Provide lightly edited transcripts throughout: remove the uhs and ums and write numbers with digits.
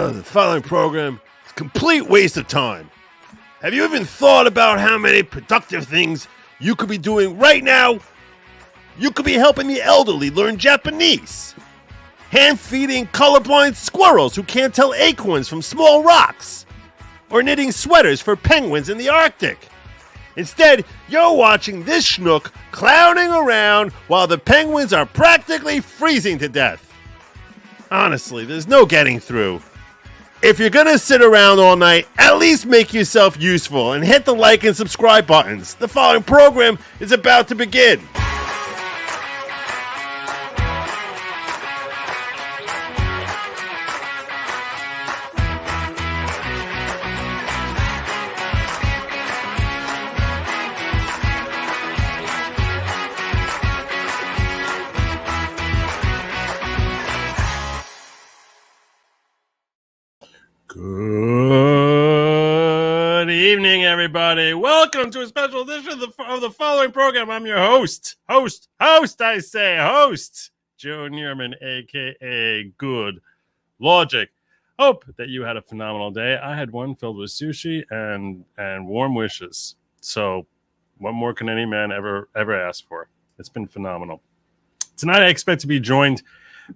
The following program is a complete waste of time. Have you even thought about how many productive things you could be doing right now? You could be helping the elderly learn Japanese, hand-feeding colorblind squirrels who can't tell acorns from small rocks, or knitting sweaters for penguins in the Arctic. Instead, you're watching this schnook clowning around while the penguins are practically freezing to death. Honestly, there's no getting through. If you're going to sit around all night, at least make yourself useful and hit the like and subscribe buttons. The following program is about to begin. Good evening, everybody. Welcome to a special edition of the following program. I'm your host, Joe Nierman, a.k.a. Good Lawgic. Hope that you had a phenomenal day. I had one filled with sushi and warm wishes. So what more can any man ever ask for? It's been phenomenal. Tonight, I expect to be joined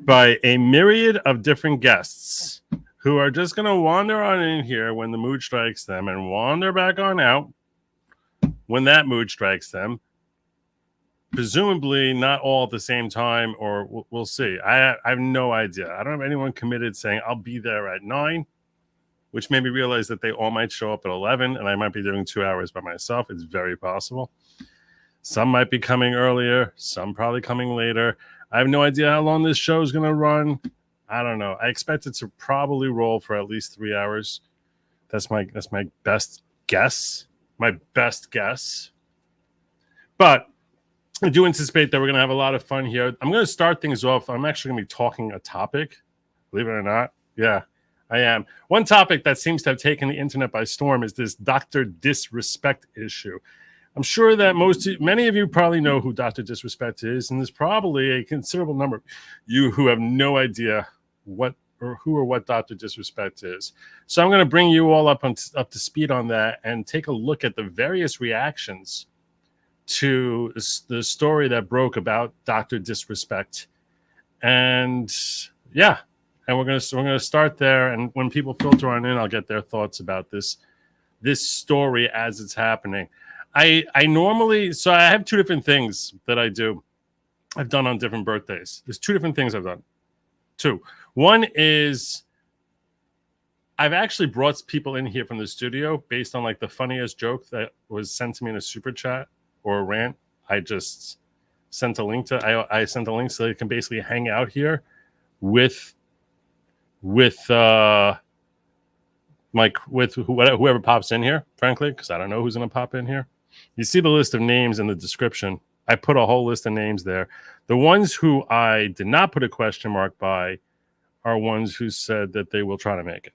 by a myriad of different guests who are just going to wander on in here when the mood strikes them and wander back on out when that mood strikes them. Presumably not all at the same time, or we'll see. I have no idea. I don't have anyone committed saying I'll be there at 9, which made me realize that they all might show up at 11, and I might be doing 2 hours by myself. It's very possible. Some might be coming earlier. Some probably coming later. I have no idea how long this show is going to run. I don't know. I expect it to probably roll for at least 3 hours. That's my best guess. My best guess. But I do anticipate that we're going to have a lot of fun here. I'm going to start things off. I'm actually going to be talking a topic. Believe it or not. Yeah, I am. One topic that seems to have taken the internet by storm is this Dr. Disrespect issue. I'm sure that many of you probably know who Dr. Disrespect is, and there's probably a considerable number of you who have no idea what Dr. Disrespect is. So I'm going to bring you all up to speed on that and take a look at the various reactions to the story that broke about Dr. Disrespect. And yeah, and we're going to start there, and when people filter on in, I'll get their thoughts about this story as it's happening. I have two different things that I've done on different birthdays. There's two different things I've done. Two. One is I've actually brought people in here from the studio based on like the funniest joke that was sent to me in a super chat or a rant. I just sent a link I sent a link so they can basically hang out here with whoever pops in here, frankly, because I don't know who's going to pop in here. You see the list of names in the description. I put a whole list of names there. The ones who I did not put a question mark by are ones who said that they will try to make it.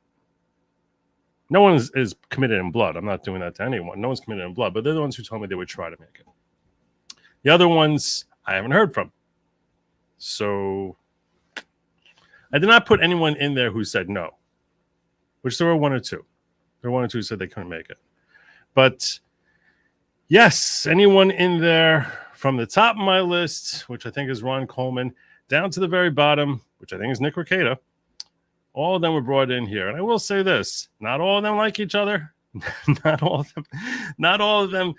No one is committed in blood. I'm not doing that to anyone. No one's committed in blood, but they're the ones who told me they would try to make it. The other ones I haven't heard from. So I did not put anyone in there who said no, which there were one or two. There were one or two who said they couldn't make it. But yes, anyone in there from the top of my list, which I think is Ron Coleman, down to the very bottom, which I think is Nick Ricada, all of them were brought in here. And I will say this, not all of them like each other. not all of them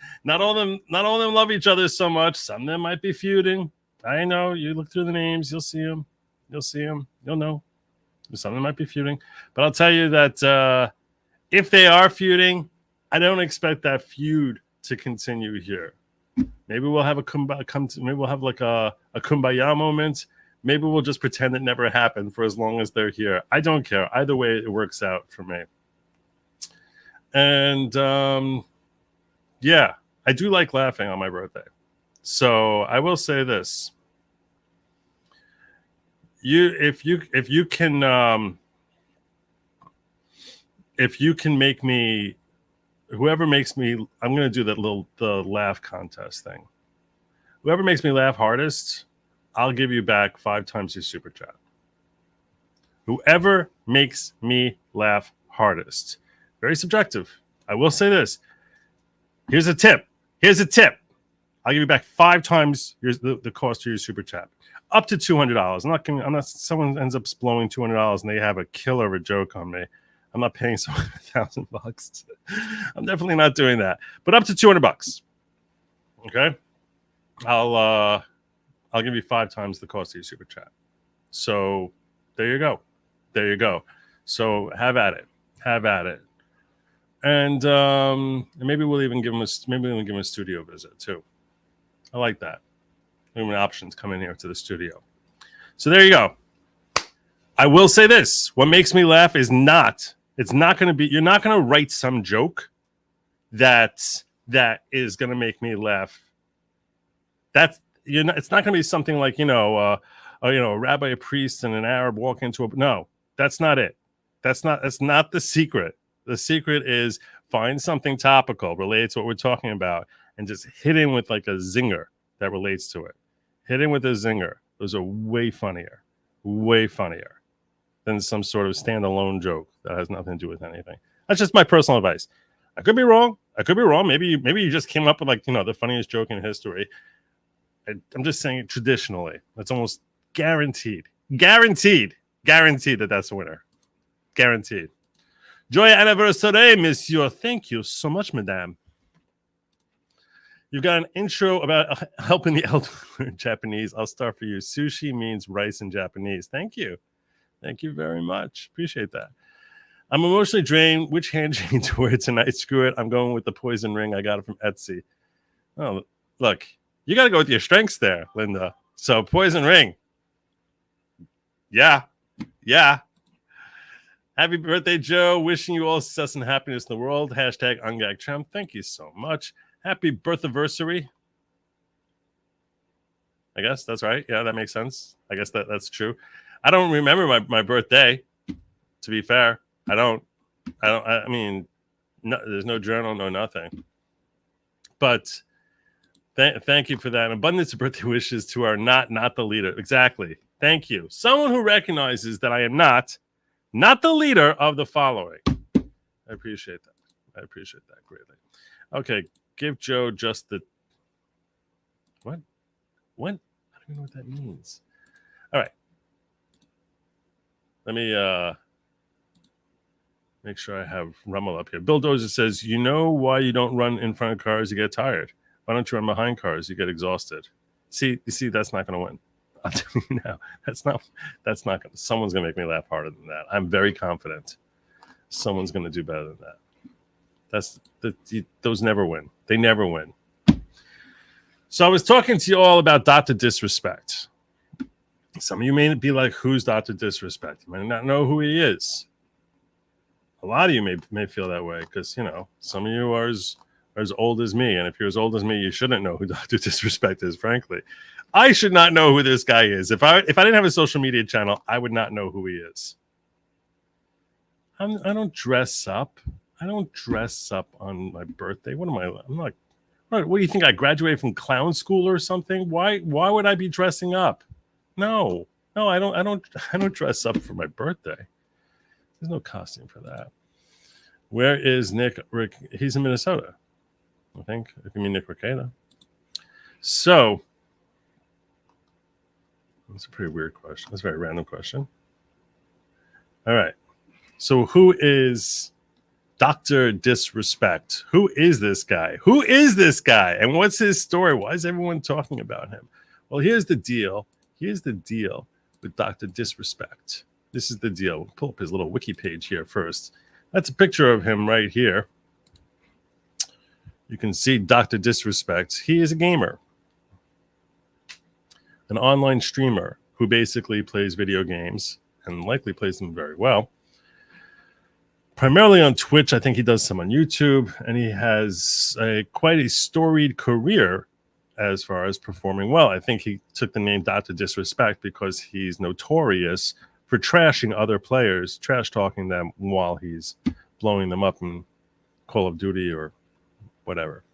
love each other so much. Some of them might be feuding. I know, you look through the names, you'll see them. You'll know. Some of them might be feuding. But I'll tell you that if they are feuding, I don't expect that feud to continue here. Maybe we'll have maybe we'll have like a kumbaya moment. Maybe we'll just pretend it never happened for as long as they're here. I don't care. Either way, it works out for me. And yeah, I do like laughing on my birthday. So I will say this: if you can make me, whoever makes me, I'm going to do the laugh contest thing. Whoever makes me laugh hardest, I'll give you back 5 times your super chat. Whoever makes me laugh hardest? Very subjective. I will say this. Here's a tip. I'll give you back 5 times the cost of your super chat, up to $200. I'm not. Someone ends up blowing $200 and they have a killer of a joke on me. I'm not paying someone $1,000. I'm definitely not doing that. But up to $200. Okay, I'll give you 5 times the cost of your super chat. So there you go. So have at it. And maybe we'll even give him a studio visit too. I like that. When options come in here to the studio. So there you go. I will say this: what makes me laugh is not. It's not going to be. You're not going to write some joke that is going to make me laugh. It's not going to be something like a rabbi, a priest, and an Arab walk into a. No, that's not it. That's not the secret. The secret is find something topical related to what we're talking about and just hit in with like a zinger that relates to it. Hit in with a zinger. Those are way funnier than some sort of standalone joke that has nothing to do with anything. That's just my personal advice. I could be wrong. Maybe you just came up with the funniest joke in history. I'm just saying traditionally. That's almost guaranteed that that's a winner. Guaranteed. Joyeux anniversaire, monsieur. Thank you so much, madame. You've got an intro about helping the elderly learn Japanese. I'll start for you. Sushi means rice in Japanese. Thank you. Thank you very much. Appreciate that. I'm emotionally drained. Which hand chain to wear tonight? Screw it. I'm going with the poison ring. I got it from Etsy. Oh, look. You got to go with your strengths there, Linda. So poison ring. Yeah. Happy birthday, Joe. Wishing you all success and happiness in the world. Hashtag #UngagChamp. Thank you so much. Happy birthiversary. I guess that's right. Yeah, that makes sense. I guess that's true. I don't remember my birthday, to be fair. I mean, no, there's no journal, no nothing. But thank you for that. An abundance of birthday wishes to our not the leader. Exactly. Thank you. Someone who recognizes that I am not the leader of the following. I appreciate that greatly. Okay, give Joe just the what? I don't even know what that means. All right. Let me make sure I have Rummel up here. Bill Dozer says, you know why you don't run in front of cars? You get tired. Why don't you run behind cars? You get exhausted. See, that's not going to win. I'll tell you now. That's not going to. Someone's going to make me laugh harder than that. I'm very confident. Someone's going to do better than that. Those never win. They never win. So I was talking to you all about Dr. Disrespect. Some of you may be like, who's Dr. Disrespect? You may not know who he is. A lot of you may feel that way because, some of you are as old as me. And if you're as old as me, you shouldn't know who Dr. Disrespect is, frankly. I should not know who this guy is. If I didn't have a social media channel, I would not know who he is. I don't dress up. I don't dress up on my birthday. What am I? I'm like, what do you think? I graduated from clown school or something? Why would I be dressing up? No, I don't dress up for my birthday. There's no costume for that. Where is Nick? Rick? He's in Minnesota, I think. If you mean Nick Ricada. So that's a pretty weird question. That's a very random question. All right. So who is Dr. Disrespect? Who is this guy? And what's his story? Why is everyone talking about him? Well, here's the deal. With Dr. Disrespect. This is the deal. We'll pull up his little wiki page here first. That's a picture of him right here. You can see Dr. Disrespect. He is a gamer. An online streamer who basically plays video games and likely plays them very well. Primarily on Twitch. I think he does some on YouTube. And he has quite a storied career as far as performing well. I think he took the name Dr. Disrespect because he's notorious for trashing other players, trash talking them while he's blowing them up in Call of Duty or whatever.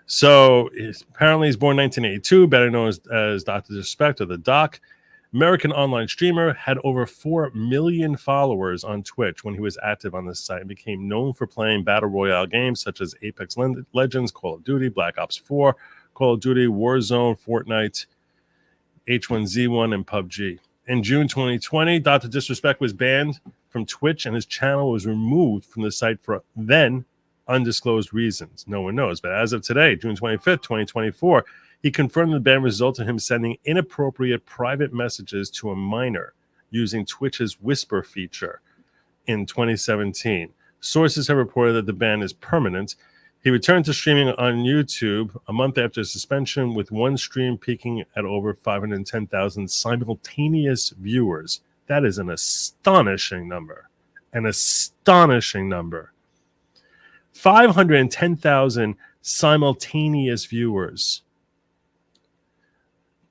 So apparently he's born 1982, better known as Dr. Disrespect or the Doc. American online streamer, had over 4 million followers on Twitch when he was active on this site and became known for playing battle royale games such as Apex Legends, Call of Duty, Black Ops 4, Call of Duty, Warzone, Fortnite, H1Z1, and PUBG. In June 2020, Dr. Disrespect was banned from Twitch and his channel was removed from the site for then undisclosed reasons. No one knows. But as of today, June 25th, 2024, he confirmed the ban resulted in him sending inappropriate private messages to a minor using Twitch's Whisper feature in 2017. Sources have reported that the ban is permanent. He returned to streaming on YouTube a month after suspension, with one stream peaking at over 510,000 simultaneous viewers. That is an astonishing number. An astonishing number. 510,000 simultaneous viewers.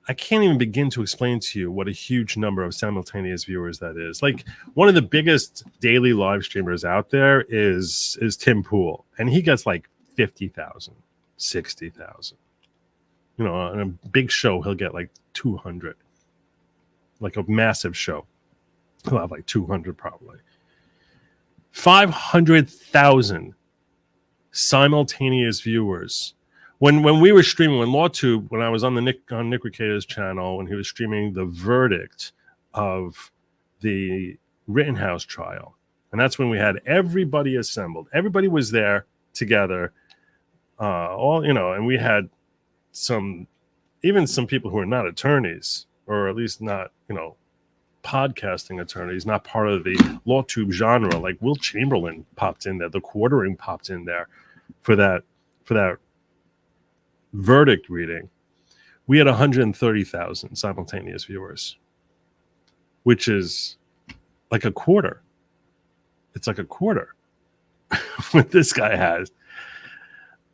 I can't even begin to explain to you what a huge number of simultaneous viewers that is. Like, one of the biggest daily live streamers out there is Tim Pool, and he gets like 50,000, 60,000. You know, on a big show, he'll get like 200. Like a massive show, he'll have like 200 probably. 500,000 simultaneous viewers. When we were streaming, when LawTube, when I was on Nick Recator's channel, when he was streaming the verdict of the Rittenhouse trial, and that's when we had everybody assembled. Everybody was there together, and we had even some people who are not attorneys, or at least not, podcasting attorneys, not part of the LawTube genre. Like Will Chamberlain popped in there, the Quartering popped in there for that verdict reading. We had 130,000 simultaneous viewers, which is like a quarter. It's like a quarter what this guy has.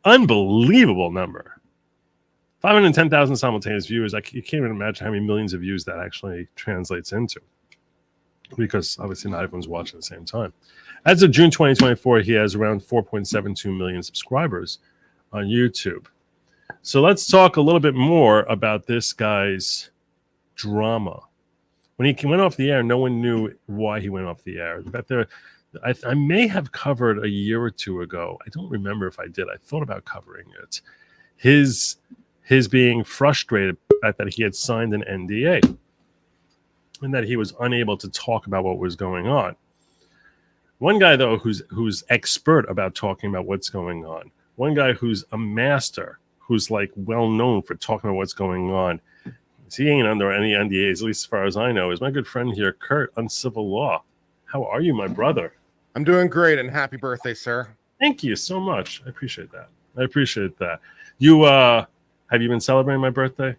Unbelievable number. 510,000 simultaneous viewers. You can't even imagine how many millions of views that actually translates into, because obviously not everyone's watching at the same time. As of June 2024, he has around 4.72 million subscribers on YouTube. So let's talk a little bit more about this guy's drama. When he went off the air, no one knew why he went off the air. I may have covered a year or two ago. I don't remember if I did. I thought about covering it. His being frustrated by the fact that he had signed an NDA and that he was unable to talk about what was going on. One guy, though, who's expert about talking about what's going on. One guy who's a master, who's like well known for talking about what's going on. He ain't under any NDAs, at least as far as I know, is my good friend here, Kurt, on civil law. How are you, my brother? I'm doing great, and happy birthday, sir. Thank you so much. I appreciate that. You have you been celebrating my birthday?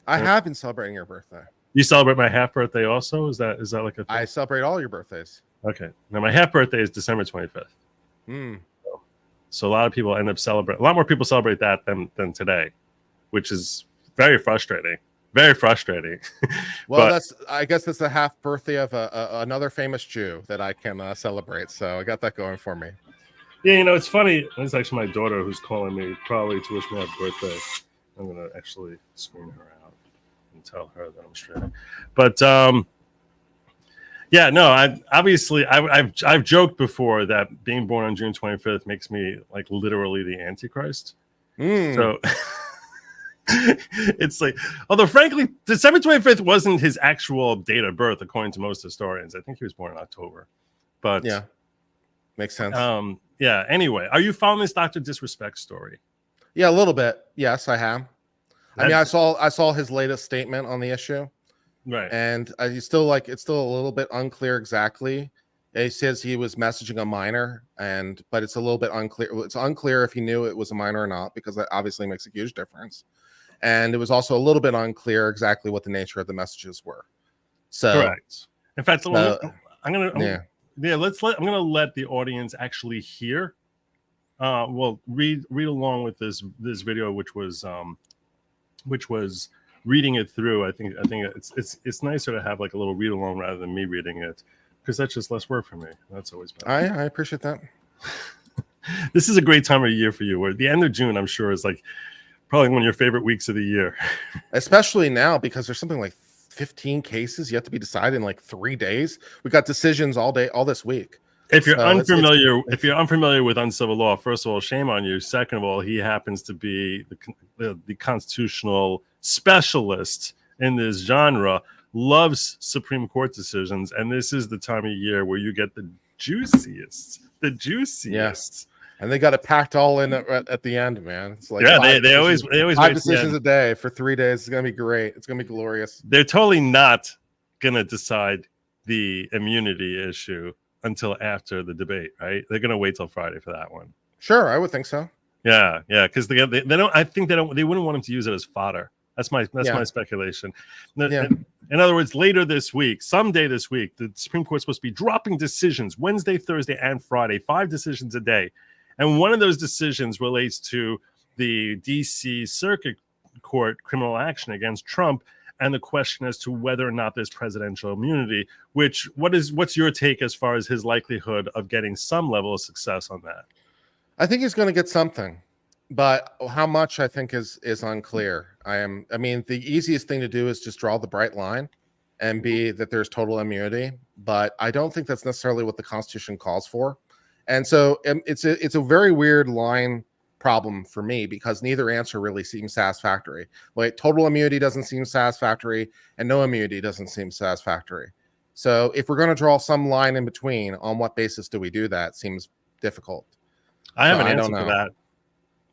I have been celebrating your birthday. You celebrate my half birthday also? Is that like a thing? I celebrate all your birthdays. Okay. Now my half birthday is December 25th. So a lot of people end up celebrating. A lot more people celebrate that than today, which is very frustrating. Very frustrating. Well, I guess that's the half birthday of another famous Jew that I can celebrate. So I got that going for me. Yeah, it's funny. It's actually my daughter who's calling me probably to wish me happy birthday. I'm gonna actually screen her out and tell her that I'm streaming. But yeah, no, I've joked before that being born on June 25th makes me like literally the Antichrist. So it's like, although frankly, December 25th wasn't his actual date of birth, according to most historians. I think he was born in October. But yeah, makes sense. Yeah. Anyway, are you following this Dr. Disrespect story? Yeah, a little bit. Yes, I am. I saw his latest statement on the issue. Right. And it's still a little bit unclear exactly. He says he was messaging a minor, but it's a little bit unclear. It's unclear if he knew it was a minor or not, because that obviously makes a huge difference. And it was also a little bit unclear exactly what the nature of the messages were. So correct. In fact, I'm gonna let the audience actually hear. Read along with this video, which was reading it through. I think it's nicer to have like a little read along rather than me reading it, because that's just less work for me. That's always better. I appreciate that. This is a great time of year for you. Where the end of June, I'm sure, is like probably one of your favorite weeks of the year. Especially now, because there's something like 15 cases yet to be decided in like 3 days. We got decisions all day, all this week. If you're So if you're unfamiliar with uncivil law, first of all, shame on you. Second of all, he happens to be the constitutional specialist in this genre, loves Supreme Court decisions, and this is the time of year where you get the juiciest. Yeah. And they got it packed all in at the end, man. It's like they always five decisions a day for 3 days. It's gonna be great. It's gonna be glorious. They're totally not gonna decide the immunity issue until after the debate, right? They're gonna wait till Friday for that one. Sure, I would think so. Yeah, because they don't. I think they wouldn't want him to use it as fodder. That's my speculation. Yeah. In other words, later this week, someday this week, the Supreme Court's supposed to be dropping decisions Wednesday, Thursday, and Friday, 5 decisions a day. And one of those decisions relates to the DC Circuit Court criminal action against Trump and the question as to whether or not there's presidential immunity, what's your take as far as his likelihood of getting some level of success on that? I think he's going to get something, but how much I think is unclear. I mean, the easiest thing to do is just draw the bright line and be that there's total immunity, but I don't think that's necessarily what the Constitution calls for. And so it's a very weird line problem for me because neither answer really seems satisfactory. Like total immunity doesn't seem satisfactory and no immunity doesn't seem satisfactory. So if we're going to draw some line in between, on what basis do we do that? Seems difficult. I have an answer for that.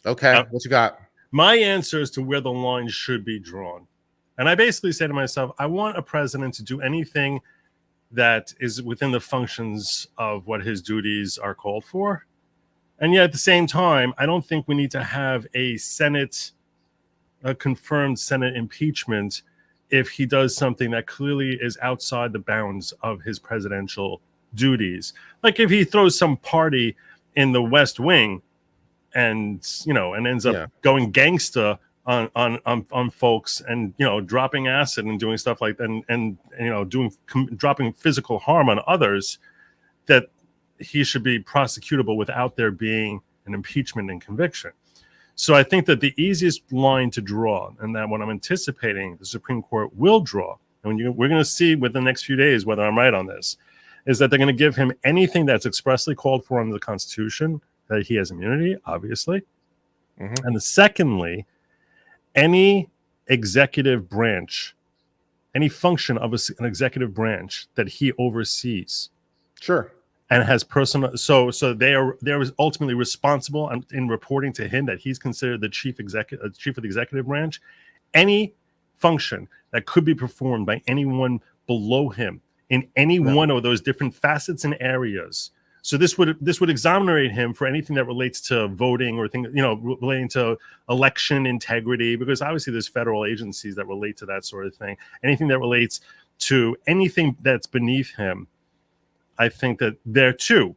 Okay, what you got? My answer is to where the line should be drawn. And I basically say to myself, I want a president to do anything that is within the functions of what his duties are called for. And yet at the same time, I don't think we need to have a confirmed Senate impeachment if he does something that clearly is outside the bounds of his presidential duties. Like if he throws some party in the West Wing and ends up going gangsta on folks and dropping acid and doing stuff like that and dropping physical harm on others, that he should be prosecutable without there being an impeachment and conviction. So I think that the easiest line to draw, and that what I'm anticipating the Supreme Court will draw, and we're going to see within the next few days whether I'm right on this, is that they're going to give him anything that's expressly called for under the Constitution, that he has immunity, obviously. Mm-hmm. And secondly, any executive branch, any function of an executive branch that he oversees. Sure. And has personal, so they're ultimately responsible in reporting to him that he's considered the chief of the executive branch. Any function that could be performed by anyone below him in any one of those different facets and areas. So this would exonerate him for anything that relates to voting or things, relating to election integrity, because obviously there's federal agencies that relate to that sort of thing. Anything that relates to anything that's beneath him, I think that there too,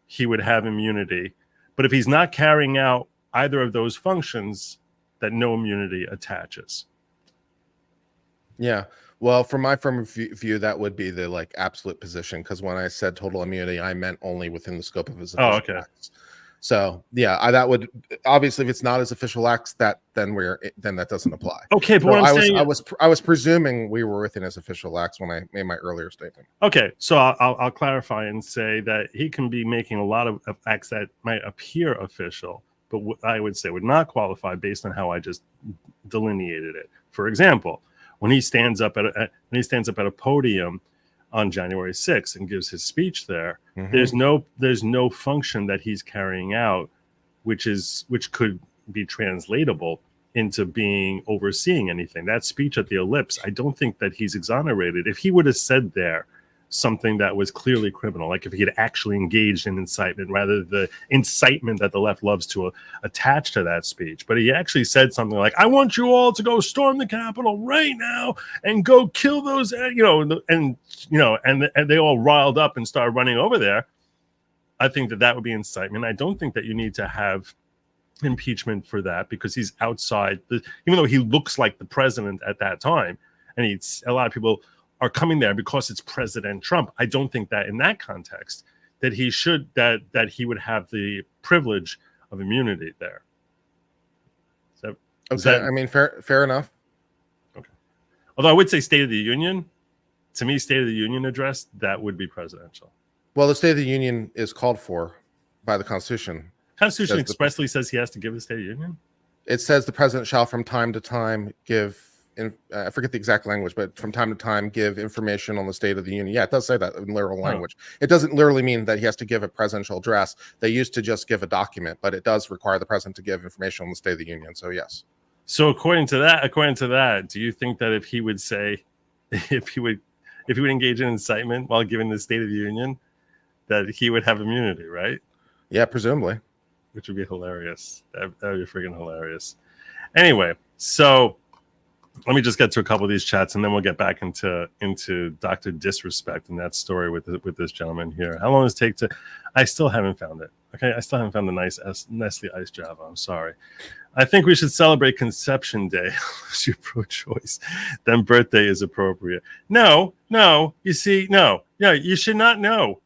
he would have immunity. But if he's not carrying out either of those functions, that no immunity attaches. Yeah. Well, from my firm view, that would be the absolute position. Because when I said total immunity, I meant only within the scope of his official acts. So yeah, that would obviously, if it's not his official acts, then that doesn't apply. Okay, but so I was presuming we were within his official acts when I made my earlier statement. Okay, so I'll clarify and say that he can be making a lot of acts that might appear official, but I would say would not qualify based on how I just delineated it. For example, when he stands up at a podium on January 6th and gives his speech there, mm-hmm. there's no function that he's carrying out which could be translatable into being overseeing anything. That speech at the Ellipse, I don't think that he's exonerated. If he would have said there something that was clearly criminal, like if he had actually engaged in incitement rather than the incitement that the left loves to attach to that speech, but he actually said something like, I want you all to go storm the Capitol right now and go kill those, and they all riled up and started running over there. I think that would be incitement. I don't think that you need to have impeachment for that because he's outside even though he looks like the president at that time, and a lot of people are coming there because it's President Trump. I don't think that in that context that he would have the privilege of immunity there. I mean, fair enough. Okay. Although I would say State of the Union. To me, State of the Union address, that would be presidential. Well, the State of the Union is called for by the Constitution. Constitution expressly says he has to give the State of the Union. It says the president shall from time to time give, I forget the exact language, but from time to time give information on the State of the Union. Yeah, it does say that in literal language. It doesn't literally mean that he has to give a presidential address. They used to just give a document, but it does require the president to give information on the State of the Union. So yes. So according to that, do you think that if he would say, if he would engage in incitement while giving the State of the Union, that he would have immunity, right? Yeah, presumably. Which would be hilarious. That would be freaking hilarious. Anyway, so let me just get to a couple of these chats, and then we'll get back into Dr. Disrespect and that story with this gentleman here. How long does it take to? I still haven't found it. Okay, I still haven't found the nice Nestle Ice Java. I'm sorry. I think we should celebrate Conception Day. Unless you're pro-choice, then birthday is appropriate. No. You see, no. You should not know.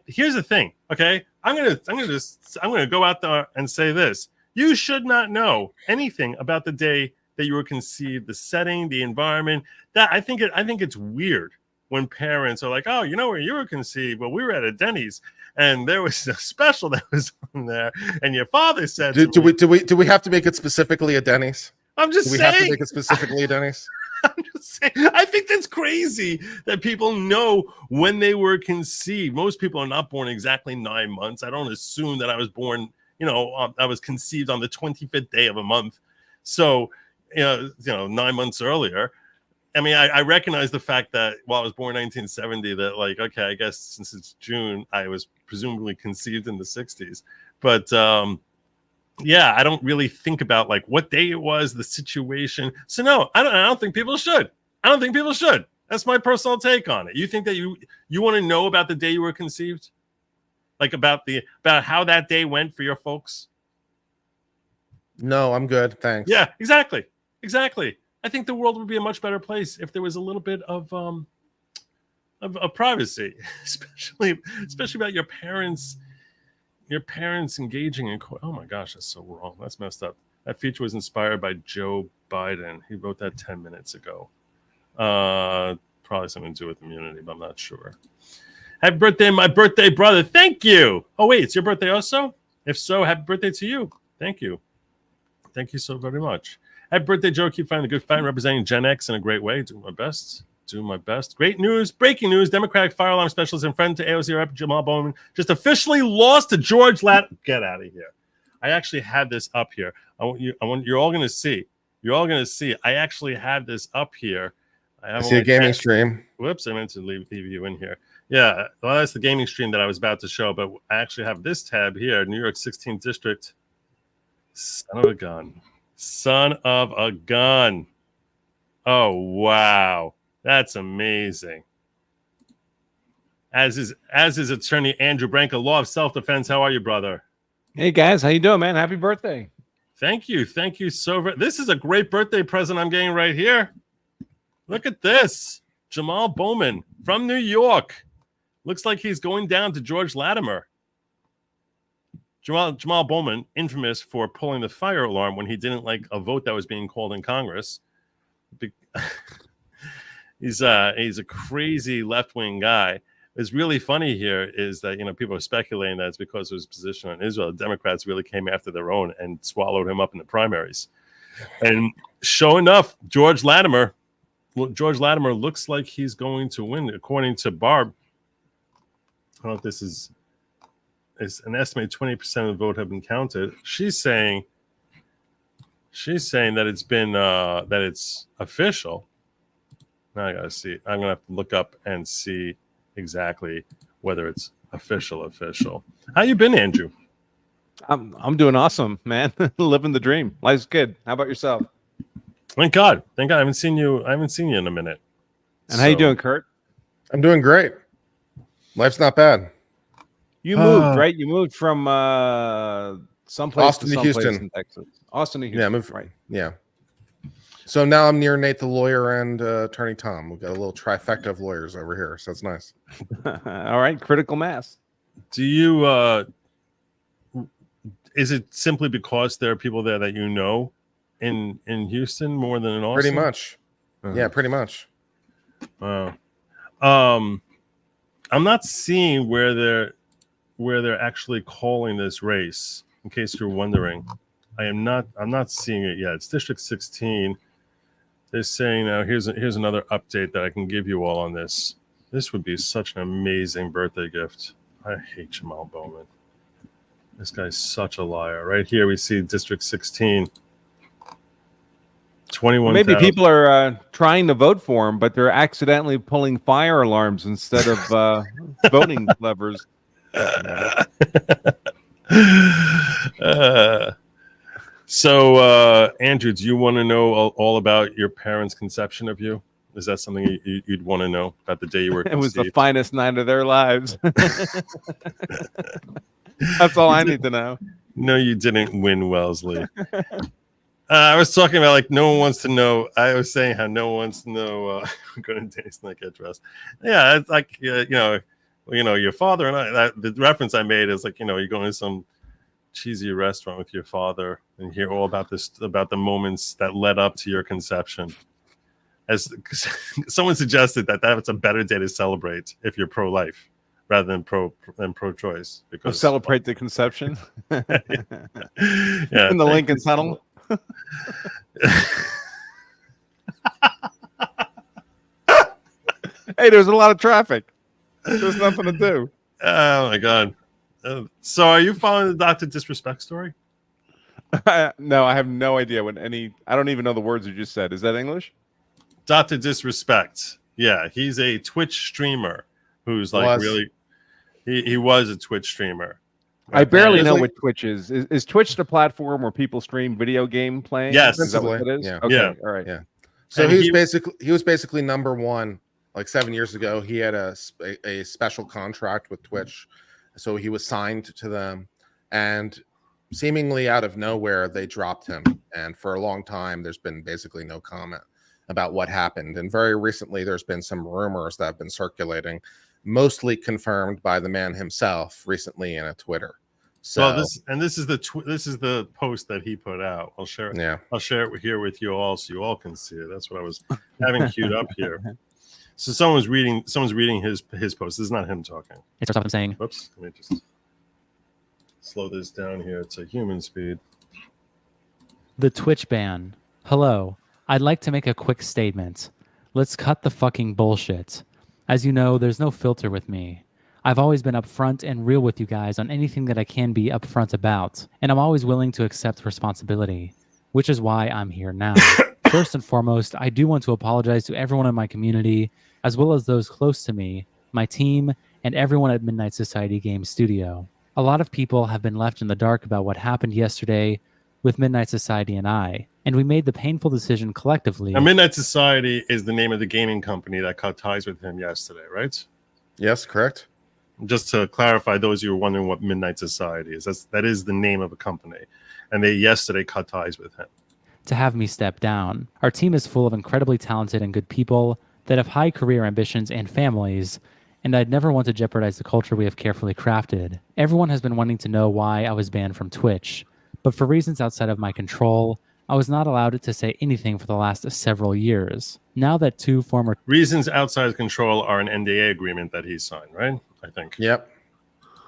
Here's the thing. Okay, I'm gonna go out there and say this. You should not know anything about the day that you were conceived, the setting, the environment. That I think it's weird when parents are like, oh, you know where you were conceived? Well, we were at a Denny's and there was a special that was on there, and your father said, do we have to make it specifically a Denny's? I'm just saying. We have to make it specifically a Denny's. I'm just saying, I think that's crazy that people know when they were conceived. Most people are not born exactly 9 months. I don't assume that I was born, I was conceived on the 25th day of a month. So, 9 months earlier. I mean, I recognize the fact that while I was born in 1970, that like, okay, I guess since it's June, I was presumably conceived in the 60s. But yeah, I don't really think about like what day it was, the situation. So no, I don't think people should. I don't think people should. That's my personal take on it. You think that you want to know about the day you were conceived? Like about how that day went for your folks? No, I'm good. Thanks. Yeah, exactly. I think the world would be a much better place if there was a little bit of privacy, especially about your parents engaging in oh my gosh, that's so wrong. That's messed up. That feature was inspired by Joe Biden. He wrote that 10 minutes ago. Probably something to do with immunity, but I'm not sure. Happy birthday, my birthday brother. Thank you. Oh wait, it's your birthday also? If so, happy birthday to you. Thank you so very much. Happy birthday, Joe. Keep finding the good fight, representing Gen X in a great way. Do my best. Great news. Breaking news. Democratic fire alarm specialist and friend to AOC Rep. Jamal Bowman just officially lost to George Get out of here. I actually had this up here. You're all going to see. I actually had this up here. I see a gaming stream. Whoops, I meant to leave you in here. Yeah, well, that's the gaming stream that I was about to show, but I actually have this tab here, New York 16th District. Son of a gun. Oh, wow. That's amazing. As is attorney Andrew Branca, law of self-defense. How are you, brother? Hey, guys. How you doing, man? Happy birthday. Thank you so very. This is a great birthday present I'm getting right here. Look at this. Jamal Bowman from New York. Looks like he's going down to George Latimer. Jamal Bowman, infamous for pulling the fire alarm when he didn't like a vote that was being called in Congress. He's a crazy left-wing guy. What's really funny here is that people are speculating that it's because of his position on Israel. The Democrats really came after their own and swallowed him up in the primaries. And sure enough, George Latimer looks like he's going to win, according to Barb. I don't know if this is an estimated 20% of the vote have been counted. She's saying that it's been that it's official. Now I gotta see. I'm gonna have to look up and see exactly whether it's official. How you been, Andrew? I'm doing awesome, man. Living the dream. Life's good. How about yourself? Thank God. I haven't seen you in a minute. And how you doing, Kurt? I'm doing great. Life's not bad. You moved, right? You moved from someplace Austin to Houston, in Texas. Austin to Houston. Yeah, moved right. Yeah. So now I'm near Nate the lawyer and attorney Tom. We've got a little trifecta of lawyers over here, so it's nice. All right, critical mass. Do you? Is it simply because there are people there that in Houston more than in Austin? Pretty much. Yeah, pretty much. Wow. I'm not seeing where they're actually calling this race. In case you're wondering, I'm not seeing it yet. It's District 16. They're saying now here's another update that I can give you all on this. This would be such an amazing birthday gift. I hate Jamal Bowman. This guy's such a liar. Right here we see District 16. 21. Maybe people are trying to vote for him, but they're accidentally pulling fire alarms instead of voting levers. So, Andrew, do you want to know all about your parents' conception of you? Is that something you'd want to know about the day you were conceived? It was the finest night of their lives. That's all I need to know. No, you didn't win, Wellesley. I was talking about like no one wants to know. I was saying how no one wants to know. Going to Days Night Get Dressed. Yeah, it's like your father and I. The reference I made is like you're going to some cheesy restaurant with your father and hear all about the moments that led up to your conception. As someone suggested that's a better day to celebrate if you're pro-life rather than pro-choice, because celebrate the conception. Yeah, in the Lincoln Tunnel. Hey, there's a lot of traffic. There's nothing to do. Oh my god. So are you following the Dr. Disrespect story? No, I have no idea I don't even know the words you just said. Is that English? Dr. Disrespect. Yeah, he's a Twitch streamer who's like really he was a Twitch streamer. I barely know what Twitch is. Is Twitch the platform where people stream video game playing? Yes. Is that what it is? Yeah. Okay. Yeah. All right. Yeah. So he was basically number one. Like 7 years ago, he had a special contract with Twitch, so he was signed to them, and seemingly out of nowhere, they dropped him. And for a long time, there's been basically no comment about what happened. And very recently, there's been some rumors that have been circulating, mostly confirmed by the man himself recently in a Twitter. So this is the post that he put out. I'll share it. Yeah, I'll share it here with you all so you all can see it. That's what I was having queued up here. So someone's reading his post. This is not him talking. It starts off him saying, whoops, let me just slow this down here to human speed. "The Twitch ban. Hello. I'd like to make a quick statement. Let's cut the fucking bullshit. As you know, there's no filter with me. I've always been upfront and real with you guys on anything that I can be upfront about, and I'm always willing to accept responsibility, which is why I'm here now. First and foremost, I do want to apologize to everyone in my community, as well as those close to me, my team, and everyone at Midnight Society Games Studio. A lot of people have been left in the dark about what happened yesterday with Midnight Society and I, and we made the painful decision collectively." Now, Midnight Society is the name of the gaming company that cut ties with him yesterday, right? yes, correct. Just to clarify, those of you who are wondering what Midnight Society is, that is the name of a company, and they yesterday cut ties with him. "To have me step down. Our team is full of incredibly talented and good people that have high career ambitions and families, and I'd never want to jeopardize the culture we have carefully crafted. Everyone has been wanting to know why I was banned from Twitch, but for reasons outside of my control, I was not allowed to say anything for the last several years. Now that two former Reasons outside of control are an NDA agreement that he signed, right? I think. Yep.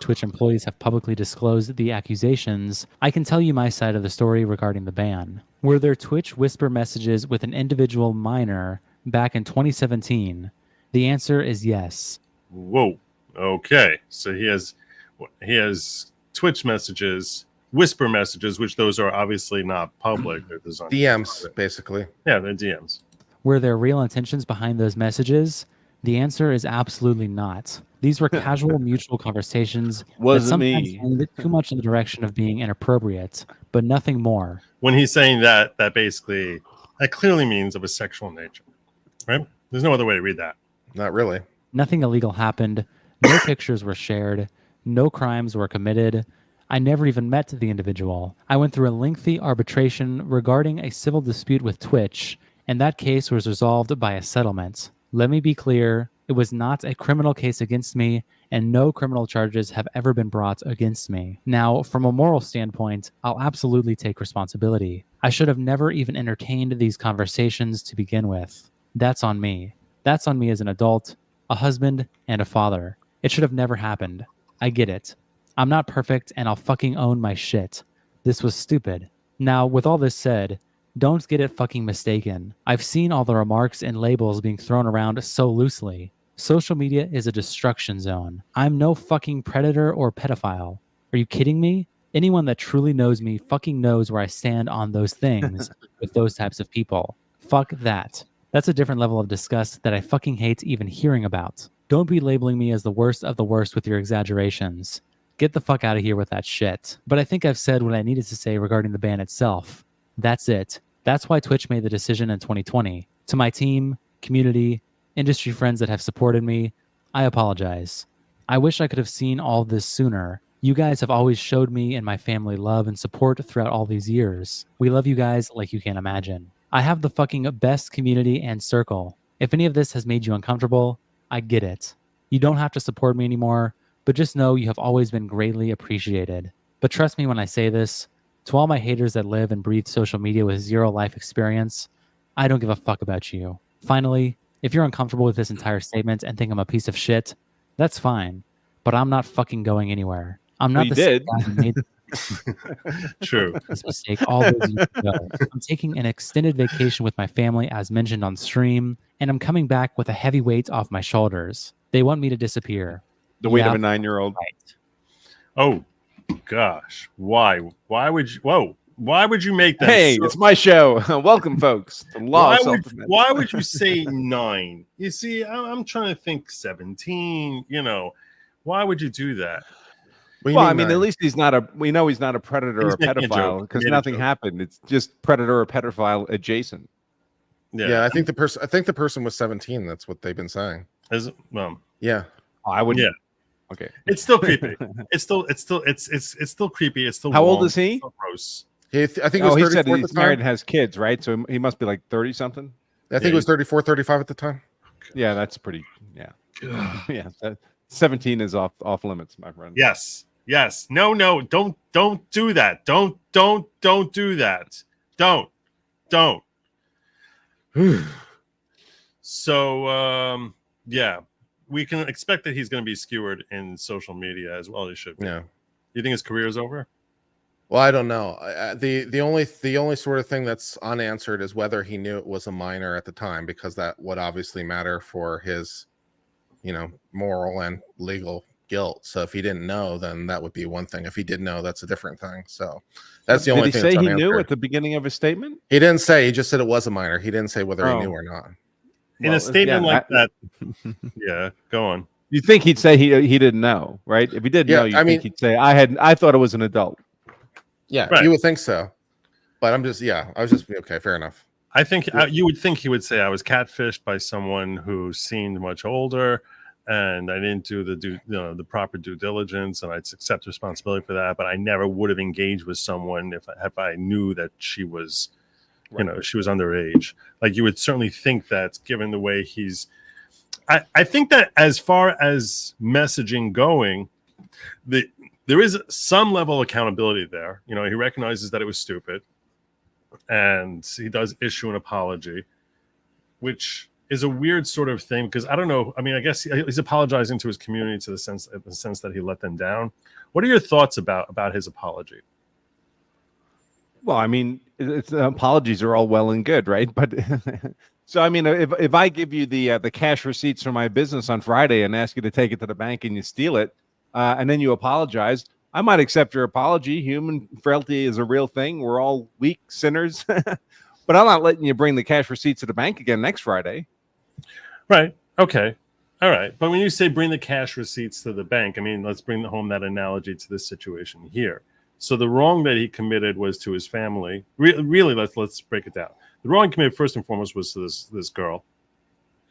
Twitch employees have publicly disclosed the accusations, I can tell you my side of the story regarding the ban. Were there Twitch whisper messages with an individual minor back in 2017? The answer is yes." Whoa. Okay. So he has Twitch messages, whisper messages, which those are obviously not public. They're designed DMs, basically. Yeah, they're DMs. Were there real intentions behind those messages? The answer is absolutely not. These were casual mutual conversations that Wasn't sometimes me. leaned too much in the direction of being inappropriate, but nothing more. When he's saying that basically, that clearly means of a sexual nature, right? There's no other way to read that. Not really. Nothing illegal happened. No pictures were shared. No crimes were committed. I never even met the individual. I went through a lengthy arbitration regarding a civil dispute with Twitch, and that case was resolved by a settlement. Let me be clear, it was not a criminal case against me, and no criminal charges have ever been brought against me. Now, from a moral standpoint, I'll absolutely take responsibility. I should have never even entertained these conversations to begin with. That's on me. That's on me as an adult, a husband, and a father. It should have never happened. I get it. I'm not perfect and I'll fucking own my shit. This was stupid. Now, with all this said, don't get it fucking mistaken. I've seen all the remarks and labels being thrown around so loosely. Social media is a destruction zone. I'm no fucking predator or pedophile. Are you kidding me? Anyone that truly knows me fucking knows where I stand on those things with those types of people. Fuck that. That's a different level of disgust that I fucking hate even hearing about. Don't be labeling me as the worst of the worst with your exaggerations. Get the fuck out of here with that shit. But I think I've said what I needed to say regarding the ban itself. That's it. That's why Twitch made the decision in 2020. To my team, community, industry friends that have supported me, I apologize. I wish I could have seen all this sooner. You guys have always showed me and my family love and support throughout all these years. We love you guys like you can't imagine. I have the fucking best community and circle. If any of this has made you uncomfortable, I get it. You don't have to support me anymore, but just know you have always been greatly appreciated. But trust me when I say this, to all my haters that live and breathe social media with zero life experience, I don't give a fuck about you. Finally, if you're uncomfortable with this entire statement and think I'm a piece of shit, that's fine. But I'm not fucking going anywhere. I'm not You the same did. guy who made True. this mistake all those years ago. I'm taking an extended vacation with my family, as mentioned on stream, and I'm coming back with a heavy weight off my shoulders. They want me to disappear. The weight of Yeah, a 9-year-old. right. Oh gosh, why? Why would you? Whoa! Why would you make that? Hey, so- it's my show. Welcome, folks. The law why of would, self-defense. why would you say 9? You see, I'm trying to think 17. Why would you do that? What do you Well, I mean mean, at nine? least we know he's not a predator He's or a making a joke. pedophile He because made a nothing joke. happened. It's just predator or pedophile adjacent. Yeah, I think the person was 17. That's what they've been saying. Yeah. Oh, I wouldn't. Yeah. Okay. It's still creepy. It's still creepy. It's still How old wrong. is he? It's still gross. I think it Oh, was he 34 said at the he's married and time. has kids, right? So he must be like 30 something. I think it was 34, 35 at the time. Yeah, that's pretty. Yeah, yeah. 17 is off limits, my friend. Yes. No. Don't do that. Don't do that. Don't. So yeah, we can expect that he's going to be skewered in social media as well. He should be. Yeah. You think his career is over? Well, I don't know. The only sort of thing that's unanswered is whether he knew it was a minor at the time, because that would obviously matter for his, moral and legal guilt. So if he didn't know, then that would be one thing. If he did know, that's a different thing. So that's the only Did he thing. say That's he knew unanswered. at the beginning of his statement? He didn't say. He just said it was a minor. He didn't say whether he Oh. knew or not. In Well, a statement yeah, like that, yeah. Go on. You think he'd say he didn't know, right? If he didn't know, you think he'd say I thought it was an adult. Yeah, Right. you would think so. But I was just okay. Fair enough. I think you would think he would say I was catfished by someone who seemed much older, and I didn't do the proper due diligence, and I'd accept responsibility for that. But I never would have engaged with someone if I knew that she was, she was underage. Like, you would certainly think that, given the way he's. I think that as far as messaging going, there is some level of accountability there. He recognizes that it was stupid, and he does issue an apology, which is a weird sort of thing, because I don't know. I mean, I guess he's apologizing to his community in the sense that he let them down. What are your thoughts about his apology? Well, I mean, apologies are all well and good, right? But so, I mean, if I give you the cash receipts for my business on Friday and ask you to take it to the bank and you steal it, and then you apologize, I might accept your apology. Human frailty is a real thing. We're all weak sinners, but I'm not letting you bring the cash receipts to the bank again next Friday. Right. Okay. All right. But when you say bring the cash receipts to the bank, I mean, let's bring home that analogy to this situation here. So the wrong that he committed was to his family. Really, let's break it down. The wrong he committed first and foremost was to this girl,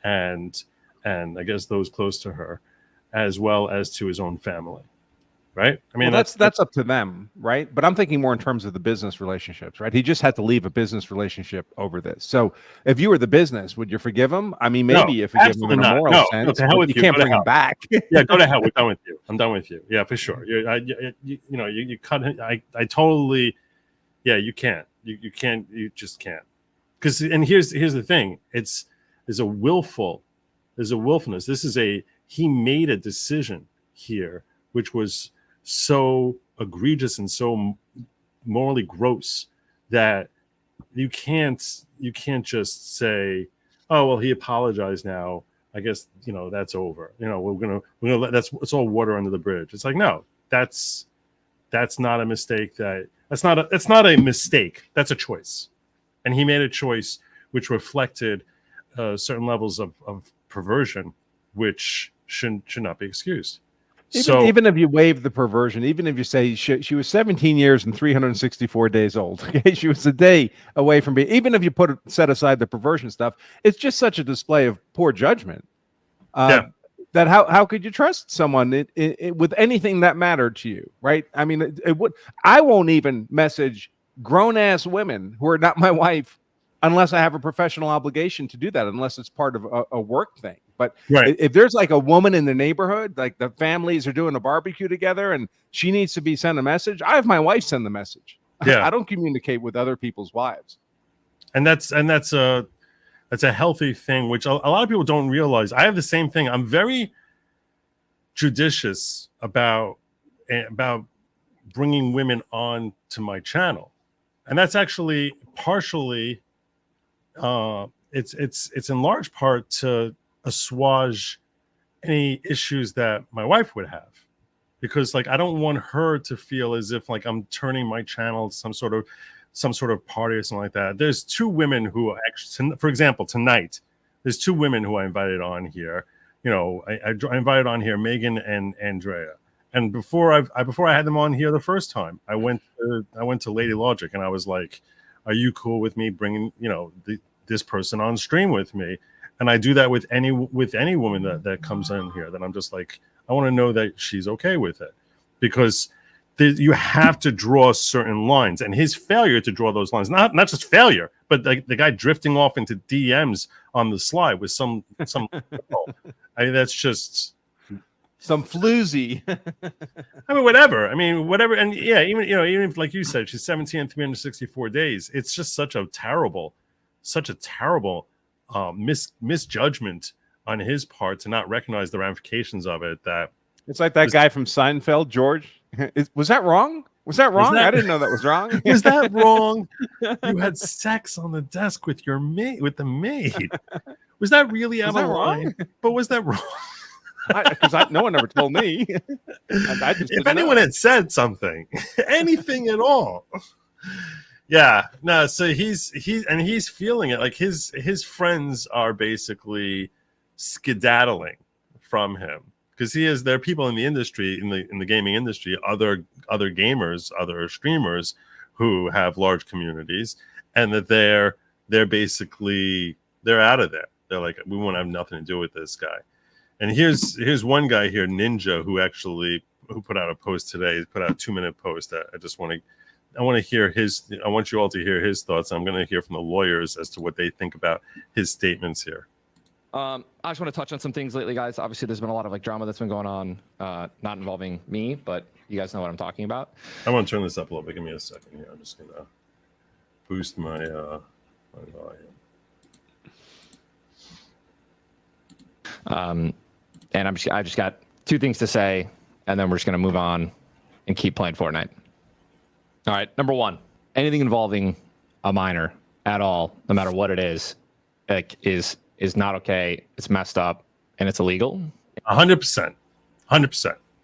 and I guess those close to her, as well as to his own family. Right? I mean, well, that's up to them, right? But I'm thinking more in terms of the business relationships, right? He just had to leave a business relationship over this. So if you were the business, would you forgive him? I mean, maybe you forgive him in a moral sense, to hell but with you you. can't Go to bring him hell. back. Yeah, go to hell. We're done with you. I'm done with you. Yeah, for sure. You cut him. I totally. Yeah, you can't. You can't. You just can't. And here's the thing. It's is a willfulness. This is he made a decision here, which was so egregious and so morally gross that you can't just say, oh well, he apologized now, I guess that's over, we're gonna let it's all water under the bridge. It's like, no, that's not a mistake. That's not a mistake, that's a choice. And he made a choice which reflected certain levels of perversion, which should not be excused. Even if you waive the perversion, even if you say she was 17 years and 364 days old, okay, she was a day away from being. Even if you set aside the perversion stuff, it's just such a display of poor judgment. That how could you trust someone with anything that mattered to you, right? I mean, I won't even message grown ass women who are not my wife unless I have a professional obligation to do that, unless it's part of a work thing. But if there's like a woman in the neighborhood, like the families are doing a barbecue together and she needs to be sent a message, I have my wife send the message. Yeah. I don't communicate with other people's wives. And that's a healthy thing, which a lot of people don't realize. I have the same thing. I'm very judicious about bringing women on to my channel. And that's actually partially, it's in large part to assuage any issues that my wife would have, because like I don't want her to feel as if like I'm turning my channel some sort of party or something like that. There's two women who actually, for example, tonight, there's two women who I invited on here. I invited on here Megan and Andrea. And before I had them on here the first time, I went to Lady Lawgic and I was like, "Are you cool with me bringing this person on stream with me?" And I do that with any woman that comes in here. That I'm just like, I want to know that she's okay with it, because you have to draw certain lines. And his failure to draw those lines, not just failure, but the guy drifting off into DMs on the slide with some that's just some floozy. I mean, whatever. And yeah, even if, like you said, she's 17 and 364 days. It's just such a terrible misjudgment on his part to not recognize the ramifications of it. That it's like that guy from Seinfeld, George. Was that wrong? I didn't know that was wrong. Was that wrong? You had sex on the desk with the maid. Was that really out of line? But was that wrong? Because no one ever told me. If anyone had said something, anything at all. Yeah, no. So he's feeling it. Like his friends are basically skedaddling from him, because there are people in the industry, in the gaming industry, other gamers, other streamers who have large communities, and that they're out of there. They're like, we want to have nothing to do with this guy. And here's one guy here, Ninja, who put out a post today. He put out a 2-minute post. I want you all to hear his thoughts. I'm going to hear from the lawyers as to what they think about his statements here. I just want to touch on some things lately, guys. Obviously, there's been a lot of drama that's been going on, not involving me, but you guys know what I'm talking about. I want to turn this up a little bit. Give me a second here. I'm just going to boost my volume. And I just got two things to say, and then we're just going to move on and keep playing Fortnite. All right, number one, anything involving a minor at all, no matter what it is not okay. It's messed up, and it's illegal. 100%,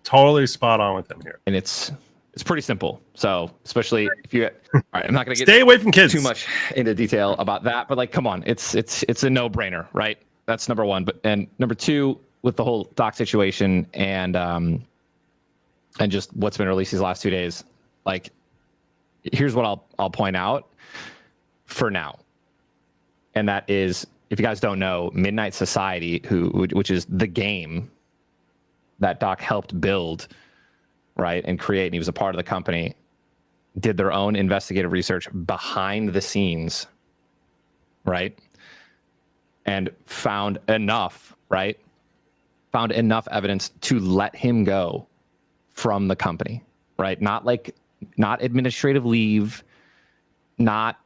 totally spot on with them here. And it's pretty simple. So especially if you, all right, I'm not going to stay away from kids too much into detail about that, but come on, it's a no-brainer, right? That's number one. And number two, with the whole doc situation and just what's been released these last 2 days, here's what I'll point out for now. And that is, if you guys don't know, Midnight Society, which is the game that Doc helped build, right, and create, and he was a part of the company, did their own investigative research behind the scenes, right? And found enough evidence to let him go from the company, right? Not administrative leave, not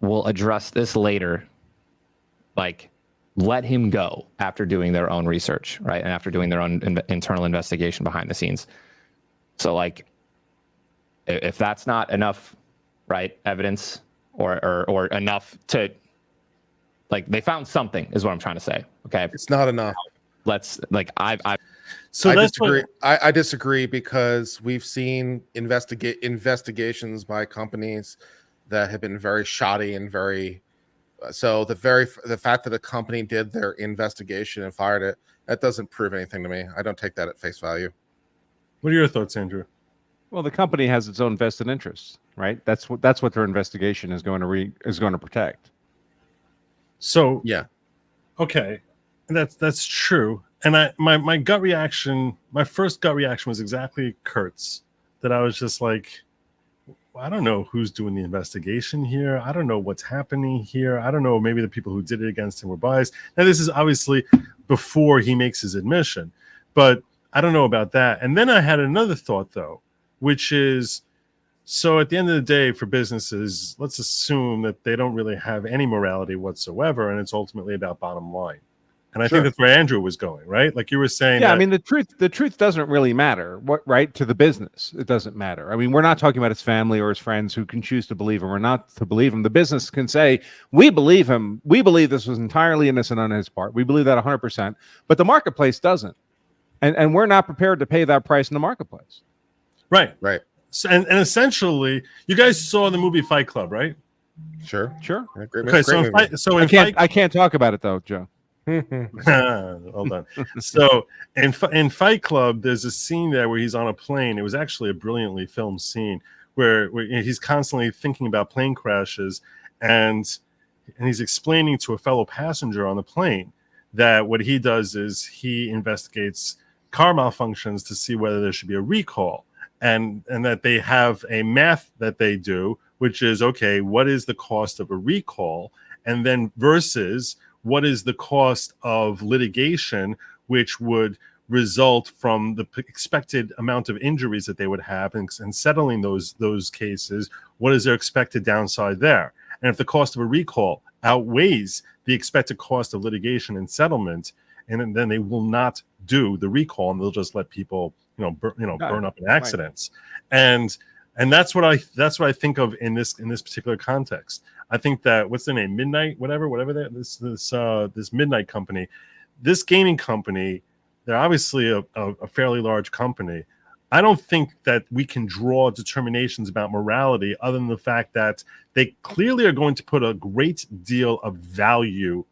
we'll address this later, let him go after doing their own research, right? And after doing their own internal investigation behind the scenes. So like, if that's not enough, right, evidence or enough to, like, they found something is what I'm trying to say. Okay. It's not enough. Let's like, I disagree. I disagree because we've seen investigations by companies that have been very shoddy and very. So the fact that a company did their investigation and fired it, that doesn't prove anything to me. I don't take that at face value. What are your thoughts, Andrew? Well, the company has its own vested interests, right? That's what their investigation is going to protect. So yeah, okay, that's true. And my gut reaction, my first gut reaction was exactly Kurt's. That I was just like, I don't know who's doing the investigation here. I don't know what's happening here. I don't know. Maybe the people who did it against him were biased. Now, this is obviously before he makes his admission, but I don't know about that. And then I had another thought, though, which is, so at the end of the day, for businesses, let's assume that they don't really have any morality whatsoever, and it's ultimately about bottom line. And I think that's where Andrew was going, right? Like you were saying. Yeah, I mean, the truth doesn't really matter, right? To the business, it doesn't matter. I mean, we're not talking about his family or his friends who can choose to believe him or not to believe him. The business can say, we believe him. We believe this was entirely innocent on his part. We believe that 100%. But the marketplace doesn't. And we're not prepared to pay that price in the marketplace. Right. Right. So, and essentially, you guys saw the movie Fight Club, right? Sure. Sure. Yeah, great, Okay, great so I can't talk about it, though, Joe. Hold on. So in Fight Club, there's a scene there where he's on a plane. It was actually a brilliantly filmed scene where he's constantly thinking about plane crashes, and he's explaining to a fellow passenger on the plane that what he does is he investigates car malfunctions to see whether there should be a recall, and that they have a math that they do, which is, okay, what is the cost of a recall, and then versus what is the cost of litigation, which would result from the expected amount of injuries that they would have, and settling those cases, what is their expected downside there? And if the cost of a recall outweighs the expected cost of litigation and settlement, and then they will not do the recall, and they'll just let people burn up in accidents. Right. And that's what I think of in this particular context. I think that what's the name, Midnight, whatever this Midnight company, this gaming company, they're obviously a fairly large company. I don't think that we can draw determinations about morality other than the fact that they clearly are going to put a great deal of value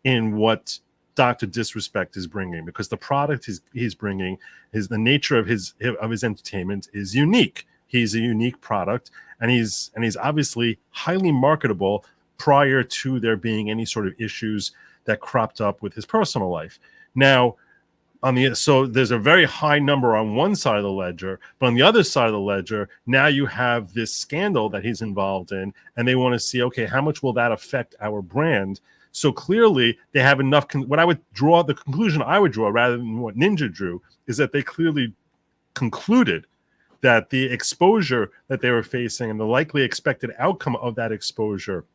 in what Dr. Disrespect is bringing, because the product he's bringing is the nature of his entertainment is unique. He's a unique product, and he's obviously highly marketable prior to there being any sort of issues that cropped up with his personal life. Now, so there's a very high number on one side of the ledger, but on the other side of the ledger, now you have this scandal that he's involved in, and they want to see, okay, how much will that affect our brand? So clearly, they have enough. The conclusion I would draw, rather than what Ninja drew, is that they clearly concluded that the exposure that they were facing and the likely expected outcome of that exposure,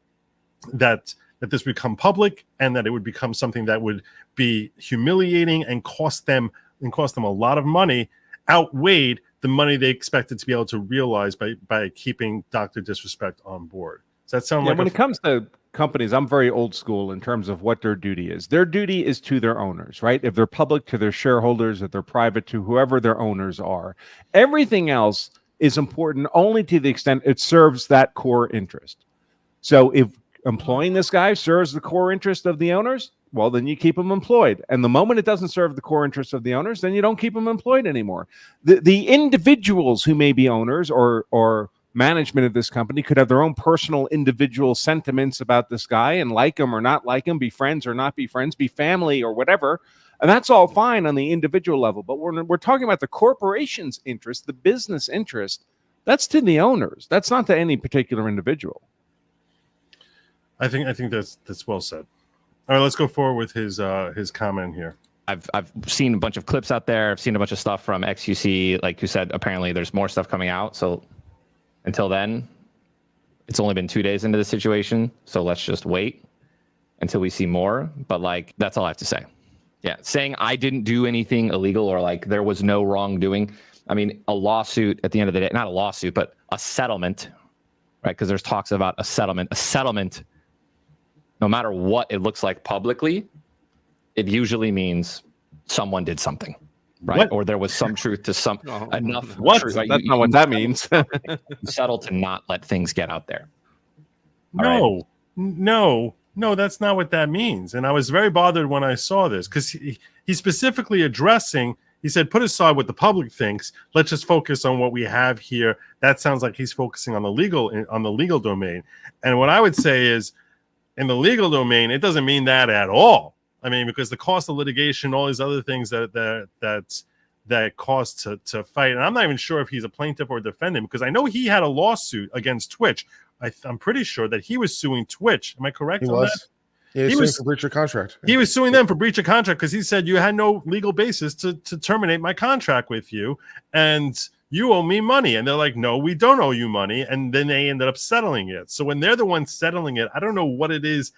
that this would become public and that it would become something that would be humiliating and cost them a lot of money, outweighed the money they expected to be able to realize by keeping Dr. Disrespect on board. Does that sound like? When it comes to companies, I'm very old school in terms of what their duty is. Their duty is to their owners, right? If they're public, to their shareholders, if they're private, to whoever their owners are. Everything else is important only to the extent it serves that core interest. So if employing this guy serves the core interest of the owners, well, then you keep them employed. And the moment it doesn't serve the core interest of the owners, then you don't keep them employed anymore. The individuals who may be owners or management of this company could have their own personal individual sentiments about this guy and like him or not like him, be friends or not be friends, be family or whatever. And that's all fine on the individual level. But we're talking about the corporation's interest, the business interest. That's to the owners. That's not to any particular individual. I think that's well said. All right, let's go forward with his comment here. I've seen a bunch of clips out there. I've seen a bunch of stuff from XQC. Like you said, apparently there's more stuff coming out. So until then, it's only been 2 days into the situation. So let's just wait until we see more. But like, that's all I have to say. Yeah, saying I didn't do anything illegal or like there was no wrongdoing. I mean, a lawsuit at the end of the day, not a lawsuit, but a settlement, right? Because there's talks about a settlement. A settlement, no matter what it looks like publicly, it usually means someone did something, right? What? Or there was some truth to some enough. What? Truth, right? That's not what that means. You settle to not let things get out there. All No, that's not what that means. And I was very bothered when I saw this because he's specifically addressing. He said, "Put aside what the public thinks. Let's just focus on what we have here." That sounds like he's focusing on the legal domain. And what I would say is, in the legal domain, it doesn't mean that at all. I mean, because the cost of litigation, all these other things that cost to fight, and I'm not even sure if he's a plaintiff or a defendant because I know he had a lawsuit against Twitch. I'm pretty sure that he was suing Twitch. Am I correct He on was. that? Yeah, He he was- was for breach of contract. He was suing them for breach of contract because he said you had no legal basis to terminate my contract with you, and you owe me money. And they're like, no, we don't owe you money. And then they ended up settling it. So when they're the ones settling it, I don't know what it is.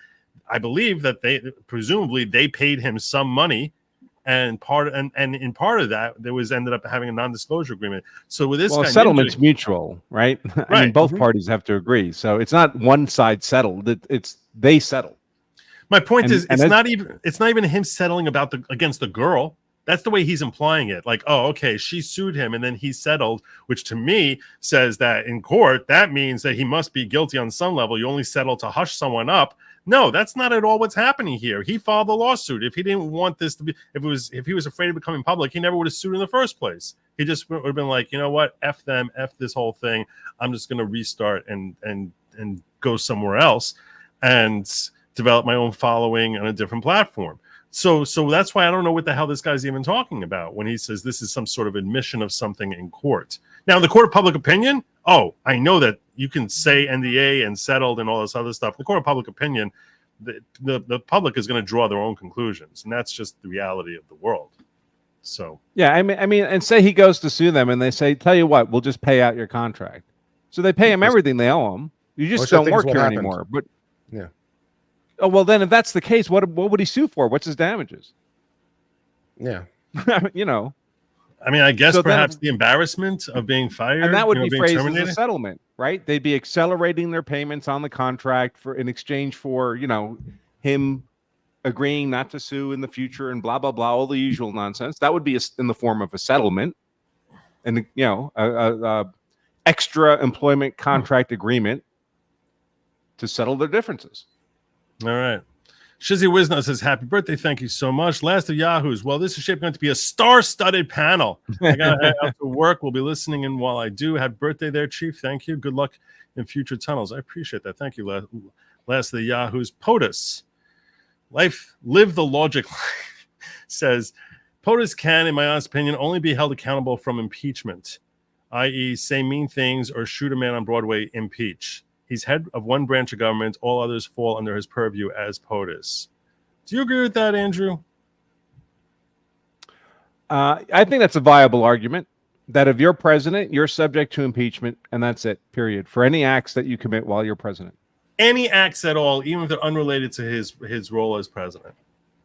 I believe that presumably they paid him some money, and in part of that there was ended up having a non-disclosure agreement. So with this guy, settlement's mutual, right? I mean, Right. both parties have to agree. So it's not one side settled. It's they settle. my point and- is and it's not even him settling against the girl. That's the way he's implying it. Like, oh, okay, she sued him and then he settled, which to me says that in court, that means that he must be guilty on some level. You only settle to hush someone up. No, that's not at all what's happening here. He filed the lawsuit. If he didn't want this to be, if he was afraid of becoming public, he never would have sued in the first place. He just would have been like, you know what, F them, F this whole thing. I'm just going to restart and go somewhere else and develop my own following on a different platform. So that's why I don't know what the hell this guy's even talking about when he says this is some sort of admission of something in court. Now, in the court of public opinion, I know that you can say NDA and settled and all this other stuff. The court of public opinion, the public is going to draw their own conclusions, and that's just the reality of the world. So Yeah, I mean, and say he goes to sue them, and they say, "Tell you what, we'll just pay out your contract." So they pay him everything they owe him. You just Which I don't think is work what here happened. anymore. But Yeah. Oh well, then if that's the case, what would he sue for? What's his damages? Yeah. You know, I mean, I guess So then- perhaps the embarrassment of being fired, and that would be being phrased as terminated. a settlement, right? They'd be accelerating their payments on the contract in exchange for him agreeing not to sue in the future and blah blah blah, all the usual nonsense. That would be in the form of a settlement, and a extra employment contract agreement to settle their differences. All right. Shizzy Wisno says, happy birthday. Thank you so much. Last of Yahoos. Well, this is shaping up to be a star-studded panel. I got to head out to work. We'll be listening in while I do. Happy birthday there, Chief. Thank you. Good luck in future tunnels. I appreciate that. Thank you, last of the Yahoos. POTUS. Live the Lawgic life. Says, POTUS can, in my honest opinion, only be held accountable from impeachment, i.e. say mean things or shoot a man on Broadway, impeach. He's head of one branch of government. All others fall under his purview as POTUS. Do you agree with that, Andrew? I think that's a viable argument that if you're president, you're subject to impeachment, and that's it, period, for any acts that you commit while you're president. Any acts at all, even if they're unrelated to his role as president.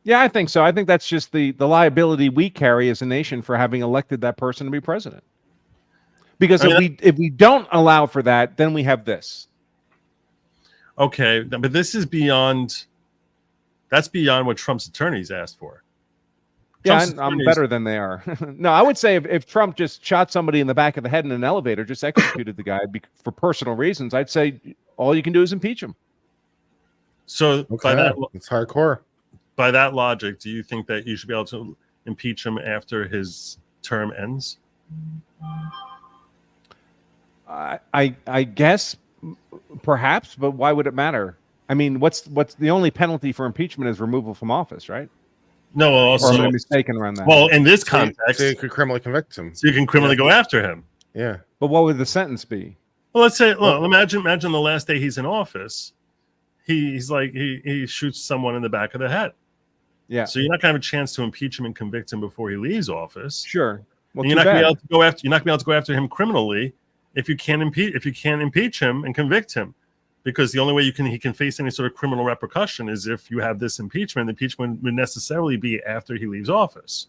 Yeah, I think so. I think that's just the liability we carry as a nation for having elected that person to be president. Because if we don't allow for that, then we have this. Okay, but this is beyond. That's beyond what Trump's attorneys asked for. Yeah, Trump's I'm attorneys- better than they are. No, I would say if Trump just shot somebody in the back of the head in an elevator, just executed the guy for personal reasons, I'd say all you can do is impeach him. So Okay. It's hardcore. by that logic, do you think that you should be able to impeach him after his term ends? I guess perhaps, but why would it matter? I mean, what's the only penalty for impeachment is removal from office, right? No, Or also, am I mistaken around that? well, in this So context, you could criminally convict him. so you can criminally go after him. Yeah. But what would the sentence be? Well, let's say, look, imagine the last day he's in office, he's like he shoots someone in the back of the head. Yeah, So you're not gonna have a chance to impeach him and convict him before he leaves office. sure. Well, And you're too not gonna be bad. able to go after. You're not gonna be able to go after him criminally if you can't impeach him and convict him, because the only way he can face any sort of criminal repercussion is if you have this impeachment. The impeachment would necessarily be after he leaves office.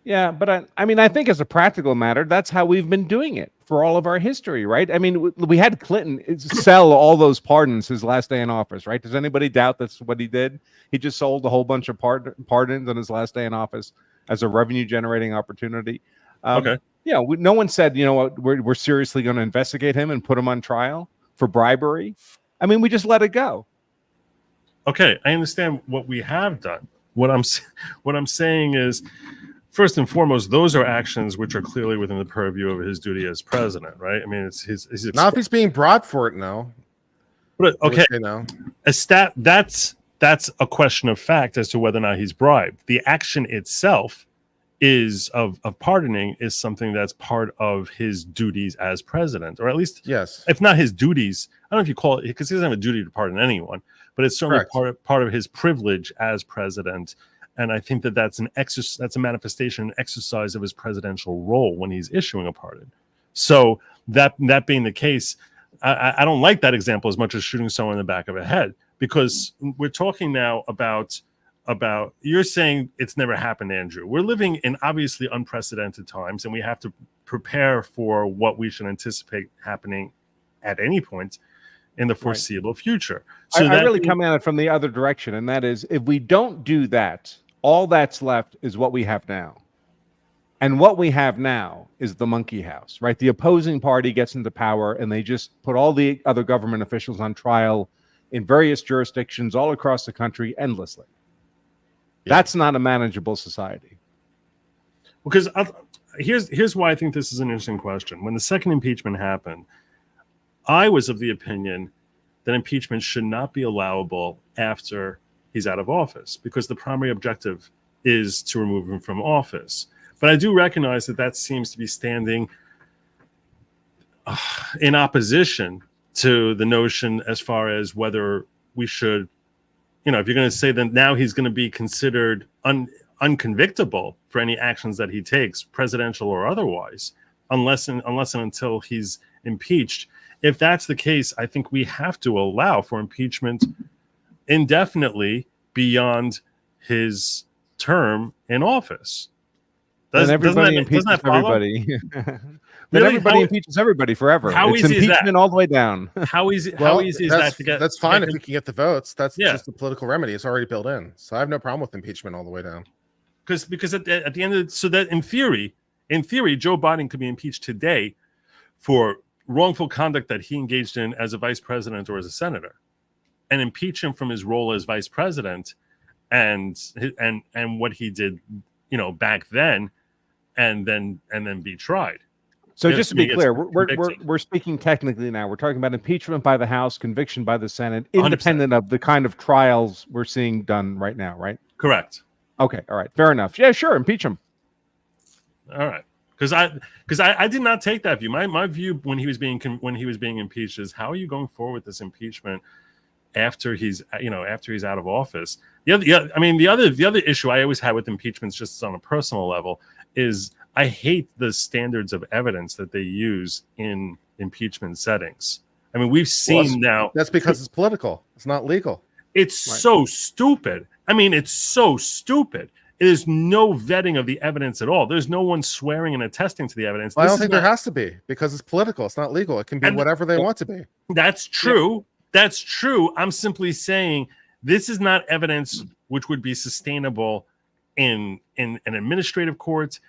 Yeah, but I mean, I think as a practical matter, that's how we've been doing it for all of our history, right? I mean, we had Clinton sell all those pardons his last day in office, right? Does anybody doubt that's what he did? He just sold a whole bunch of pardons on his last day in office as a revenue-generating opportunity. Okay. Yeah, no one said, you know what, we're seriously going to investigate him and put him on trial for bribery. I mean, we just let it go. Okay, I understand what we have done. What I'm saying is, first and foremost, those are actions which are clearly within the purview of his duty as president, right? I mean, it's his Not if he's being brought for it, no. But okay, No. That's a question of fact as to whether or not he's bribed. The action itself is of pardoning is something that's part of his duties as president, or at least, Yes, if not his duties. I don't know if you call it, because he doesn't have a duty to pardon anyone, but it's certainly part of his privilege as president. And I think that's a manifestation, an exercise of his presidential role when he's issuing a pardon. So that being the case, I don't like that example as much as shooting someone in the back of the head, because we're talking now about you're saying it's never happened, Andrew. We're living in obviously unprecedented times, and we have to prepare for what we should anticipate happening at any point in the foreseeable future. So I really come at it from the other direction, and that is, if we don't do that, all that's left is what we have now. And what we have now is the monkey house, right? The opposing party gets into power, and they just put all the other government officials on trial in various jurisdictions all across the country endlessly. Yeah. That's not a manageable society. Because here's why I think this is an interesting question. When the second impeachment happened, I was of the opinion that impeachment should not be allowable after he's out of office, because the primary objective is to remove him from office. But I do recognize that seems to be standing in opposition to the notion as far as whether we should, if you're going to say that now he's going to be considered unconvictable for any actions that he takes, presidential or otherwise, unless and until he's impeached. If that's the case, I think we have to allow for impeachment indefinitely beyond his term in office. And everybody impeaches everybody. Then everybody impeaches everybody forever. How it's easy impeachment is that? all the way down. How easy is that to get? That's fine if we can get the votes. That's just a political remedy. It's already built in. So I have no problem with impeachment all the way down. Because at the end of so that in theory, Joe Biden could be impeached today for wrongful conduct that he engaged in as a vice president or as a senator, and impeach him from his role as vice president and what he did, back then, and then be tried. So just to be clear, we're speaking technically now. We're talking about impeachment by the House, conviction by the Senate, independent 100%. Of the kind of trials we're seeing done right now, right? Correct. Okay, all right, fair enough. Yeah, sure, impeach him. All right, because I did not take that view. My view when he was being impeached is, how are you going forward with this impeachment after he's out of office? The other issue I always had with impeachments, just on a personal level, is I hate the standards of evidence that they use in impeachment settings. I mean, we've seen now. That's because it's political. It's not legal. It's so stupid. I mean, it's so stupid. There's no vetting of the evidence at all. There's no one swearing and attesting to the evidence. Well, I don't think there has to be, because it's political. It's not legal. It can be whatever they want to be. That's true. Yeah. That's true. I'm simply saying this is not evidence which would be sustainable in an administrative court,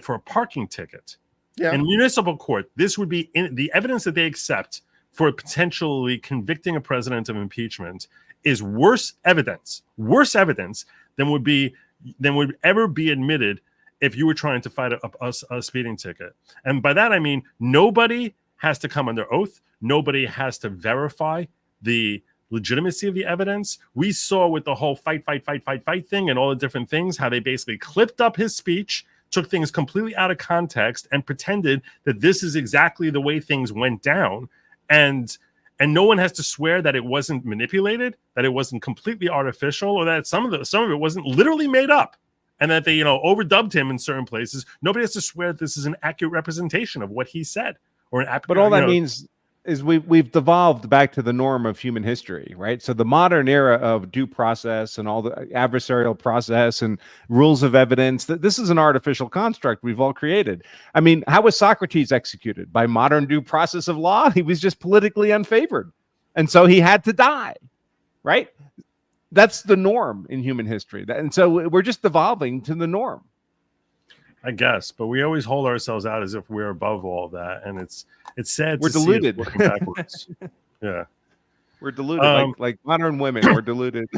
for a parking ticket. Yeah. In municipal court, this would be the evidence that they accept for potentially convicting a president of impeachment is worse evidence than would ever be admitted if you were trying to fight a speeding ticket. And by that I mean, nobody has to come under oath. Nobody has to verify the legitimacy of the evidence. We saw with the whole fight thing and all the different things, how they basically clipped up his speech, took things completely out of context, and pretended that this is exactly the way things went down. And no one has to swear that it wasn't manipulated, that it wasn't completely artificial, or that some of it wasn't literally made up, and that they overdubbed him in certain places. Nobody has to swear that this is an accurate representation of what he said, or an accurate. But all that means is we've devolved back to the norm of human history, right? So the modern era of due process and all the adversarial process and rules of evidence, that this is an artificial construct we've all created. I mean, how was Socrates executed? By modern due process of law? He was just politically unfavored. And so he had to die, right? That's the norm in human history. And so we're just devolving to the norm. I guess, but we always hold ourselves out as if we're above all that, and it's sad. We're to see us deluded. working backwards. Yeah, We're deluded, like modern women. We're deluded.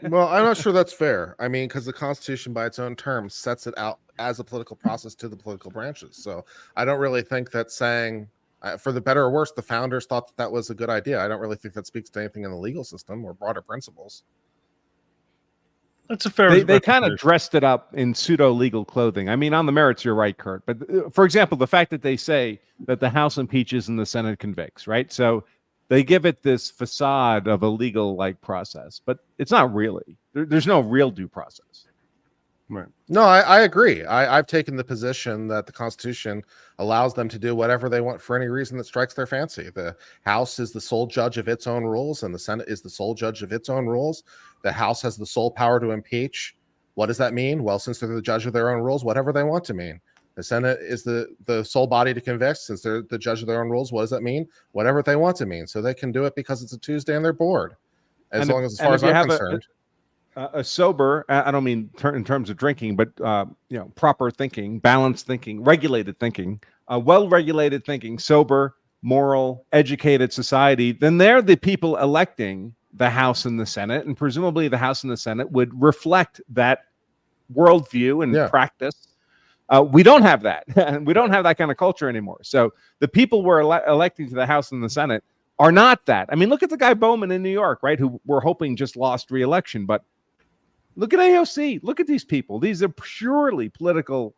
Well, I'm not sure that's fair. I mean, because the Constitution, by its own terms, sets it out as a political process to the political branches. So I don't really think that saying, for the better or worse, the founders thought that was a good idea. I don't really think that speaks to anything in the legal system or broader principles. that's a fair. They kind of dressed it up in pseudo legal clothing. I mean, on the merits, you're right, Kurt. But for example, the fact that they say that the House impeaches and the Senate convicts, right? So they give it this facade of a legal like process, but it's not really. There's no real due process. Right. No, I agree. I've taken the position that the Constitution allows them to do whatever they want for any reason that strikes their fancy. The House is the sole judge of its own rules, and the Senate is the sole judge of its own rules. The House has the sole power to impeach. What does that mean? Well, since they're the judge of their own rules, whatever they want to mean. The Senate is the sole body to convict. Since they're the judge of their own rules, what does that mean? Whatever they want to mean. So they can do it because it's a Tuesday and they're bored. As far as I'm concerned. A sober, I don't mean in terms of drinking, but proper thinking, balanced thinking, regulated thinking, well-regulated thinking, sober, moral, educated society, then they're the people electing the House and the Senate, and presumably the House and the Senate would reflect that worldview and practice. We don't have that. We don't have that kind of culture anymore. So the people we're electing to the House and the Senate are not that. I mean, look at the guy Bowman in New York, right, who we're hoping just lost re-election, but look at AOC. Look at these people. These are purely political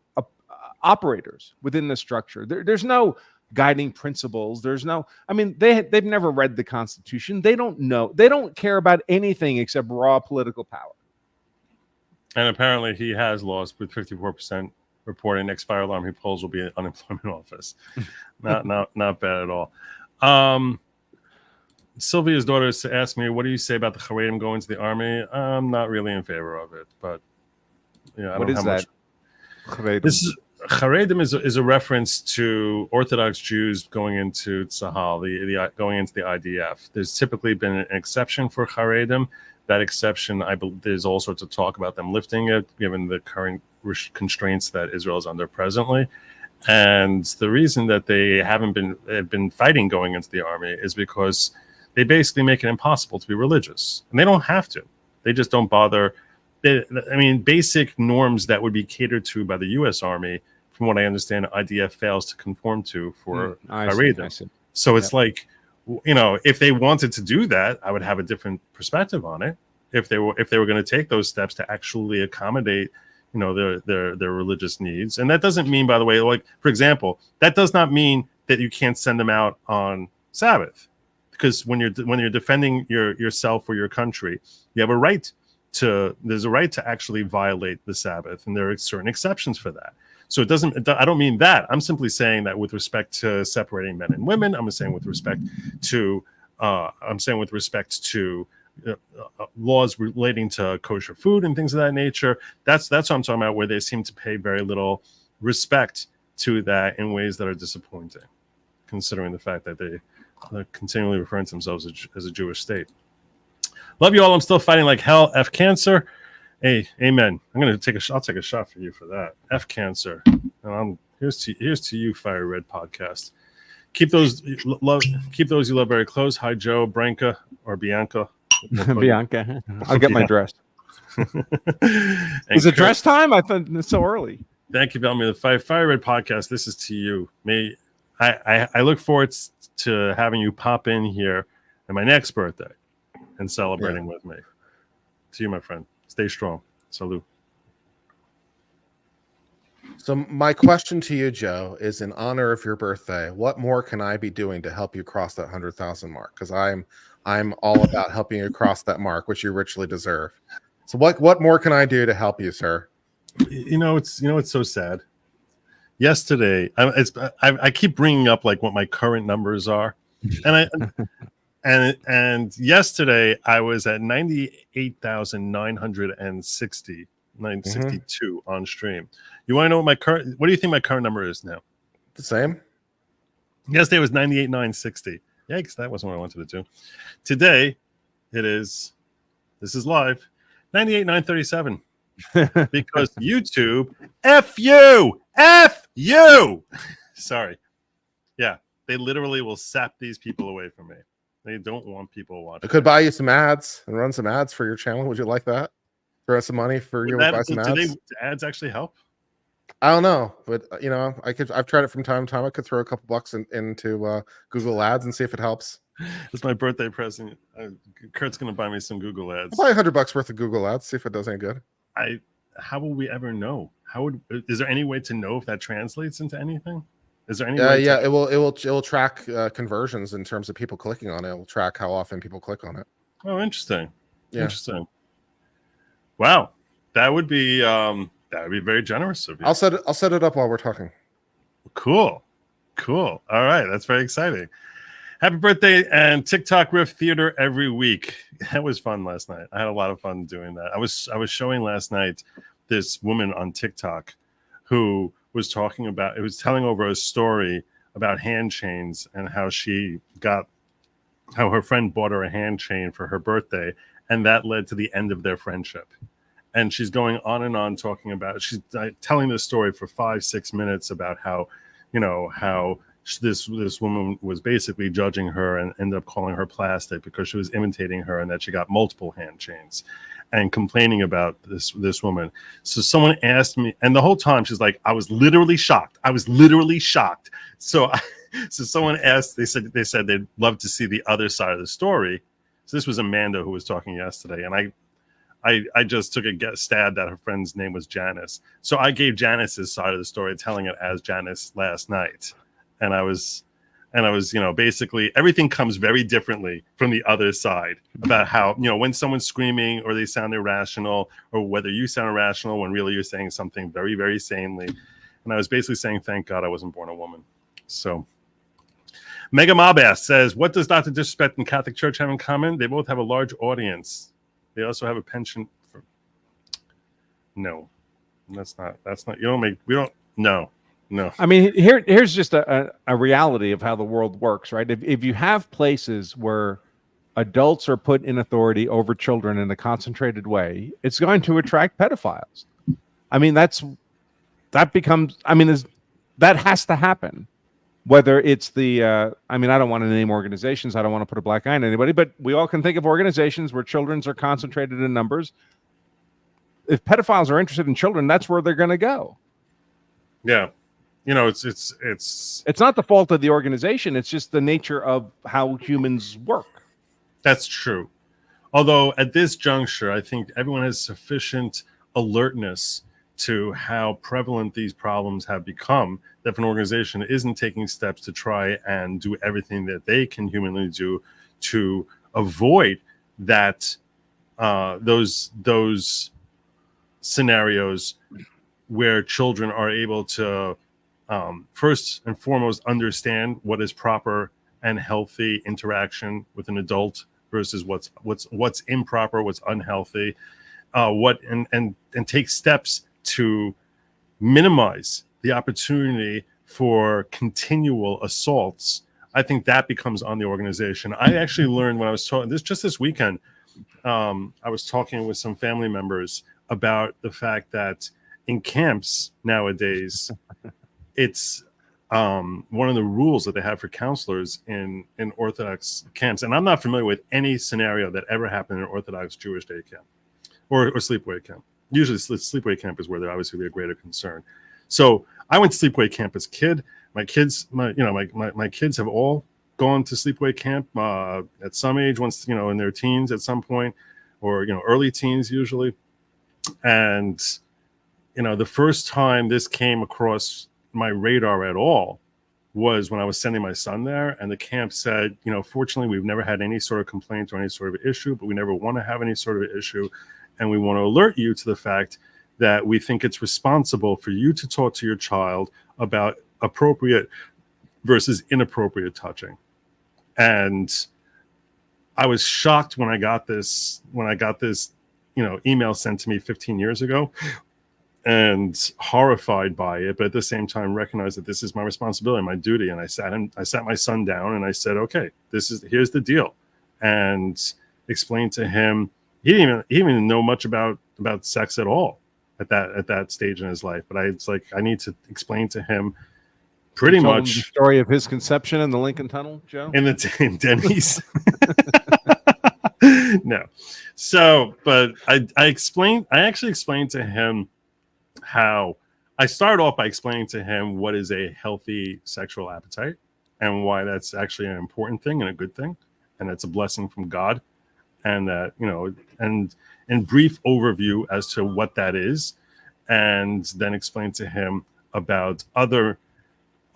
operators within the structure. There's no guiding principles. There's no. I mean, they've never read the Constitution. They don't know. They don't care about anything except raw political power. And apparently, he has lost with 54% reporting next fire alarm he pulls will be an unemployment office. Not bad at all. Sylvia's daughter asked me, "What do you say about the Haredim going to the army?" I'm not really in favor of it, but I what don't is have that? Haredim. This is Haredim is a reference to Orthodox Jews going into Tzahal, going into the IDF. There's typically been an exception for Haredim. That exception, I believe, there's all sorts of talk about them lifting it, given the current constraints that Israel is under presently. And the reason that they have been fighting going into the army is because they basically make it impossible to be religious. And they don't have to. They just don't bother. Basic norms that would be catered to by the U.S. Army, from what I understand, IDF fails to conform to for Haredim. So it's like, if they wanted to do that, I would have a different perspective on it. If they were going to take those steps to actually accommodate, their religious needs. And that doesn't mean, by the way, like, for example, that does not mean that you can't send them out on Sabbath. Because when you're defending yourself or your country, you have a right there's a right to actually violate the Sabbath, and there are certain exceptions for that. So I don't mean that. I'm simply saying that with respect to separating men and women. I'm saying with respect to laws relating to kosher food and things of that nature. That's what I'm talking about, where they seem to pay very little respect to that in ways that are disappointing, considering the fact that they're continually referring to themselves as a Jewish state. Love you all. I'm still fighting like hell. F cancer. Hey, amen. I'll take a shot for you for that. F cancer. And here's to you, Fire Red Podcast. Keep those you love very close. Hi, Joe, Branca, or Bianca. Bianca. I'll get my dress. Is it dress time? I thought it's so early. Thank you, Bellamy. The Fire Red Podcast. This is to you. I look forward to having you pop in here on my next birthday and celebrating with me. To you, my friend. Stay strong. Salute. So my question to you, Joe, is in honor of your birthday, what more can I be doing to help you cross that 100,000 mark? Because I'm all about helping you cross that mark, which you richly deserve. So what more can I do to help you, sir? It's so sad. Yesterday, I keep bringing up like what my current numbers are, And yesterday I was at 98,960, 962 on stream. You want to know what what do you think my current number is now? The same. Yesterday was 98,960. Yikes, that wasn't what I wanted to do. Today this is live, 98,937. Because YouTube, F you. Sorry. Yeah, they literally will sap these people away from me. They don't want people watching. I could buy you some ads and run some ads for your channel. Would you like that? Throw some money for you to buy some ads. Do ads actually help? I don't know, but I've tried it from time to time. I could throw a couple bucks into Google Ads and see if it helps. It's my birthday present. Kurt's gonna buy me some Google ads. I'll buy $100 worth of Google Ads. See if it does any good. How will we ever know? Is there any way to know if that translates into anything? Is there any? Yeah, it will track conversions in terms of people clicking on it. It will track how often people click on it. Oh, interesting. Yeah. Interesting. Wow, that would be very generous of you. I'll set it up while we're talking. Cool. All right, that's very exciting. Happy birthday and TikTok Riff Theater every week. That was fun last night. I had a lot of fun doing that. I was showing last night this woman on TikTok who was telling over a story about hand chains and how her friend bought her a hand chain for her birthday, and that led to the end of their friendship. And she's going on and on talking about, she's telling this story for 5-6 minutes about how this woman was basically judging her and ended up calling her plastic because she was imitating her, and that she got multiple hand chains, and complaining about this woman. So someone asked me, and the whole time she's like, I was literally shocked. So someone asked, they said they'd love to see the other side of the story. So this was Amanda who was talking yesterday, and I just took a stab that her friend's name was Janice. So I gave Janice's side of the story, telling it as Janice last night. And I was, basically everything comes very differently from the other side about how, when someone's screaming or they sound irrational, or whether you sound irrational when really you're saying something very, very sanely. And I was basically saying, thank God I wasn't born a woman. So Mega Mobas says, what does Dr. Disrespect and Catholic Church have in common? They both have a large audience. They also have a penchant for. No, that's not. No. I mean, here's just a reality of how the world works, right? If you have places where adults are put in authority over children in a concentrated way, it's going to attract pedophiles. I mean, that has to happen. Whether it's I don't want to name organizations. I don't want to put a black eye on anybody, but we all can think of organizations where children are concentrated in numbers. If pedophiles are interested in children, that's where they're going to go. Yeah. It's not the fault of the organization. It's just the nature of how humans work. That's true. Although at this juncture, I think everyone has sufficient alertness to how prevalent these problems have become, that if an organization isn't taking steps to try and do everything that they can humanly do to avoid that, those scenarios where children are able to first and foremost understand what is proper and healthy interaction with an adult versus what's improper, what's unhealthy, and take steps to minimize the opportunity for continual assaults. I think that becomes on the organization. I actually learned when I was talking this weekend, I was talking with some family members about the fact that in camps nowadays, it's one of the rules that they have for counselors in Orthodox camps. And I'm not familiar with any scenario that ever happened in an Orthodox Jewish day camp or sleepaway camp. Usually sleepaway camp is where there obviously be a greater concern. So I went to sleepaway camp as a kid. My kids have all gone to sleepaway camp at some age, once, in their teens at some point, or, early teens usually. And, the first time this came across my radar at all was when I was sending my son there, and the camp said, fortunately, we've never had any sort of complaint or any sort of issue, but we never want to have any sort of issue. And we want to alert you to the fact that we think it's responsible for you to talk to your child about appropriate versus inappropriate touching. And I was shocked when I got this, email sent to me 15 years ago, and horrified by it, but at the same time recognized that this is my responsibility, my duty. And I sat my son down and I said, okay, here's the deal, and explained to him. He didn't even know much about sex at all at that stage in his life. But I need to explain to him pretty much the story of his conception in the Lincoln Tunnel, Joe, in Denny's. No. So, but I actually explained to him how I started off by explaining to him what is a healthy sexual appetite and why that's actually an important thing and a good thing. And it's a blessing from God. And that, and in brief overview as to what that is. And then explain to him about other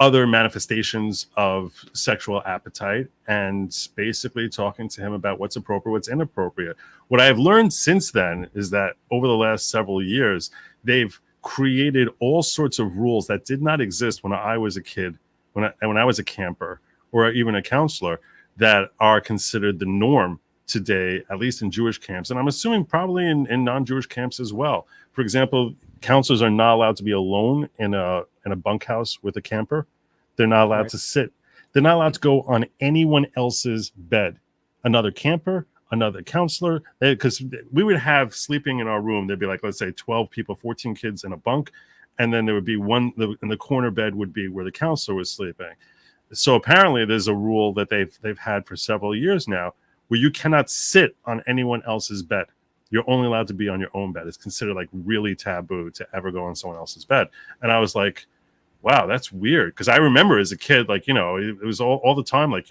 manifestations of sexual appetite, and basically talking to him about what's appropriate, what's inappropriate. What I have learned since then is that over the last several years, they've created all sorts of rules that did not exist when I was a kid, when I was a camper or even a counselor, that are considered the norm today, at least in Jewish camps. And I'm assuming probably in non-Jewish camps as well. For example, counselors are not allowed to be alone in a bunkhouse with a camper. They're not allowed to sit. They're not allowed to go on anyone else's bed. Another camper, another counselor, because we would have sleeping in our room. There'd be like, let's say 12 people, 14 kids in a bunk. And then there would be one in the corner bed would be where the counselor was sleeping. So apparently there's a rule that they've had for several years now where you cannot sit on anyone else's bed. You're only allowed to be on your own bed. It's considered like really taboo to ever go on someone else's bed. And I was like, wow, that's weird. Because I remember as a kid, like, it was all the time. Like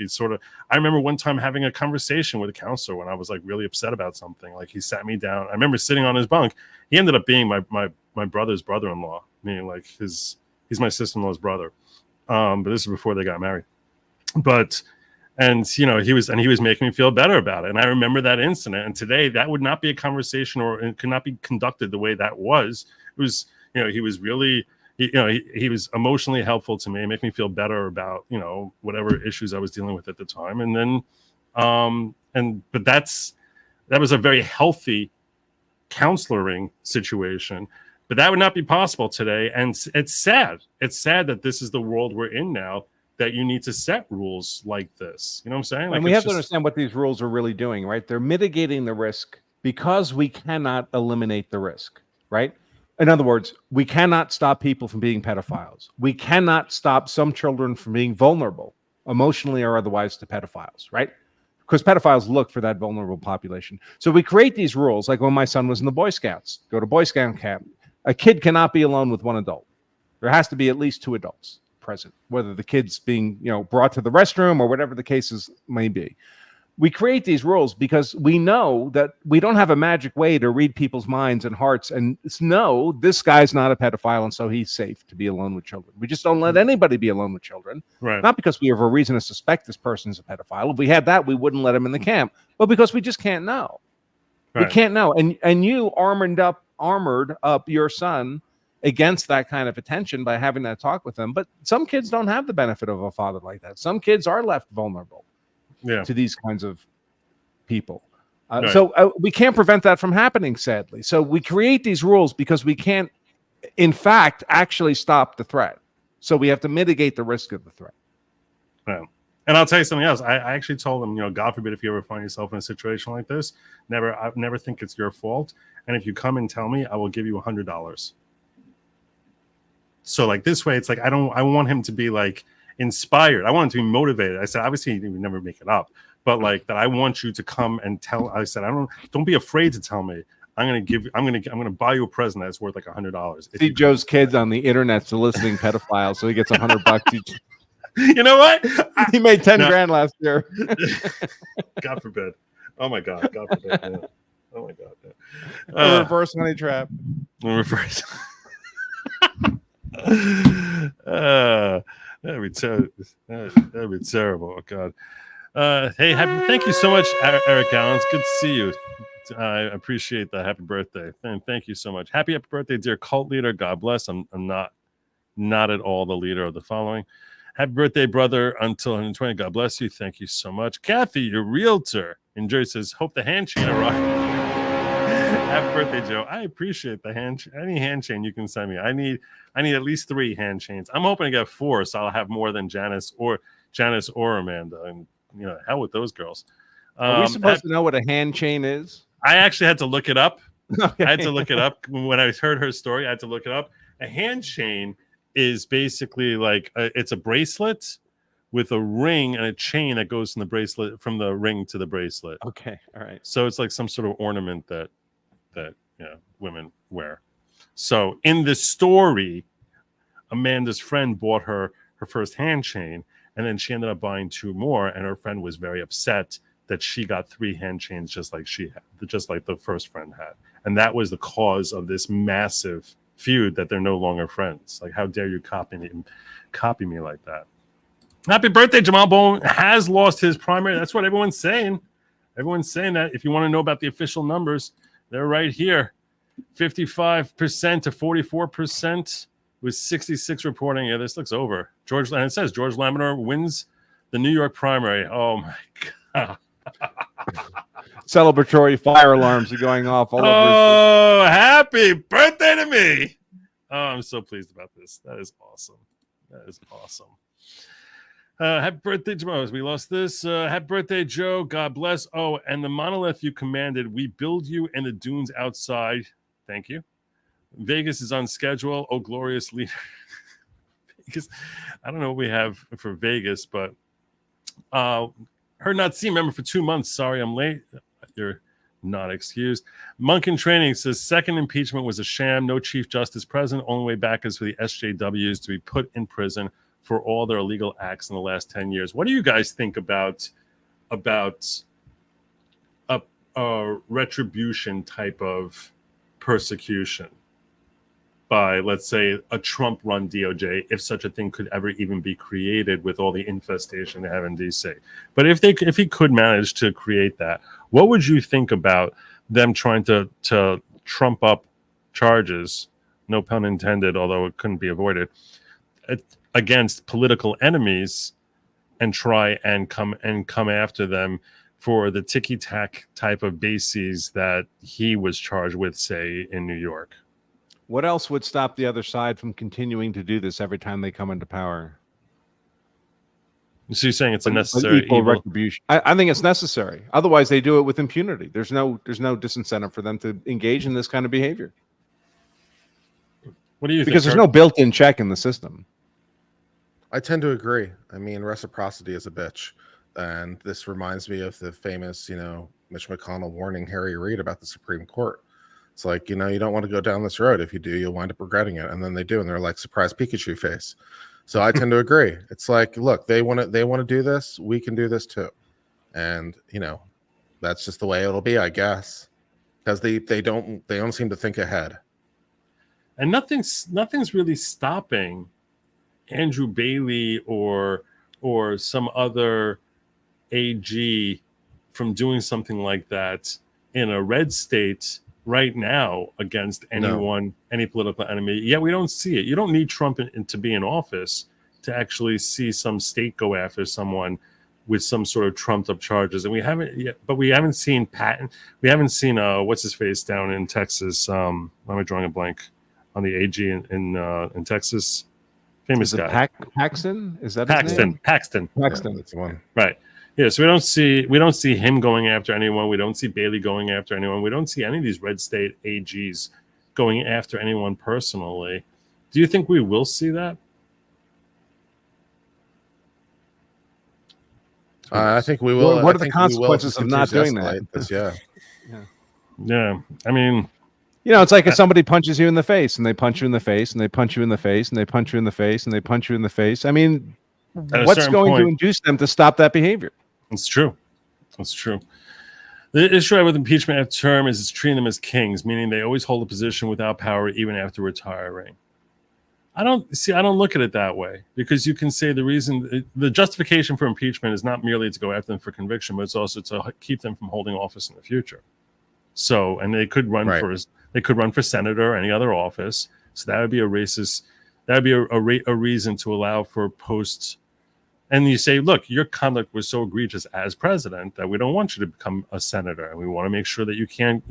I remember one time having a conversation with a counselor when I was like really upset about something. Like he sat me down. I remember sitting on his bunk. He ended up being my brother's brother-in-law. Meaning like he's my sister-in-law's brother. But this is before they got married. And he was making me feel better about it. And I remember that incident. And today that would not be a conversation, or it could not be conducted the way that was. It was, he was really, he was emotionally helpful to me, make me feel better about, whatever issues I was dealing with at the time. And then, but that was a very healthy counseling situation. But that would not be possible today. And it's sad. It's sad that this is the world we're in now, that you need to set rules like this. You know what I'm saying? Like, and we have to understand what these rules are really doing, right? They're mitigating the risk because we cannot eliminate the risk, right? In other words, we cannot stop people from being pedophiles. We cannot stop some children from being vulnerable, emotionally or otherwise, to pedophiles, right? Because pedophiles look for that vulnerable population. So we create these rules, like when my son was in the Boy Scouts, go to Boy Scout camp. A kid cannot be alone with one adult. There has to be at least two adults present, whether the kid's being, brought to the restroom or whatever the cases may be. We create these rules because we know that we don't have a magic way to read people's minds and hearts and know this guy's not a pedophile and so he's safe to be alone with children. We just don't let anybody be alone with children. Right. Not because we have a reason to suspect this person's a pedophile. If we had that, we wouldn't let him in the camp, but because we just can't know. Right. We can't know. And you armored up your son against that kind of attention by having that talk with them. But some kids don't have the benefit of a father like that. Some kids are left vulnerable to these kinds of people. Right. So we can't prevent that from happening, sadly. So we create these rules because we can't, in fact, actually stop the threat. So we have to mitigate the risk of the threat. Yeah. And I'll tell you something else. I actually told them, God forbid if you ever find yourself in a situation like this, I never think it's your fault. And if you come and tell me, I will give you $100. So like this way, it's like I want him to be like inspired. I want him to be motivated. I said, obviously you would never make it up, but like that I want you to come and tell. I said, don't be afraid to tell me. I'm gonna buy you a present that's worth like $100. See Joe's kids on the internet soliciting pedophiles, so he gets $100 each. You know what? He made 10 grand last year. God forbid. Oh my God. God forbid. Yeah. Oh my God. Yeah. A reverse honey trap. Reverse. That'd be terrible. Oh God. Hey, thank you so much, Eric Allen. It's good to see you. I appreciate that. Happy birthday. And thank you so much. Happy birthday, dear cult leader. God bless. I'm not at all the leader of the following. Happy birthday, brother, until 120. God bless you. Thank you so much. Kathy, your realtor in Jersey says, hope the handchain arrives. Happy birthday, Joe. I appreciate the any handchain you can send me. I need at least 3 handchains. I'm hoping to get 4, so I'll have more than Janice or Amanda. And hell with those girls. Are we supposed to know what a hand chain is? I actually had to look it up. Okay. I had to look it up when I heard her story. I had to look it up. A hand chain is basically like it's a bracelet with a ring and a chain that goes from the bracelet, from the ring to the bracelet. Okay, all right. So it's like some sort of ornament that women wear. So in this story, Amanda's friend bought her first hand chain, and then she ended up buying 2 more, and her friend was very upset that she got 3 hand chains just like she had, just like the first friend had. And that was the cause of this massive feud that they're no longer friends. Like, how dare you copy me like that? Happy birthday, Jamal Bone has lost his primary. That's what everyone's saying. Everyone's saying that. If you want to know about the official numbers, they're right here. 55% to 44% with 66 reporting. Yeah, this looks over. And it says George Laminor wins the New York primary. Oh my God. Celebratory fire alarms are going off all over. Oh, happy birthday to me. Oh, I'm so pleased about this. That is awesome. That is awesome. Happy birthday, Joe. We lost this. Happy birthday, Joe. God bless. Oh, and the monolith you commanded, we build you in the dunes outside. Thank you. Vegas is on schedule. Oh, glorious leader. Vegas. I don't know what we have for Vegas, but heard not seen. Remember for 2 months. Sorry, I'm late. You're not excused. Monk in Training says second impeachment was a sham. No Chief Justice present. Only way back is for the SJWs to be put in prison for all their illegal acts in the last 10 years. What do you guys think about a retribution type of persecution by, let's say, a Trump-run DOJ, if such a thing could ever even be created with all the infestation they have in DC? But if he could manage to create that, what would you think about them trying to trump up charges, no pun intended, although it couldn't be avoided, against political enemies and try and come after them for the ticky-tack type of bases that he was charged with, say, in New York? What else would stop the other side from continuing to do this every time they come into power? So you're saying it's a necessary equal evil? Retribution. I think it's necessary. Otherwise, they do it with impunity. There's no disincentive for them to engage in this kind of behavior. What do you think? Because there's no built-in check in the system. I tend to agree. I mean, reciprocity is a bitch. And this reminds me of the famous, Mitch McConnell warning Harry Reid about the Supreme Court. It's like, you don't want to go down this road. If you do, you'll wind up regretting it. And then they do, and they're like, surprise Pikachu face. So I tend to agree. It's like, look, they want to do this. We can do this too. And, that's just the way it'll be, I guess. Because they don't seem to think ahead. And nothing's really stopping Andrew Bailey or some other AG from doing something like that in a red state right now against anyone, any political enemy. Yeah, we don't see it. You don't need Trump to be in office to actually see some state go after someone with some sort of trumped up charges. And we haven't yet, but we haven't seen Patton. We haven't seen what's his face down in Texas. Why am I drawing a blank on the AG in Texas? Famous guy. Paxton? Is that his name? Paxton. Yeah, that's the one. Right. Yeah, so we don't see him going after anyone. We don't see Bailey going after anyone. We don't see any of these red state AGs going after anyone personally. Do you think we will see that? I think we will. What are the consequences of not doing that? Yeah. I mean, it's like if somebody punches you in the face and they punch you in the face and they punch you in the face and they punch you in the face and they punch you in the face. I mean, what's going to induce them to stop that behavior? It's true. It's true. The issue with impeachment after term is it's treating them as kings, meaning they always hold a position without power even after retiring. I don't look at it that way, because you can say the justification for impeachment is not merely to go after them for conviction, but it's also to keep them from holding office in the future. So, and they could run for senator or any other office. So that would be a racist. That would be a reason to allow for post And you say, look, your conduct was so egregious as president that we don't want you to become a senator, and we want to make sure that you can't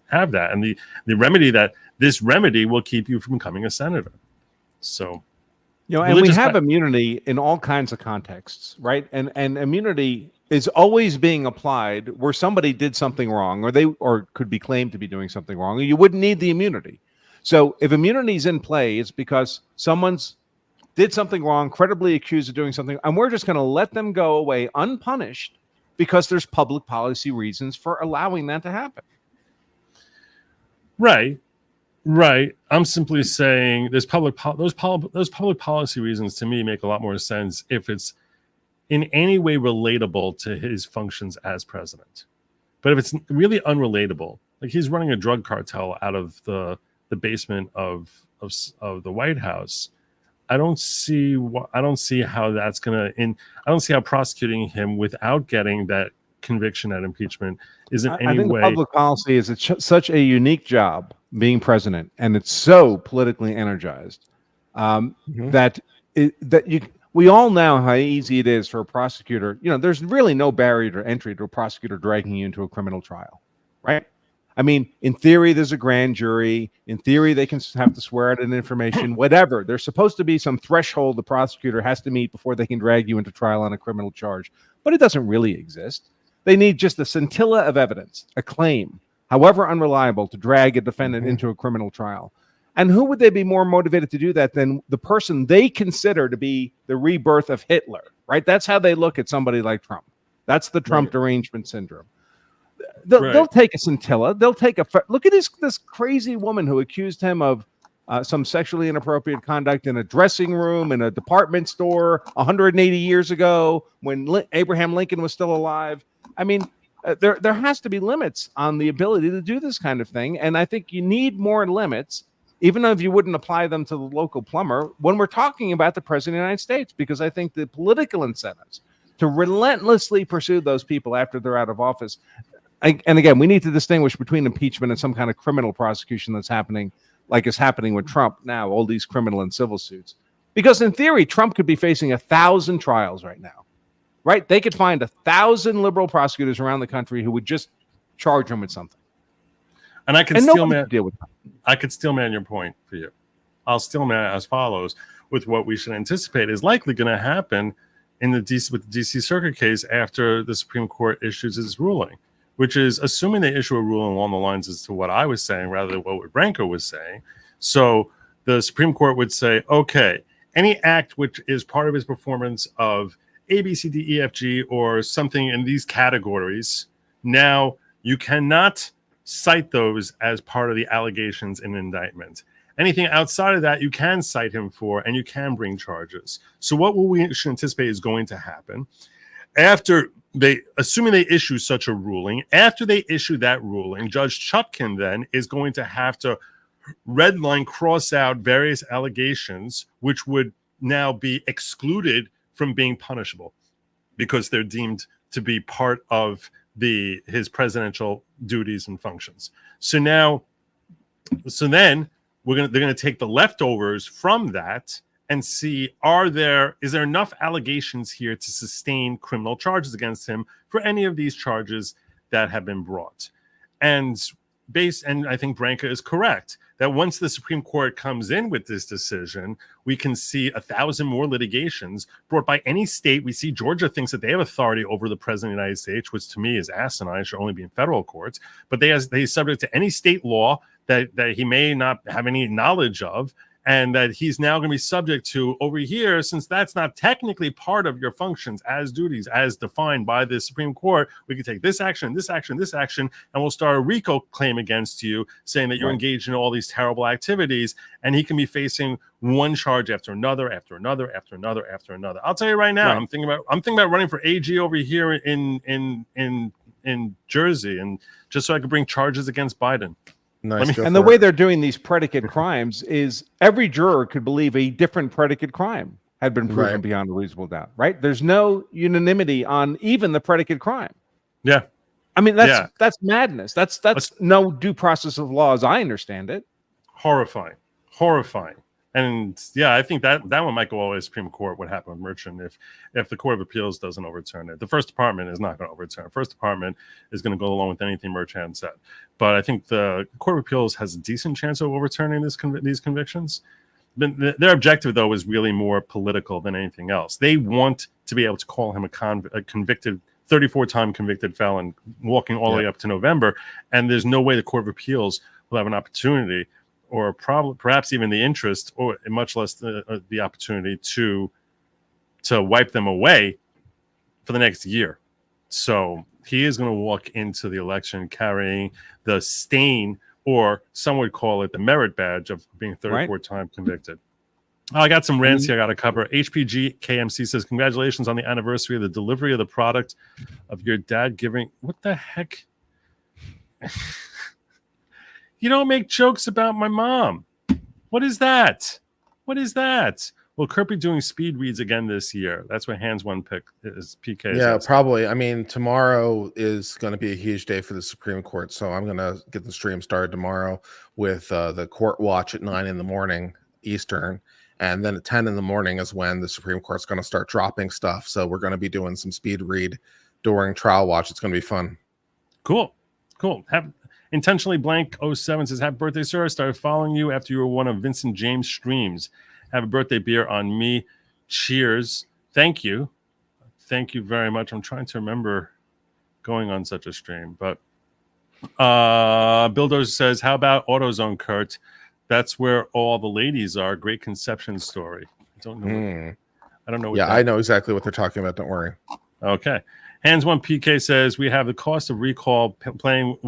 have that. And the remedy will keep you from becoming a senator. So, and we have immunity in all kinds of contexts, right? And immunity is always being applied where somebody did something wrong, or could be claimed to be doing something wrong, or you wouldn't need the immunity. So if immunity is in play, it's because someone's did something wrong, credibly accused of doing something, and we're just going to let them go away unpunished because there's public policy reasons for allowing that to happen. Right. I'm simply saying those public policy reasons to me make a lot more sense if it's in any way relatable to his functions as president. But if it's really unrelatable, like he's running a drug cartel out of the basement of the White House, I don't see how that's gonna. I don't see how prosecuting him without getting that conviction, that impeachment, isn't any I think way. Public policy is such a unique job being president, and it's so politically energized we all know how easy it is for a prosecutor. There's really no barrier to entry to a prosecutor dragging you into a criminal trial, right? I mean, in theory, there's a grand jury. In theory, they can have to swear out an information, whatever. There's supposed to be some threshold the prosecutor has to meet before they can drag you into trial on a criminal charge. But it doesn't really exist. They need just a scintilla of evidence, a claim, however unreliable, to drag a defendant into a criminal trial. And who would they be more motivated to do that than the person they consider to be the rebirth of Hitler, right? That's how they look at somebody like Trump. That's the Trump derangement syndrome. They'll take a scintilla. They'll take look at this crazy woman who accused him of some sexually inappropriate conduct in a dressing room in a department store 180 years ago when Abraham Lincoln was still alive. I mean, there has to be limits on the ability to do this kind of thing, and I think you need more limits, even if you wouldn't apply them to the local plumber, when we're talking about the president of the United States, because I think the political incentives to relentlessly pursue those people after they're out of office. And again, we need to distinguish between impeachment and some kind of criminal prosecution that's happening, like is happening with Trump now, all these criminal and civil suits. Because in theory, Trump could be facing 1,000 trials right now, right? They could find 1,000 liberal prosecutors around the country who would just charge him with something. And I can still man your point for you. I'll still man as follows with what we should anticipate is likely going to happen in with the DC Circuit case after the Supreme Court issues its ruling, which is assuming they issue a ruling along the lines as to what I was saying rather than what Branko was saying. So the Supreme Court would say, okay, any act which is part of his performance of A, B, C, D, E, F, G, or something in these categories, now you cannot cite those as part of the allegations in indictment. Anything outside of that, you can cite him for, and you can bring charges. So what we should anticipate is going to happen after assuming they issue such a ruling, after they issue that ruling, Judge Chutkan then is going to have to redline, cross out various allegations, which would now be excluded from being punishable because they're deemed to be part of his presidential duties and functions. So then they're going to take the leftovers from that and see, is there enough allegations here to sustain criminal charges against him for any of these charges that have been brought? And I think Branka is correct that once the Supreme Court comes in with this decision, we can see 1,000 more litigations brought by any state. We see Georgia thinks that they have authority over the president of the United States, which to me is asinine, should only be in federal courts. But he's subject to any state law that he may not have any knowledge of, and that he's now going to be subject to over here, since that's not technically part of your functions as duties as defined by the Supreme Court. We can take this action, this action, this action, and we'll start a RICO claim against you saying that you're engaged in all these terrible activities, and he can be facing one charge after another, after another, after another, after another. I'll tell you right now, I'm thinking about running for AG over here in Jersey, and just so I could bring charges against Biden. Nice. And the way they're doing these predicate crimes is every juror could believe a different predicate crime had been proven beyond a reasonable doubt, right? There's no unanimity on even the predicate crime. Yeah. I mean, that's madness. That's no due process of law as I understand it. Horrifying. And yeah, I think that one might go all the way to Supreme Court. What happened with Merchant if the Court of Appeals doesn't overturn it? The First Department is not going to overturn it. First Department is going to go along with anything Merchant said. But I think the Court of Appeals has a decent chance of overturning these convictions. Their objective, though, is really more political than anything else. They want to be able to call him a convicted 34-time convicted felon walking all the way up to November. And there's no way the Court of Appeals will have an opportunity or perhaps even the interest, or much less the opportunity to wipe them away for the next year. So he is going to walk into the election carrying the stain, or some would call it the merit badge, of being 34-time convicted. I got some rants here I got to cover. HPG KMC says, congratulations on the anniversary of the delivery of the product of your dad giving. What the heck? You don't make jokes about my mom. What is that? What is that? Will Kirby doing speed reads again this year? That's what Hands One pick is. PK. Yeah, probably. I mean, tomorrow is going to be a huge day for the Supreme Court, so I'm going to get the stream started tomorrow with the court watch at 9 in the morning Eastern, and then at 10 in the morning is when the Supreme Court's going to start dropping stuff. So we're going to be doing some speed read during trial watch. It's going to be fun. Cool. Intentionally Blank 07 says, happy birthday, sir. I started following you after you were one of Vincent James' streams. Have a birthday beer on me. Cheers. Thank you. Thank you very much. I'm trying to remember going on such a stream. But Builder says, how about AutoZone, Kurt? That's where all the ladies are. Great conception story. I don't know. I don't know. Yeah, I know exactly what they're talking about. Don't worry. Okay. Hands One PK says, we have the cost of recall playing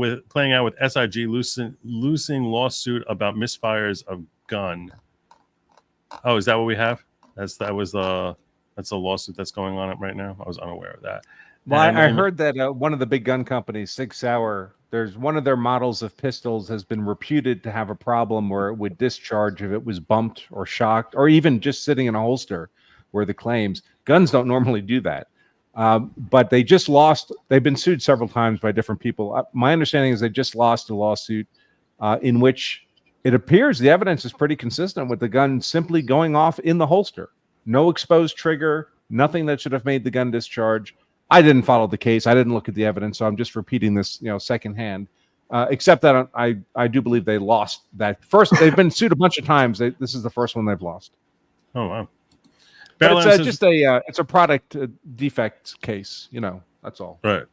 out with SIG losing lawsuit about misfires of gun. Oh, is that what we have? That's a lawsuit that's going on right now. I was unaware of that. Well, I heard that one of the big gun companies, Sig Sauer, there's one of their models of pistols has been reputed to have a problem where it would discharge if it was bumped or shocked, or even just sitting in a holster, where the claims. Guns don't normally do that. But they just lost. They've been sued several times by different people. My understanding is they just lost a lawsuit in which it appears the evidence is pretty consistent with the gun simply going off in the holster. No exposed trigger, nothing that should have made the gun discharge. I didn't follow the case. I didn't look at the evidence, so I'm just repeating this, secondhand. Except that I do believe they lost that first. They've been sued a bunch of times. This is the first one they've lost. Oh wow! But it's it's a product defect case. That's all. Right.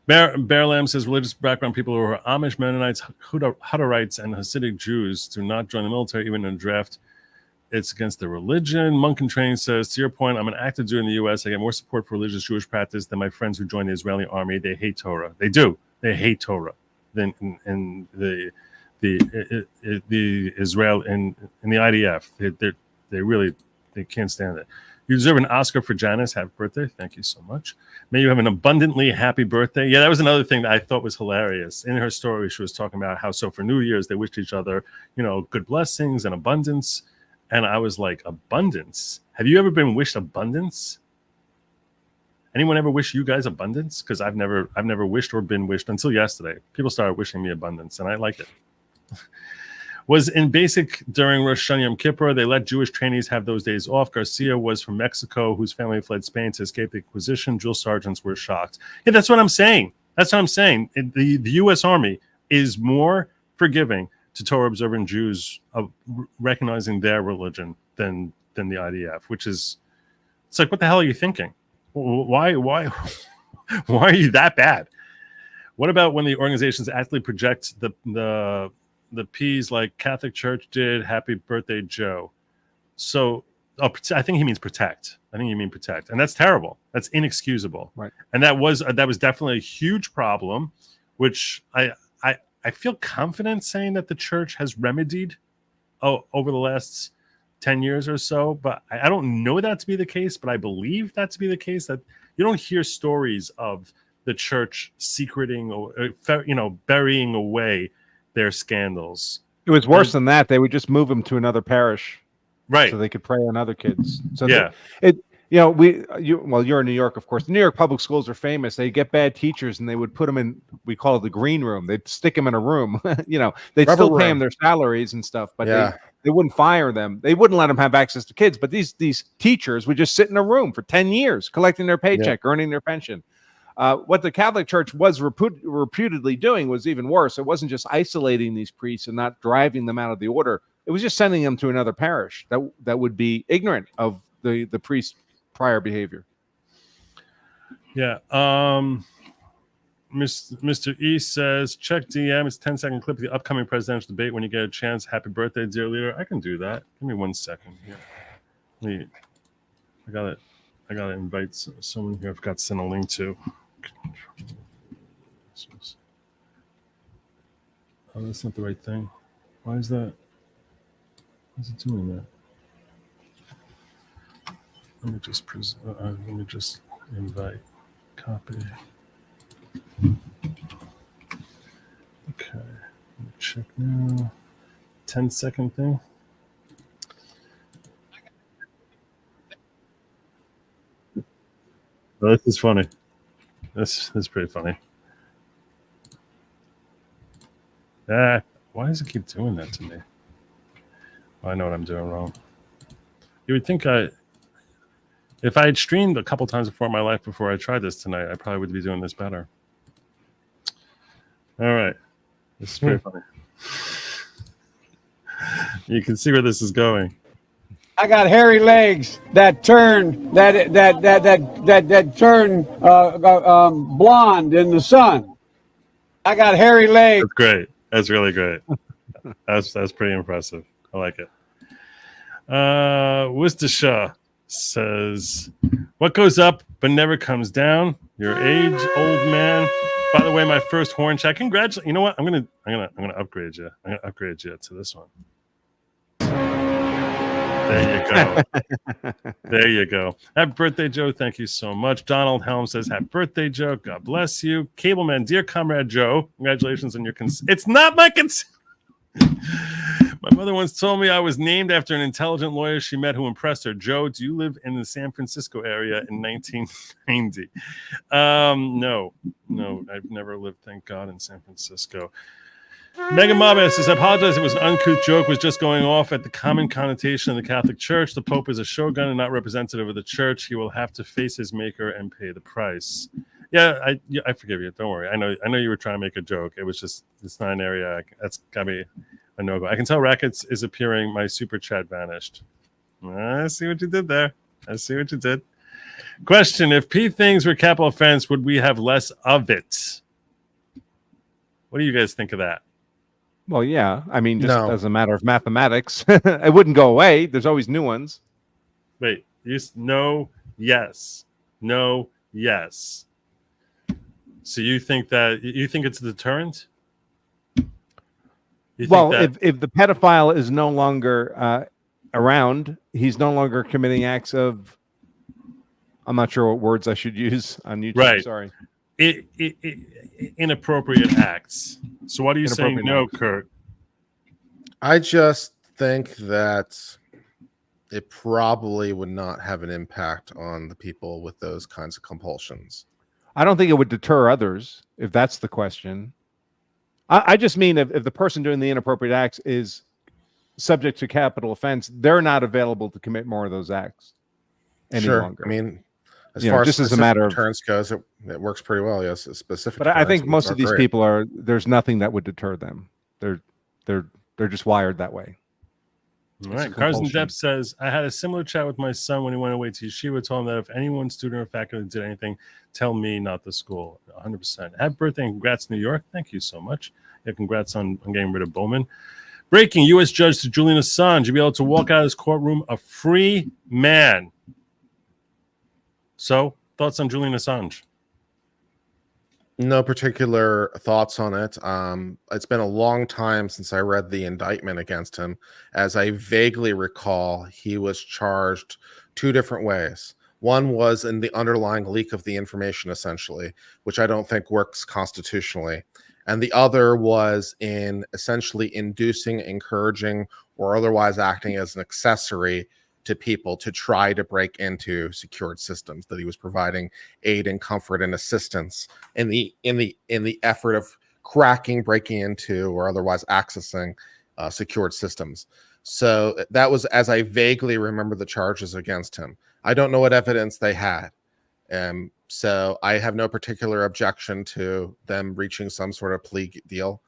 Bear Lamb says religious background people who are Amish, Mennonites, Hutterites, and Hasidic Jews do not join the military even in a draft. It's against their religion. Monk and Train says, to your point, I'm an active Jew in the U.S. I get more support for religious Jewish practice than my friends who join the Israeli army. They hate Torah. They do. They hate Torah. Then in the Israel in the IDF, they can't stand it. You deserve an Oscar for Janice. Happy birthday. Thank you so much. May you have an abundantly happy birthday. Yeah, that was another thing that I thought was hilarious. In her story, she was talking about how for New Year's, they wished each other, good blessings and abundance. And I was like, abundance? Have you ever been wished abundance? Anyone ever wish you guys abundance? Because I've never wished or been wished until yesterday. People started wishing me abundance, and I like it. Was in basic during Rosh Hashanah Yom Kippur. They let Jewish trainees have those days off. Garcia was from Mexico, whose family fled Spain to escape the Inquisition. Drill sergeants were shocked. Yeah, that's what I'm saying. The U.S. Army is more forgiving to Torah-observant Jews of recognizing their religion than the IDF, which is, it's like, what the hell are you thinking? Why are you that bad? What about when the organizations actually project the P's like Catholic Church did? Happy birthday, Joe. So I think he means protect. I think you mean protect, and that's terrible. That's inexcusable. Right. And that was definitely a huge problem, which I feel confident saying that the church has remedied over the last 10 years or so, but I don't know that to be the case, but I believe that to be the case, that you don't hear stories of the church secreting or burying away their scandals. It was worse than that. They would just move them to another parish, right? So they could pray on other kids. So yeah, you're in New York, of course. The New York public schools are famous. They get bad teachers, and they would put them in. We call it the green room. They'd stick them in a room. They'd still pay them their salaries and stuff, but They wouldn't fire them. They wouldn't let them have access to kids. But these teachers would just sit in a room for 10 years, collecting their paycheck, earning their pension. What the Catholic Church was reputedly doing was even worse. It wasn't just isolating these priests and not driving them out of the order. It was just sending them to another parish that would be ignorant of the priest's prior behavior. Yeah. Mr. E says, check DM. It's 10-second clip of the upcoming presidential debate when you get a chance. Happy birthday, dear leader. I can do that. Give me 1 second here. I gotta invite someone here. I forgot to send a link to. Oh, that's not the right thing. Why is that? Why is it doing that? Let me just invite. Copy. Okay. Let me check now. 10-second thing. Oh, this is funny. This is pretty funny. Why does it keep doing that to me? I know what I'm doing wrong. You would think if I had streamed a couple times before in my life before I tried this tonight, I probably would be doing this better. All right. This is pretty funny. You can see where this is going. I got hairy legs that turn blonde in the sun. I got hairy legs. That's great. That's really great. That's pretty impressive. I like it. Worcestershire says, "What goes up but never comes down? Your age, old man." By the way, my first horn check. Congratulations. You know what? I'm gonna upgrade you. I'm gonna upgrade you to this one. There you go. There you go. Happy birthday, Joe. Thank you so much. Donald Helm says, happy birthday, Joe. God bless you. Cableman, dear comrade Joe, congratulations on your It's not my My mother once told me I was named after an intelligent lawyer she met who impressed her. Joe, do you live in the San Francisco area in 1990? No, I've never lived, thank God, in San Francisco. Megan Mabes says, I apologize. It was an uncouth joke, was just going off at the common connotation of the Catholic Church. The Pope is a shogun and not representative of the Church. He will have to face his maker and pay the price. Yeah, I forgive you. Don't worry. I know you were trying to make a joke. It was just, it's not an area. That's got to be a no-go. I can tell Rackets is appearing. My super chat vanished. I see what you did there. I see what you did. Question, if P things were capital offense, would we have less of it? What do you guys think of that? Well, yeah. I mean, just as a matter of mathematics, it wouldn't go away. There's always new ones. Wait, no, yes. No, yes. So you think it's a deterrent? Well, if the pedophile is no longer around, he's no longer committing acts of, I'm not sure what words I should use on YouTube. Right. Sorry. Inappropriate acts. So what are you saying no, Kurt? I just think that it probably would not have an impact on the people with those kinds of compulsions. I don't think it would deter others, if that's the question. I just mean if the person doing the inappropriate acts is subject to capital offense, they're not available to commit more of those acts any longer. I mean, as far as a matter of deterrence goes, it works pretty well. Yes, specific. But I think most of these people there's nothing that would deter them. They're just wired that way. All right. Carson Depp says, I had a similar chat with my son when he went away to yeshiva. Told him that if anyone, student or faculty, did anything, tell me, not the school. 100%. Happy birthday and congrats, New York. Thank you so much. Yeah, congrats on getting rid of Bowman. Breaking, U.S. judge to Julian Assange. You'll be able to walk out of his courtroom a free man. So, thoughts on Julian Assange? No particular thoughts on it. It's been a long time since I read the indictment against him. As I vaguely recall, he was charged two different ways. One was in the underlying leak of the information, essentially, which I don't think works constitutionally. And the other was in essentially inducing, encouraging, or otherwise acting as an accessory to people to try to break into secured systems, that he was providing aid and comfort and assistance in the effort of cracking, breaking into, or otherwise accessing secured systems. So that was as I vaguely remember the charges against him. I don't know what evidence they had. So I have no particular objection to them reaching some sort of plea deal.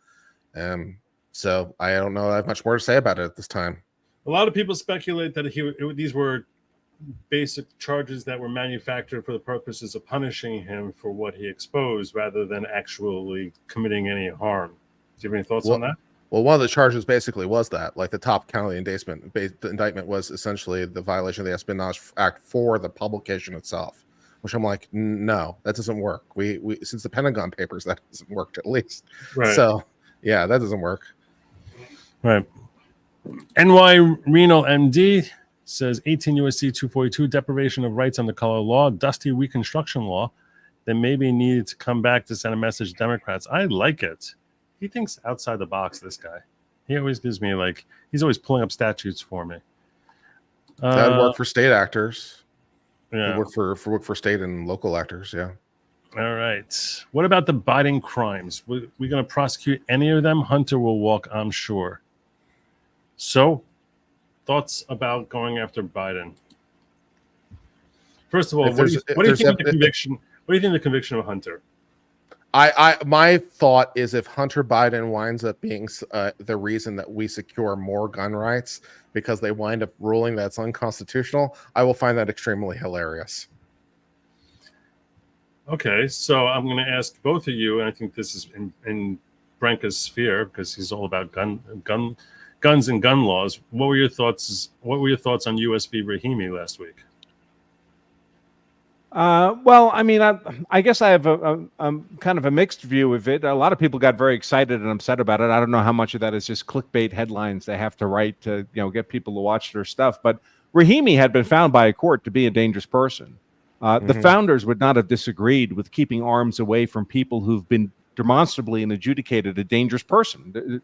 So I don't know that much more to say about it at this time. A lot of people speculate that these were basic charges that were manufactured for the purposes of punishing him for what he exposed rather than actually committing any harm. Do you have any thoughts on that? Well, one of the charges basically was that, like the top count of the indictment was essentially the violation of the Espionage Act for the publication itself, which I'm like, no, that doesn't work. We since the Pentagon Papers, that hasn't worked at least. Right. So yeah, that doesn't work. Right. NY Renal MD says 18 USC 242 deprivation of rights under color law, dusty Reconstruction law that maybe needed to come back to send a message to Democrats. I like it. He thinks outside the box, this guy. He always gives me he's always pulling up statutes for me. That would work for state actors. Yeah. Work for state and local actors. Yeah. All right. What about the Biden crimes? We're going to prosecute any of them. Hunter will walk, I'm sure. So, thoughts about going after Biden? First of all, what do you think of the conviction? What do you think of the conviction of Hunter? My thought is if Hunter Biden winds up being the reason that we secure more gun rights because they wind up ruling that's unconstitutional, I will find that extremely hilarious. Okay, so I'm going to ask both of you, and I think this is in Branka's sphere because he's all about guns and gun laws. What were your thoughts? What were your thoughts on US v. Rahimi last week? Well, I mean, I guess I have a kind of a mixed view of it. A lot of people got very excited and upset about it. I don't know how much of that is just clickbait headlines they have to write to, get people to watch their stuff. But Rahimi had been found by a court to be a dangerous person. The founders would not have disagreed with keeping arms away from people who've been demonstrably and adjudicated a dangerous person.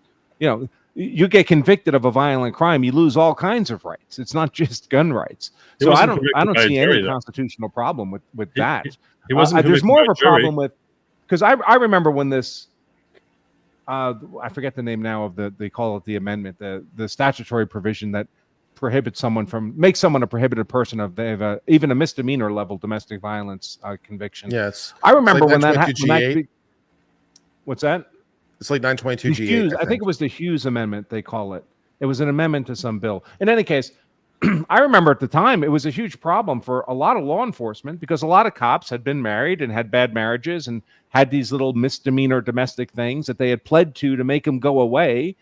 You get convicted of a violent crime, you lose all kinds of rights. It's not just gun rights. So I don't see any constitutional problem with that. He wasn't there's more of a problem with, because I remember when this, I forget the name now of they call it the amendment, the statutory provision that prohibits makes someone a prohibited person if they have even a misdemeanor level domestic violence conviction. Yes. I remember when that happened. What's that? It's like 922 G8. I think it was the Hughes Amendment, they call it. It was an amendment to some bill. In any case, I remember at the time, it was a huge problem for a lot of law enforcement because a lot of cops had been married and had bad marriages and had these little misdemeanor domestic things that they had pled to make them go away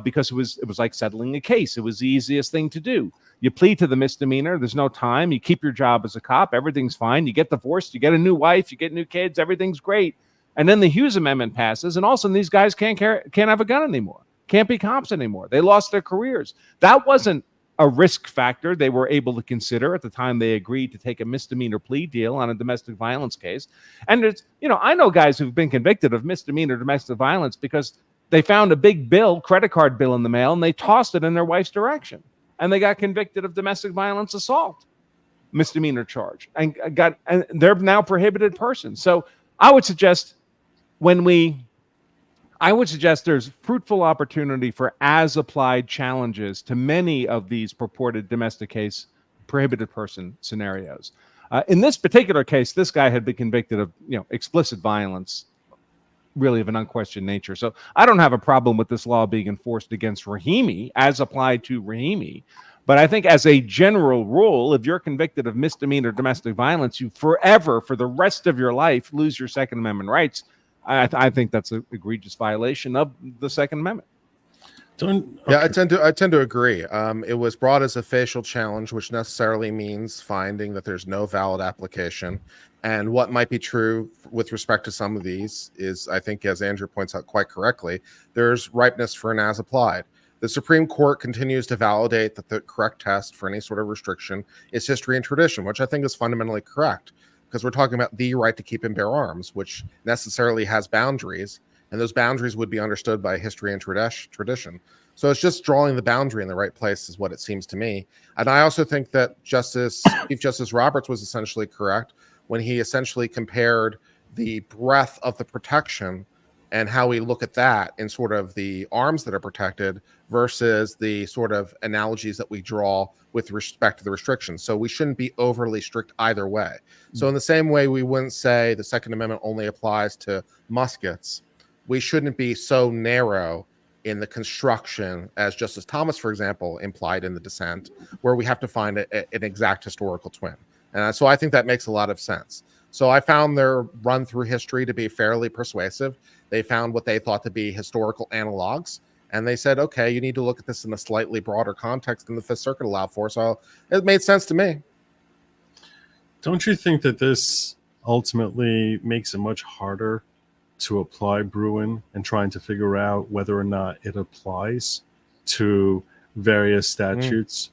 because it was like settling a case. It was the easiest thing to do. You plead to the misdemeanor. There's no time. You keep your job as a cop. Everything's fine. You get divorced. You get a new wife. You get new kids. Everything's great. And then the Hughes Amendment passes, and all of a sudden these guys can't have a gun anymore, can't be cops anymore. They lost their careers. That wasn't a risk factor they were able to consider at the time they agreed to take a misdemeanor plea deal on a domestic violence case. And it's, I know guys who've been convicted of misdemeanor domestic violence because they found a big credit card bill in the mail, and they tossed it in their wife's direction, and they got convicted of domestic violence assault, misdemeanor charge, and they're now prohibited persons. So I would suggest there's fruitful opportunity for as-applied challenges to many of these purported domestic case prohibited person scenarios. In this particular case, this guy had been convicted of explicit violence, really of an unquestioned nature. So I don't have a problem with this law being enforced against Rahimi as applied to Rahimi. But I think as a general rule, if you're convicted of misdemeanor domestic violence, you forever, for the rest of your life, lose your Second Amendment rights. I think that's an egregious violation of the Second Amendment. Yeah, I tend to agree. It was brought as a facial challenge, which necessarily means finding that there's no valid application. And what might be true with respect to some of these is, I think, as Andrew points out quite correctly, there's ripeness for an as applied. The Supreme Court continues to validate that the correct test for any sort of restriction is history and tradition, which I think is fundamentally correct, because we're talking about the right to keep and bear arms, which necessarily has boundaries, and those boundaries would be understood by history and tradition. So it's just drawing the boundary in the right place is what it seems to me. And I also think that Chief Justice Roberts was essentially correct when he essentially compared the breadth of the protection and how we look at that in sort of the arms that are protected versus the sort of analogies that we draw with respect to the restrictions. So we shouldn't be overly strict either way. So in the same way we wouldn't say the Second Amendment only applies to muskets, we shouldn't be so narrow in the construction as Justice Thomas, for example, implied in the dissent, where we have to find an exact historical twin. And so I think that makes a lot of sense. So I found their run through history to be fairly persuasive. They found what they thought to be historical analogs, and they said, okay, you need to look at this in a slightly broader context than the Fifth Circuit allowed for. So it made sense to me. Don't you think that this ultimately makes it much harder to apply Bruin and trying to figure out whether or not it applies to various statutes?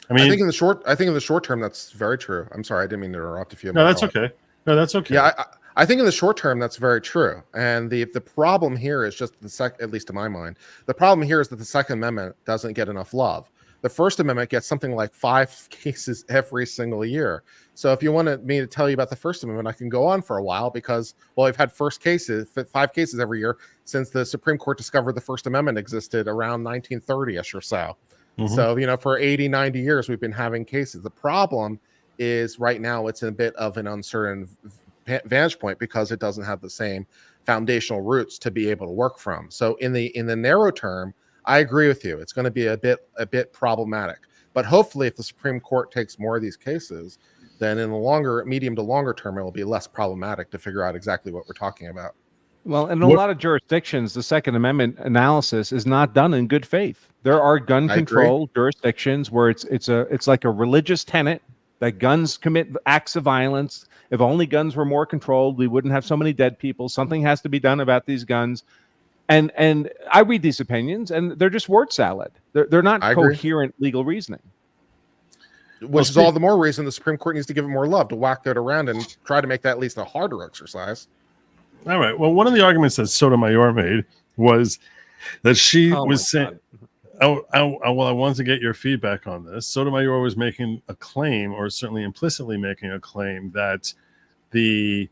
I mean, I think in the short term, that's very true. I'm sorry, I didn't mean to interrupt if you. No, that's okay. No, that's okay. Yeah, I think in the short term that's very true. And the problem here is just at least in my mind, the problem here is that the Second Amendment doesn't get enough love. The First Amendment gets something like 5 cases every single year. So if you wanted me to tell you about the First Amendment, I can go on for a while because, well, we've had 5 cases every year since the Supreme Court discovered the First Amendment existed around 1930-ish or so. Mm-hmm. So, for 80, 90 years, we've been having cases. The problem is right now it's in a bit of an uncertain vantage point because it doesn't have the same foundational roots to be able to work from. So in the narrow term, I agree with you. It's going to be a bit problematic. But hopefully, if the Supreme Court takes more of these cases, then in the medium to longer term, it will be less problematic to figure out exactly what we're talking about. Well, in a lot of jurisdictions, the Second Amendment analysis is not done in good faith. There are gun control jurisdictions where it's like a religious tenet that guns commit acts of violence. If only guns were more controlled, we wouldn't have so many dead people. Something has to be done about these guns. And I read these opinions, and they're just word salad. They're not coherent legal reasoning. Which is all the more reason the Supreme Court needs to give it more love, to whack it around and try to make that at least a harder exercise. All right. Well, one of the arguments that Sotomayor made was that she was saying, well, I wanted to get your feedback on this. Sotomayor was making a claim, or certainly implicitly making a claim, that the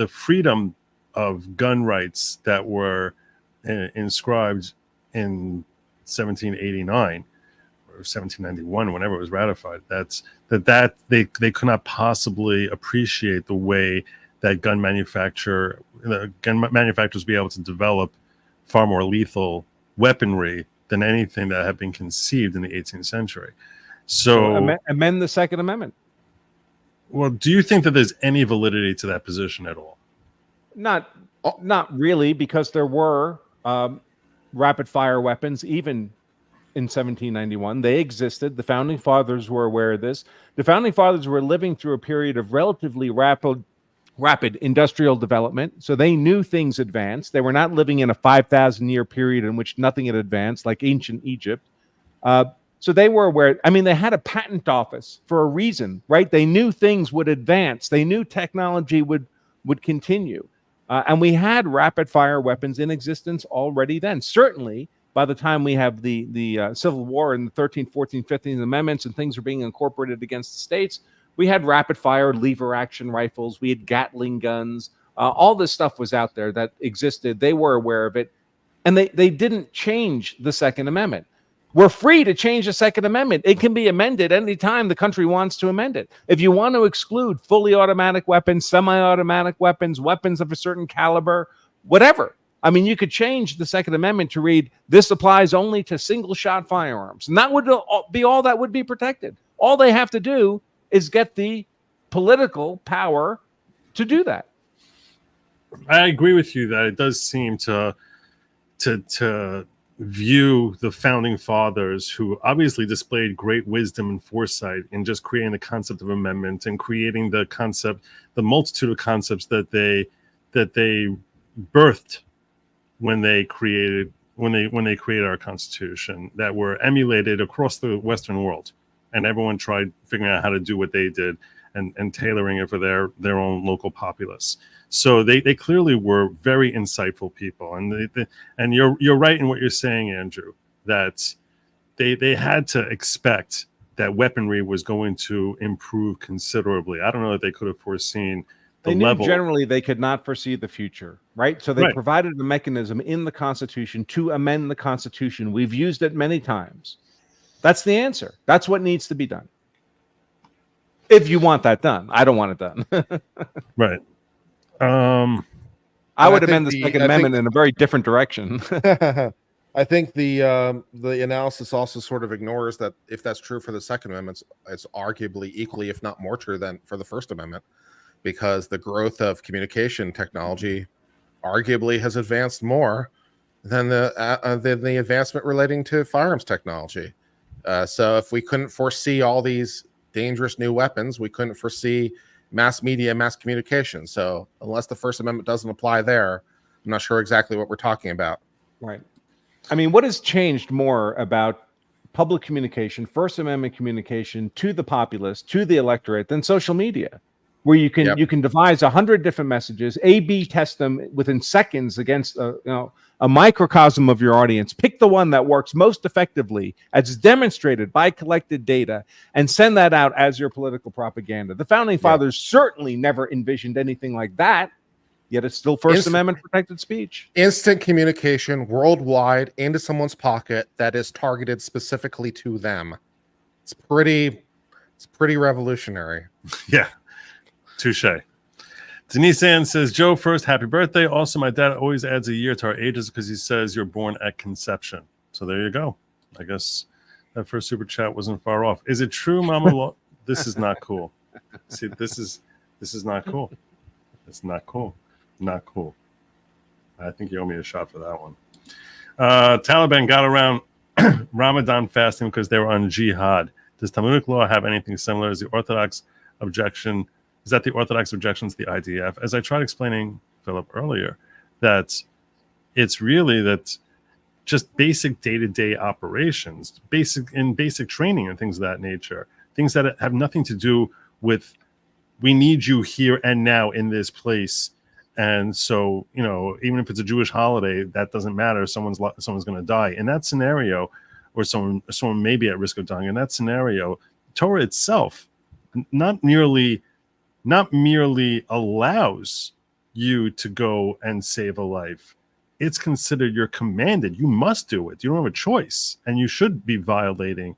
freedom of gun rights that were inscribed in 1789 or 1791, whenever it was ratified, that they could not possibly appreciate the way that gun manufacturers be able to develop far more lethal weaponry than anything that had been conceived in the 18th century. So amend the Second Amendment. Well, do you think that there's any validity to that position at all? Not really, because there were rapid fire weapons even in 1791. They existed. The Founding Fathers were aware of this. The Founding Fathers were living through a period of relatively rapid industrial development, so they knew things advanced. They were not living in a 5,000-year period in which nothing had advanced, like ancient Egypt. So they were aware. I mean, they had a patent office for a reason, right? They knew things would advance. They knew technology would continue. And we had rapid-fire weapons in existence already then. Certainly, by the time we have the Civil War and the 13th, 14th, 15th Amendments and things are being incorporated against the states, we had rapid-fire lever-action rifles. We had Gatling guns. All this stuff was out there that existed. They were aware of it. And they didn't change the Second Amendment. We're free to change the Second Amendment. It can be amended any time the country wants to amend it. If you want to exclude fully automatic weapons, semi-automatic weapons, weapons of a certain caliber, whatever. I mean, you could change the Second Amendment to read, this applies only to single-shot firearms. And that would be all that would be protected. All they have to do is get the political power to do that. I agree with you that it does seem to view the Founding Fathers, who obviously displayed great wisdom and foresight in just creating the concept of amendment and creating the multitude of concepts that they birthed when they created our Constitution, that were emulated across the Western world, and everyone tried figuring out how to do what they did and tailoring it for their own local populace. So they clearly were very insightful people, and you're right in what you're saying, Andrew, that they had to expect that weaponry was going to improve considerably. I don't know that they could have foreseen They knew level. generally they could not foresee the future, right? So they Right. provided a mechanism in the Constitution to amend the Constitution. We've used it many times. That's the answer. That's what needs to be done. If you want that done. I don't want it done. Right. I would I think amend the Second Amendment in a very different direction. I think the analysis also sort of ignores that if that's true for the Second Amendment, it's arguably equally, if not more true than for the First Amendment, because the growth of communication technology arguably has advanced more than the advancement relating to firearms technology. So if we couldn't foresee all these dangerous new weapons, we couldn't foresee mass media, mass communication. So unless the First Amendment doesn't apply there, I'm not sure exactly what we're talking about. Right. I mean, what has changed more about public communication, First Amendment communication to the populace, to the electorate, than social media, where you can devise 100 different messages, A/B test them within seconds against a microcosm of your audience, pick the one that works most effectively as demonstrated by collected data, and send that out as your political propaganda. The founding fathers certainly never envisioned anything like that, yet it's still First Amendment protected speech. Instant communication worldwide into someone's pocket that is targeted specifically to them. It's pretty revolutionary. Yeah. Touche. Denise Ann says, Joe, first, happy birthday. Also, my dad always adds a year to our ages because he says you're born at conception. So there you go. I guess that first super chat wasn't far off. Is it true, Mama? This is not cool. See, this is not cool. It's not cool. Not cool. I think you owe me a shot for that one. Taliban got around Ramadan fasting because they were on jihad. Does Talmudic law have anything similar? Is the Orthodox objection? Is that the Orthodox objection to the IDF? As I tried explaining, Philip, earlier, that it's really that just basic day-to-day operations, basic training and things of that nature, things that have nothing to do with we need you here and now in this place. And so, even if it's a Jewish holiday, that doesn't matter. Someone's going to die in that scenario, or someone may be at risk of dying in that scenario. Torah itself not merely allows you to go and save a life. It's considered you're commanded. You must do it. You don't have a choice, and you should be violating,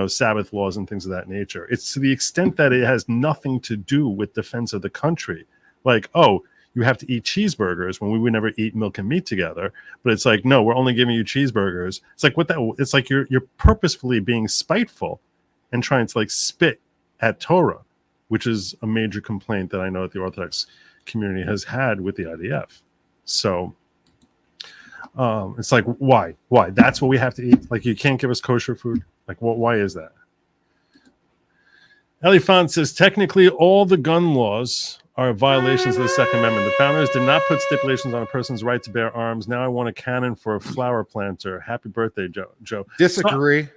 Sabbath laws and things of that nature. It's to the extent that it has nothing to do with defense of the country. Like, oh, you have to eat cheeseburgers when we would never eat milk and meat together. But it's like, no, we're only giving you cheeseburgers. It's like it's like you're purposefully being spiteful and trying to spit at Torah, which is a major complaint that I know that the Orthodox community has had with the IDF. So it's like, why? That's what we have to eat? Like, you can't give us kosher food? Like, why is that? Elifant says, technically, all the gun laws are violations of the Second Amendment. The founders did not put stipulations on a person's right to bear arms. Now I want a cannon for a flower planter. Happy birthday, Joe. Disagree.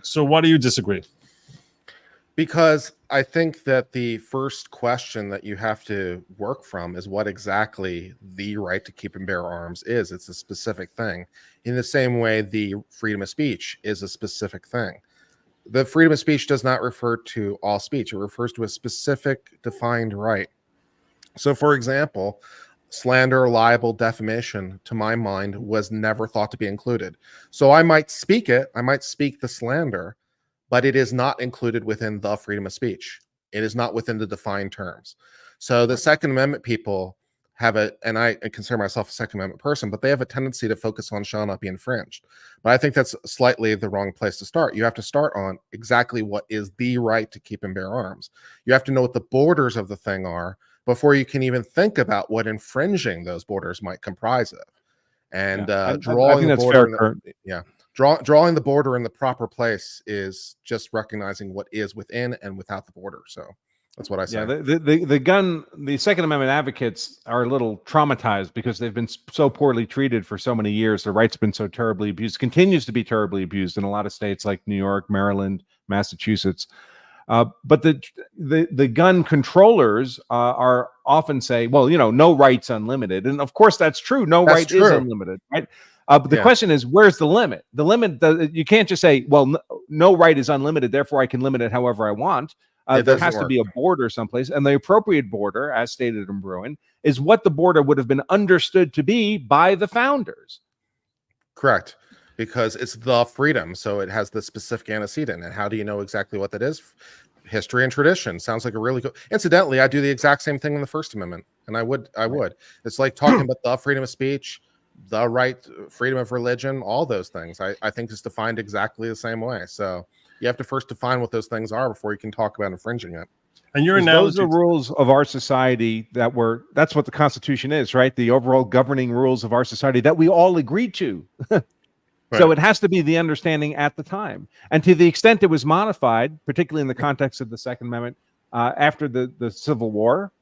So why do you disagree? Because I think that the first question that you have to work from is what exactly the right to keep and bear arms is. It's a specific thing. In the same way, the freedom of speech is a specific thing. The freedom of speech does not refer to all speech. It refers to a specific defined right. So, for example, slander, libel, defamation, to my mind, was never thought to be included. So I might speak it. I might speak the slander, but it is not included within the freedom of speech. It is not within the defined terms. So the Second Amendment people have and I consider myself a Second Amendment person, but they have a tendency to focus on shall not be infringed. But I think that's slightly the wrong place to start. You have to start on exactly what is the right to keep and bear arms. You have to know what the borders of the thing are before you can even think about what infringing those borders might comprise of. And drawing the border, drawing the border in the proper place is just recognizing what is within and without the border. So that's what I say. Yeah, the Second Amendment advocates are a little traumatized because they've been so poorly treated for so many years. Their rights have been so terribly abused, continues to be terribly abused in a lot of states like New York, Maryland, Massachusetts. But the gun controllers are often say, well, no right's unlimited. And of course, that's true. That's right true. Is unlimited, right? But the question is, where's the limit? The limit, you can't just say, well, no right is unlimited, therefore I can limit it however I want. It There doesn't has to work. be a border someplace, and the appropriate border, as stated in Bruin, is what the border would have been understood to be by the founders. Correct. Because it's the freedom, so it has the specific antecedent. And how do you know exactly what that is? History and tradition. Sounds like a really good. Incidentally, I do the exact same thing in the First Amendment, and I would. It's like talking about the freedom of speech, the right, freedom of religion, all those things. I think is defined exactly the same way. So you have to first define what those things are before you can talk about infringing it. And your 'Cause analogy, those are rules of our society that's what the Constitution is, right? The overall governing rules of our society that we all agreed to. So Right. it has to be the understanding at the time. And to the extent it was modified, particularly in the context of the Second Amendment after the Civil War,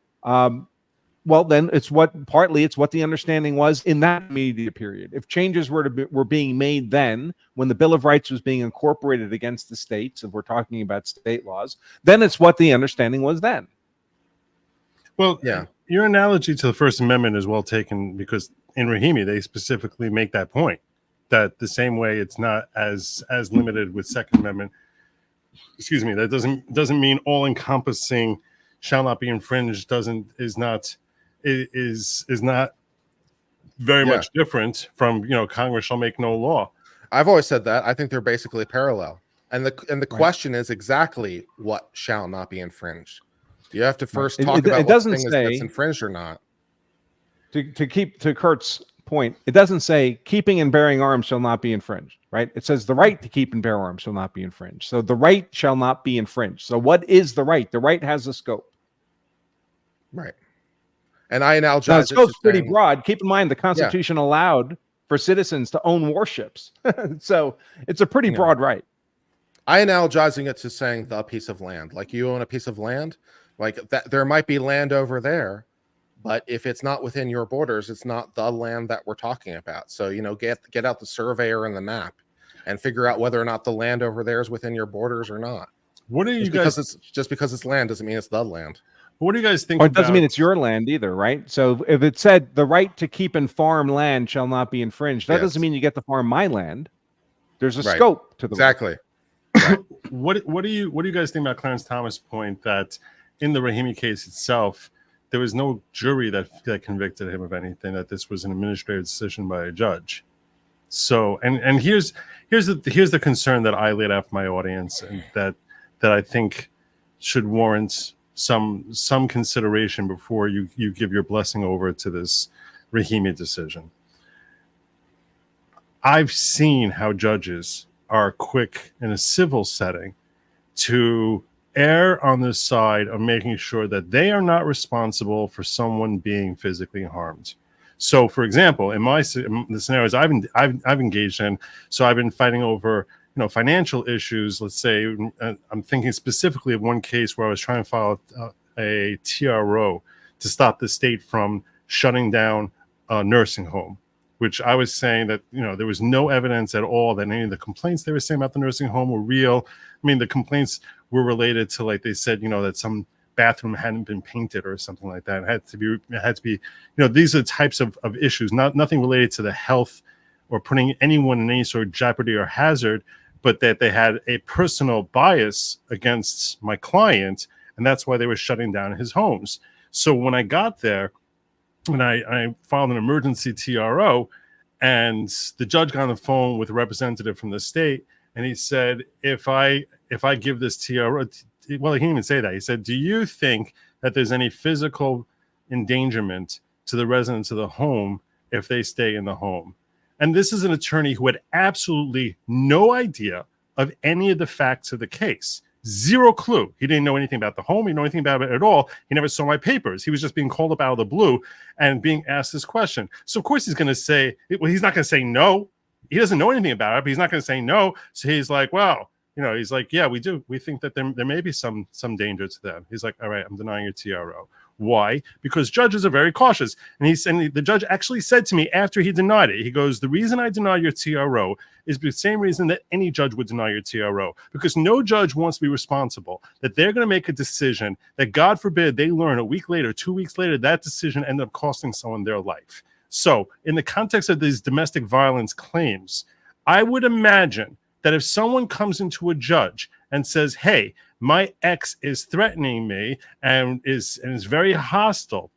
well, then it's what the understanding was in that immediate period. If changes were being made then, when the Bill of Rights was being incorporated against the states, if we're talking about state laws, then it's what the understanding was then. well, Yeah. your analogy to the First Amendment is well taken, because in Rahimi they specifically make that point, that the same way it's not as limited with Second Amendment. Excuse me. That doesn't mean all encompassing shall not be infringed. Is not very Yeah. much different from Congress shall make no law. I've always said that. I think they're basically parallel. And the question is exactly what shall not be infringed. You have to first It- talk it- about it what doesn't thing say- that's infringed or not. To Kurt's point, it doesn't say keeping and bearing arms shall not be infringed, right? It says the right to keep and bear arms shall not be infringed. So the right shall not be infringed. So what is the right? The right has a scope. Right. And I analogize Now, the it to scope's pretty saying- broad. Keep in mind the Constitution allowed for citizens to own warships. So it's a pretty Yeah. broad right. I analogizing it to saying the piece of land. Like you own a piece of land, like that there might be land over there, but if it's not within your borders, it's not the land that we're talking about. So, get out the surveyor and the map and figure out whether or not the land over there is within your borders or not. What do you Just because it's land doesn't mean it's the land. What do you guys think? Or it doesn't about- mean it's your land either, right? So if it said the right to keep and farm land shall not be infringed, that Yes. doesn't mean you get to farm my land. There's a Right. scope to the right. Exactly. What do you guys think about Clarence Thomas' point that in the Rahimi case itself, there was no jury that convicted him of anything, that this was an administrative decision by a judge? So, and here's the concern that I laid out for my audience, and that I think should warrant some consideration before you give your blessing over to this Rahimi decision. I've seen how judges are quick in a civil setting to err on the side of making sure that they are not responsible for someone being physically harmed. So, for example, in the scenarios I've engaged in, so I've been fighting over financial issues. Let's say I'm thinking specifically of one case where I was trying to file a TRO to stop the state from shutting down a nursing home, which I was saying that there was no evidence at all that any of the complaints they were saying about the nursing home were real. I mean, the complaints were related to, like they said, that some bathroom hadn't been painted or something like that. It had to be, these are the types of issues, nothing related to the health or putting anyone in any sort of jeopardy or hazard, but that they had a personal bias against my client, and that's why they were shutting down his homes. So when I got there, and I filed an emergency TRO, and the judge got on the phone with a representative from the state, and he said, if I give this TRO, well, he didn't even say that. He said, do you think that there's any physical endangerment to the residents of the home if they stay in the home? And this is an attorney who had absolutely no idea of any of the facts of the case. Zero clue. He didn't know anything about the home. He didn't know anything about it at all. He never saw my papers. He was just being called up out of the blue and being asked this question. So, of course, he's going to say, well, he's not going to say no. He doesn't know anything about it, but he's not going to say no. So he's like, well, he's like, yeah, we do. We think that there may be some danger to them. He's like, all right, I'm denying your TRO. Why? Because judges are very cautious. And the judge actually said to me after he denied it, he goes, the reason I deny your TRO is the same reason that any judge would deny your TRO, because no judge wants to be responsible, that they're going to make a decision that, God forbid, they learn a week later, 2 weeks later, that decision ended up costing someone their life. So in the context of these domestic violence claims, I would imagine that if someone comes into a judge and says, "Hey, my ex is threatening me and is very hostile,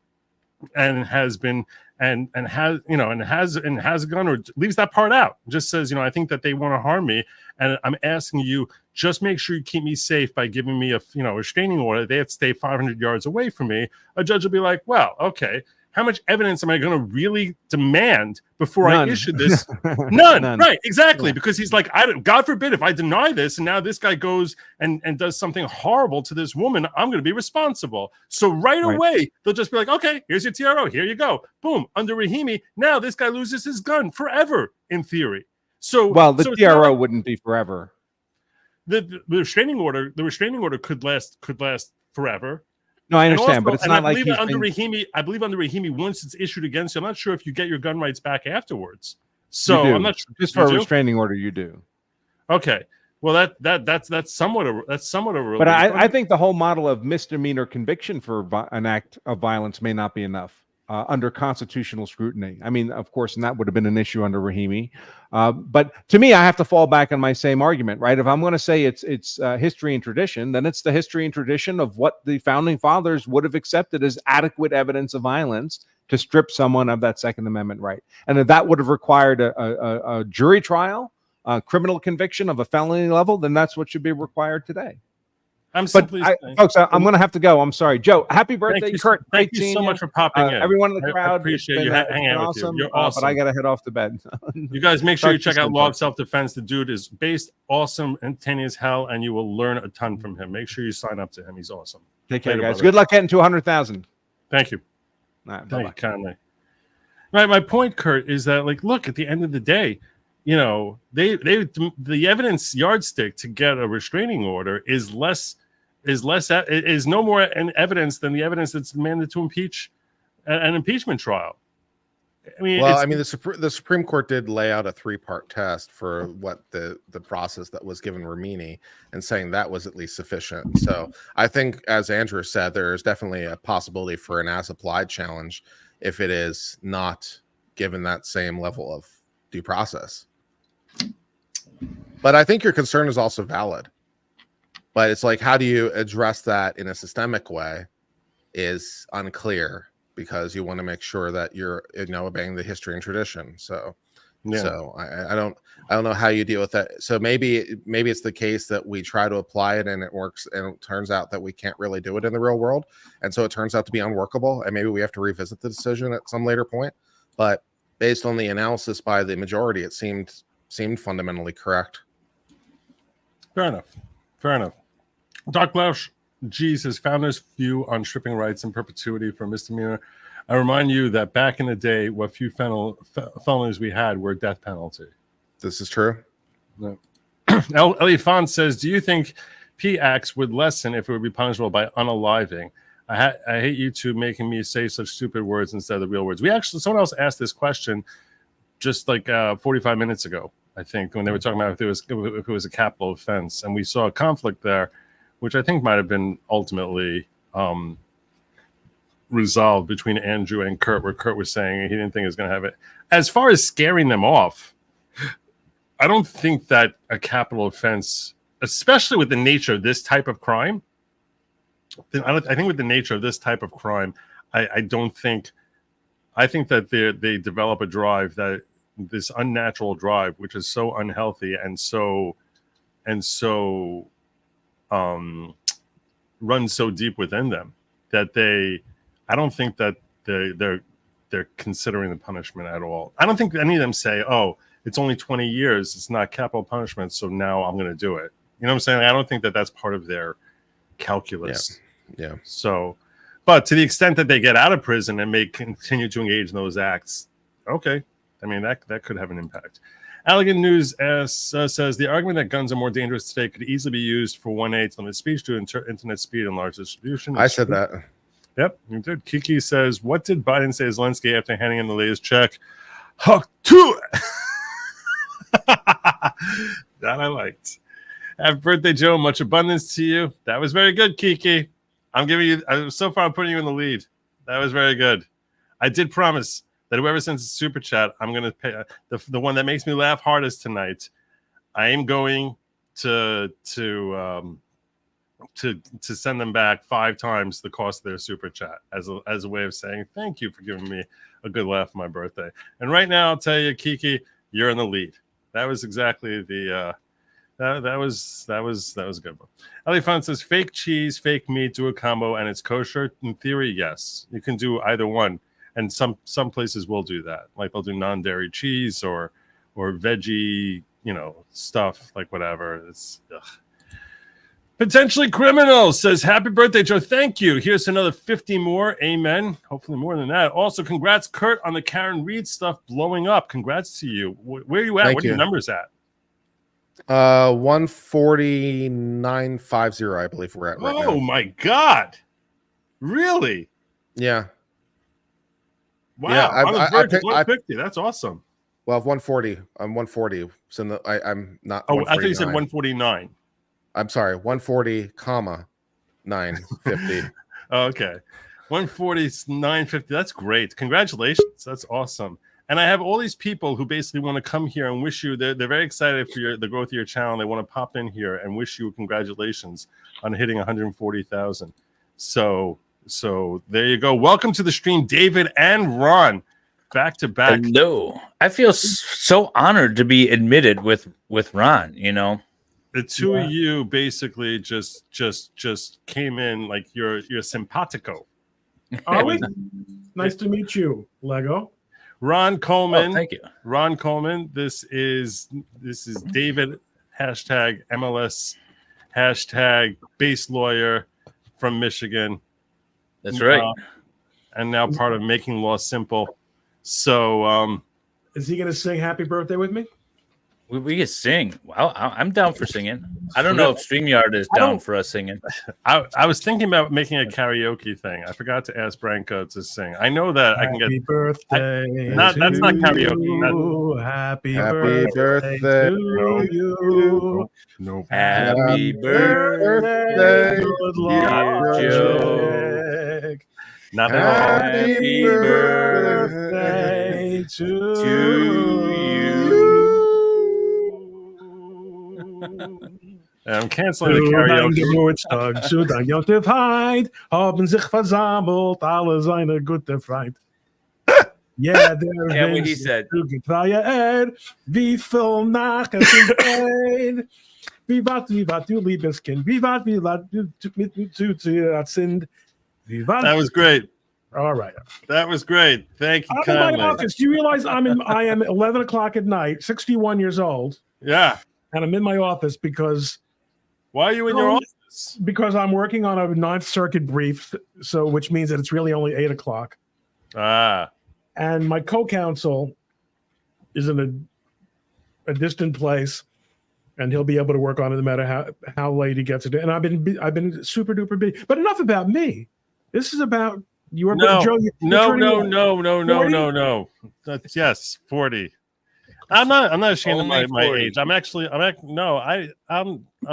and has been and has a gun," or leaves that part out, just says, I think that they want to harm me, and I'm asking you, just make sure you keep me safe by giving me a restraining order. They have to stay 500 yards away from me. A judge will be like, well, okay, how much evidence am I going to really demand before None. I issue this? None. None. Right, exactly. Yeah. Because he's like, God forbid if I deny this and now this guy goes and does something horrible to this woman, I'm going to be responsible. So right away, they'll just be like, okay, here's your TRO. Here you go. Boom. Under Rahimi, now this guy loses his gun forever, in theory. So, the TRO wouldn't be forever. The restraining order could last forever. No, I understand, but it's not like under Rahimi. I believe under Rahimi, once it's issued against you, I'm not sure if you get your gun rights back afterwards. So I'm not sure. Just for a restraining order, you do. Okay, well that's somewhat a relief. But I think the whole model of misdemeanor conviction for an act of violence may not be enough under constitutional scrutiny. I mean, of course, and that would have been an issue under Rahimi. But to me, I have to fall back on my same argument, right? If I'm going to say it's history and tradition, then it's the history and tradition of what the founding fathers would have accepted as adequate evidence of violence to strip someone of that Second Amendment right. And if that would have required a jury trial, a criminal conviction of a felony level, then that's what should be required today. Folks, I'm going to have to go. I'm sorry. Joe, happy birthday, Kurt. Thank you so much for popping in. Everyone in the crowd. I appreciate you hanging out with you. You're awesome. But I got to head off to bed. You guys make sure you check out Log Self-Defense. The dude is based, awesome, entertaining as hell, and you will learn a ton from him. Make sure you sign up to him. He's awesome. Take care, guys. Good luck getting to 100,000. Thank you. All right, thank you kindly. Right, my point, Kurt, is that look, at the end of the day, the evidence yardstick to get a restraining order is no more evidence than the evidence that's demanded to impeach an impeachment trial. I mean, the Supreme Court did lay out a 3-part test for what the process that was given Ramini, and saying that was at least sufficient. So I think, as Andrew said, there is definitely a possibility for an as-applied challenge if it is not given that same level of due process. But I think your concern is also valid. But it's like, how do you address that in a systemic way is unclear, because you want to make sure that you're obeying the history and tradition. So I don't know how you deal with that. So maybe it's the case that we try to apply it and it works, and it turns out that we can't really do it in the real world, and so it turns out to be unworkable, and maybe we have to revisit the decision at some later point. But based on the analysis by the majority, it seemed fundamentally correct. Fair enough. Doc Lausch G says, founders' view on stripping rights in perpetuity for misdemeanor. I remind you that back in the day, what few felonies we had were death penalty. This is true. No. Ellie Font says, do you think P acts would lessen if it would be punishable by unaliving? I hate you two making me say such stupid words instead of the real words. Someone else asked this question just 45 minutes ago, I think, when they were talking about if it was a capital offense, and we saw a conflict there, which I think might have been ultimately resolved between Andrew and Kurt, where Kurt was saying he didn't think he was going to have it. As far as scaring them off, I don't think that a capital offense, especially with the nature of this type of crime, I think with the nature of this type of crime, I think that they develop a drive, this unnatural drive, which is so unhealthy and so runs so deep within them that I don't think that they're considering the punishment at all. I don't think any of them say, oh, it's only 20 years, it's not capital punishment, so now I'm going to do it. You know what I'm saying? I don't think that that's part of their calculus. Yeah. So, but to the extent that they get out of prison and may continue to engage in those acts, okay. I mean, that could have an impact. Allegan News says the argument that guns are more dangerous today could easily be used for 1A to limit speech to internet speed and large distribution. I said that. Yep, you did. Kiki says, what did Biden say to Zelensky after handing him the latest check? Huck to that I liked. Happy birthday, Joe. Much abundance to you. That was very good, Kiki. I'm giving you, so far I'm putting you in the lead. That was very good. I did promise that whoever sends a super chat, I'm going to pay the one that makes me laugh hardest tonight. I am going to send them back 5 times the cost of their super chat as a way of saying thank you for giving me a good laugh on my birthday. And right now, I'll tell you, Kiki, you're in the lead. That was exactly the that was a good one. Ellie Fun says fake cheese, fake meat, do a combo, and it's kosher. In theory, yes, you can do either one, and some places will do that. Like they'll do non-dairy cheese or veggie, stuff like whatever. It's ugh. Potentially Criminal says, happy birthday, Joe. Thank you. Here's another 50 more. Amen. Hopefully more than that. Also, congrats, Kurt, on the Karen Reed stuff blowing up. Congrats to you. Where are you at? What are your numbers at? 149.50, I believe we're at right now. Oh, my God. Really? Yeah. Wow. Yeah, On the verge of 150. That's awesome. Well, 140. I'm 140. So I'm not. Oh, I thought you said 149. I'm sorry, 140, 950. Okay. 140, 950. That's great. Congratulations. That's awesome. And I have all these people who basically want to come here and wish you, they're very excited for the growth of your channel. They want to pop in here and wish you congratulations on hitting 140,000. So there you go. Welcome to the stream, David and Ron, back to back. Hello. I feel so honored to be admitted with Ron, The two of you basically just came in like you're simpatico. Are we? Nice to meet you, Lego. Ron Coleman. Oh, thank you. Ron Coleman. This is David, hashtag MLS, hashtag base lawyer from Michigan. That's right. And now part of Making Law Simple. So is he going to sing happy birthday with me? We can sing. Well, I'm down for singing. I don't know if StreamYard is down for us singing. I was thinking about making a karaoke thing. I forgot to ask Branko to sing. I know that I can get. Happy birthday. That's not karaoke. Happy birthday to you. No. Happy birthday, good Joe. Not Happy birthday to you. I'm canceling the karaoke. Zu dein Jontefheit haben sich versammelt alle seine gute Freund. Yeah, what he said. Wie viel Nacht es ist wie wat du liebes Kind, wie wat du mit zu sind. That was great. All right. That was great. Thank you. I'm in my office. Do you realize I am 11 o'clock at night, 61 years old. Yeah. And I'm in my office because. Why are you in your office? Because I'm working on a 9th Circuit brief, which means that it's really only 8 o'clock. Ah. And my co-counsel is in a distant place, and he'll be able to work on it no matter how late he gets it. And I've been super duper busy. But enough about me. This is about your Joe. No. That's yes, 40. I'm not ashamed of my age. I'm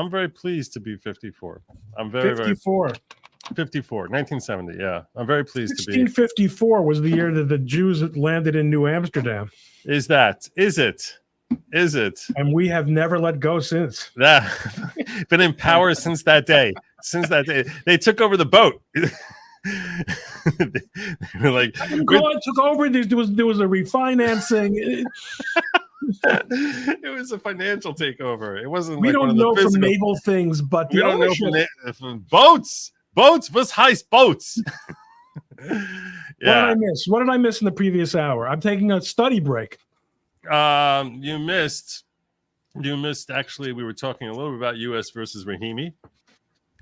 very pleased to be 54. I'm very 54. 54, 1970. Yeah, I'm very pleased to be. 1654 was the year that the Jews landed in New Amsterdam. Is it? And we have never let go since. That been in power since that day. They took over the boat. They were like, God took over. There was a refinancing. It was a financial takeover. It wasn't. We like don't know from naval things, but we don't know from boats. Boats was heist boats. Yeah. What did I miss in the previous hour? I'm taking a study break. You missed. Actually, we were talking a little bit about U.S. versus Rahimi,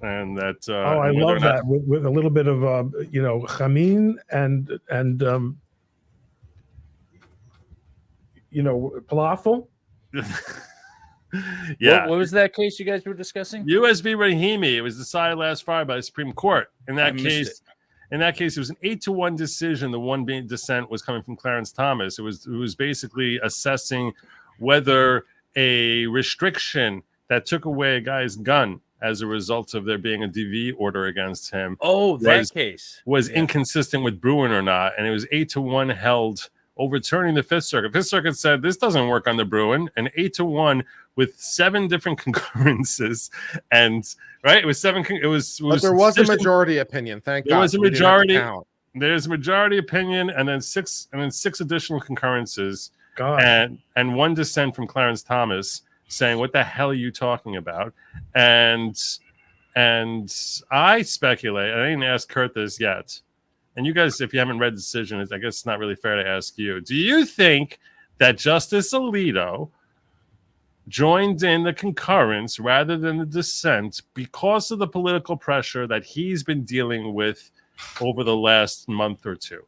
and that. I love that with a little bit of chamin and falafel. Yeah. What was that case you guys were discussing? U.S. v. Rahimi. It was decided last Friday by the Supreme Court. In that case, it was an 8-1 decision. The one being dissent was coming from Clarence Thomas. It was basically assessing whether a restriction that took away a guy's gun as a result of there being a DV order against him. Oh, that case was inconsistent with Bruin or not, and it was 8-1 held overturning the Fifth Circuit. Fifth Circuit said this doesn't work under Bruin, and 8-1 with 7 different concurrences, and right, it was 7. But there was a majority opinion. Thank God. There was a so we didn't have to majority. count. There's a majority opinion, and then 6 additional concurrences, God. and 1 dissent from Clarence Thomas saying, "What the hell are you talking about?" And I speculate. I didn't ask Kurt this yet. And you guys, if you haven't read the decision, I guess it's not really fair to ask you. Do you think that Justice Alito joined in the concurrence rather than the dissent because of the political pressure that he's been dealing with over the last month or two?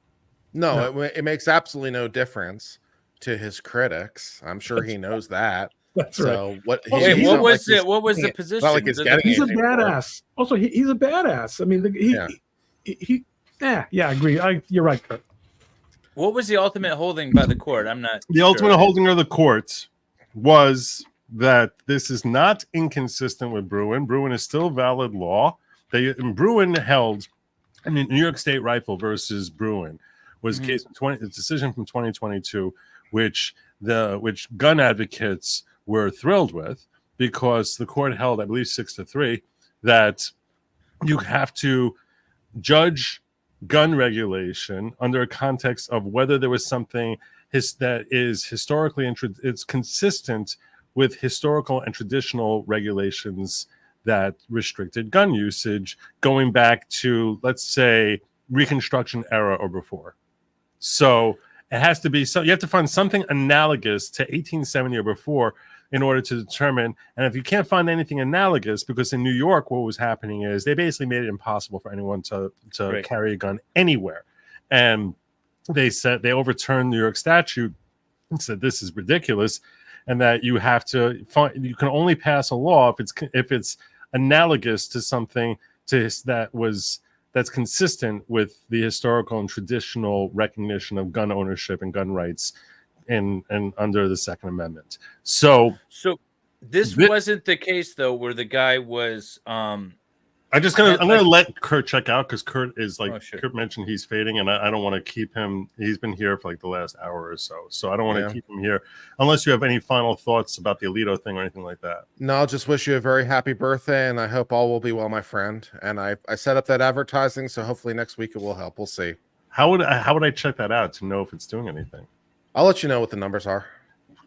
No, it makes absolutely no difference to his critics. I'm sure he knows that. That's So right. what? Wait, he's what not was like it? What was the he's- position? It's not like he's getting He's a anything for it. badass. Also, he's a badass. I mean, yeah, I agree. You're right, Kurt. What was the ultimate holding by the court? I'm not. The ultimate sure. holding of the court was that this is not inconsistent with Bruin. Bruin is still valid law. Bruin held, I mean, New York State Rifle versus Bruin was case a decision from 2022, which gun advocates were thrilled with because the court held, I believe, 6-3, that you have to judge gun regulation under a context of whether there was something that is historically it's consistent with historical and traditional regulations that restricted gun usage going back to, let's say, Reconstruction era or before. So it has to be so you have to find something analogous to 1870 or before in order to determine. And if you can't find anything analogous, because in New York, what was happening is they basically made it impossible for anyone to Right. carry a gun anywhere. And they said they overturned New York statute and said this is ridiculous, and that you have to find you can only pass a law if it's analogous to something that's consistent with the historical and traditional recognition of gun ownership and gun rights and under the Second Amendment. So this wasn't the case though, where the guy was. I'm gonna let Kurt check out because Kurt is like Oh, sure. Kurt mentioned he's fading, and I don't want to keep him. He's been here for like the last hour or so I don't want to keep him here unless you have any final thoughts about the Alito thing or anything like that. No, I'll just wish you a very happy birthday, and I hope all will be well, my friend. And I set up that advertising, so hopefully next week it will help. We'll see. How would I check that out to know if it's doing anything? I'll let you know what the numbers are.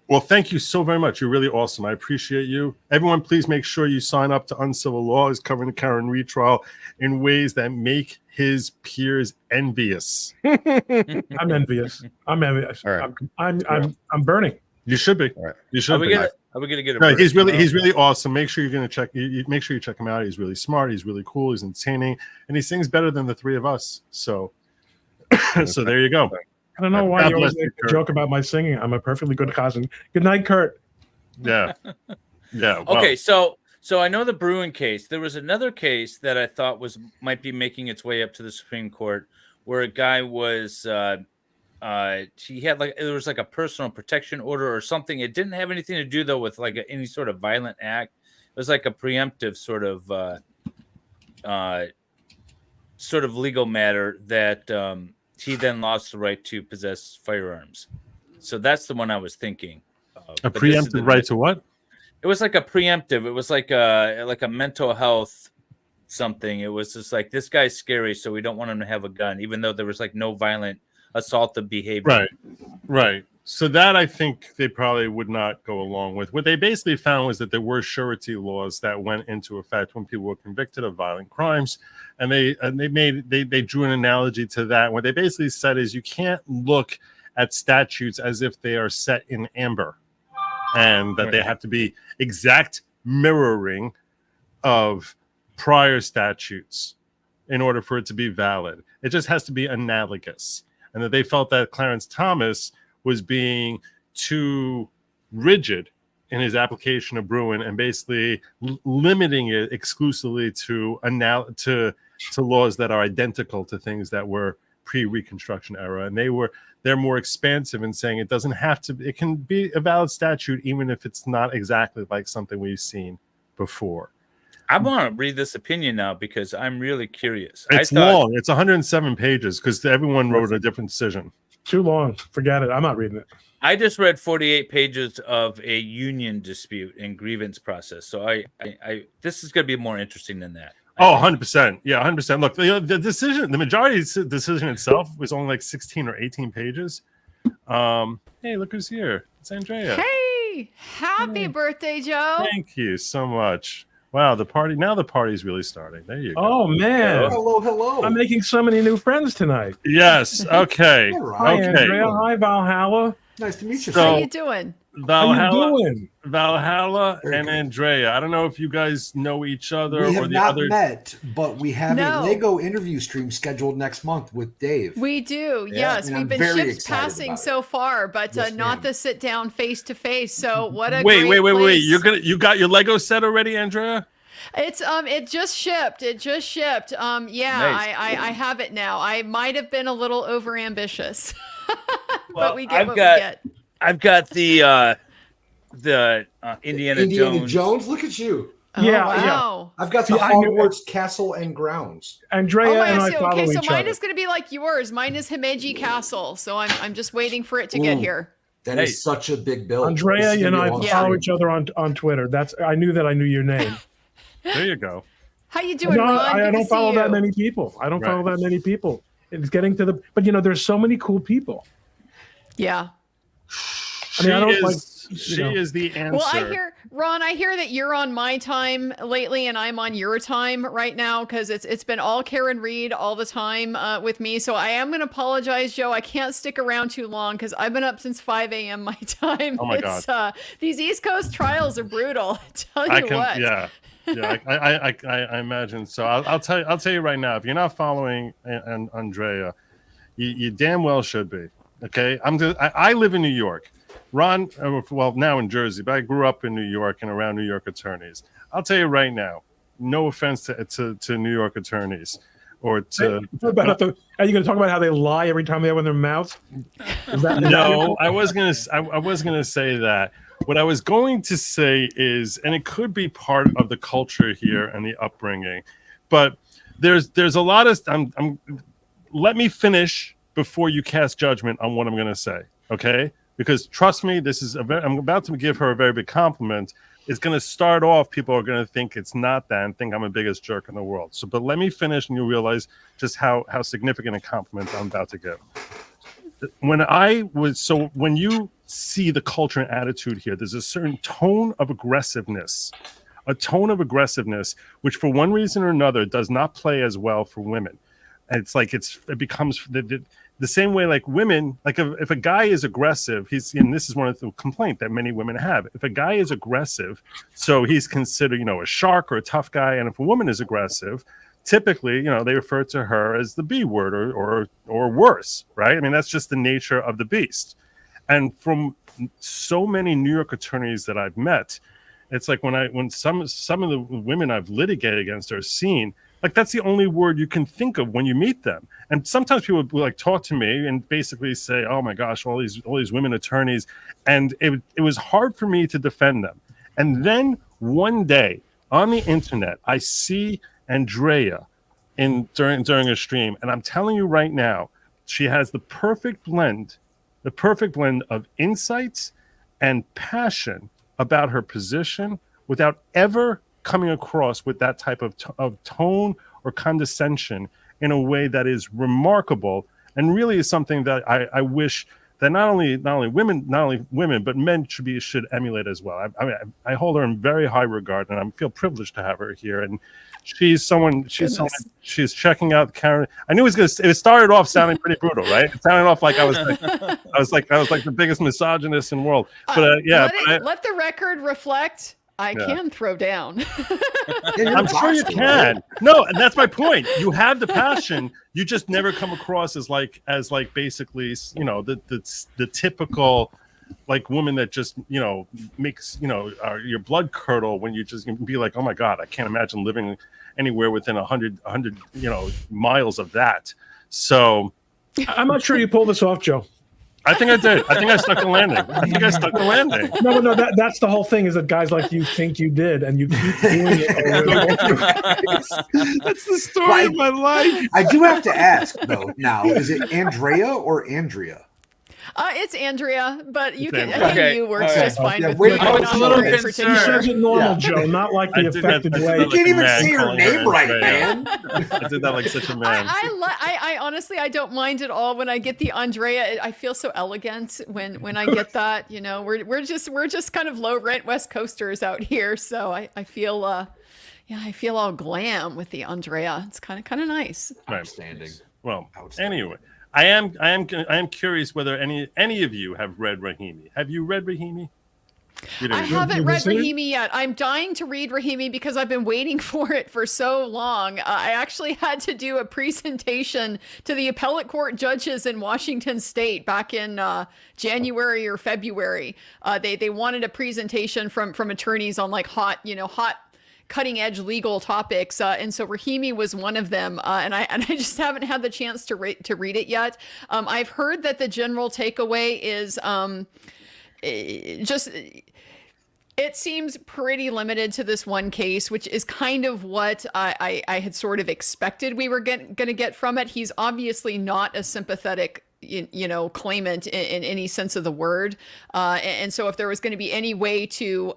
Well, thank you so very much. You're really awesome. I appreciate you. Everyone, please make sure you sign up to Uncivil Law. He's covering the Karen retrial in ways that make his peers envious. I'm envious. I'm envious. All right. I'm burning. You should be. All right. You should be. Are we gonna get a? No, he's verdict really awesome. Make sure you're gonna check. Make sure you check him out. He's really smart. He's really cool. He's entertaining, and he sings better than the three of us. So, so there you go. I don't know why God you always bless you, make a Kurt. joke about my singing. I'm a perfectly good cousin. Good night, Kurt. Yeah, yeah. Well, Okay, so I know the Bruin case. There was another case that I thought might be making its way up to the Supreme Court, where a guy was he had there was like a personal protection order or something. It didn't have anything to do though with like any sort of violent act. It was like a preemptive sort of legal matter that he then lost the right to possess firearms. So that's the one I was thinking of. a But this is preemptive right to what? It was like a preemptive. It was like a mental health something. It was just like, this guy's scary, so we don't want him to have a gun, even though there was like no violent assaultive behavior. Right. So that I think they probably would not go along with. What they basically found was that there were surety laws that went into effect when people were convicted of violent crimes, and they drew an analogy to that. What they basically said is you can't look at statutes as if they are set in amber, and that they have to be exact mirroring of prior statutes in order for it to be valid. It just has to be analogous, and that they felt that Clarence Thomas was being too rigid in his application of Bruin and basically limiting it exclusively to laws that are identical to things that were pre-Reconstruction era. And they're more expansive in saying it doesn't have to, it can be a valid statute even if it's not exactly like something we've seen before. I want to read this opinion now because I'm really curious. It's long. It's 107 pages because everyone wrote a different decision. Too long. Forget it. I'm not reading it. I just read 48 pages of a union dispute and grievance process. So I this is going to be more interesting than that. Oh, 100%. Yeah, 100%. Look, the decision, the majority decision itself was only like 16 or 18 pages. Hey, look who's here. It's Andrea. Hey, happy birthday, Joe. Thank you so much. Wow, the party's really starting. There you go. Oh, man. Hello. I'm making so many new friends tonight. Yes. Okay. Hi, Okay. Andrea. Hi, Valhalla. Nice to meet you. So- How you doing? How you doing? Valhalla Very and good. Andrea. I don't know if you guys know each other We or have the not other. met, but we have No. a Lego interview stream scheduled next month with Dave. We do. Yeah, Yes, and we've I'm been very ships excited passing about it. so far, but Yes, not ma'am. the sit down face to face. So what a Wait. great place. You got your Lego set already, Andrea? It's it just shipped. Yeah, Nice. I have it now. I might have been a little over ambitious, Well, but we get I've what got- we get. I've got the Indiana Jones. Look at you. Yeah, Oh, yeah. wow. I've got See, the I knew Hogwarts Castle and Grounds. Andrea Oh my and I gosh, follow okay, so each mine other. is going to be like yours. Mine is Himeji Castle, so I'm just waiting for it to get Ooh. here. That Hey. is such a big build. Andrea This is and gonna be I a long Yeah. follow stream. each other on Twitter. I knew that I knew your name. There you go. How you doing, No, Ron? I Good to don't see follow that you. many people. I don't Right. follow that many people. It's getting to the, but there's so many cool people. Yeah. I mean, I don't She like, is the answer. Well, I hear that you're on my time lately, and I'm on your time right now because it's been all Karen Reed all the time with me. So I am going to apologize, Joe. I can't stick around too long because I've been up since 5 a.m. my time. Oh my God. These East Coast trials are brutal. I tell you what. Yeah. I imagine so. I'll tell you right now. If you're not following Andrea, you damn well should be. Okay, I live in New York. Ron, well, now in Jersey, but I grew up in New York and around New York attorneys. I'll tell you right now, no offense to New York attorneys or to. are you going to talk about how they lie every time they open their mouths? No, I was gonna say that. What I was going to say is, and it could be part of the culture here and the upbringing, but there's a lot of. Let me finish before you cast judgment on what I'm going to say, okay? Because trust me, I'm about to give her a very big compliment. It's going to start off, people are going to think it's not that and think I'm the biggest jerk in the world. So, but let me finish and you'll realize just how significant a compliment I'm about to give. When you see the culture and attitude here, there's a certain tone of aggressiveness, which for one reason or another does not play as well for women. And it's like it becomes the same way like women, like if a guy is aggressive, and this is one of the complaints that many women have. If a guy is aggressive, so he's considered, a shark or a tough guy. And if a woman is aggressive, typically, they refer to her as the B word or worse, right? I mean, that's just the nature of the beast. And from so many New York attorneys that I've met, it's like when some of the women I've litigated against are seen, like that's the only word you can think of when you meet them. And sometimes people will like talk to me and basically say, "Oh my gosh, all these women attorneys," and it was hard for me to defend them. And one day on the internet, I see Andrea during a stream, and I'm telling you right now, she has the perfect blend of insights and passion about her position without ever coming across with that type of tone or condescension in a way that is remarkable and really is something that I wish that not only women but men should emulate as well. I hold her in very high regard, and I feel privileged to have her here. And she's checking out Karen. I knew it started off sounding pretty brutal, right? It sounded off like I was like the biggest misogynist in the world. But Let the record reflect. I can throw down. I'm sure you can. No, and that's my point. You have the passion. You just never come across as basically, the typical like woman that just, makes, your blood curdle when you just be like, oh my God, I can't imagine living anywhere within 100, miles of that. So I'm not sure you pulled this off, Joe. I think I did. I think I stuck the landing. No, that's the whole thing is that guys like you think you did, and you keep doing it. That's the story of my life. I do have to ask, though, now, is it Andrea or Andrea? It's Andrea, but you It's can Andrea. Okay. you works All right. just fine Yeah, with wait, me. I was Not a little Andrea in concerned. He particular. says it normal, Yeah. Joe, not like I the did that- affected I did way. that You like can't a even man say her calling her name right, Andrea. man. I did that like such a man. I honestly I don't mind at all when I get the Andrea. I feel so elegant when I get that. You know, we're just kind of low rent West Coasters out here, so I feel I feel all glam with the Andrea. It's kind of nice. Right. Outstanding. Well, Outstanding. anyway, I am curious whether any of you have read Rahimi. Have you read Rahimi? You I didn't. haven't you read considered? Rahimi yet. I'm dying to read Rahimi because I've been waiting for it for so long. I actually had to do a presentation to the appellate court judges in Washington State back in January or February. They wanted a presentation from attorneys on like hot cutting edge legal topics, and so Rahimi was one of them, and I just haven't had the chance to read it yet. I've heard that the general takeaway is it seems pretty limited to this one case, which is kind of what I had sort of expected we were going to get from it. He's obviously not a sympathetic claimant in any sense of the word, and so if there was going to be any way to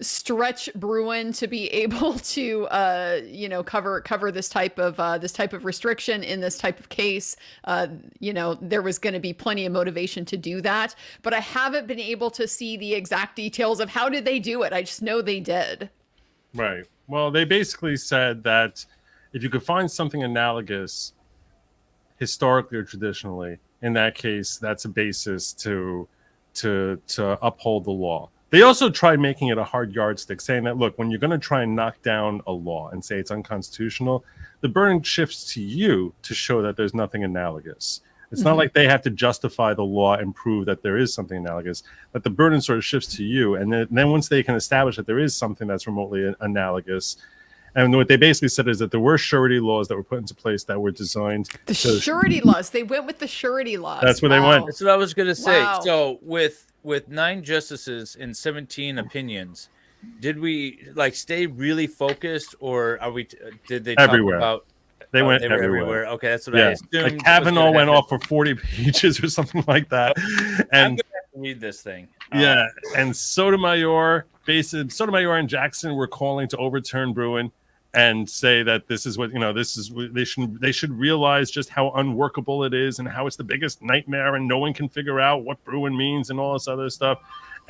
stretch Bruin to be able to cover this type of restriction in this type of case, there was going to be plenty of motivation to do that. But I haven't been able to see the exact details of how did they do it. I just know they did. Right. Well, they basically said that if you could find something analogous historically or traditionally, in that case, that's a basis to uphold the law. They also tried making it a hard yardstick, saying that, look, when you're going to try and knock down a law and say it's unconstitutional, the burden shifts to you to show that there's nothing analogous. It's not like they have to justify the law and prove that there is something analogous, but the burden sort of shifts to you. And then once they can establish that there is something that's remotely analogous, and what they basically said is that there were surety laws that were put into place that were designed surety laws. They went with the surety laws. That's where they went. That's what I was going to say. Wow. So with 9 justices and 17 opinions, did we stay really focused, or did they talk Everywhere. about? They went they were everywhere. Okay, that's what I assumed. Like Kavanaugh went off for 40 pages or something like that. I'm And gonna have to read this thing. yeah, and Sotomayor and Jackson were calling to overturn Bruin and say that this is what they should realize just how unworkable it is and how it's the biggest nightmare and no one can figure out what Bruin means and all this other stuff.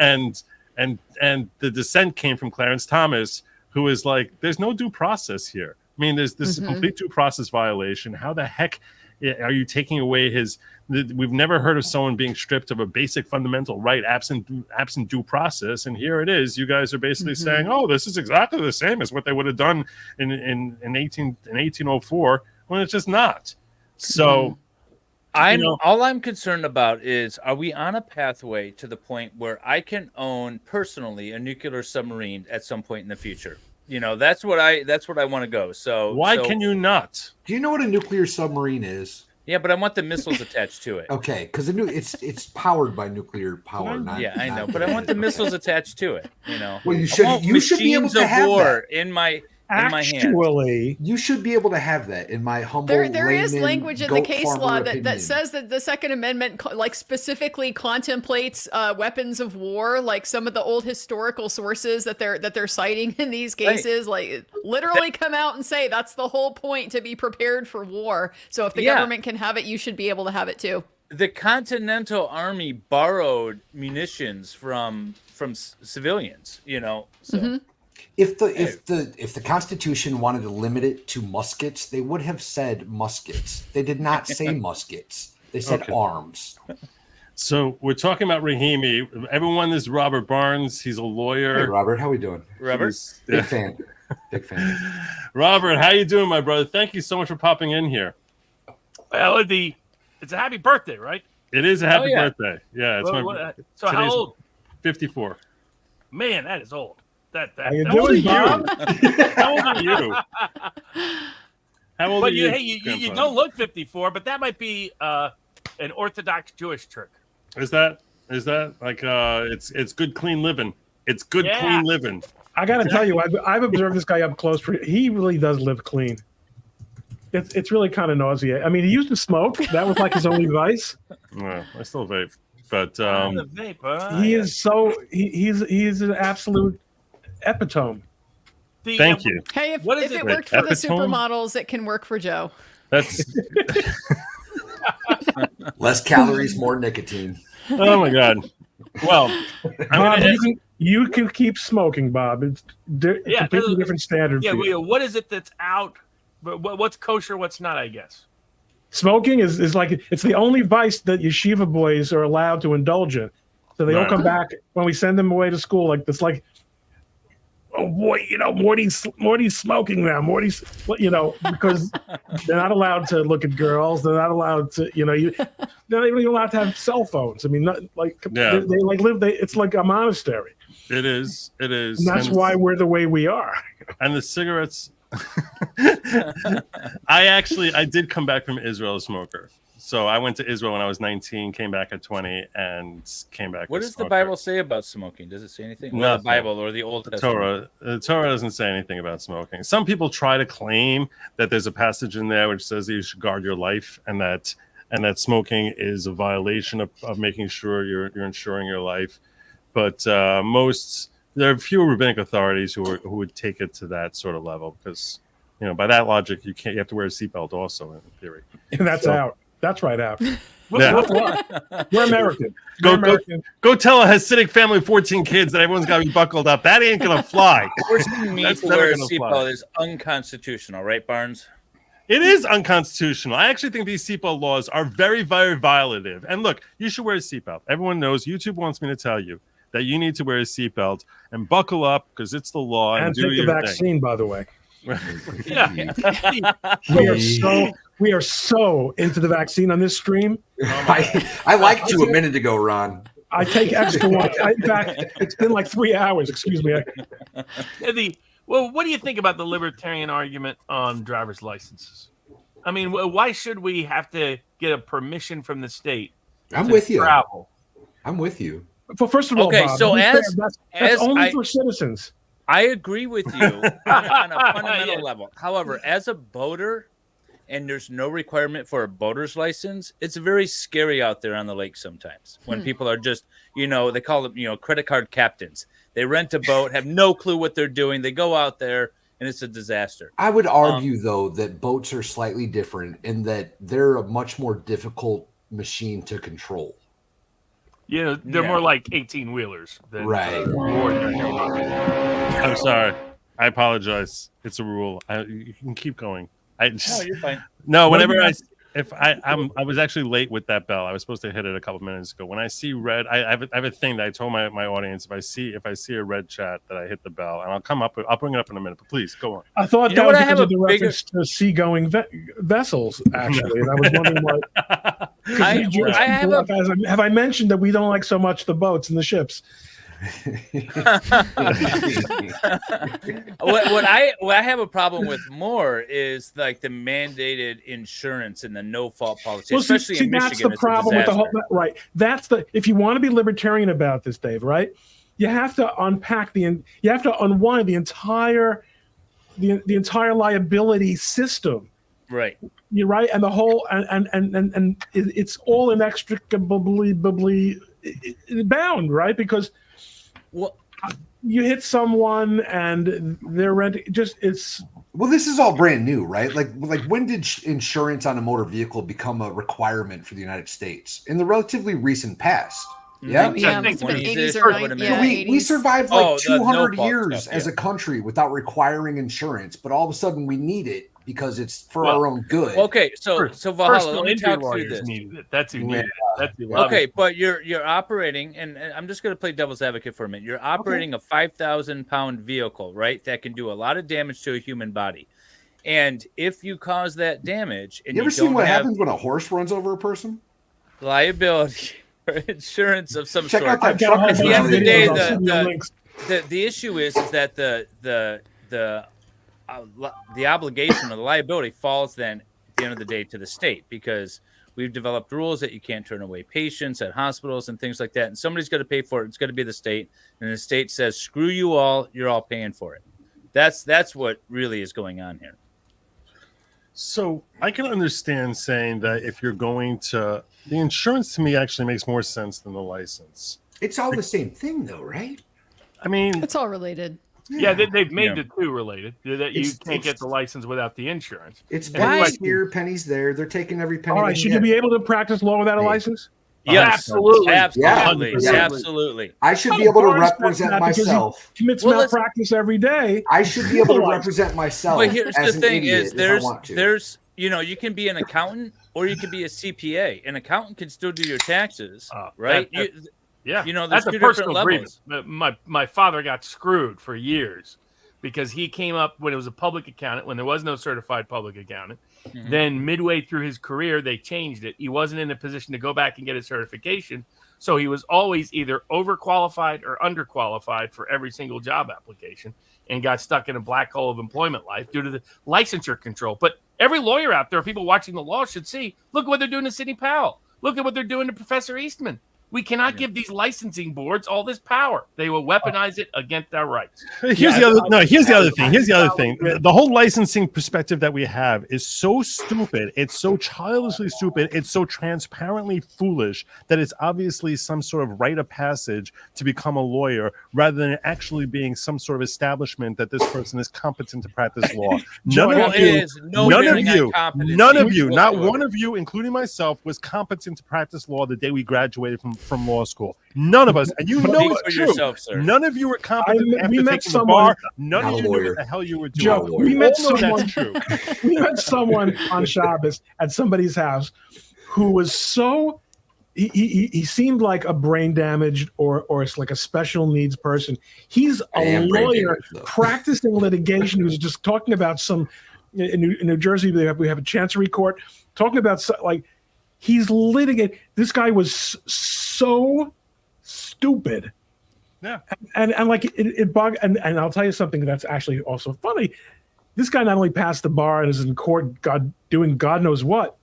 And the dissent came from Clarence Thomas, who is like, there's no due process here. I mean, this is a complete due process violation. How the heck are you taking away we've never heard of someone being stripped of a basic fundamental right absent due process, and here it is. You guys are basically saying, oh, this is exactly the same as what they would have done in 1804, when it's just not. So all I'm concerned about is, are we on a pathway to the point where I can own personally a nuclear submarine at some point in the future? That's what I want to go. So why can you not? Do you know what a nuclear submarine is? Yeah, but I want the missiles attached to it. Okay, because it's powered by nuclear power. I know, but I want the missiles attached to it. Well, you should be able to have that in my hand. Actually, you should be able to have that. In my humble, there is layman, language in the goat case farmer law opinion. that says that the Second Amendment specifically contemplates weapons of war, like some of the old historical sources that they're citing in these cases, like literally come out and say that's the whole point, to be prepared for war. So if the government can have it, you should be able to have it too. The Continental Army borrowed munitions from civilians, so. If the Constitution wanted to limit it to muskets, they would have said muskets. They did not say muskets. They said arms. So we're talking about Rahimi. Everyone, this is Robert Barnes. He's a lawyer. Hey, Robert, how we doing? Robert, big fan. Big fan. Robert, how you doing, my brother? Thank you so much for popping in here. Well, it's a happy birthday, right? It is a happy birthday. Yeah, it's so how old? 54. Man, that is old. How you doing, Bob? How old are you? How old are you? Hey, you don't look 54, but that might be an Orthodox Jewish trick. Is that like it's good clean living? It's good clean living. I got to tell you, I've observed this guy up close. He really does live clean. it's really kind of nauseating. I mean, he used to smoke. That was like his only vice. No, I still vape, but The vape, He is so he's an absolute epitome. thank you. Hey, if What is it it? worked for the Epitome? supermodels, it can work for Joe. That's Less calories, more nicotine. oh my god. Well, Bob, you can keep smoking, Bob. It's completely different standard. Yeah, for you. what is it that's out? But what's kosher? What's not? I guess. Smoking is like it's the only vice that yeshiva boys are allowed to indulge in. So they all Right. come back when we send them away to school like this. Like, oh boy, Morty's smoking now. Morty's, because they're not allowed to look at girls. They're not allowed to, they're not even allowed to have cell phones. I mean, Yeah. they like live. It's like a monastery. it is. It is. And that's why we're the way we are. And the cigarettes. I did come back from Israel a smoker. So I went to Israel when I was 19, came back at 20, and came back. What a does the smoker. Bible say about smoking? Does it say anything? Or the Nothing. Bible or the Old The Testament? Torah doesn't say anything about smoking. Some people try to claim that there's a passage in there which says that you should guard your life, and that smoking is a violation of making sure you're ensuring your life. But there are few rabbinic authorities who would take it to that sort of level, because by that logic you have to wear a seatbelt also in theory. And that's out. That's right out. Yeah. We're American. Go tell a Hasidic family of 14 kids that everyone's got to be buckled up. That ain't gonna fly. Forcing me That's to never wear a gonna fly. seatbelt is unconstitutional, right, Barnes? It is unconstitutional. I actually think these seatbelt laws are very, very violative. And look, you should wear a seatbelt. Everyone knows. YouTube wants me to tell you that you need to wear a seatbelt and buckle up because it's the law. And do take the your vaccine, by the way. Yeah. We are so into the vaccine on this stream. I liked you a minute ago, Ron. I take extra one. In fact, it's been like 3 hours. Excuse me. Well, what do you think about the libertarian argument on driver's licenses? I mean, why should we have to get a permission from the state? I'm to with you. Travel. I'm with you. Well, first of all, Okay, Bob, so to be as- fair, that's as only I- for citizens. I agree with you on a fundamental Yeah. level. However, as a boater, and there's no requirement for a boater's license, it's very scary out there on the lake sometimes when people are just, they call them, credit card captains. They rent a boat, have no clue what they're doing. They go out there and it's a disaster. I would argue, though, that boats are slightly different in that they're a much more difficult machine to control. They're Yeah. more like 18-wheelers than Right. ordinary. I'm sorry. I apologize. It's a rule. You can keep going. I just, No, you're fine. no. Whenever I was actually late with that bell. I was supposed to hit it a couple minutes ago. When I see red, I have a thing that I told my audience. If I see a red chat, that I hit the bell, and I'll bring it up in a minute. But please go on. I thought You know that what, was I have because of a the bigger- reference to seagoing vessels, actually. And I was wondering what. Have I mentioned that we don't like so much the boats and the ships? what I have a problem with more is like the mandated insurance and the no fault policy, Well, especially in that's Michigan. the problem with the whole right. That's the if you want to be libertarian about this, Dave, right? You have to unpack you have to unwind the entire liability system. Right. You're right, and the whole and it's all inextricably bound, right? Because you hit someone and they're renting. Well, this is all brand new, right? Like when did insurance on a motor vehicle become a requirement for the United States? In the relatively recent past. Yeah, Yeah, it's been 80s or 90s. Yeah, we 80s. survived like Oh, the 200 no-fault years stuff, as a country without requiring insurance, but all of a sudden we need it because it's for our own good. Okay, so Valhalla, Personal let me injury talk through lawyers this. needed it. That's who needed it. That's who Okay, but you're operating, and I'm just going to play devil's advocate for a minute. You're operating a 5,000-pound vehicle, right? That can do a lot of damage to a human body. And if you cause that damage, and you ever don't seen what have happens when a horse runs over a person? liability or insurance of some Check sort, out that I've got a truck. whole at the bunch end of the videos. day, I'll send you links. the issue is that the obligation or the liability falls then at the end of the day to the state, because we've developed rules that you can't turn away patients at hospitals and things like that, and somebody's got to pay for it. It's got to be the state, and the state says, "Screw you all, you're all paying for it." That's what really is going on here. So I can understand saying that if you're going to, the insurance to me actually makes more sense than the license. It's all the same thing, though, right? I mean, It's all related. Yeah, they've made the two related. That you can't get the license without the insurance. It's And pennies it's here, pennies there. They're taking every penny. All right, should you be able to practice law without a license? Yeah, absolutely. Absolutely. 100%. Absolutely. I should be able to represent myself. Commits Well, let's- malpractice every day. I should be able to represent myself. But here's as the an thing: idiot is if I want there's to. you can be an accountant or you can be a CPA. An accountant can still do your taxes, Oh, right? Yeah, there's that's a two different personal levels. grievance. My father got screwed for years because he came up when it was a public accountant, when there was no certified public accountant. Mhm. Then midway through his career, they changed it. He wasn't in a position to go back and get a certification. So he was always either overqualified or underqualified for every single job application and got stuck in a black hole of employment life due to the licensure control. But every lawyer out there, people watching the law should see, look what they're doing to Sidney Powell. Look at what they're doing to Professor Eastman. We cannot give these licensing boards all this power. They will weaponize it against our rights. Here's the other thing. Here's the other thing. The whole licensing perspective that we have is so stupid. It's so childishly stupid. It's so transparently foolish that it's obviously some sort of rite of passage to become a lawyer rather than actually being some sort of establishment that this person is competent to practice law. None of you, not one of you, including myself, was competent to practice law the day we graduated from law school. None of us, and you know it's true. Yourself, sir. None of you were competent after taking the bar. None of you knew what the hell you were doing. Joe, we met someone. That's true. We met someone on Shabbos at somebody's house who was so. He seemed like a brain damaged or like a special needs person. He's a lawyer practicing litigation who's just talking about some in New Jersey. We have a chancery court talking about like. He's litigating. This guy was so stupid. Yeah. And like it bugged. And I'll tell you something that's actually also funny. This guy not only passed the bar and is in court, doing God knows what.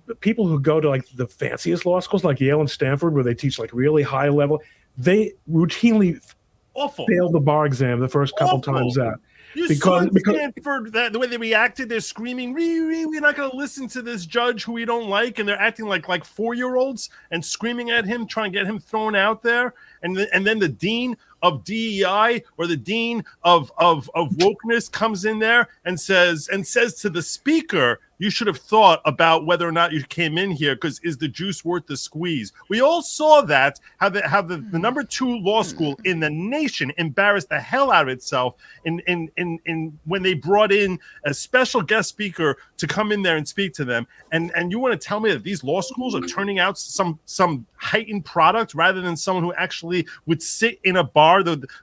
But people who go to like the fanciest law schools, like Yale and Stanford, where they teach like really high level, they routinely fail the bar exam the first couple times out. Because Stanford, the way they reacted, they're screaming, we're not going to listen to this judge who we don't like, and they're acting like 4-year-olds and screaming at him, trying to get him thrown out there. And then the dean of DEI or the dean of wokeness comes in there and says to the speaker, you should have thought about whether or not you came in here, because is the juice worth the squeeze? We all saw that, how the number 2 law school in the nation embarrassed the hell out of itself in when they brought in a special guest speaker to come in there and speak to them. And you want to tell me that these law schools are turning out some heightened product rather than someone who actually would sit in a bar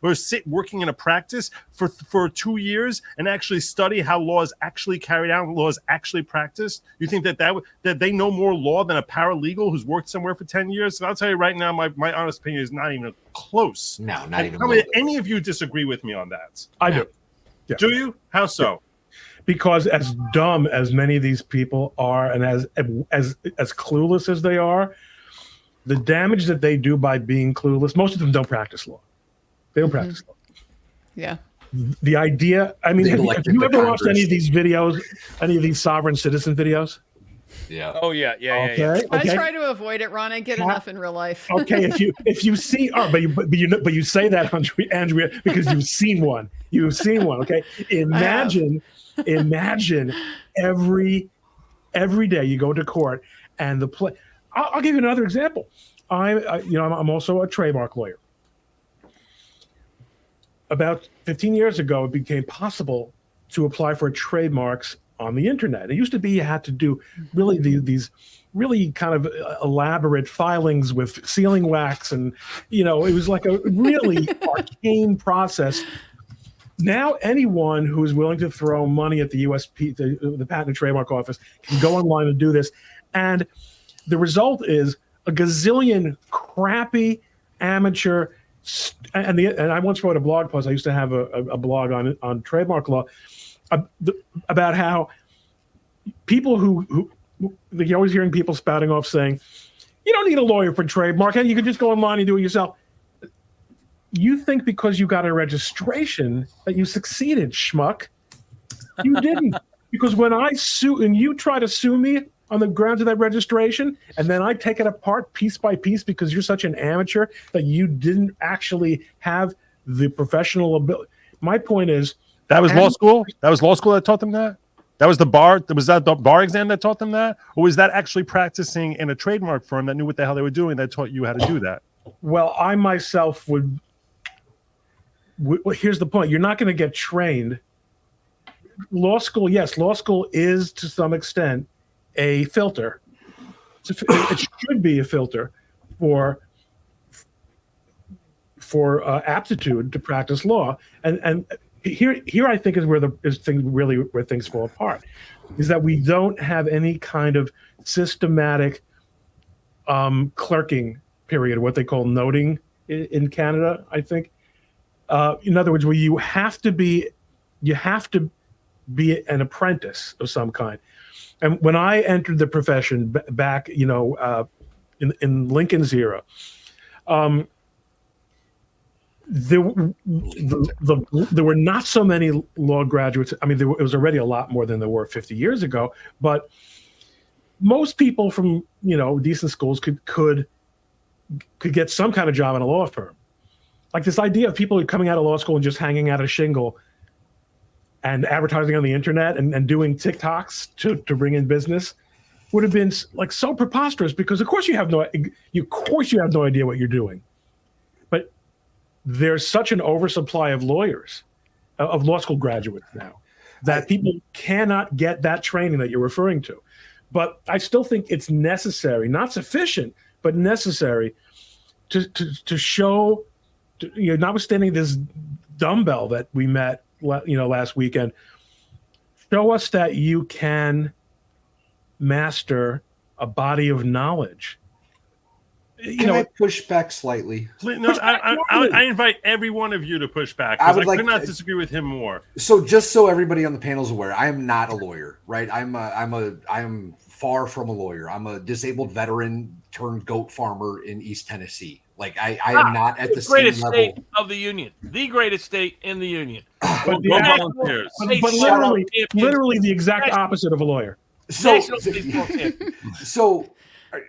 or sit working in a practice for 2 years and actually study how law is actually carried out, law is actually practiced? You think that they know more law than a paralegal who's worked somewhere for 10 years? So I'll tell you right now, my honest opinion is not even close. No, not even. Tell me that any of you disaagree with me on that. I do. Yeah. Do you? How so? Because as dumb as many of these people are, and as clueless as they are, the damage that they do by being clueless, most of them don't practice law. They don't practice law. Yeah. The idea, I mean, have you ever watched any of these videos, any of these sovereign citizen videos? Yeah. Oh yeah. Okay. I try to avoid it, Ron. I get enough in real life. Okay, if you see, but you say that, Andrea, because you've seen one. You've seen one. Okay. Imagine every day you go to court and I'll give you another example. I'm also a trademark lawyer. About 15 years ago, it became possible to apply for trademarks on the internet. It used to be you had to do really these really kind of elaborate filings with sealing wax, and it was like a really arcane process. Now anyone who is willing to throw money at the USP, the Patent and Trademark Office, can go online and do this, and the result is a gazillion crappy amateur. And I once wrote a blog post. I used to have a blog on trademark law about how people who you're always hearing people spouting off saying, you don't need a lawyer for trademark, and you can just go online and do it yourself. You think because you got a registration that you succeeded, schmuck. You didn't. Because when I sue and you try to sue me on the grounds of that registration, and then I take it apart piece by piece because you're such an amateur that you didn't actually have the professional ability. My point is that was law school. That was law school that taught them that. That was the bar. Was that the bar exam that taught them that, or was that actually practicing in a trademark firm that knew what the hell they were doing that taught you how to do that? Well, I myself would. Here's the point: you're not going to get trained. Law school, yes, law school is to some extent a filter. It should be a filter for aptitude to practice law. And here I think is where things fall apart, is that we don't have any kind of systematic clerking period, what they call noting in Canada. I think, in other words, where you have to be an apprentice of some kind. And when I entered the profession back, in Lincoln's era, there were not so many law graduates. I mean, it was already a lot more than there were 50 years ago. But most people from decent schools could get some kind of job in a law firm. Like this idea of people coming out of law school and just hanging out a shingle and advertising on the internet and doing TikToks to bring in business would have been like so preposterous, because of course you have no idea what you're doing. But there's such an oversupply of lawyers, of law school graduates now, that people cannot get that training that you're referring to. But I still think it's necessary, not sufficient, but necessary to show, notwithstanding this dumbbell that we met last weekend, show us that you can master a body of knowledge. Can I push back slightly? No, I invite every one of you to push back, because I could not disagree with him more. So just so everybody on the panel is aware, I am not a lawyer, right? I'm far from a lawyer. I'm a disabled veteran turned goat farmer in East Tennessee. Like I am not at the same greatest level. state of the union, the greatest state in the union. But literally the exact opposite of a lawyer. So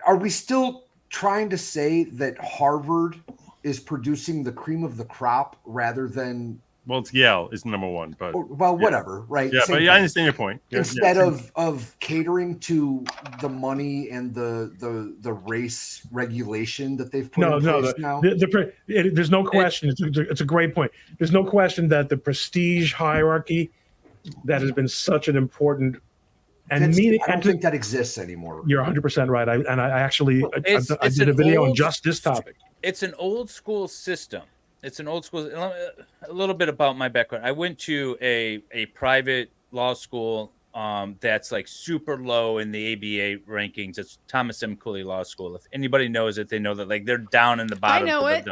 are we still trying to say that Harvard is producing the cream of the crop rather than? Well, it's Yale is number one, but whatever, right? Yeah, but I understand your point. Instead of catering to the money and the race regulation that they've put in place now. There's no question. It's a great point. There's no question that the prestige hierarchy that has been such an important I don't think that exists anymore. You're 100% right. I did a video on just this topic. It's an old school system. It's an old school. A little bit about my background. I went to a private law school that's like super low in the ABA rankings. It's Thomas M. Cooley Law School. If anybody knows it, they know that like they're down in the bottom. I know it.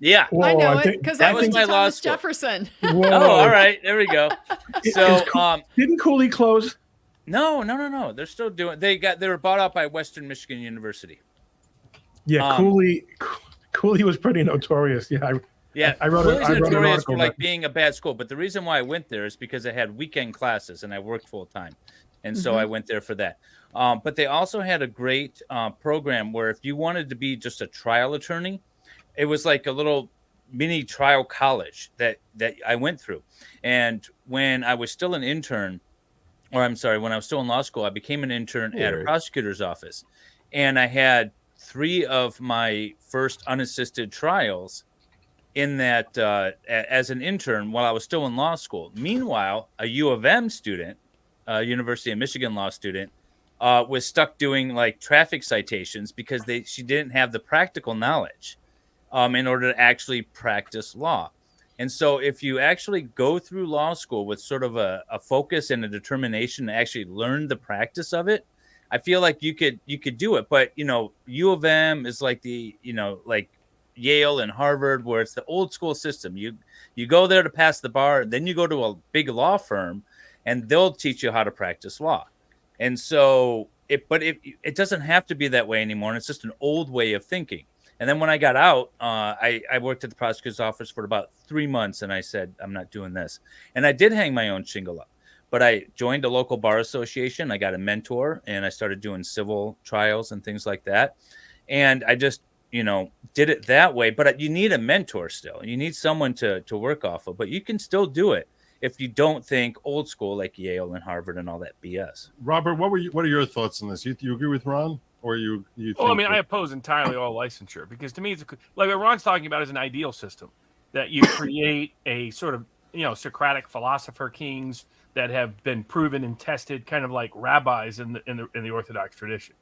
Yeah, I know it because I went to Thomas Jefferson. Oh, all right, there we go. So, didn't Cooley close? No. They're still doing. They were bought out by Western Michigan University. Yeah, Cooley was pretty notorious. Yeah, I wrote Cooley's an notorious article for like being a bad school, but the reason why I went there is because I had weekend classes and I worked full time, and so I went there for that. But they also had a great program where if you wanted to be just a trial attorney, it was like a little mini trial college that I went through. And when I was still an intern, when I was still in law school, I became an intern at a prosecutor's office, and I had 3 of my first unassisted trials in that as an intern while I was still in law school. Meanwhile, a U of M student, University of Michigan law student, was stuck doing like traffic citations because she didn't have the practical knowledge in order to actually practice law. And so if you actually go through law school with sort of a focus and a determination to actually learn the practice of it, I feel like you could do it. But, U of M is like like Yale and Harvard, where it's the old school system. You go there to pass the bar, then you go to a big law firm and they'll teach you how to practice law. And so it doesn't have to be that way anymore. And it's just an old way of thinking. And then when I got out, I worked at the prosecutor's office for about 3 months, and I said, I'm not doing this. And I did hang my own shingle up. But I joined a local bar association. I got a mentor, and I started doing civil trials and things like that. And I just, did it that way. But you need a mentor still. You need someone to work off of. But you can still do it if you don't think old school like Yale and Harvard and all that BS. Robert, what are your thoughts on this? You agree with Ron, or you? Well, I mean, I oppose entirely all licensure because to me, it's like what Ron's talking about is an ideal system that you create a sort of Socratic philosopher kings that have been proven and tested, kind of like rabbis in the Orthodox tradition.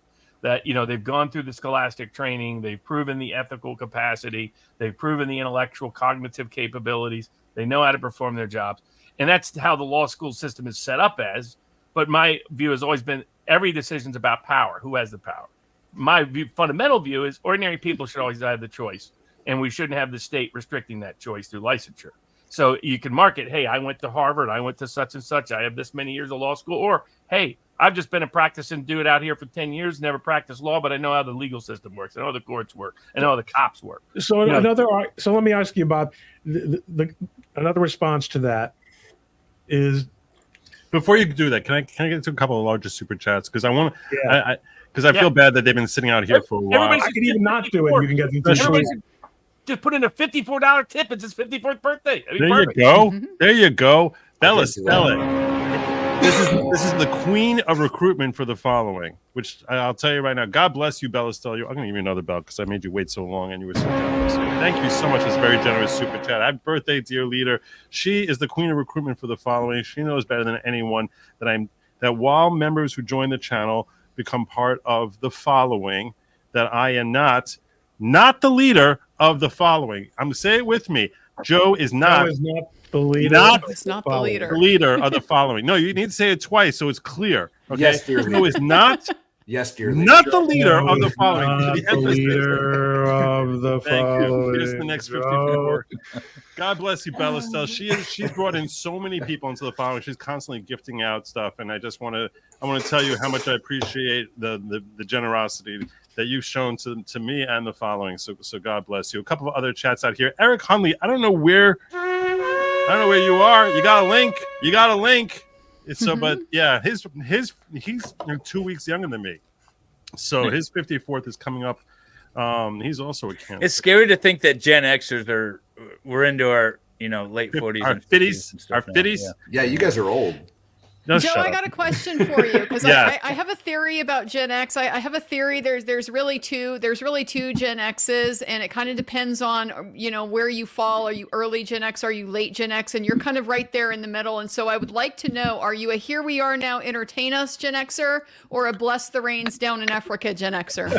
That they've gone through the scholastic training, they've proven the ethical capacity, they've proven the intellectual cognitive capabilities, they know how to perform their jobs. And that's how the law school system is set up as. But my view has always been every decision is about power. Who has the power? My fundamental view is ordinary people should always have the choice. And we shouldn't have the state restricting that choice through licensure. So you can market, hey, I went to Harvard, I went to such and such, I have this many years of law school. Or, hey, I've just been a practicing dude out here for 10 years, never practiced law, but I know how the legal system works. I know how the courts work. I know how the cops work. So so let me ask you about another response to that is, before you do that, can I get to a couple of larger super chats because I want to, because I feel bad that they've been sitting out here for a while. I could even not do it. You can get these. Just put in a $54 tip. It's his 54th birthday. You go. There you go. Bella Stella. This is the queen of recruitment for the following, which I'll tell you right now. God bless you, Bella Stella. I'm going to give you another bell because I made you wait so long and you were so generous. Thank you so much. It's very generous super chat. Happy birthday, dear leader. She is the queen of recruitment for the following. She knows better than anyone that while members who join the channel become part of the following, that I am not the leader of the following. I'm going to say it with me. Joe is not the leader. It's not the leader. The leader of the following. No, you need to say it twice so it's clear. Okay. Yes, dear Joe is not. Yes, dear not the leader of the following. Not the leader of the Thank you. following. Here's the next 54. God bless you, Bella Stella. She's brought in so many people into the following. She's constantly gifting out stuff, and I want to tell you how much I appreciate the generosity that you've shown to me and the following. So God bless you. A couple of other chats out here. Eric Hunley, I don't know where you are. You got a link. It's so, but yeah, he's 2 weeks younger than me. So his 54th is coming up. He's also a candidate. It's scary to think that Gen Xers we're into our late 40s, our 50s. Yeah, you guys are old. No, Joe, I got a question for you because Yeah. I have a theory about Gen X. I have a theory. There's really two Gen X's, and it kind of depends on where you fall. Are you early Gen X? Are you late Gen X? And you're kind of right there in the middle. And so I would like to know: are you a here we are now, entertain us Gen Xer, or a bless the rains down in Africa Gen Xer?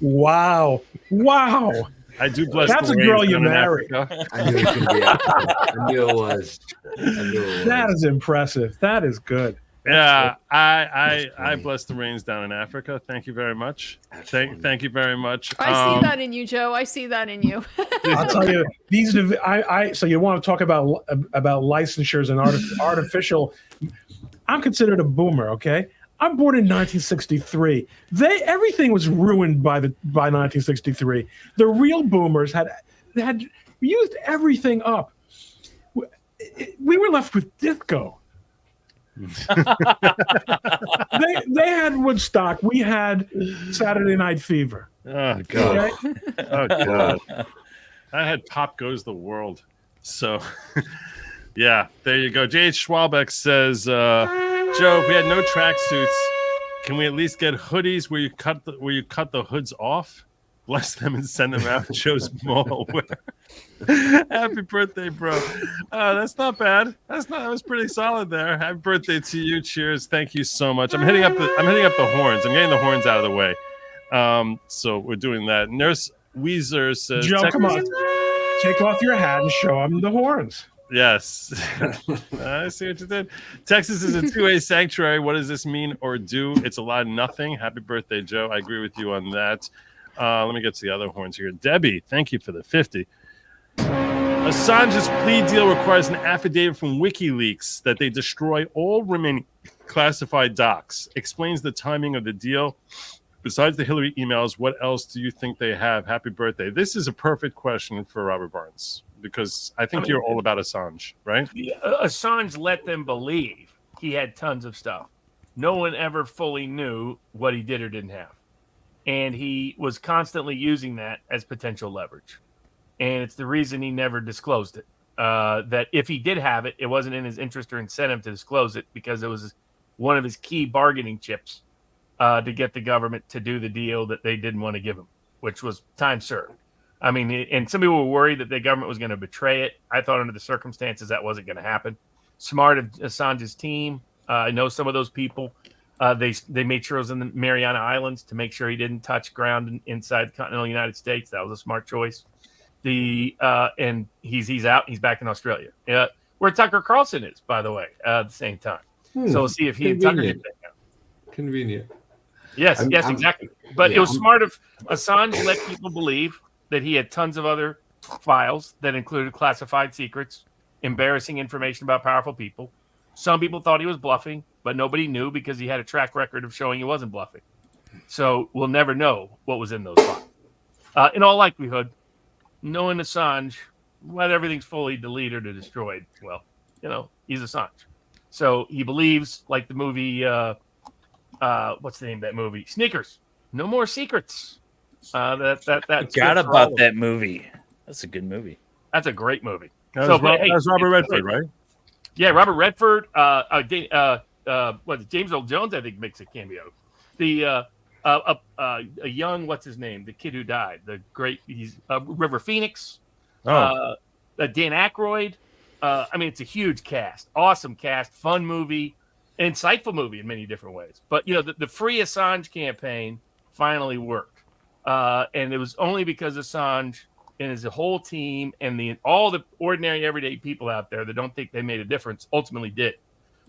Wow. I do bless. That's a girl you marry. I knew it was going to be Africa. I knew it was. That is impressive. That is good. Yeah, I bless the rains down in Africa. Thank you very much. Thank you very much. I see that in you, Joe. I see that in you. I'll tell you, so you want to talk about licensures and artificial. I'm considered a boomer, okay? I'm born in 1963. Everything was ruined by 1963. The real boomers had used everything up. We were left with disco. they had Woodstock. We had Saturday Night Fever. Oh God! Okay? Oh God! I had Pop Goes the World. So, yeah, there you go. J.H. Schwalbeck says, Joe, if we had no tracksuits, can we at least get hoodies where you cut the hoods off? Bless them and send them out. Joe's mall wear. Happy birthday, bro. That's not bad. That was pretty solid there. Happy birthday to you. Cheers. Thank you so much. I'm hitting up the horns. I'm getting the horns out of the way. So we're doing that. Nurse Weezer says, Joe, come on. Take off your hat and show them the horns. Yes. I see what you did. Texas is a 2A sanctuary. What does this mean or do? It's a lot of nothing. Happy birthday, Joe. I agree with you on that. Let me get to the other horns here. Debbie, thank you for the 50. Assange's plea deal requires an affidavit from WikiLeaks that they destroy all remaining classified docs. Explains the timing of the deal. Besides the Hillary emails, what else do you think they have? Happy birthday. This is a perfect question for Robert Barnes Because I think I mean- you're all about Assange, right? Assange let them believe he had tons of stuff. No one ever fully knew what he did or didn't have. And he was constantly using that as potential leverage. And it's the reason he never disclosed it. That if he did have it, it wasn't in his interest or incentive to disclose it because it was one of his key bargaining chips to get the government to do the deal that they didn't want to give him, which was time served. I mean, and some people were worried that the government was going to betray it. I thought under the circumstances that wasn't going to happen. Smart of Assange's team. I know some of those people. They made sure it was in the Mariana Islands to make sure he didn't touch ground inside the continental United States. That was a smart choice. And he's out. He's back in Australia, where Tucker Carlson is, by the way, at the same time. So we'll see if he and Tucker get that out. Convenient. Yes, exactly. But yeah, it was smart of Assange let people believe that he had tons of other files that included classified secrets, embarrassing information about powerful people. Some people thought he was bluffing, but nobody knew because he had a track record of showing he wasn't bluffing. So we'll never know what was in those files. In all likelihood, knowing Assange, whether everything's fully deleted or destroyed, well, he's Assange. So he believes, like the movie, what's the name of that movie? Sneakers. No more secrets. That's Forgot about that movie. That's a good movie. That's a great movie. That was Robert Redford, right? Yeah, Robert Redford. James Earl Jones, I think, makes a cameo. A young, what's his name? The kid who died. He's River Phoenix. Dan Aykroyd. I mean, it's a huge cast, awesome cast, fun movie, insightful movie in many different ways. But the Free Assange campaign finally worked, and it was only because Assange and his whole team and all the ordinary everyday people out there that don't think they made a difference ultimately did,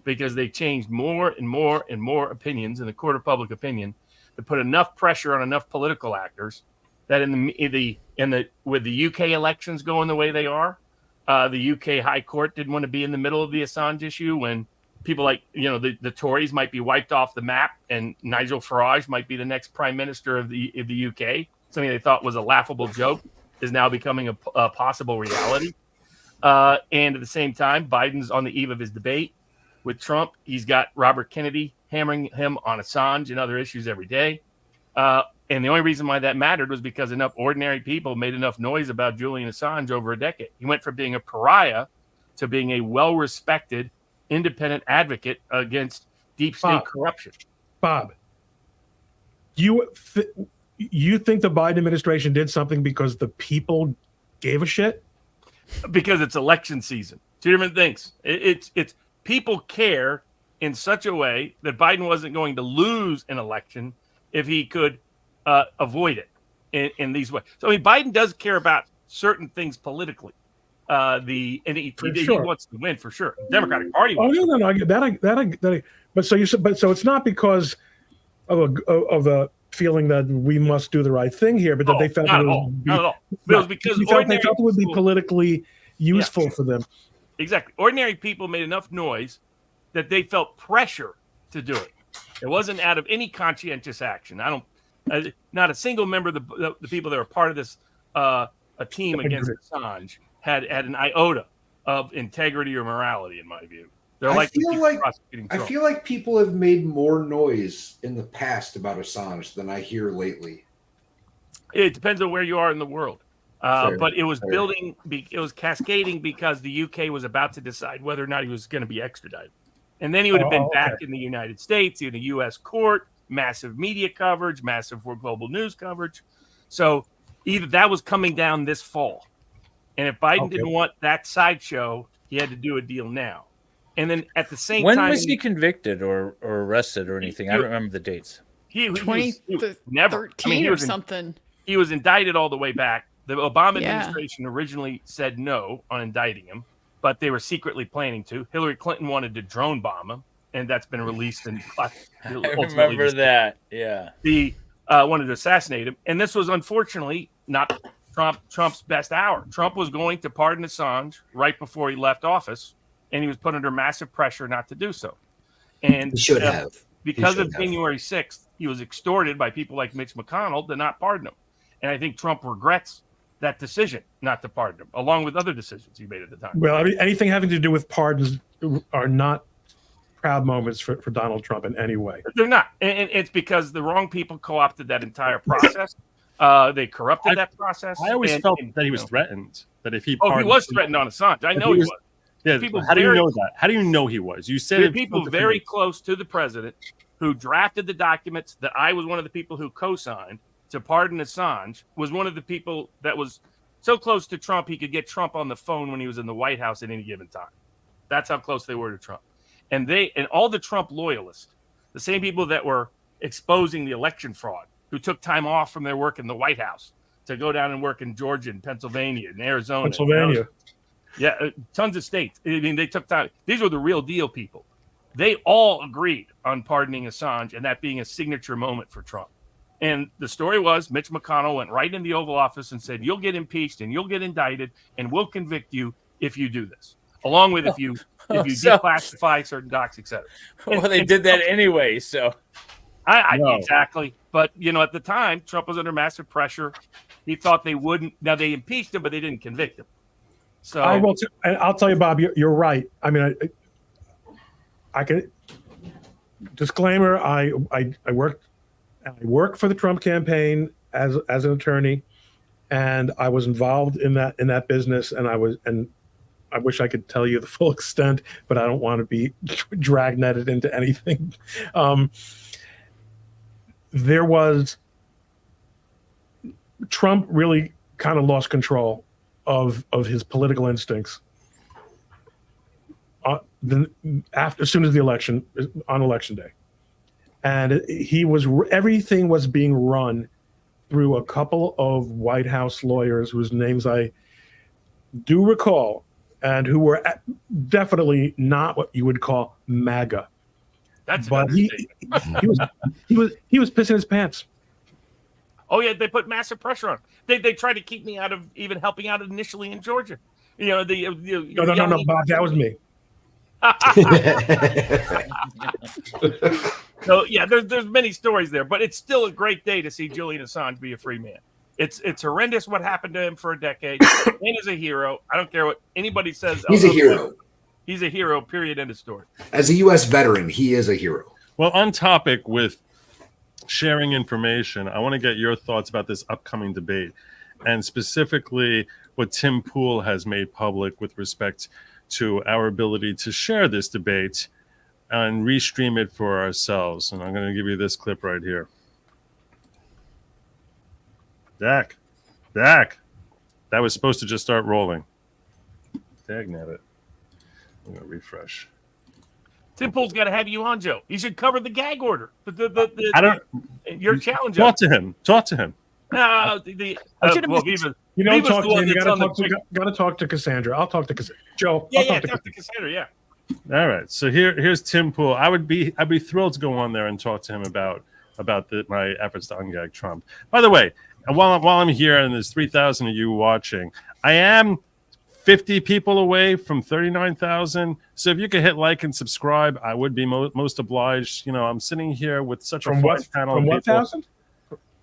because they changed more and more and more opinions in the court of public opinion to put enough pressure on enough political actors that with the UK elections going the way they are, the UK High Court didn't want to be in the middle of the Assange issue when people like the Tories might be wiped off the map and Nigel Farage might be the next prime minister of the UK. Something they thought was a laughable joke is now becoming a possible reality. And at the same time, Biden's on the eve of his debate with Trump. He's got Robert Kennedy hammering him on Assange and other issues every day. And the only reason why that mattered was because enough ordinary people made enough noise about Julian Assange over a decade. He went from being a pariah to being a well-respected, independent advocate against deep state corruption. Bob, you think the Biden administration did something because the people gave a shit? Because it's election season. Two different things. It's people care in such a way that Biden wasn't going to lose an election if he could avoid it in these ways. So Biden does care about certain things politically. He wants to win for sure. The Democratic Party. No. I get that. But so it's not because of a feeling that we must do the right thing here, but that they felt not at all. It was because they felt it would be politically useful for them. Exactly. Ordinary people made enough noise that they felt pressure to do it. It wasn't out of any conscientious action. Not a single member of the people that were part of this a team against Assange had an iota of integrity or morality, in my view. I feel like people have made more noise in the past about Assange than I hear lately. It depends on where you are in the world. But it was it was cascading because the UK was about to decide whether or not he was going to be extradited. And then he would have been back in the United States, in a U.S. court, massive media coverage, massive global news coverage. So either that was coming down this fall. And if Biden didn't want that sideshow, he had to do a deal now. And then at the same time... When was he convicted or arrested or anything? I don't remember the dates. He was 2013 or something. He was indicted all the way back. The Obama administration originally said no on indicting him, but they were secretly planning to. Hillary Clinton wanted to drone bomb him, and that's been released. And I remember that. Yeah. He wanted to assassinate him. And this was unfortunately not Trump's best hour. Trump was going to pardon Assange right before he left office, and he was put under massive pressure not to do so. And he should have. Because of January 6th, he was extorted by people like Mitch McConnell to not pardon him. And I think Trump regrets that decision not to pardon him, along with other decisions he made at the time. Well, I mean, anything having to do with pardons are not proud moments for Donald Trump in any way. They're not. And it's because the wrong people co-opted that entire process. They corrupted that process. I always felt that he was threatened. That if he he pardoned was threatened on Assange. I know he was. Yeah, People how do you very- know that? How do you know he was? You said There are people very close to the president who drafted the documents that I was one of the people who co-signed to pardon Assange, was one of the people that was so close to Trump he could get Trump on the phone when he was in the White House at any given time. That's how close they were to Trump. And all the Trump loyalists, the same people that were exposing the election fraud, who took time off from their work in the White House to go down and work in Georgia and Pennsylvania and Arizona. Yeah, tons of states. I mean, they took time. These were the real deal people. They all agreed on pardoning Assange and that being a signature moment for Trump. And the story was Mitch McConnell went right in the Oval Office and said, you'll get impeached and you'll get indicted and we'll convict you if you do this, along with if you declassify certain docs, etc. Well, they did that anyway, so. Exactly. But, at the time, Trump was under massive pressure. He thought they wouldn't. Now, they impeached him, but they didn't convict him. So I'll tell you, Bob, you're right. I mean, I can disclaimer. I worked for the Trump campaign as an attorney, and I was involved in that business. And I wish I could tell you the full extent, but I don't want to be dragnetted into anything. Trump really kind of lost control of his political instincts as soon as the election, on election day. And everything was being run through a couple of White House lawyers whose names I do recall, and who were definitely not what you would call MAGA. But he was pissing his pants. Oh yeah, they put massive pressure on. They tried to keep me out of even helping out initially in Georgia. No, Bob, that was me. So yeah, there's many stories there, but it's still a great day to see Julian Assange be a free man. It's horrendous what happened to him for a decade. Man is a hero. I don't care what anybody says. He's a hero. He's a hero. Period. End of story. As a U.S. veteran, he is a hero. Well, on topic with sharing information, I want to get your thoughts about this upcoming debate, and specifically what Tim Pool has made public with respect to our ability to share this debate and restream it for ourselves. And I'm going to give you this clip right here. Dak, that was supposed to just start rolling. Dagnabbit it. I'm going to refresh. Tim Pool's got to have you on, Joe. He should cover the gag order. Your challenge. Talk to him. No, you don't talk to him. You got to talk to Cassandra. I'll talk to Cassandra. Joe. Talk to Cassandra. Yeah. All right. So here's Tim Pool. I'd be thrilled to go on there and talk to him about my efforts to ungag Trump. By the way, while I'm here and there's 3,000 of you watching, I am 50 people away from 39,000. So if you could hit like and subscribe, I would be most obliged. I'm sitting here with such a fine panel. From what thousand?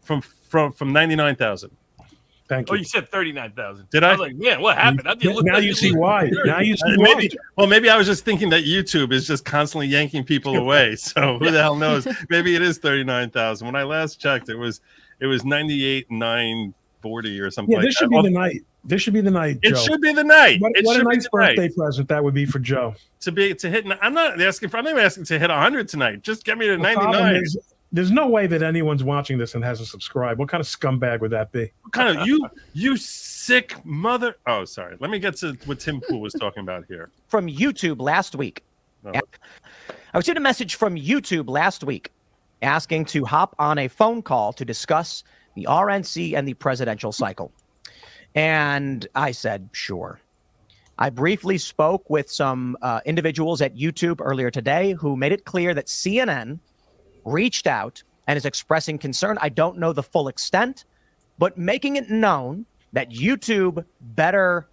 From 99,000. Thank you. Oh, you said 39,000. Did I? I was like, man, what happened? Now you see why. Maybe I was just thinking that YouTube is just constantly yanking people away. So who the hell knows? Maybe it is 39,000. When I last checked, it was 98,940 or something. Yeah, this should be the night. This should be the night, Joe. It should be the night. What a nice birthday present that would be for Joe. To hit. I'm not even asking to hit 100 tonight. Just get me to 99. There's no way that anyone's watching this and hasn't subscribed. What kind of scumbag would that be? What kind of you sick mother? Oh, sorry. Let me get to what Tim Pool was talking about here. From YouTube last week. I received a message from YouTube last week asking to hop on a phone call to discuss the RNC and the presidential cycle. And I said, sure. I briefly spoke with some individuals at YouTube earlier today who made it clear that CNN reached out and is expressing concern. I don't know the full extent, but making it known that YouTube better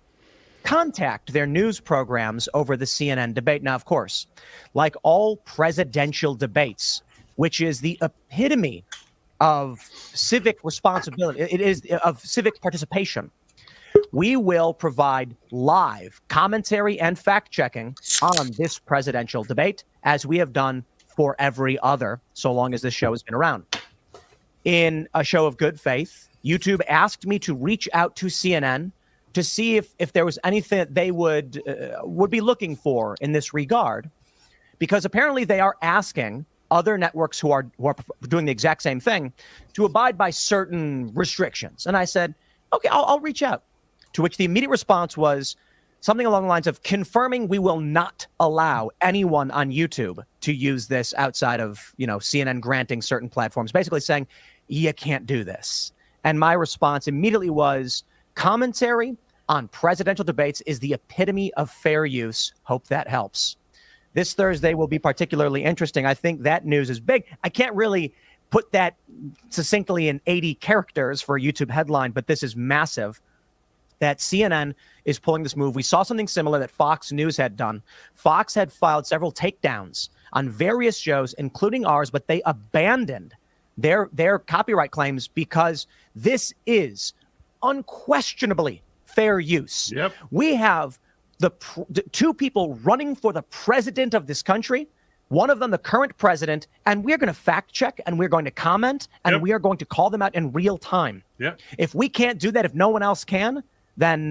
contact their news programs over the CNN debate. Now, of course, like all presidential debates, which is the epitome of civic responsibility, it is of civic participation. We will provide live commentary and fact checking on this presidential debate, as we have done for every other, so long as this show has been around. In a show of good faith, YouTube asked me to reach out to CNN to see if there was anything that they would be looking for in this regard, because apparently they are asking other networks who are doing the exact same thing to abide by certain restrictions. And I said, okay, I'll reach out. To which the immediate response was something along the lines of confirming we will not allow anyone on YouTube to use this outside of, CNN granting certain platforms, basically saying, you can't do this. And my response immediately was, commentary on presidential debates is the epitome of fair use. Hope that helps. This Thursday will be particularly interesting. I think that news is big. I can't really put that succinctly in 80 characters for a YouTube headline, but this is massive. That CNN is pulling this move. We saw something similar that Fox News had done. Fox had filed several takedowns on various shows, including ours, but they abandoned their copyright claims because this is unquestionably fair use. Yep. We have the two people running for the president of this country, one of them the current president, and we're going to fact check and we're going to comment and we are going to call them out in real time. Yep. If we can't do that, if no one else can, then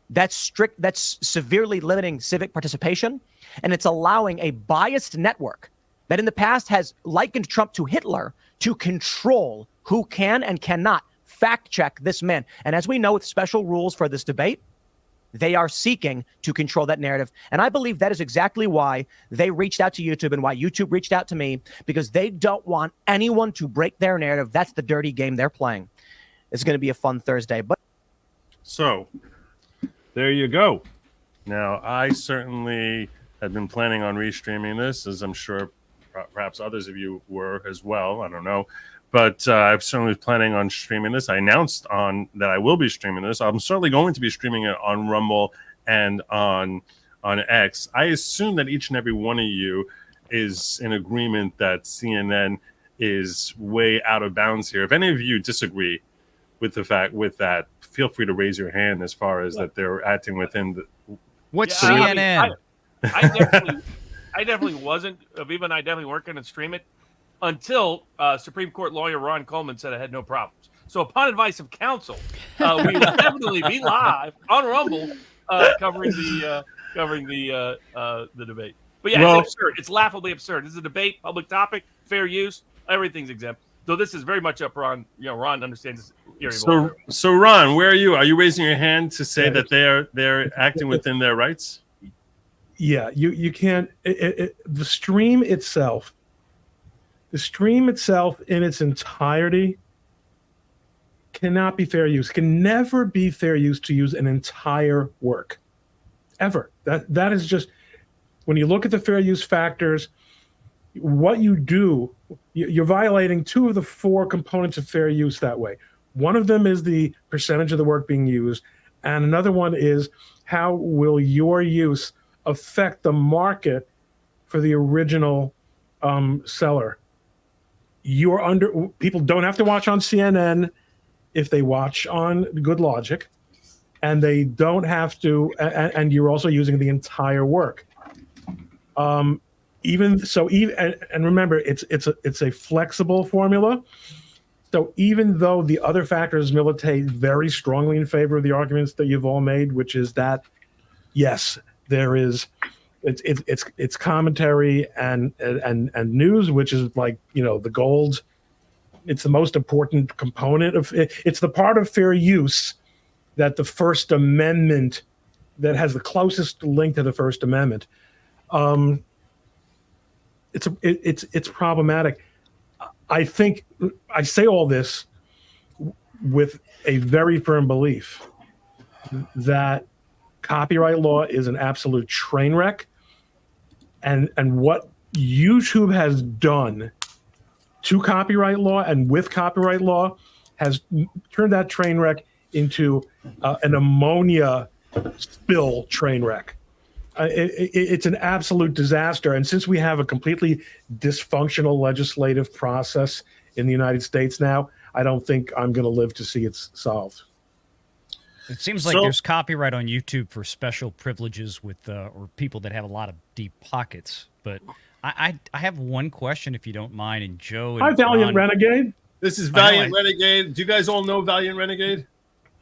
that's severely limiting civic participation, and it's allowing a biased network that in the past has likened Trump to Hitler to control who can and cannot fact check this man. And as we know, with special rules for this debate, they are seeking to control that narrative. And I believe that is exactly why they reached out to YouTube and why YouTube reached out to me, because they don't want anyone to break their narrative. That's the dirty game they're playing. It's going to be a fun Thursday. So there you go. Now, I certainly had been planning on restreaming this, as I'm sure perhaps others of you were as well. I don't know. But I'm certainly planning on streaming this. I announced that I will be streaming this. I'm certainly going to be streaming it on Rumble and on X. I assume that each and every one of you is in agreement that CNN is way out of bounds here. If any of you disagree with that, feel free to raise your hand as far as that they're acting within the. What's CNN? CNN? I definitely wasn't. Aviva and I definitely weren't going to stream it until Supreme Court lawyer Ron Coleman said I had no problems. So upon advice of counsel, we will definitely be live on Rumble covering the debate. But yeah, it's absurd. It's laughably absurd. This is a debate, public topic, fair use. Everything's exempt. Though this is very much up Ron. Ron understands this area. So Ron, where are you? Are you raising your hand to say that they're acting within their rights? Yeah, you can't. The stream itself in its entirety cannot be fair use. Can never be fair use to use an entire work, ever. That is just, when you look at the fair use factors, what you do, you're violating two of the four components of fair use that way. One of them is the percentage of the work being used, and another one is how will your use affect the market for the original seller. People don't have to watch on CNN if they watch on Good Logic, and they don't have to, and you're also using the entire work. And remember, it's a flexible formula. So even though the other factors militate very strongly in favor of the arguments that you've all made, which is that yes, there is, it's commentary and news, which is like, the gold. It's the most important component of it. It's the part of fair use that the First Amendment, that has the closest link to the First Amendment. It's problematic. I think I say all this with a very firm belief that copyright law is an absolute train wreck, and what YouTube has done to copyright law and with copyright law has turned that train wreck into an ammonia spill train wreck. It's an absolute disaster. And since we have a completely dysfunctional legislative process in the United States now, I don't think I'm going to live to see it solved. It seems like there's copyright on YouTube for special privileges with or people that have a lot of deep pockets. But I have one question, if you don't mind, and Joe. And Hi, Valiant Ron, Renegade. This is Valiant Renegade. Do you guys all know Valiant Renegade?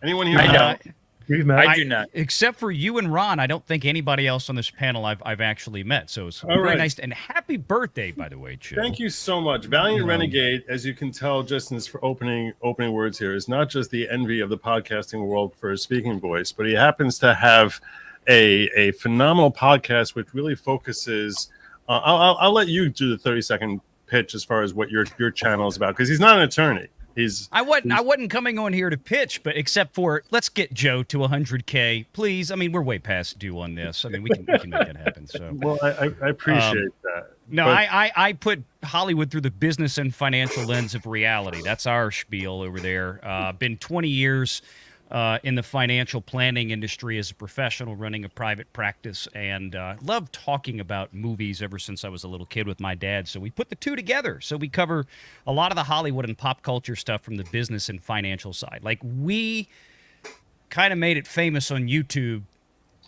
Anyone here? I don't. I do not. Except for you and Ron, I don't think anybody else on this panel I've actually met. So it's very nice. And happy birthday, by the way, Joe. Thank you so much. Valiant Renegade, as you can tell just in his opening words here, is not just the envy of the podcasting world for his speaking voice, but he happens to have a phenomenal podcast which really focuses. I'll let you do the 30-second pitch as far as what your channel is about, because he's not an attorney. I wasn't coming on here to pitch, but except for let's get Joe to 100K, please. I mean, we're way past due on this. I mean, we can make it happen. So well, I appreciate that. No, I put Hollywood through the business and financial lens of reality. That's our spiel over there. Been 20 years in the financial planning industry as a professional, running a private practice, and love talking about movies ever since I was a little kid with my dad. So we put the two together. So we cover a lot of the Hollywood and pop culture stuff from the business and financial side. Like, we kind of made it famous on YouTube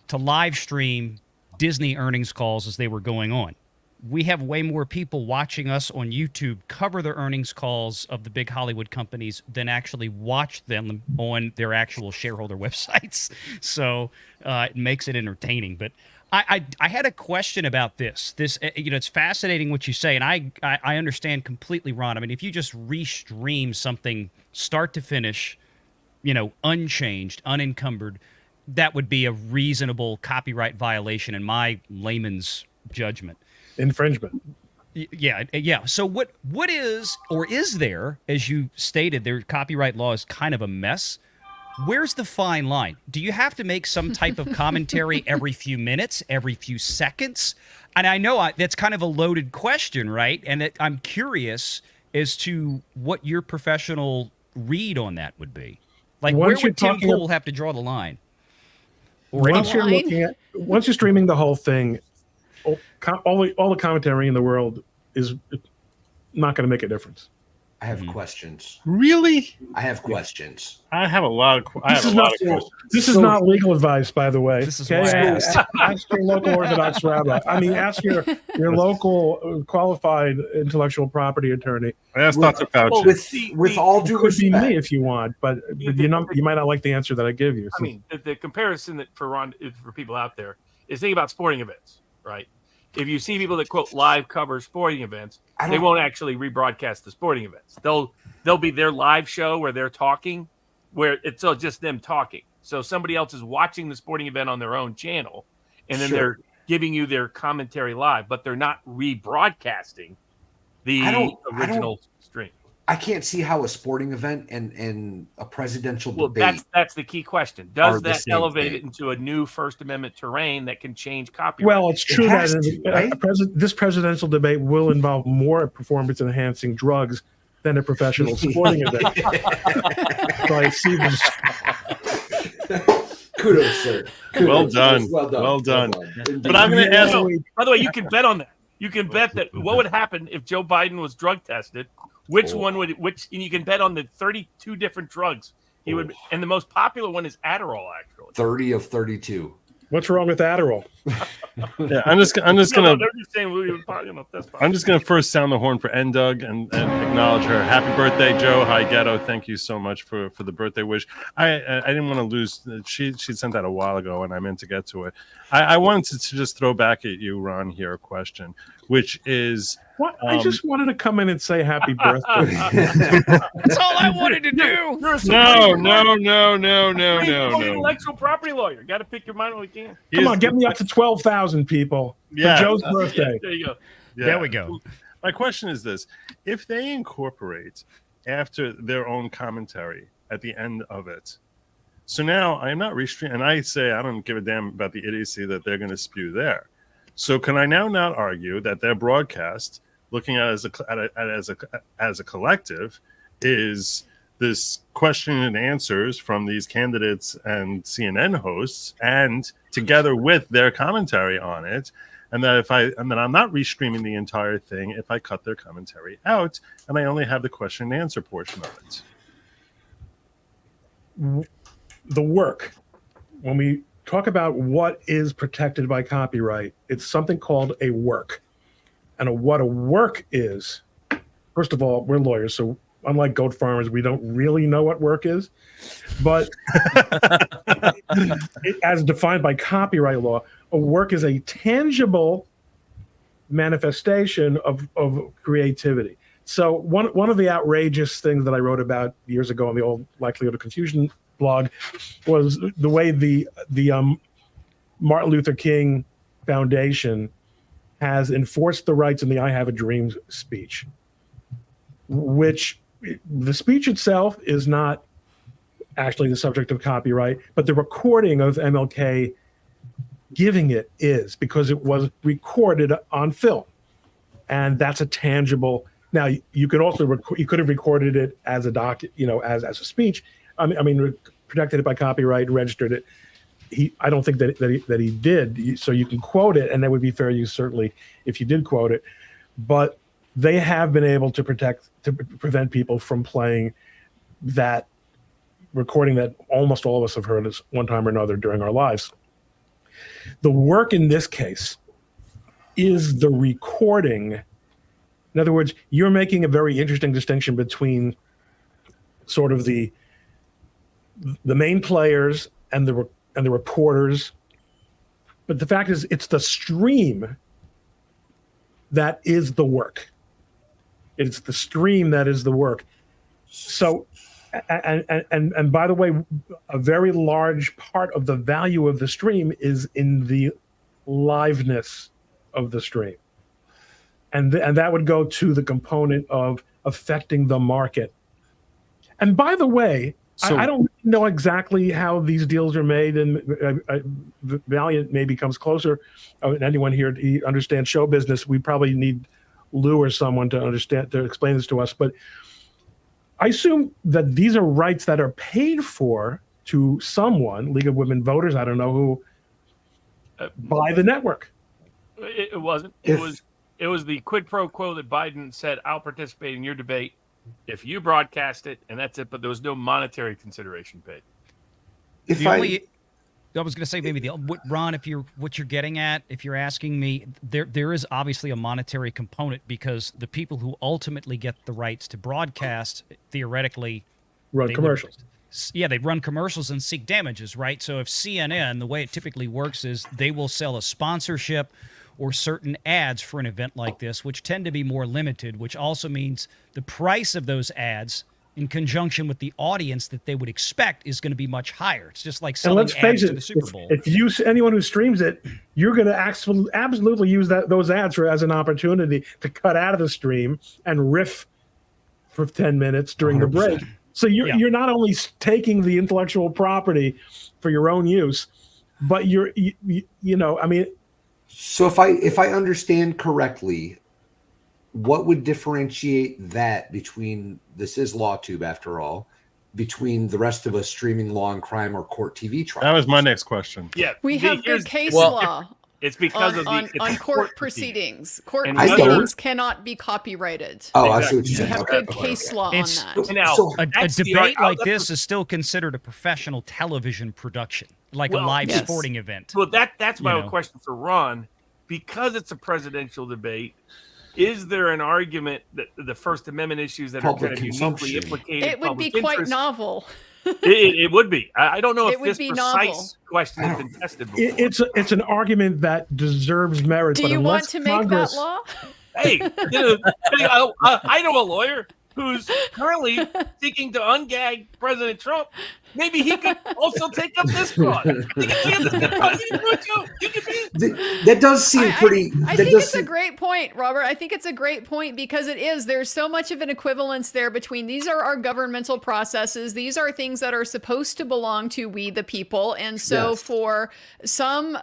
to live stream Disney earnings calls as they were going on. We have way more people watching us on YouTube cover the earnings calls of the big Hollywood companies than actually watch them on their actual shareholder websites. So it makes it entertaining. But I had a question about this. It's fascinating what you say, and I understand completely, Ron. I mean, if you just restream something start to finish, unchanged, unencumbered, that would be a reasonable copyright violation in my layman's judgment. Infringement. Yeah. So what is, or is there, as you stated, their copyright law is kind of a mess. Where's the fine line? Do you have to make some type of commentary every few minutes, every few seconds? And I know that's kind of a loaded question, right? And I'm curious as to what your professional read on that would be. Like, where would Tim Pool have to draw the line? Once you're streaming the whole thing, all the commentary in the world is not going to make a difference. I have questions. Really? I have questions. I have a lot of questions. This is not legal advice, by the way. This is why I asked. Ask your local Orthodox rabbi. I mean, ask your local qualified intellectual property attorney. That's not about with all due respect. It could be me if you want, but you might not like the answer that I give you. I mean, the comparison that for people out there is think about sporting events, right? If you see people that quote live cover sporting events, they won't actually rebroadcast the sporting events. They'll be their live show where they're talking, where it's just them talking. So somebody else is watching the sporting event on their own channel, and then they're giving you their commentary live, but they're not rebroadcasting the original stream. I can't see how a sporting event and a presidential debate. That's the key question. Does that elevate it into a new First Amendment terrain that can change copyright? Well, it's true that this presidential debate will involve more performance-enhancing drugs than a professional sporting event. So I see this. Kudos, sir. Well done. Well done. But I'm going to ask. By the way, you can bet on that. You can bet that what would happen if Joe Biden was drug tested. And you can bet on the 32 different drugs he would, and the most popular one is Adderall, actually. 30 of 32. What's wrong with Adderall? Yeah, I'm just gonna first sound the horn for N-Doug and acknowledge her. Happy birthday, Joe. Hi, Ghetto. Thank you so much for the birthday wish. I didn't want to lose. She sent that a while ago, and I meant to get to it. I wanted to just throw back at you, Ron, here a question, which is. What? I just wanted to come in and say happy birthday. That's all I wanted to do. No. Intellectual property lawyer. Got to pick your mind when we can. Come on, get me up to 12,000 people for Joe's birthday. There you go. Yeah. There we go. My question is this: if they incorporate after their own commentary at the end of it, so now I am not restreaming, and I say I don't give a damn about the idiocy that they're going to spew there. So can I now not argue that their broadcast, looking at it as a collective, is this question and answers from these candidates and CNN hosts, and together with their commentary on it, and that I'm not restreaming the entire thing if I cut their commentary out and I only have the question and answer portion of it. the work, when we talk about what is protected by copyright, it's something called a work. And what a work is, first of all, we're lawyers, so unlike goat farmers, we don't really know what work is. But as defined by copyright law, a work is a tangible manifestation of creativity. So one of the outrageous things that I wrote about years ago on the old Likelihood of Confusion blog was the way the Martin Luther King Foundation has enforced the rights in the I Have a Dream speech, which the speech itself is not actually the subject of copyright, but the recording of MLK giving it is, because it was recorded on film, and that's a tangible. Now you could also you could have recorded it as a as a speech. I mean, protected it by copyright, registered it. I don't think that he did. So you can quote it, and that would be fair use certainly if you did quote it. But they have been able to prevent people from playing that recording that almost all of us have heard at one time or another during our lives. The work in this case is the recording. In other words, you're making a very interesting distinction between sort of the main players and the reporters. But the fact is, it's the stream that is the work. It's the stream that is the work. So, and by the way, a very large part of the value of the stream is in the liveness of the stream. And that would go to the component of affecting the market. And by the way, I don't know exactly how these deals are made, and Valiant maybe comes closer. Anyone here he understands show business? We probably need Lou or someone to explain this to us. But I assume that these are rights that are paid for to someone, League of Women Voters, I don't know who, by the network. It wasn't. It was the quid pro quo that Biden said, "I'll participate in your debate if you broadcast it," and that's it. But there was no monetary consideration paid. I was going to say maybe Ron, what you're getting at, if you're asking me, there is obviously a monetary component, because the people who ultimately get the rights to broadcast theoretically run commercials. They run commercials and seek damages, right? So if CNN, the way it typically works is they will sell a sponsorship or certain ads for an event like this, which tend to be more limited, which also means the price of those ads in conjunction with the audience that they would expect is going to be much higher. It's just like selling ads to the Super Bowl. If anyone who streams it, you're going to absolutely use those ads as an opportunity to cut out of the stream and riff for 10 minutes during 100%. The break. So you're not only taking the intellectual property for your own use, but So if I understand correctly, what would differentiate that between, this is LawTube after all, between the rest of us streaming law and crime or court TV trials? That was my next question. Yeah, we have good case law. It's because on court proceedings. Court And proceedings cannot be copyrighted. Oh, I see what you're saying. We have good case law on that. Now, a debate like this is still considered a professional television production, like a live sporting event. Well, that's my question for Ron. Because it's a presidential debate, is there an argument that the First Amendment issues that Public are kind of uniquely implicated? It would be quite novel. It would be. I don't know if this precise novel. question has been tested before. It's an argument that deserves merit. Do you want to make that law? Hey, I know a lawyer who's currently seeking to ungag President Trump. Maybe he could also take up this cause. That does seem pretty. I think it's a great point, Robert. I think it's a great point because it is. There's so much of an equivalence there between these are our governmental processes. These are things that are supposed to belong to we the people. And so for some,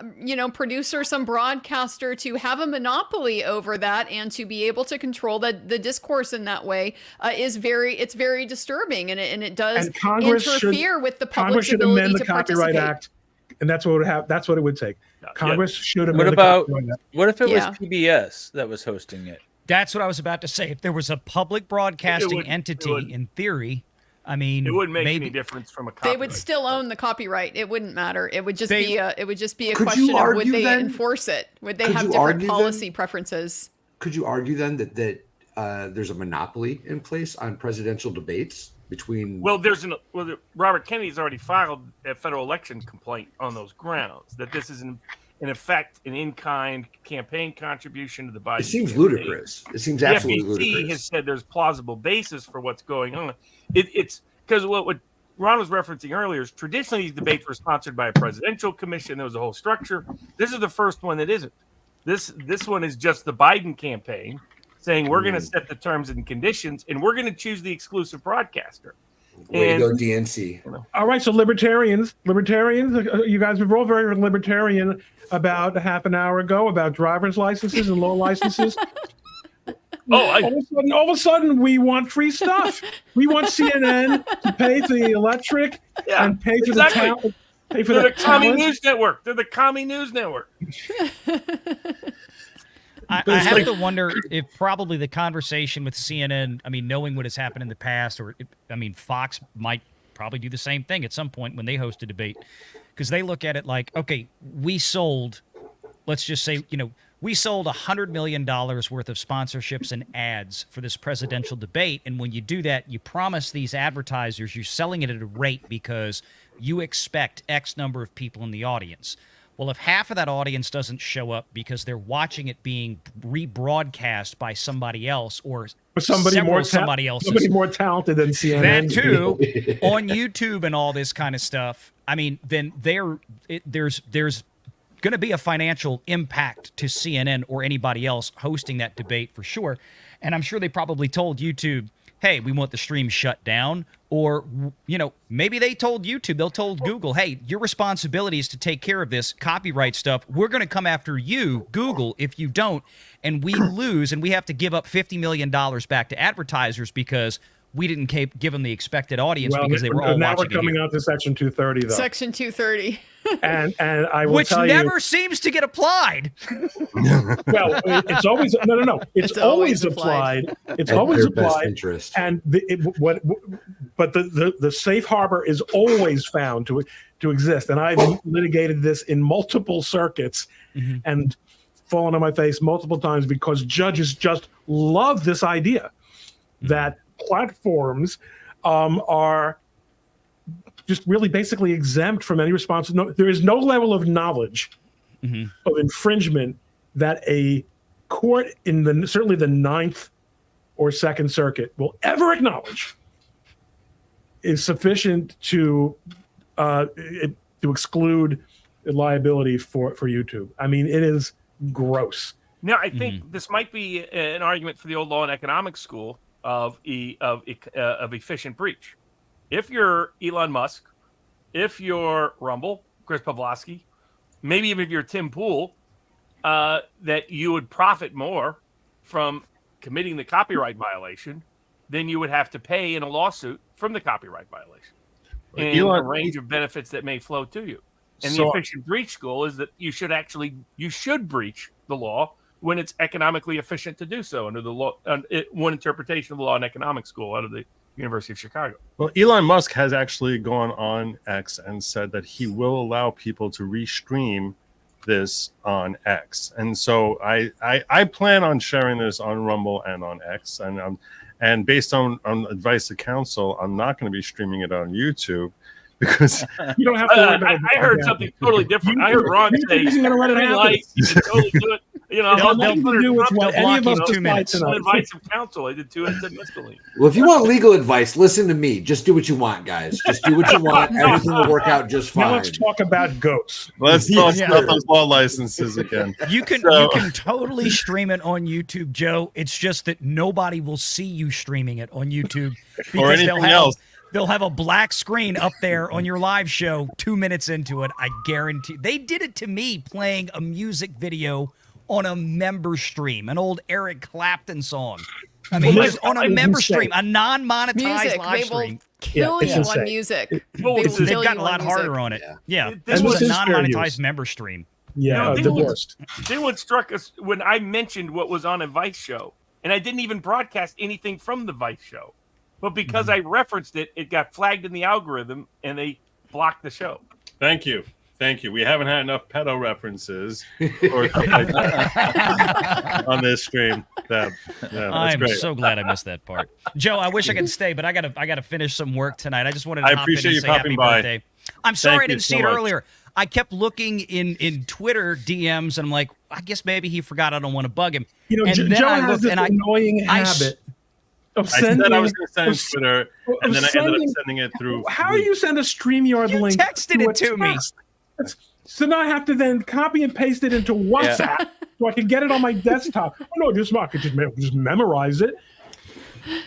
producer, some broadcaster to have a monopoly over that and to be able to control the discourse in that way is very disturbing. And it does interfere with the public's Congress should ability amend the to Copyright participate. Act, and that's what it would take. Congress should amend the Copyright Act. What if it was PBS that was hosting it? That's what I was about to say. If there was a public broadcasting entity, in theory, I mean, It wouldn't make maybe any difference from a They copyright. would still own the copyright. It wouldn't matter. It would just They- be a Could question you of would argue they then- enforce it? Would they could have you different argue then- policy preferences? Could you argue then that there's a monopoly in place on presidential debates between? Well, Robert Kennedy's already filed a federal election complaint on those grounds that this is in effect an in-kind campaign contribution to the Biden. It seems campaign. ludicrous. It seems absolutely The FEC ludicrous. has said there's plausible basis for what's going on. It's because what Ron was referencing earlier is traditionally these debates were sponsored by a presidential commission. There was a whole structure. This is the first one that isn't. This one is just the Biden campaign saying we're going to set the terms and conditions and we're going to choose the exclusive broadcaster. Way to go, DNC. All right, so libertarians, you guys were all very libertarian about a half an hour ago about driver's licenses and law licenses. All of a sudden, we want free stuff. We want CNN to pay for the electric and pay for the town. They're the Commie News Network. They're the Commie News Network. I have to wonder if probably the conversation with CNN, I mean, knowing what has happened in the past, Fox might probably do the same thing at some point when they host a debate, because they look at it like, okay, we sold, let's just say, we sold $100 million worth of sponsorships and ads for this presidential debate. And when you do that, you promise these advertisers you're selling it at a rate because you expect X number of people in the audience. Well, if half of that audience doesn't show up because they're watching it being rebroadcast by somebody else or somebody more talented than CNN, that too, on YouTube and all this kind of stuff, I mean, then there's going to be a financial impact to CNN or anybody else hosting that debate for sure. And I'm sure they probably told YouTube, hey, we want the stream shut down. Or, maybe they told YouTube, they'll told Google, hey, your responsibility is to take care of this copyright stuff. We're going to come after you, Google, if you don't. And we lose, and we have to give up $50 million back to advertisers because we didn't give them the expected audience because they were all now watching we're coming out to Section 230, though. Section 230. and I will which tell never you, seems to get applied. Well, it's always no. It's always applied. It's always applied. And the safe harbor is always found to exist. And I've litigated this in multiple circuits and fallen on my face multiple times because judges just love this idea that platforms are just really basically exempt from any responsibility. There is no level of knowledge of infringement that a court in certainly the Ninth or Second Circuit will ever acknowledge is sufficient to exclude liability for YouTube. I mean, it is gross. Now, I think this might be an argument for the old law and economics school of efficient breach. If you're Elon Musk, if you're Rumble, Chris Pavlovsky, maybe even if you're Tim Pool, that you would profit more from committing the copyright violation than you would have to pay in a lawsuit from the copyright violation. And a range of benefits that may flow to you. And the efficient breach school is that you should breach the law when it's economically efficient to do so under the law. One interpretation of the law and economics school out of the University of Chicago. Well, Elon Musk has actually gone on X and said that he will allow people to restream this on X. And so I plan on sharing this on Rumble and on X. And based on advice of counsel, I'm not going to be streaming it on YouTube because you don't have to worry about it. I heard something totally different. I heard Ron say green light, you can totally do it. They'll do with what any of us 2 minutes. tonight. Advice of counsel. I did 2 and said misbelief. Well, if you want legal advice, listen to me. Just do what you want, guys. Just do what you want. Everything will work out just fine. Now let's talk about goats. Let's talk about those law licenses again. You can totally stream it on YouTube, Joe. It's just that nobody will see you streaming it on YouTube Or anything else. They'll have a black screen up there on your live show 2 minutes into it. I guarantee. They did it to me playing a music video on a member stream, an old Eric Clapton song. I mean, just on a member stream, a non-monetized live stream. They will kill you on music. They've gotten a lot harder on it. Yeah. This was a non-monetized member stream. Yeah, divorced. Then what struck us when I mentioned what was on a Vice show, and I didn't even broadcast anything from the Vice show. but because I referenced it, it got flagged in the algorithm and they blocked the show. Thank you. We haven't had enough pedo references or stuff like that on this stream. I'm great. so glad I missed that part. Joe, I wish I could stay, but I gotta finish some work tonight. I just wanted to I hop appreciate in you and say popping happy by. birthday. I'm sorry Thank I didn't you see so it much. earlier. I kept looking in Twitter DMs, and I'm like, I guess maybe he forgot. I don't want to bug him. You know, And then Joe I has looked, this and annoying s- habit of I sending. said I was going to send of it to Twitter, and then I ended up sending it through. How do you send a StreamYard You link? texted to it a to me. text? So now I have to then copy and paste it into WhatsApp so I can get it on my desktop. Oh no, I could just memorize it.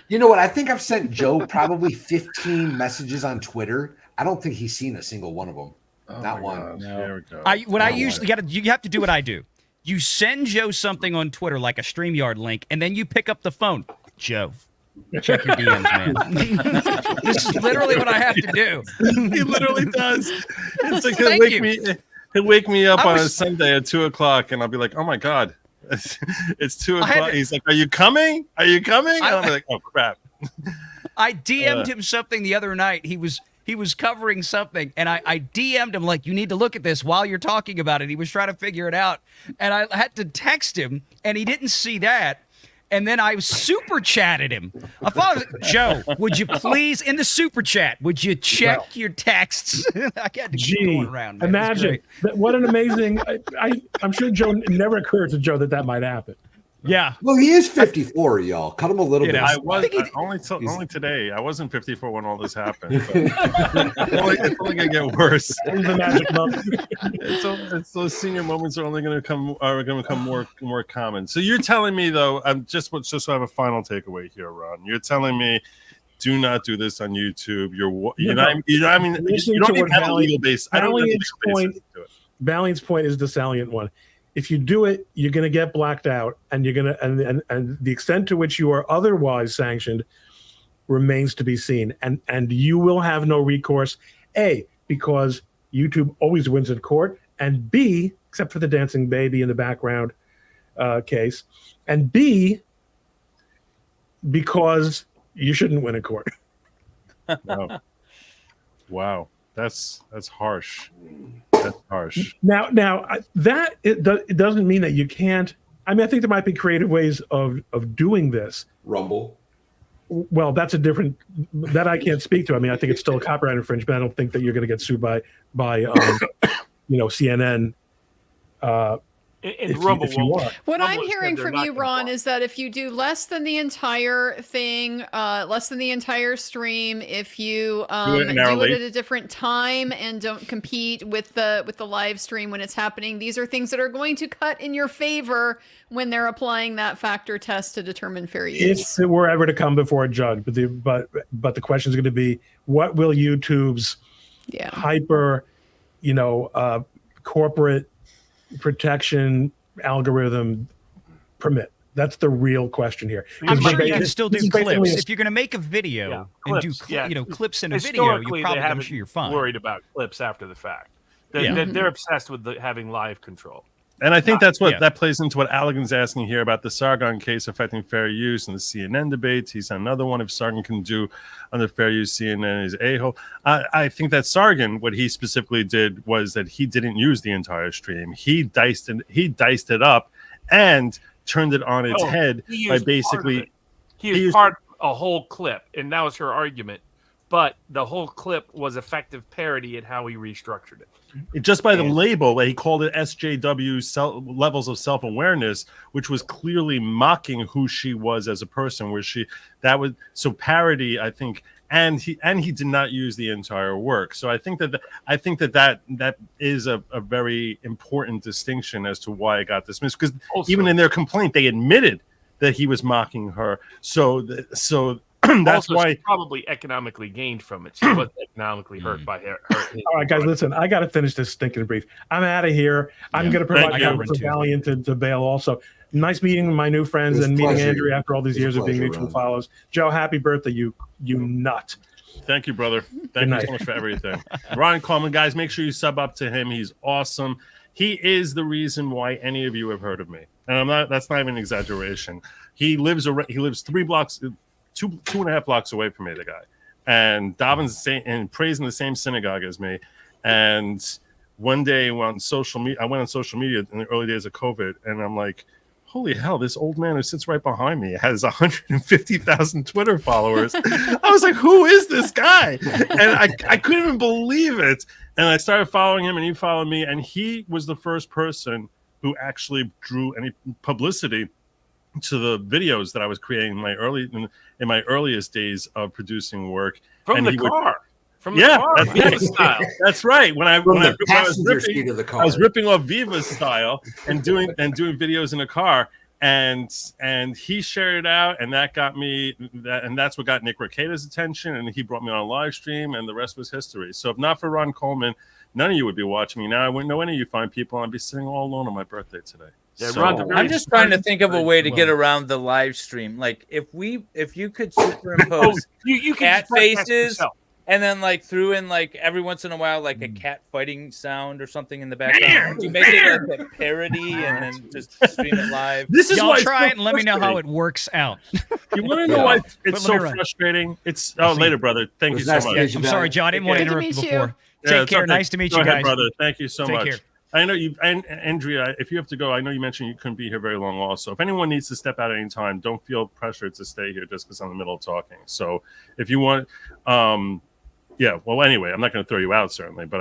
You know what? I think I've sent Joe probably 15 messages on Twitter. I don't think he's seen a single one of them. Not one. No. There we go. I usually you have to do what I do. You send Joe something on Twitter like a StreamYard link, and then you pick up the phone. Joe, check your DMs, man. This is literally what I have to do. He literally does. It's like Thank he'll wake me up I on a was- Sunday at 2:00, and I'll be like, "Oh my god, it's 2 I had o'clock." to- He's like, "Are you coming? Are you coming?" And I'm like, "Oh crap." I DM'd him something the other night. He was covering something, and I DM'd him like, you need to look at this while you're talking about it. He was trying to figure it out, and I had to text him, and he didn't see that. And then I super chatted him. I thought, I was like, Joe, would you please, in the super chat, would you check your texts? I had to keep going around. Man. Imagine what an amazing. I'm sure Joe it never occurred to Joe that might happen. Yeah. Well, he is 54, y'all. Cut him a little bit. I was only today. I wasn't 54 when all this happened. It's only gonna get worse. The magic number. It's those senior moments are only gonna become more common. So you're telling me though, I'm just so I have a final takeaway here, Ron. You're telling me, do not do this on YouTube. You don't even have a legal base. I don't have a legal basis to it. Valiant's point is the salient one. If you do it, you're going to get blacked out, and you're going to and the extent to which you are otherwise sanctioned remains to be seen. And you will have no recourse. A, because YouTube always wins in court, and B, except for the dancing baby in the background case, and B, because you shouldn't win in court. No. Wow, that's harsh. That's harsh. Now that it doesn't mean that you can't. I mean, I think there might be creative ways of doing this. Rumble. Well, that's a different that I can't speak to. I mean, I think it's still a copyright infringement. I don't think that you're going to get sued by CNN. And Rumble if you want. What Rumble I'm has hearing said they're from not you, gonna Ron, block. is that if you do less than the entire thing, less than the entire stream, if you Do it an do hour it late. at a different time and don't compete with the live stream when it's happening, these are things that are going to cut in your favor when they're applying that factor test to determine fair use. If it were ever to come before a judge, but the question is going to be, what will YouTube's hyper, corporate protection algorithm permit? That's the real question here. I'm sure you Because can still do this is basically clips. a- If you're going to make a video and do clips in a video, Historically, you probably, they I'm haven't sure you're fine. worried about clips after the fact. Yeah. They're obsessed with having live control. And I think that's what Yeah. that plays into what Allegan's asking here about the Sargon case affecting fair use and the CNN debates. He's another one if Sargon can do under fair use CNN is a-hole. I think that Sargon, what he specifically did was that he didn't use the entire stream. He diced it up and turned it on its head he by used basically he used part a whole clip, and that was her argument. But the whole clip was effective parody in how he restructured it. just by the label that he called it SJW levels of self-awareness, which was clearly mocking who she was as a person, so parody, I think, and he did not use the entire work. So I think that is a very important distinction as to why it got dismissed, because even in their complaint they admitted that he was mocking her. So that's Also, why she probably economically gained from it. She was economically hurt by her. All right, guys, listen, I got to finish this stinking brief. I'm out of here. I'm going to provide cover for Valiant to bail also. Nice meeting my new friends and meeting Andrew after all these years of being mutual follows. Joe, happy birthday, you nut. Thank you, brother. Thank you so much for everything. Ron Coleman, guys, make sure you sub up to him. He's awesome. He is the reason why any of you have heard of me. And that's not even an exaggeration. He lives 2 two and a half blocks away from me, the guy, and davens and prays in the same synagogue as me. And one day on social media, I went on social media in the early days of COVID, and I'm like, holy hell, this old man who sits right behind me has 150,000 Twitter followers. I was like, who is this guy? And I couldn't even believe it. And I started following him, and he followed me, and he was the first person who actually drew any publicity to the videos that I was creating in my earliest days of producing work. From and the car. From the car, Viva style. That's right. When I was ripping off Viva style and doing videos in a car, and he shared it out, and that got me that, and that's what got Nick Recada's attention, and he brought me on a live stream, and the rest was history. So if not for Ron Coleman, none of you would be watching me now. I wouldn't know any of you fine people. I'd be sitting all alone on my birthday today. Yeah, So, I'm just trying to think of a way to get around the live stream. Like if you could superimpose you cat can faces. And then, like, threw in, like, every once in a while, like, a cat fighting sound or something in the background. Would you make it like a parody and then just stream it live? This is why try it and let me know how it works out. You want to know why it's so frustrating? It's later, brother. Thank you so much. I'm sorry, John. I didn't want to interrupt you before. Take care. Nice to meet you guys, brother. Thank you so much. Take care. I know you, and Andrea, if you have to go, I know you mentioned you couldn't be here very long also. If anyone needs to step out at any time, don't feel pressured to stay here just because I'm in the middle of talking. So if you want, yeah, well, anyway, I'm not going to throw you out, certainly, but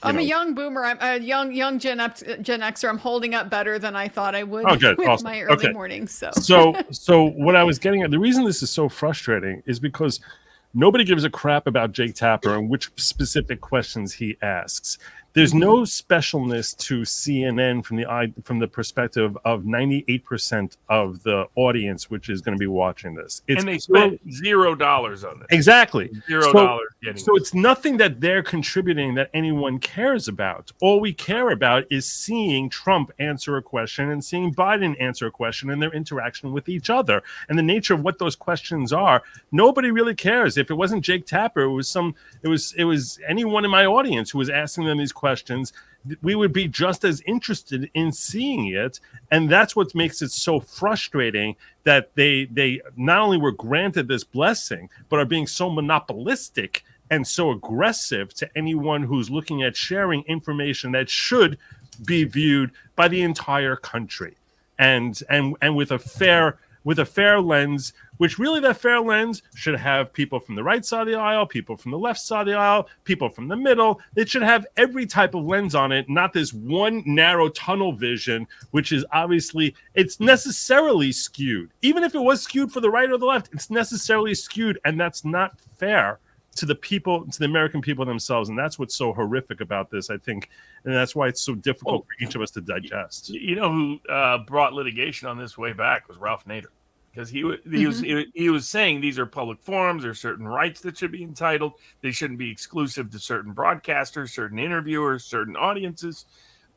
I'm a young boomer. I'm a young Gen Xer. I'm holding up better than I thought I would good. with Awesome. my early mornings. So what I was getting at, the reason this is so frustrating is because nobody gives a crap about Jake Tapper and which specific questions he asks. There's no specialness to CNN from the perspective of 98% of the audience, which is going to be watching this. And they spent $0 on this. Exactly. $0 getting so it's nothing that they're contributing that anyone cares about. All we care about is seeing Trump answer a question and seeing Biden answer a question and their interaction with each other. And the nature of what those questions are, nobody really cares. If it wasn't Jake Tapper, it was anyone in my audience who was asking them these questions, we would be just as interested in seeing it. And that's what makes it so frustrating that they not only were granted this blessing, but are being so monopolistic and so aggressive to anyone who's looking at sharing information that should be viewed by the entire country and with a fair lens, which really that fair lens should have people from the right side of the aisle, people from the left side of the aisle, people from the middle. It should have every type of lens on it, not this one narrow tunnel vision, which is obviously, it's necessarily skewed. Even if it was skewed for the right or the left, it's necessarily skewed, and that's not fair to the people, to the American people themselves. And that's what's so horrific about this, I think. And that's why it's so difficult for each of us to digest. You know who brought litigation on this way back was Ralph Nader. Because he was saying these are public forums, there's certain rights that should be entitled. They shouldn't be exclusive to certain broadcasters, certain interviewers, certain audiences.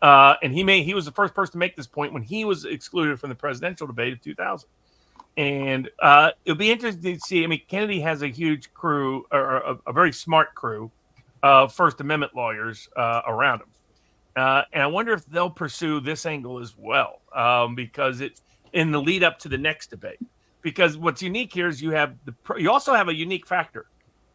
And he was the first person to make this point when he was excluded from the presidential debate of 2000. And it'll be interesting to see. I mean, Kennedy has a huge crew, or a very smart crew of First Amendment lawyers around him. And I wonder if they'll pursue this angle as well, because in the lead up to the next debate. Because what's unique here is you also have a unique factor.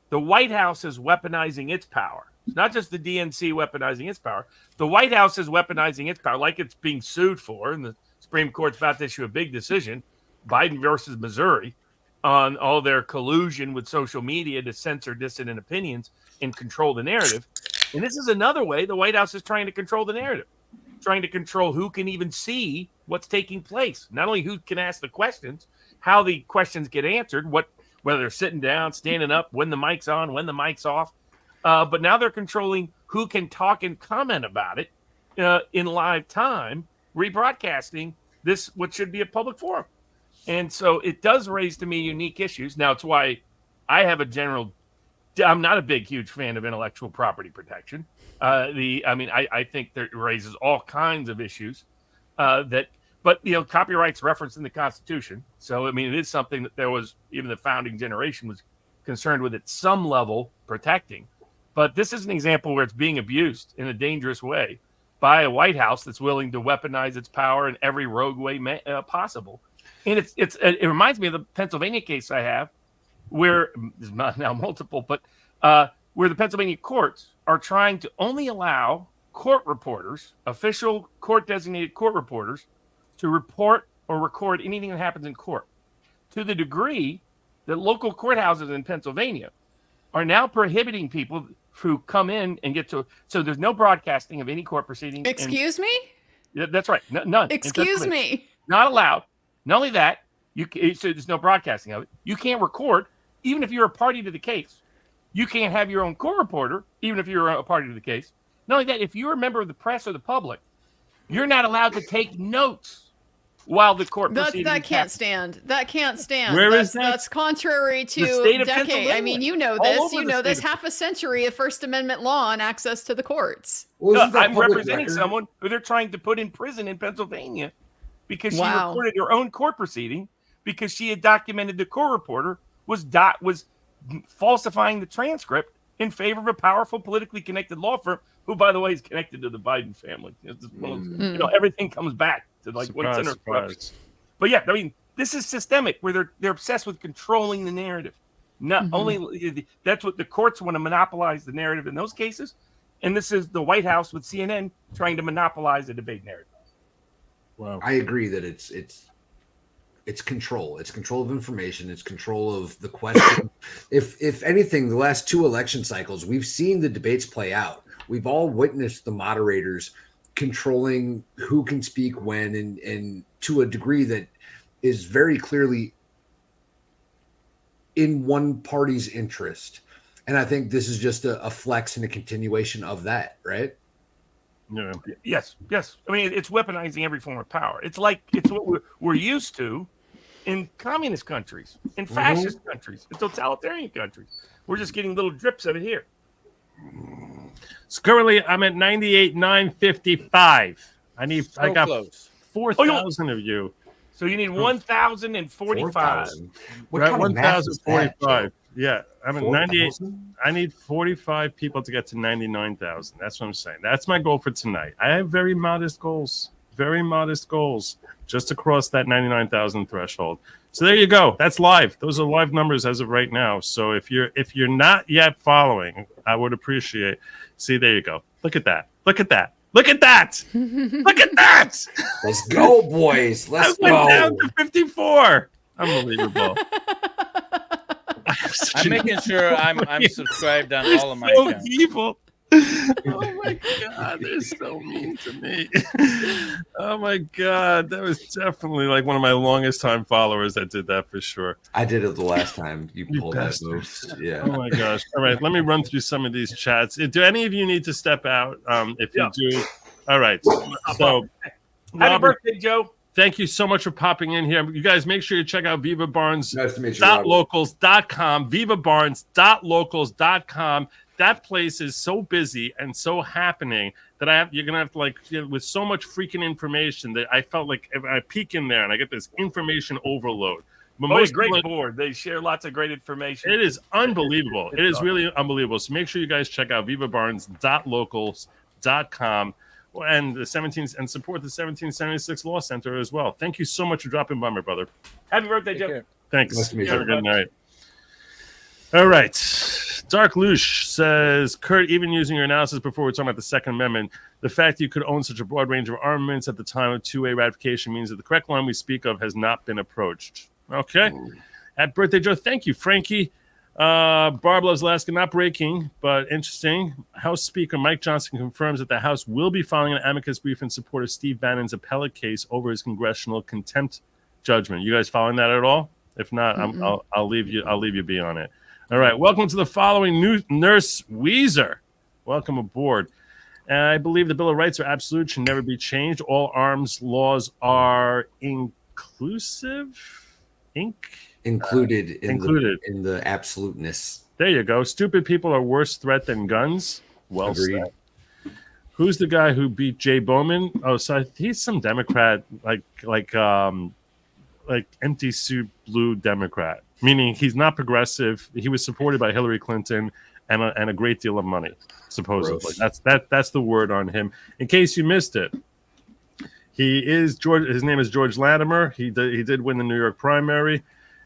The White House is weaponizing its power. It's not just the DNC weaponizing its power. The White House is weaponizing its power, like it's being sued for, and the Supreme Court's about to issue a big decision, Biden versus Missouri, on all their collusion with social media to censor dissident opinions and control the narrative. And this is another way the White House is trying to control the narrative, trying to control who can even see what's taking place. Not only who can ask the questions, how the questions get answered, whether they're sitting down, standing up, when the mic's on, when the mic's off. But now they're controlling who can talk and comment about it in live time, rebroadcasting this, what should be a public forum. And so it does raise to me unique issues. Now, it's why I have I'm not a big, huge fan of intellectual property protection. I think that it raises all kinds of issues but copyright's referenced in the Constitution. So, I mean, it is something that there was, even the founding generation was concerned with at some level protecting. But this is an example where it's being abused in a dangerous way by a White House that's willing to weaponize its power in every rogue way possible. And it reminds me of the Pennsylvania case I have, where there's now multiple, but where the Pennsylvania courts are trying to only allow court reporters, official court designated court reporters, to report or record anything that happens in court, to the degree that local courthouses in Pennsylvania are now prohibiting people who come in and get to. So there's no broadcasting of any court proceedings. Excuse me? Yeah, that's right. None. Excuse me. Not allowed. Not only that, so there's no broadcasting of it. You can't record, even if you're a party to the case. You can't have your own court reporter, even if you're a party to the case. Not only that, if you're a member of the press or the public, you're not allowed to take notes while the court proceedings that can't stand. That can't stand. Where that's, is that? That's contrary to state of decade. I Pennsylvania. mean, you know All this. over You the know state this. of- Half a century of First Amendment law and access to the courts. Well, No, isn't that I'm public representing record? someone who they're trying to put in prison in Pennsylvania because she Wow. recorded her own court proceeding because she had documented the court reporter was falsifying the transcript in favor of a powerful politically connected law firm who, by the way, is connected to the Biden family. It's just one of those- You know, everything comes back to like what's in her corruption. But yeah, I mean, this is systemic where they're obsessed with controlling the narrative. Not only that's what the courts want to monopolize the narrative in those cases, and this is the White House with CNN trying to monopolize the debate narrative. Wow. I agree that it's control. It's control of information. It's control of the question. If anything, the last 2 election cycles, we've seen the debates play out. We've all witnessed the moderators controlling who can speak when, and to a degree that is very clearly in one party's interest. And I think this is just a flex and a continuation of that, right? Yeah. Yes. I mean, it's weaponizing every form of power. It's what we're used to in communist countries, in fascist countries, in totalitarian countries. We're just getting little drips of it here. So currently, I'm at 98,955. I got close. 4,000 of you. So you need 1,045. What Right, kind of math is that, 1,045. Joe? Yeah, I'm at 98. 4,000? I need 45 people to get to 99,000. That's what I'm saying. That's my goal for tonight. I have very modest goals. Just to cross that 99,000 threshold. So there you go. That's live. Those are live numbers as of right now. So if you're not yet following, I would appreciate. See, there you go. Look at that. Look at that. Look at that. Look at that. Let's go, boys. Let's I went go. down to 54. Unbelievable. I'm making sure I'm subscribed on all of my so accounts. evil. Oh my god, they're so mean to me. Oh my god, that was definitely like one of my longest time followers that did that for sure. I did it the last time you pulled that move. bastards. Yeah. Oh my gosh. All right, let me run through some of these chats. Do any of you need to step out? If you do, all right. So Happy Robert, birthday, Joe. thank you so much for popping in here. You guys make sure you check out Viva Barnes. Nice to meet you, Robert. .locals.com, vivabarnes.locals.com. That place is so busy and so happening that you're gonna have to with so much freaking information that I felt like if I peek in there and I get this information overload. But Great board. They share lots of great information. it is unbelievable. It is really unbelievable. So make sure you guys check out vivabarnes.locals.com and the 17 and support the 1776 Law Center as well. Thank you so much for dropping by, my brother. Happy birthday, Take Joe. care. Thanks. Nice to meet you. Have a good night. All right. Dark Loosh says, Kurt, even using your analysis before we're talking about the Second Amendment, the fact that you could own such a broad range of armaments at the time of two-way ratification means that the correct line we speak of has not been approached. Okay. At Birthday Joe, thank you, Frankie. Barb loves Alaska, not breaking, but interesting. House Speaker Mike Johnson confirms that the House will be filing an amicus brief in support of Steve Bannon's appellate case over his congressional contempt judgment. You guys following that at all? If not, I'll leave you be on it. All right. Welcome to the following Nurse Weezer. Welcome aboard. I believe the Bill of Rights are absolute, should never be changed. All arms laws are inclusive. Included in included the absoluteness. There you go. Stupid people are worse threat than guns. Well Agreed. said. Who's the guy who beat Jay Bowman? Oh, so he's some Democrat, like empty suit blue Democrat, meaning he's not progressive. He was supported by Hillary Clinton and a great deal of money, supposedly. Gross. That's the word on him. In case you missed it, he is George. His name is George Latimer. He did win the New York primary,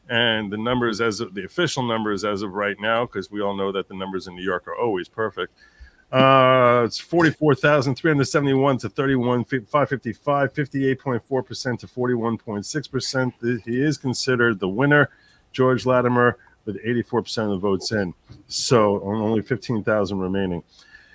And the numbers the official numbers as of right now, because we all know that the numbers in New York are always perfect. It's 44,371 to 31,555, 58.4% to 41.6%. He is considered the winner, George Latimer, with 84% of the votes in. So only 15,000 remaining.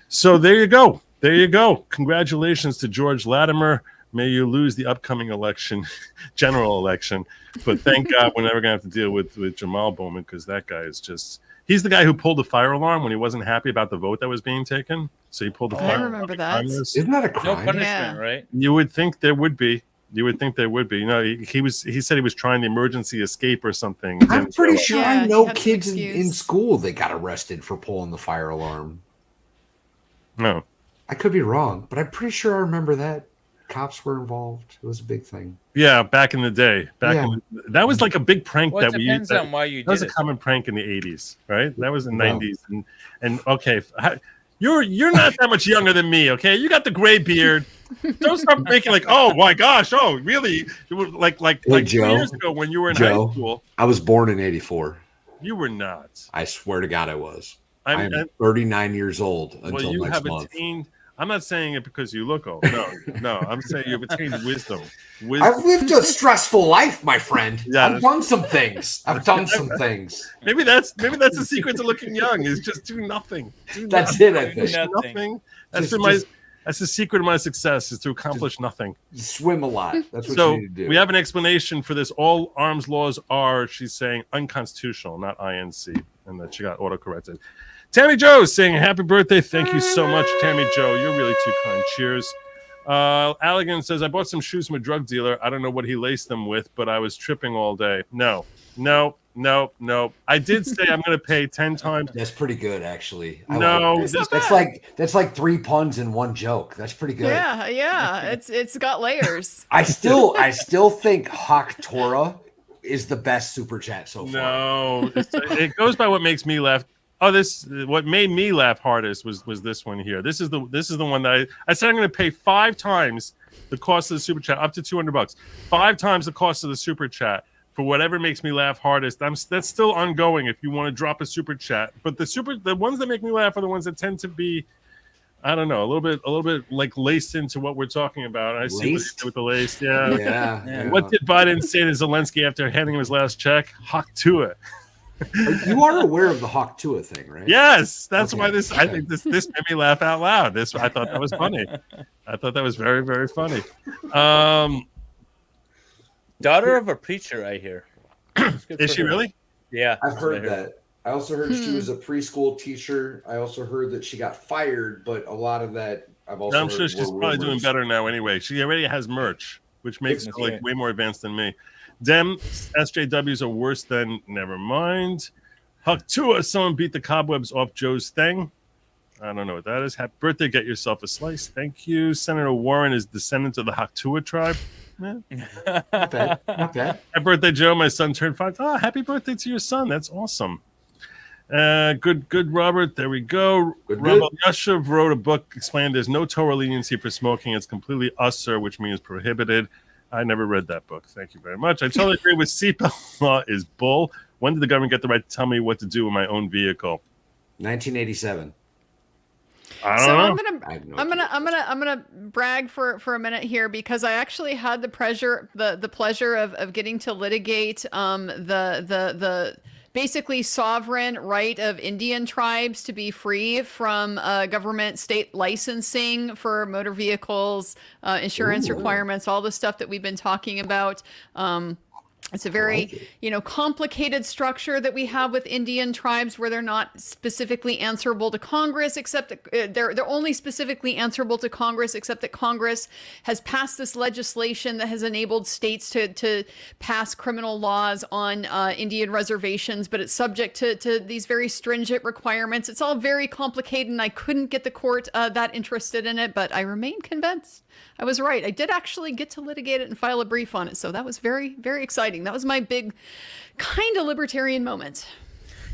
So there you go. There you go. Congratulations to George Latimer. May you lose the upcoming election, general election. But thank God we're never going to have to deal with Jamal Bowman, because that guy is just... He's the guy who pulled the fire alarm when he wasn't happy about the vote that was being taken. So he pulled the fire alarm. I remember that. Isn't that a crime? No punishment, right? You would think there would be. You would think there would be. You know, he said he was trying the emergency escape or something. I'm pretty sure Yeah, I know he had some kids in excuse. school that got arrested for pulling the fire alarm. No. I could be wrong, but I'm pretty sure I remember that. Cops were involved. It was a big thing. Yeah, back in the day. That was like a big prank Well, it that we depends used. on why you That was did a it. common prank in the 80s, right? That was in the Wow. 90s. And okay, you're not that much younger than me, okay? You got the gray beard. Don't start making like, oh my gosh, oh really? Like Hey, 2 Joe. years ago when you were in Joe. high school. I was born in 84. You were not. I swear to God I was. I'm I'm 39 years old until well, you next have month. attained. I'm not saying it because you look old. No. I'm saying you've attained wisdom. I've lived a stressful life, my friend. Yeah, I've done some things. Maybe that's the secret to looking young is just do nothing. That's it, I think. Nothing. That's Just that's the secret of my success is to accomplish nothing. swim a lot. That's what So you need to do. we have an explanation for this. All arms laws are, she's saying, unconstitutional, not INC, and that she got autocorrected. Tammy Joe saying happy birthday. Thank you so much, Tammy Joe. You're really too kind. Cheers. Allegan says, I bought some shoes from a drug dealer. I don't know what he laced them with, but I was tripping all day. No. I did say I'm going to pay 10 times. That's pretty good, actually. That's like 3 puns in one joke. That's pretty good. Yeah. It's got layers. I still think Hawk Torah is the best super chat so far. No, it goes by what makes me laugh. Oh, what made me laugh hardest was this one here. This is the one that I said I'm going to pay 5 times the cost of the super chat, up to $200. 5 times the cost of the super chat for whatever makes me laugh hardest. That's still ongoing. If you want to drop a super chat, but the ones that make me laugh are the ones that tend to be, I don't know, a little bit like laced into what we're talking about. I see what you did with the lace. Yeah. Yeah. What did Biden say to Zelensky after handing him his last check? Hawk to it. You are aware of the Hawk Tua thing, right? Yes, that's why I think this made me laugh out loud. I thought that was funny. I thought that was very, very funny. Daughter of a preacher, I hear. Is she really? Yeah, I've heard that. I also heard she was a preschool teacher. I also heard that she got fired, but a lot of that I'm sure she's probably doing better now anyway. She already has merch, which makes her like way more advanced than me. Dem SJWs are worse than never mind. Huck Tua, someone beat the cobwebs off Joe's thing. I don't know what that is. Happy birthday, get yourself a slice. Thank you. Senator Warren is descendant of the Huck Tua tribe. Not bad. Happy birthday, Joe. My son turned 5. Oh, happy birthday to your son. That's awesome. Good, Robert. There we go. Rabbi Yashav wrote a book explaining there's no Torah leniency for smoking. It's completely usher, which means prohibited. I never read that book. Thank you very much. I totally agree with seatbelt law is bull. When did the government get the right to tell me what to do with my own vehicle? 1987. I don't know. I'm gonna brag for a minute here because I actually had the pleasure of getting to litigate the basically sovereign right of Indian tribes to be free from government state licensing for motor vehicles, insurance requirements, all the stuff that we've been talking about. It's a very, complicated structure that we have with Indian tribes where they're not specifically answerable to Congress, except that they're only specifically answerable to Congress, except that Congress has passed this legislation that has enabled states to pass criminal laws on Indian reservations, but it's subject to these very stringent requirements. It's all very complicated, and I couldn't get the court that interested in it, but I remain convinced I was right. I did actually get to litigate it and file a brief on it, so that was very, very exciting. That was my big kind of libertarian moment.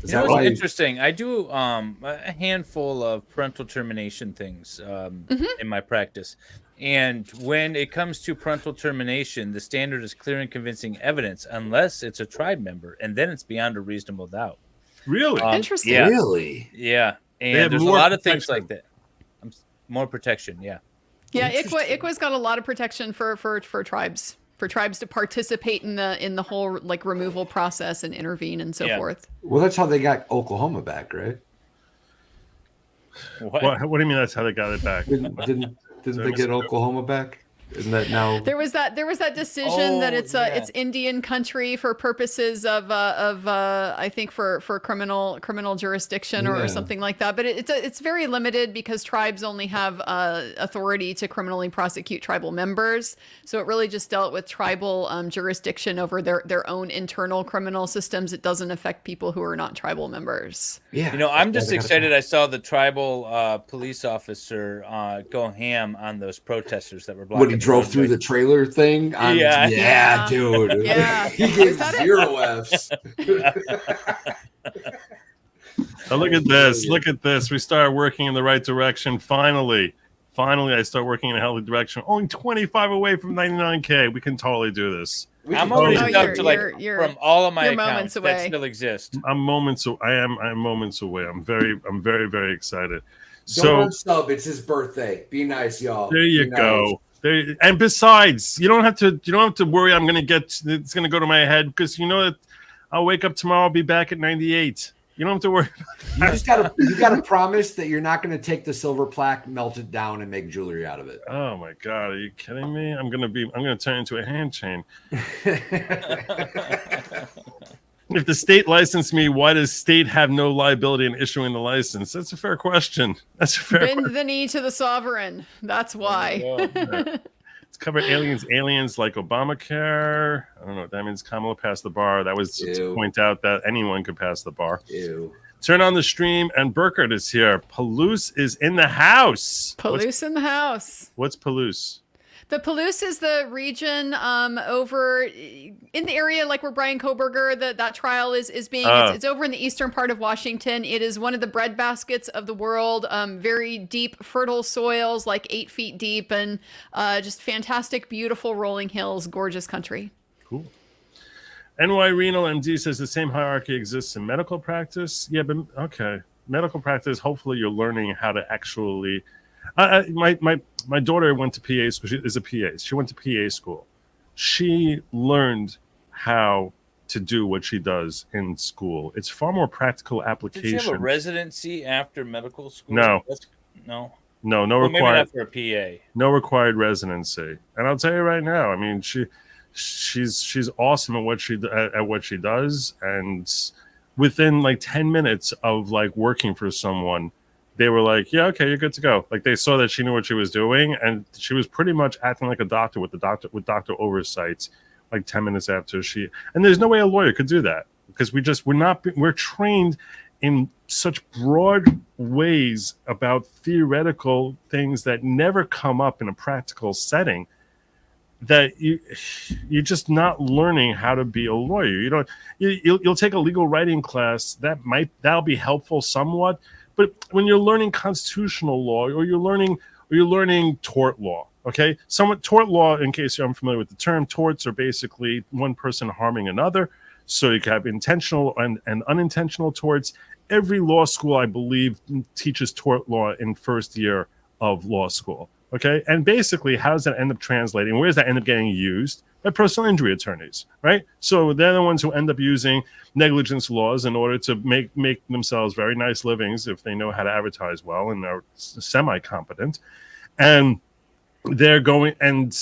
You know what's interesting? I do a handful of parental termination things in my practice. And when it comes to parental termination, the standard is clear and convincing evidence, unless it's a tribe member, and then it's beyond a reasonable doubt. Really? Interesting. Yeah. Really? Yeah. They have And there's a more lot of things protection. like that. More protection, yeah. Yeah, ICWA's got a lot of protection for tribes. For tribes to participate in the whole like removal process and intervene and so Yeah. forth. Well, that's how they got Oklahoma back, right? What? What do you mean that's how they got it back? Didn't they get Oklahoma back? Isn't that now? There was that decision that it's yeah. it's Indian country for purposes of I think for criminal jurisdiction or Yeah. something like that. But it's very limited because tribes only have authority to criminally prosecute tribal members. So it really just dealt with tribal jurisdiction over their own internal criminal systems. It doesn't affect people who are not tribal members. Yeah. You know, I'm that's just why they got excited I saw the tribal police officer go ham on those protesters that were blocking. When he drove through the trailer thing. Yeah. Yeah. Dude. Yeah. He gave Is that it? 0 Fs. Oh, look at this. Look at this. We started working in the right direction. Finally, I start working in a healthy direction. Only 25 away from 99K. We can totally do this. I'm already Oh, up to like you're from all of my you're accounts moments that away. still exist. I'm moments away. I'm very, very excited. Don't So unsub. It's his birthday. Be nice, y'all. there you Be nice. go. And besides, you don't have to worry. It's gonna go to my head because you know that I'll wake up tomorrow. I'll be back at 98. You don't have to worry. You gotta promise that you're not gonna take the silver plaque, melt it down, and make jewelry out of it. Oh my God, are you kidding me? I'm gonna turn into a hand chain. If the state licensed me, why does state have no liability in issuing the license? That's a fair question. That's a fair question. Bend the knee to the sovereign. That's why. It's covered aliens like Obamacare. I don't know what that means. Kamala passed the bar. That was to Ew. point out that anyone could pass the bar. Ew. Turn on the stream, and Burkhardt is here. Palouse is in the house. Palouse in the house. What's Palouse? The Palouse is the region over in the area like where Brian Koberger, that trial is being. It's over in the eastern part of Washington. It is one of the breadbaskets of the world. Very deep, fertile soils, like 8 feet deep, and just fantastic, beautiful rolling hills, gorgeous country. Cool. NY Renal MD says the same hierarchy exists in medical practice. Yeah, but okay. Medical practice, hopefully you're learning how to actually... My daughter went to PA school. She is a PA. She went to PA school. She learned how to do what she does in school. It's far more practical Did application. you have a residency after medical school? No. No. No Well, maybe required. not for a PA. No required residency. And I'll tell you right now, I mean, she's awesome at what she does, and within like 10 minutes of like working for someone, they were like, yeah, okay, you're good to go. Like they saw that she knew what she was doing, and she was pretty much acting like a doctor with doctor oversight like 10 minutes after and there's no way a lawyer could do that because we're trained in such broad ways about theoretical things that never come up in a practical setting, that you're just not learning how to be a lawyer. You'll take a legal writing class that'll be helpful somewhat, but when you're learning constitutional law or you're learning tort law, okay, tort law, in case you're unfamiliar with the term, torts are basically one person harming another. So you can have intentional and unintentional torts. Every law school, I believe, teaches tort law in first year of law school. Okay, and basically, how does that end up translating? Where does that end up getting used? By personal injury attorneys, right? So they're the ones who end up using negligence laws in order to make themselves very nice livings if they know how to advertise well and are semi-competent. And they're going, and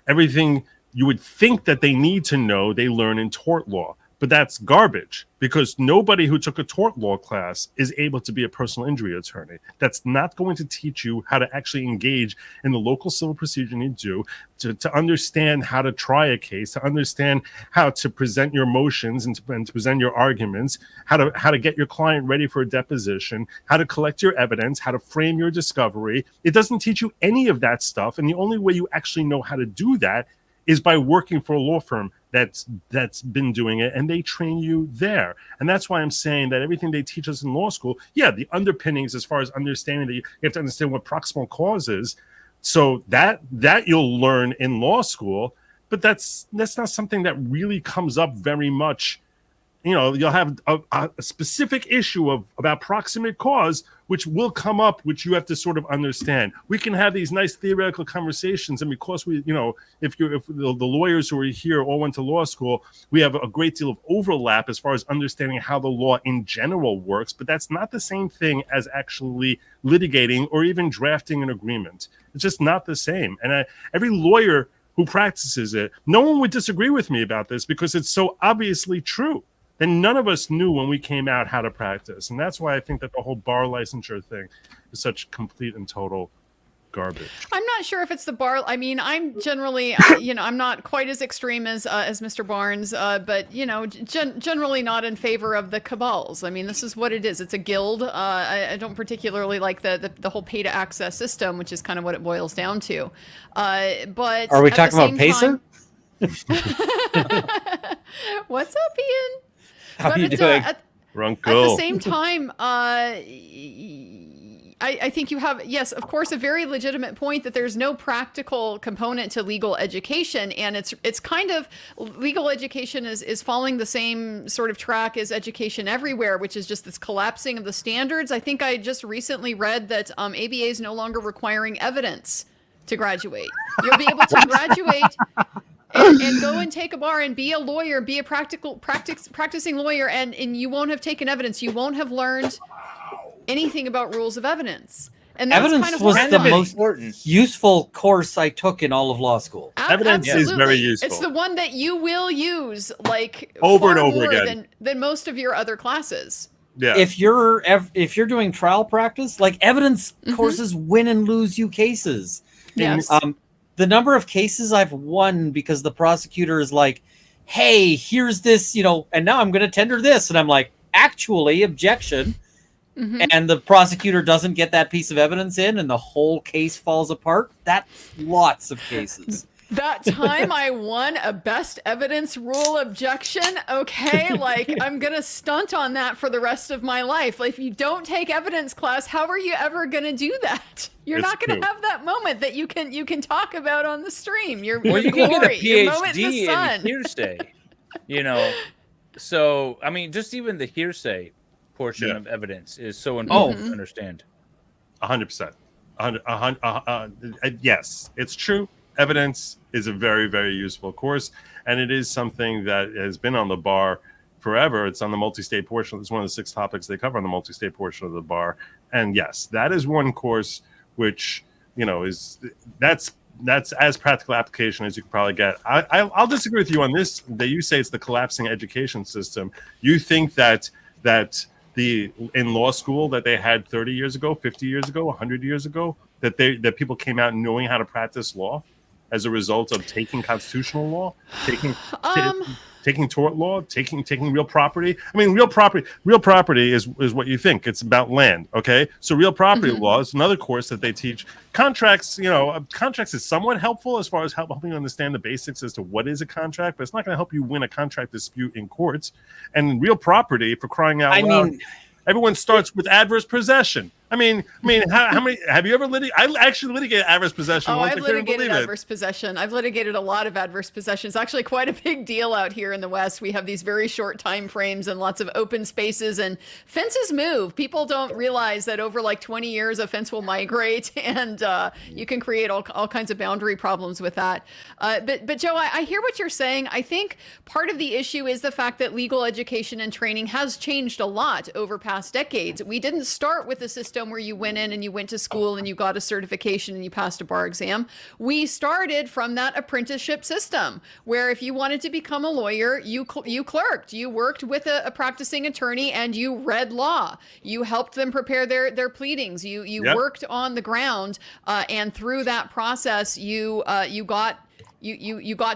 everything you would think that they need to know, they learn in tort law. But that's garbage, because nobody who took a tort law class is able to be a personal injury attorney. That's not going to teach you how to actually engage in the local civil procedure you do, to understand how to try a case, to understand how to present your motions and to present your arguments, how to get your client ready for a deposition, how to collect your evidence, how to frame your discovery. It doesn't teach you any of that stuff. And the only way you actually know how to do that is by working for a law firm that's been doing it, and they train you there. And that's why I'm saying that everything they teach us in law school, yeah, the underpinnings as far as understanding that you have to understand what proximal cause is, So that you'll learn in law school, but that's not something that really comes up very much. You know, you'll have a specific issue about proximate cause, which will come up, which you have to sort of understand. We can have these nice theoretical conversations, and because we, you know, if the lawyers who are here all went to law school, we have a great deal of overlap as far as understanding how the law in general works, but that's not the same thing as actually litigating or even drafting an agreement. It's just not the same. And every lawyer who practices it, no one would disagree with me about this because it's so obviously true. And none of us knew when we came out how to practice. And that's why I think that the whole bar licensure thing is such complete and total garbage. I'm not sure if it's the bar. I mean, I'm generally, you know, I'm not quite as extreme as Mr. Barnes, but, you know, generally not in favor of the cabals. I mean, this is what it is. It's a guild. I don't particularly like the whole pay to access system, which is kind of what it boils down to. But are we talking about Pacer? What's up, Ian? How are you doing? At Runko. the same time, I think you have, yes, of course, a very legitimate point that there's no practical component to legal education. And it's kind of, legal education is following the same sort of track as education everywhere, which is just this collapsing of the standards. I think I just recently read that ABA is no longer requiring evidence to graduate. You'll be able to graduate and go and take a bar and be a lawyer, be a practicing lawyer, and you won't have taken evidence. You won't have learned anything about rules of evidence. And that's evidence kind of was the most important. useful course I took in all of law school. Evidence is very useful. It's the one that you will use like over far and over more again than most of your other classes. Yeah. If you're doing trial practice, like evidence courses win and lose you cases. Yes. The number of cases I've won because the prosecutor is like, hey, here's this, you know, and now I'm going to tender this. And I'm like, actually, objection. And the prosecutor doesn't get that piece of evidence in and the whole case falls apart. That's lots of cases. That time I won a best evidence rule objection. Okay, like I'm going to stunt on that for the rest of my life. Like if you don't take evidence class, how are you ever going to do that? You're not going to have that moment that you can talk about on the stream. Well, you can get a PhD in hearsay, you know. So, I mean, just even the hearsay portion of evidence is so important to understand. 100%. Yes, it's true. Evidence is a very, very useful course, and it is something that has been on the bar forever. It's on the multi-state portion. It's one of the 6 topics they cover on the multi-state portion of the bar. And yes, that is one course which, you know, that's as practical application as you can probably get. I'll disagree with you on this, that you say it's the collapsing education system. You think that in law school that they had 30 years ago, 50 years ago, 100 years ago, that people came out knowing how to practice law as a result of taking constitutional law, taking tort law, taking real property. I mean, real property is what you think. It's about land, okay? So real property law is another course that they teach. Contracts, you know, contracts is somewhat helpful as far as helping you understand the basics as to what is a contract, but it's not going to help you win a contract dispute in courts. And real property, for crying out loud, everyone starts with adverse possession. I mean, how many have you ever litigated? I actually litigated adverse possession. I've litigated adverse possession. I've litigated a lot of adverse possession. It's actually quite a big deal out here in the West. We have these very short time frames and lots of open spaces, and fences move. People don't realize that over like 20 years, a fence will migrate, and you can create all kinds of boundary problems with that. But Joe, I hear what you're saying. I think part of the issue is the fact that legal education and training has changed a lot over past decades. We didn't start with a system where you went in and you went to school and you got a certification and you passed a bar exam. We started from that apprenticeship system where if you wanted to become a lawyer, you clerked, you worked with a practicing attorney and you read law. You helped them prepare their pleadings. You worked on the ground, and through that process, you got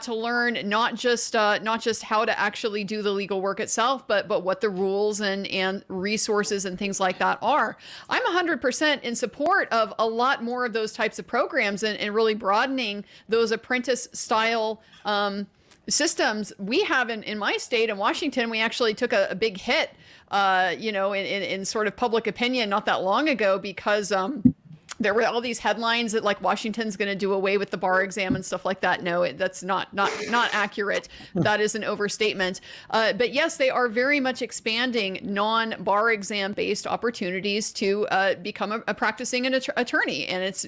to learn not just how to actually do the legal work itself, but what the rules and resources and things like that are. I'm 100% in support of a lot more of those types of programs and really broadening those apprentice style systems. We have in my state, in Washington, we actually took a big hit, in sort of public opinion not that long ago because there were all these headlines that like Washington's going to do away with the bar exam and stuff like that. No, that's not accurate. That is an overstatement. But yes, they are very much expanding non-bar exam based opportunities to become a practicing attorney, and it's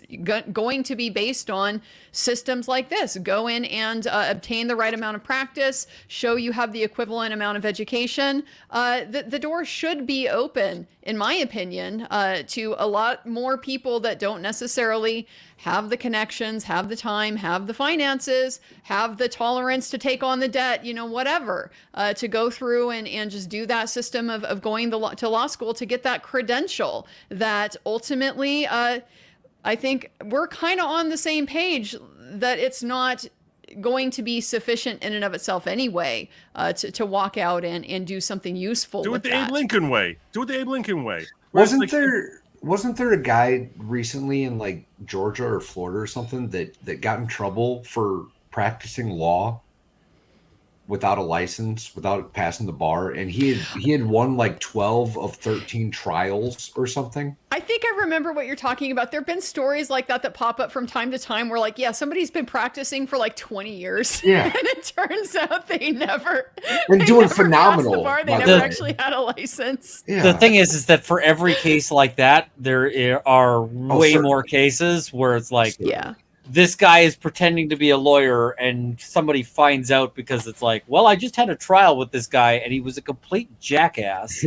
going to be based on systems like this. Go in and obtain the right amount of practice, show you have the equivalent amount of education. The door should be open, in my opinion, to a lot more people that don't necessarily have the connections, have the time, have the finances, have the tolerance to take on the debt, whatever, to go through and just do that system of going to law school to get that credential that ultimately, I think we're kind of on the same page that it's not going to be sufficient in and of itself anyway, to walk out and do something useful. Do it the Abe Lincoln way. Do it the Abe Lincoln way. Wasn't there a guy recently in like Georgia or Florida or something that got in trouble for practicing law without a license, without passing the bar, and he had won like 12 of 13 trials or something? I think I remember what you're talking about. There have been stories like that pop up from time to time where, like, yeah, somebody's been practicing for like 20 years. Yeah. And it turns out they never doing phenomenal. Passed the bar. They never actually had a license. Yeah. The thing is that for every case like that, there are way more cases where it's like, yeah, this guy is pretending to be a lawyer and somebody finds out because it's like, well, I just had a trial with this guy and he was a complete jackass.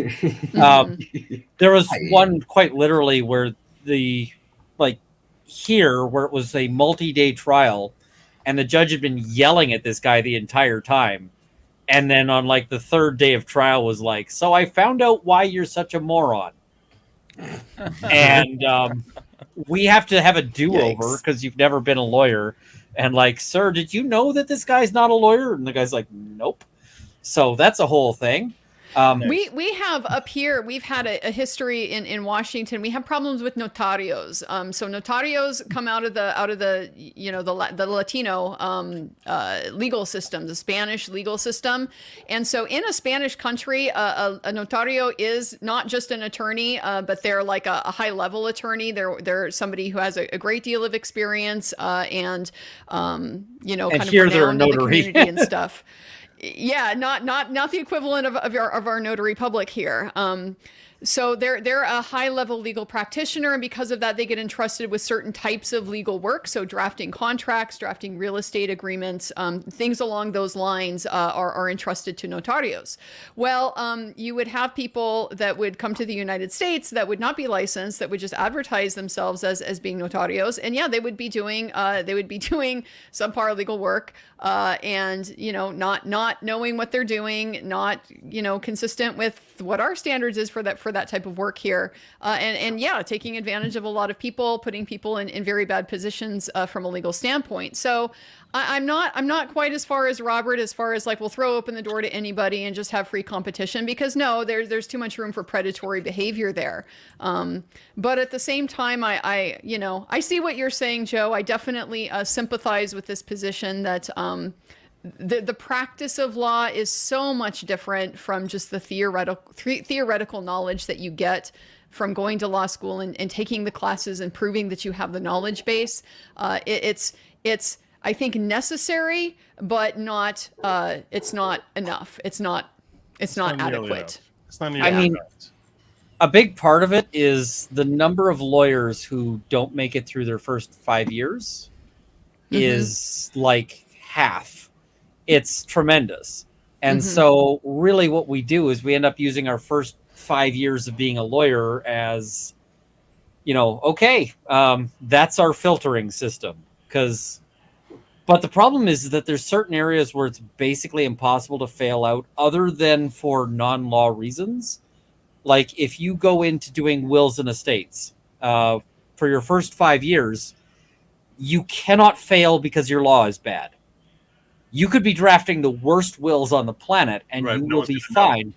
There was one quite literally where where it was a multi-day trial and the judge had been yelling at this guy the entire time. And then on like the third day of trial was like, so I found out why you're such a moron. And we have to have a do-over because you've never been a lawyer. And like, sir, did you know that this guy's not a lawyer? And the guy's like, nope. So that's a whole thing. We have up here, we've had a history in Washington. We have problems with notarios. So notarios come out of the the Latino legal system, the Spanish legal system. And so in a Spanish country, a notario is not just an attorney, but they're like a high level attorney. They're somebody who has a great deal of experience and kind of renowned in the community and stuff. Yeah, not the equivalent of our notary public here. So they're a high level legal practitioner, and because of that, they get entrusted with certain types of legal work. So drafting contracts, drafting real estate agreements, things along those lines are entrusted to notarios. Well, you would have people that would come to the United States that would not be licensed, that would just advertise themselves as being notarios, and yeah, they would be doing subpar legal work, and not knowing what they're doing, not consistent with what our standards is for that type of work here, and yeah, taking advantage of a lot of people, putting people in very bad positions from a legal standpoint. So I'm not quite as far as Robert, as far as like we'll throw open the door to anybody and just have free competition, because no, there's too much room for predatory behavior there. But at the same time, I see what you're saying, Joe. I definitely sympathize with this position that the practice of law is so much different from just the theoretical knowledge that you get from going to law school and taking the classes and proving that you have the knowledge base. It's I think necessary, but not it's not enough. It's not adequate. It's not nearly enough. A big part of it is the number of lawyers who don't make it through their first 5 years is like half. It's tremendous. And so really what we do is we end up using our first 5 years of being a lawyer as, that's our filtering system. But the problem is that there's certain areas where it's basically impossible to fail out other than for non-law reasons. Like if you go into doing wills and estates for your first 5 years, you cannot fail because your law is bad. You could be drafting the worst wills on the planet and you will be fine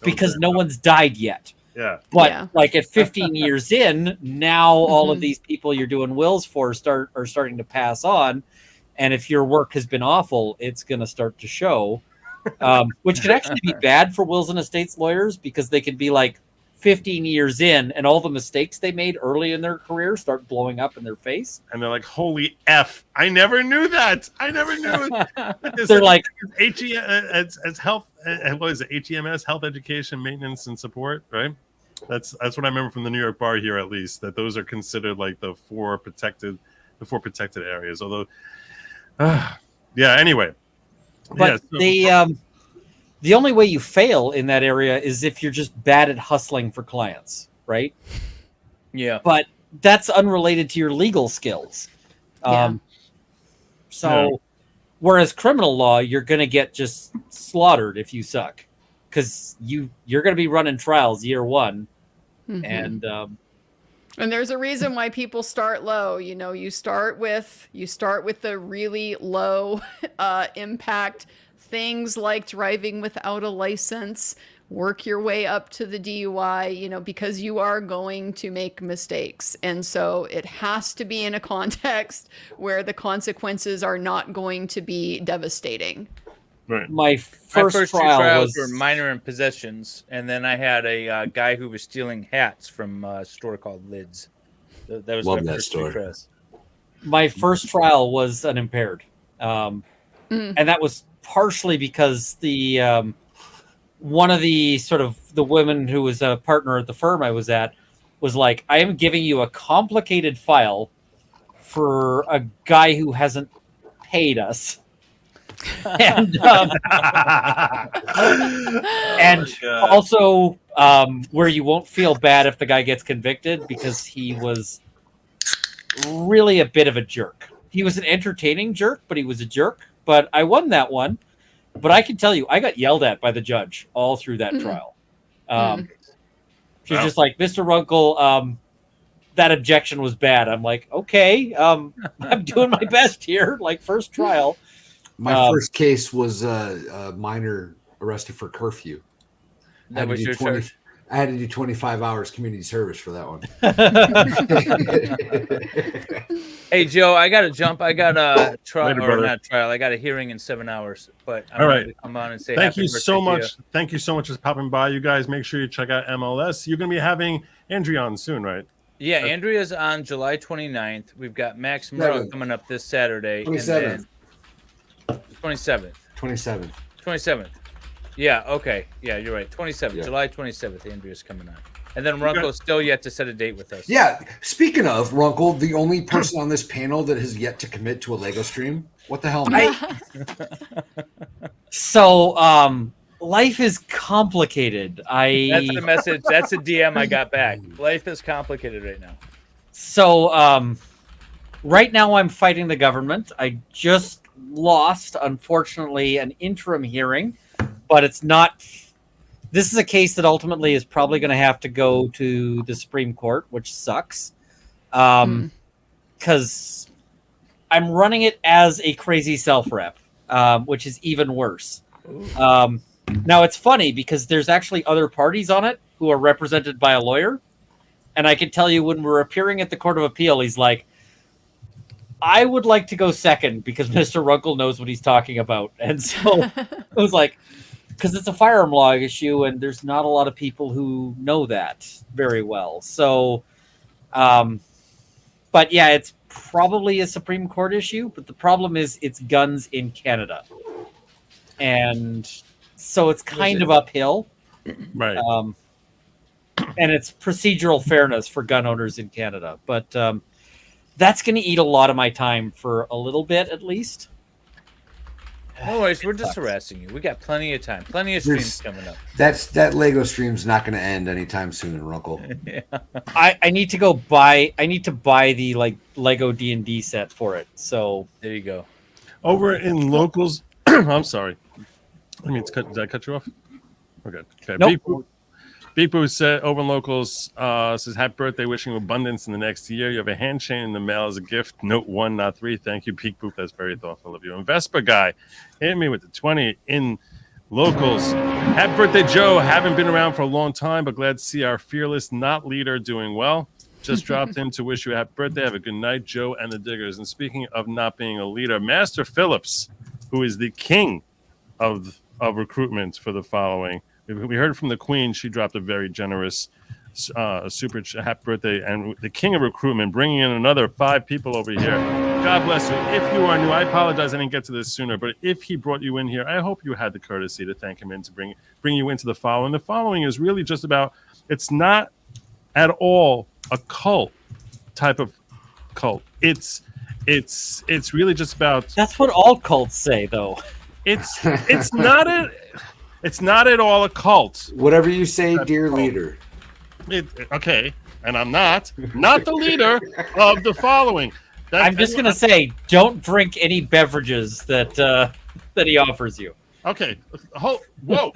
because no one's died yet. Yeah. But like at 15 years in, now all of these people you're doing wills for are starting to pass on. And if your work has been awful, it's going to start to show, which could actually be bad for wills and estates lawyers because they could be like 15 years in, and all the mistakes they made early in their career start blowing up in their face. And they're like, "Holy F! I never knew that. I never knew." They're like, as health. What is it? HEMS, health, education, maintenance, and support. Right. That's what I remember from the New York bar here, at least. That those are considered like the four protected areas. Although, yeah. Anyway, but the only way you fail in that area is if you're just bad at hustling for clients, right? Yeah. But that's unrelated to your legal skills. Whereas criminal law, you're going to get just slaughtered if you suck, because you're going to be running trials year one. And there's a reason why people start low. You know, you start with the really low impact things like driving without a license, work your way up to the DUI, you know, because you are going to make mistakes. And so it has to be in a context where the consequences are not going to be devastating. Right. My first two trial trials was were minor in possessions, and then I had a guy who was stealing hats from a store called Lids. That was Love my that first store. two trials. My first trial was unimpaired. And that was partially because the one of the sort of the women who was a partner at the firm I was at was like, I am giving you a complicated file for a guy who hasn't paid us. And also where you won't feel bad if the guy gets convicted, because he was really a bit of a jerk. He was an entertaining jerk, but he was a jerk. But I won that one. But I can tell you, I got yelled at by the judge all through that trial. She's just like, Mr. Runkle, that objection was bad. I'm like, okay, I'm doing my best here. Like, first trial. My first case was a minor arrested for curfew. That was your charge? I had to do 25 hours community service for that one. Hey, Joe, I got to jump. I got a trial, Later, or brother. not trial. I got a hearing in 7 hours. But I'm All going right. to come on and say Thank happy you birthday so to much. you. Thank you so much for popping by. You guys, make sure you check out MLS. You're going to be having Andrea on soon, right? Yeah, Andrea's on July 29th. We've got Max Murrow coming up this Saturday. 27th. And then 27th. 27th. 27th. Yeah, okay. Yeah, you're right. 27th. Yeah. July 27th, Andrea's coming on. And then Runkle's still yet to set a date with us. Yeah. Speaking of Runkle, the only person on this panel that has yet to commit to a Lego stream. What the hell, man? So, life is complicated. That's the message. That's a DM I got back. Life is complicated right now. So, right now I'm fighting the government. I just lost, unfortunately, an interim hearing, but it's not. This is a case that ultimately is probably going to have to go to the Supreme Court, which sucks. Because I'm running it as a crazy self-rep, which is even worse. Now, it's funny because there's actually other parties on it who are represented by a lawyer. And I can tell you, when we're appearing at the Court of Appeal, he's like, I would like to go second because Mr. Runkle knows what he's talking about. And so it was like, because it's a firearm law issue and there's not a lot of people who know that very well. So, but yeah, it's probably a Supreme Court issue, but the problem is it's guns in Canada. And so it's kind of uphill. Right. And it's procedural fairness for gun owners in Canada. But that's going to eat a lot of my time for a little bit, at least. No worries, we're just harassing you. We got plenty of time, plenty of streams coming up. That Lego stream's not going to end anytime soon, Runkle. Yeah. I need to go buy. I need to buy the Lego D&D set for it. So there you go. Over in locals, I'm sorry. I mean, did I cut you off? Okay. Nope. Beepu said, over in locals says, happy birthday, wishing you abundance in the next year. You have a hand chain in the mail as a gift. Note 1, not 3. Thank you, Peak Boop. That's very thoughtful of you. And Vespa Guy hit me with the 20 in locals. Happy birthday, Joe. Haven't been around for a long time, but glad to see our fearless not leader doing well. Just dropped in to wish you a happy birthday. Have a good night, Joe and the Diggers. And speaking of not being a leader, Master Phillips, who is the king of recruitment for the following, We heard from the Queen. She dropped a very generous super happy birthday, and the king of recruitment bringing in another 5 people over here. God bless you. If you are new, I apologize I didn't get to this sooner, but if he brought you in here, I hope you had the courtesy to thank him and to bring you into the following. The following is really just about, it's not at all a cult type of cult. It's really just about, That's what all cults say, though. it's not at all a cult. Whatever you say, dear leader. Okay, and I'm not the leader of the following. I'm just gonna say, don't drink any beverages that he offers you. Okay. Whoa!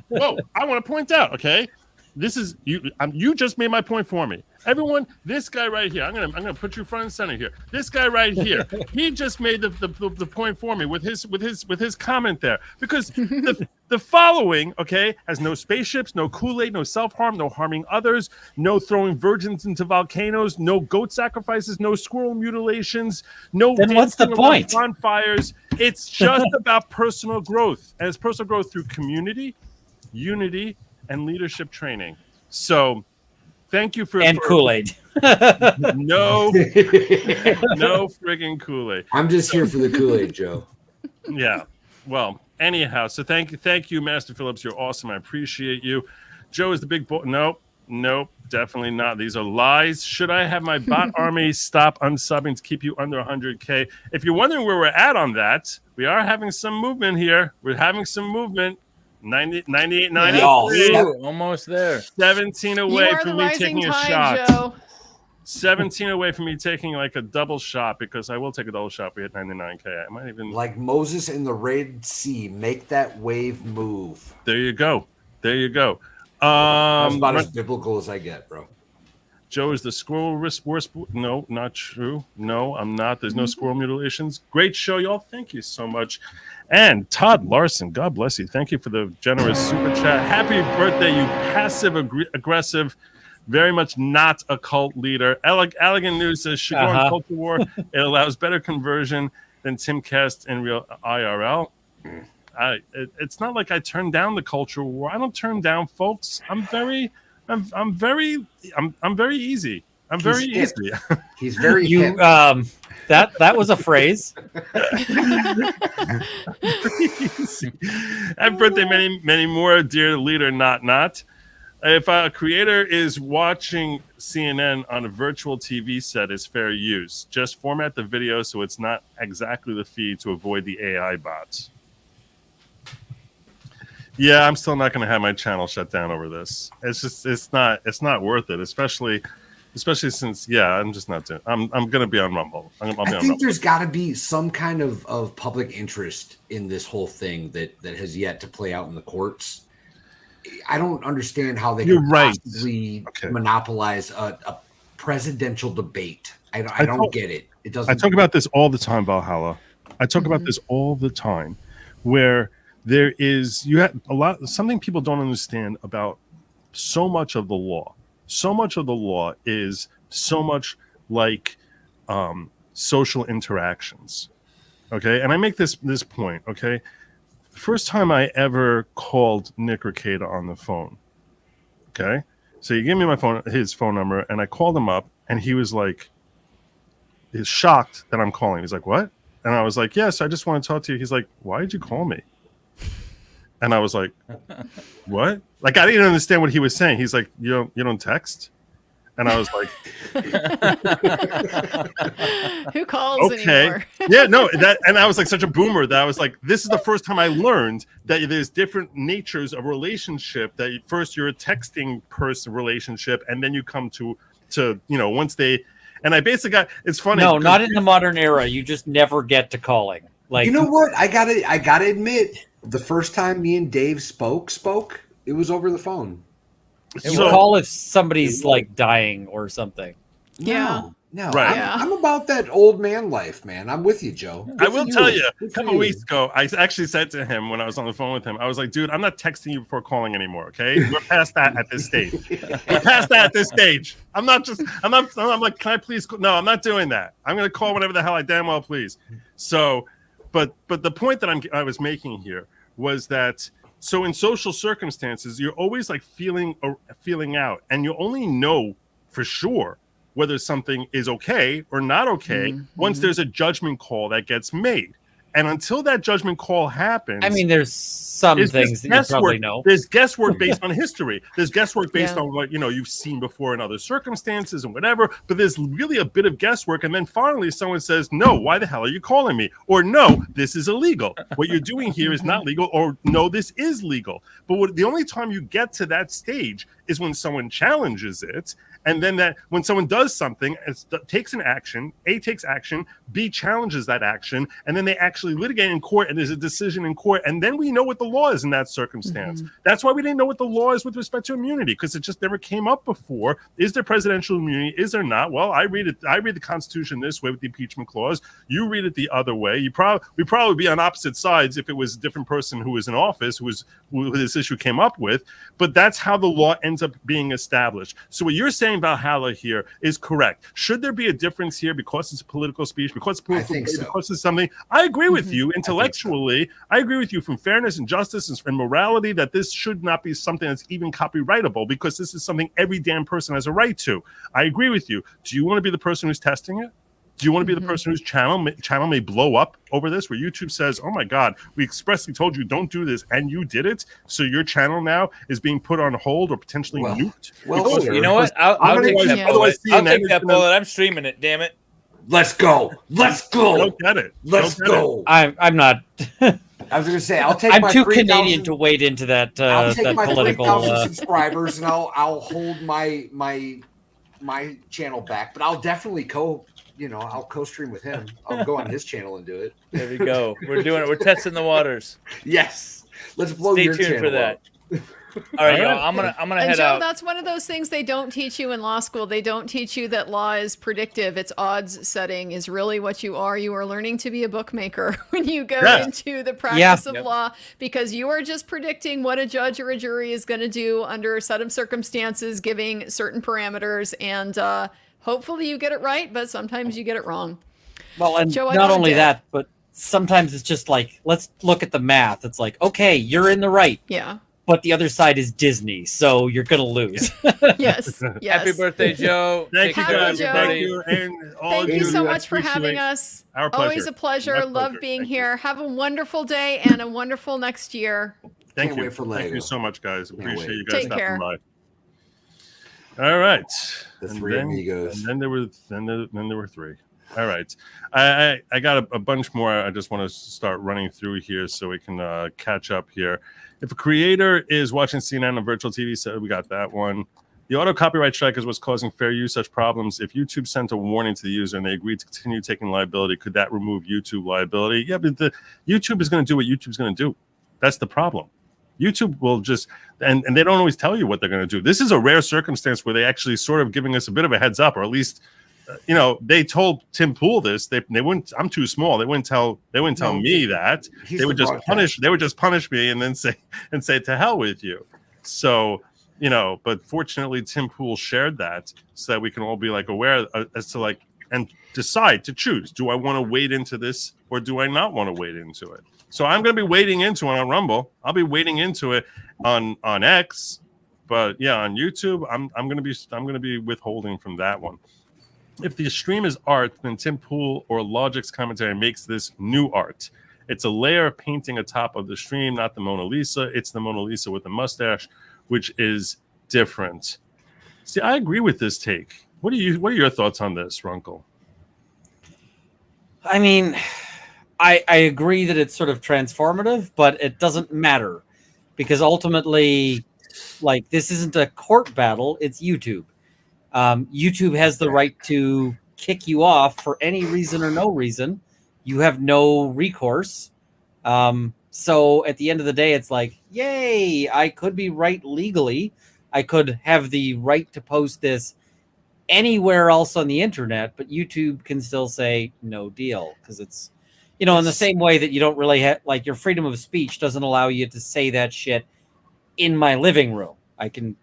I want to point out. Okay, this is you. You just made my point for me. Everyone, this guy right here. I'm gonna put you front and center here. This guy right here. He just made the point for me with his comment there, because the following, okay, has no spaceships, no Kool-Aid, no self-harm, no harming others, no throwing virgins into volcanoes, no goat sacrifices, no squirrel mutilations, no. Then what's the point? Bonfires. It's just about personal growth, and it's personal growth through community, unity, and leadership training. So. Thank you for Kool-Aid. No friggin' Kool-Aid. I'm just here for the Kool-Aid, Joe. Yeah. Well, anyhow, so thank you, Master Phillips. You're awesome. I appreciate you. Joe is the big boy. Nope, definitely not. These are lies. Should I have my bot army stop unsubbing to keep you under 100K? If you're wondering where we're at on that, we are having some movement here. We're having some movement. 98, 93. Almost there. 17 away from me taking a shot. Joe. 17 away from me taking like a double shot, because I will take a double shot. We hit 99K. I might even like Moses in the Red Sea. Make that wave move. There you go. That's about as biblical as I get, bro. Joe, is the squirrel risk worse? No, not true. No, I'm not. There's no squirrel mutilations. Great show, y'all. Thank you so much. And Todd Larson, God bless you. Thank you for the generous super chat. Happy birthday, you passive aggressive, very much not a cult leader. Elegant News says, should go on Culture War. It allows better conversion than Timcast in real IRL. It's not like I turned down the Culture War. I don't turn down folks. I'm very easy. I'm very easy. He's very hip. That was a phrase. Happy birthday, many more, dear leader. Not. If a creator is watching CNN on a virtual TV set, is fair use. Just format the video so it's not exactly the feed to avoid the AI bots. Yeah, I'm still not going to have my channel shut down over this. It's not worth it, especially since I'm just not doing. I'm going to be on Rumble. I think there's got to be some kind of public interest in this whole thing that has yet to play out in the courts. I don't understand how they can possibly monopolize a presidential debate. I don't get it. It doesn't. I talk about this all the time, Valhalla. I talk about this all the time, where there is something people don't understand about so much of the law. So much of the law is so much like social interactions. Okay, and I make this point. Okay, the first time I ever called Nick Rekieta on the phone. Okay, so he gave me his phone number, and I called him up, and he was like, he's shocked that I'm calling. He's like, "What?" And I was like, "Yes, I just want to talk to you." He's like, "Why did you call me?" And I was like, "What?" Like, I didn't understand what he was saying. He's like, "You don't text?" And I was like, "Who calls anymore?" Yeah, no, and I was like such a boomer that I was like, this is the first time I learned that there's different natures of relationship. That first you're a texting person relationship, and then you come to once they. And I basically got. It's funny. No, not in the modern era. You just never get to calling. Like, you know what? I gotta admit, the first time me and Dave spoke, it was over the phone. It would call if somebody's like dying or something. Yeah. No, right. I'm about that old man life, man. I'm with you, Joe. I will tell you, a couple weeks ago, I actually said to him when I was on the phone with him, I was like, dude, I'm not texting you before calling anymore, okay? We're past that at this stage. I'm like, can I please? No, I'm not doing that. I'm going to call whenever the hell I damn well please. So, but the point that I was making here was that So in social circumstances, you're always like feeling out, and you only know for sure whether something is okay or not okay once there's a judgment call that gets made. And until that judgment call happens, I mean, there's some things that you probably know. There's guesswork based on history. There's guesswork based on what you've seen before in other circumstances and whatever. But there's really a bit of guesswork, and then finally someone says, "No, why the hell are you calling me?" Or "No, this is illegal. What you're doing here is not legal." Or "No, this is legal." But the only time you get to that stage is when someone challenges it. And then that when someone does something, takes an action, A takes action, B challenges that action, and then they actually litigate in court, and there's a decision in court, and then we know what the law is in that circumstance. That's why we didn't know what the law is with respect to immunity, because it just never came up before. Is there presidential immunity? Is there not? Well, I read the Constitution this way with the impeachment clause. You read it the other way. We'd probably be on opposite sides if it was a different person who was in office who this issue came up with. But that's how the law ends up being established. So what you're saying, Valhalla, here is correct. Should there be a difference here because it's a political speech, because it's political, because it's something? I agree with you intellectually. I agree with you from fairness and justice and morality that this should not be something that's even copyrightable, because this is something every damn person has a right to. I agree with you. Do you want to be the person who's testing it? Do you want to be the person whose channel may blow up over this, where YouTube says, "Oh my God, we expressly told you don't do this, and you did it"? So your channel now is being put on hold or potentially nuked. Well, you know what? I'll take that bullet. I'll take that bullet. I'm streaming it. Damn it! Let's go. Let's go. Don't get it. Let's go. I'm not. I was going to say, I'll take. I'm my too 3,000 Canadian to wade into that. I'll take that my political 3,000 subscribers, and I'll hold my channel back. But I'll definitely I'll co-stream with him. I'll go on his channel and do it. There we go. We're doing it. We're testing the waters. Yes. Let's blow Stay your tuned channel for that. up. All right, y'all. I'm gonna head Joe, out. that's one of those things they don't teach you in law school. They don't teach you that law is predictive. It's odds setting is really what you are. You are learning to be a bookmaker when you go into the practice of law, because you are just predicting what a judge or a jury is going to do under a set of circumstances, giving certain parameters, and hopefully you get it right, but sometimes you get it wrong. Well, and Joe, not only that, but sometimes it's just like, let's look at the math. It's like, okay, you're in the right. Yeah. But the other side is Disney, so you're gonna lose. Yes. Happy birthday, Joe. Thank you, guys. Joe. Thank you, and all Thank of you so I much for having appreciate us. Our pleasure. Always a pleasure. My Love pleasure. being Thank here. Have a wonderful day and a wonderful next year. Thank Can't you. wait for Thank Lego. you so much, guys. Can't Appreciate wait. you guys Take stopping care. by. All right. The And three then- amigos. And then there were three. All right. I got a bunch more. I just want to start running through here so we can catch up here. If a creator is watching CNN on virtual TV, so we got that one. The auto copyright strike is what's causing fair use such problems. If YouTube sent a warning to the user and they agreed to continue taking liability, could that remove YouTube liability? Yeah, but YouTube is going to do what YouTube's going to do. That's the problem. YouTube will just, and they don't always tell you what they're going to do. This is a rare circumstance where they actually sort of giving us a bit of a heads up, or at least, they told Tim Pool this. They wouldn't. I'm too small. They wouldn't tell me that. They would just punish. They would just punish me and then say to hell with you. So but fortunately Tim Pool shared that so that we can all be like aware as to and decide to choose. Do I want to wade into this or do I not want to wade into it? So I'm going to be wading into it on Rumble. I'll be wading into it on X, but yeah, on YouTube, I'm going to be withholding from that one. If the stream is art, then Tim Pool or Lawgic's commentary makes this new art. It's a layer of painting atop of the stream, not the Mona Lisa. It's the Mona Lisa with the mustache, which is different. See, I agree with this take. What are your thoughts on this, Runkle? I mean, I agree that it's sort of transformative, but it doesn't matter because ultimately, this isn't a court battle, it's YouTube. YouTube has the right to kick you off for any reason or no reason. You have no recourse. So at the end of the day, it's like, yay, I could be right legally. I could have the right to post this anywhere else on the internet, but YouTube can still say no deal because it's, in the same way that you don't really have, your freedom of speech doesn't allow you to say that shit in my living room. I can,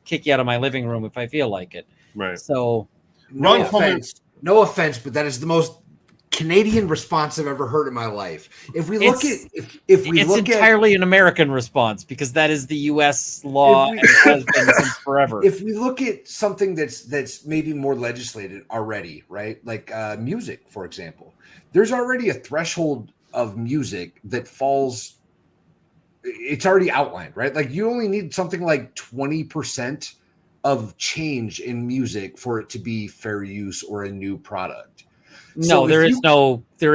kick you out of my living room if I feel like it. Right. So No offense, but that is the most Canadian response I've ever heard in my life. If we look It's- at if we It's look entirely an American response because that is the U.S. law If we- and has been since forever. if we look at something that's maybe more legislated already, right? Like music, for example, there's already a threshold of music that falls. It's already outlined, right? Like you only need something like 20% of change in music for it to be fair use or a new product. No, So there if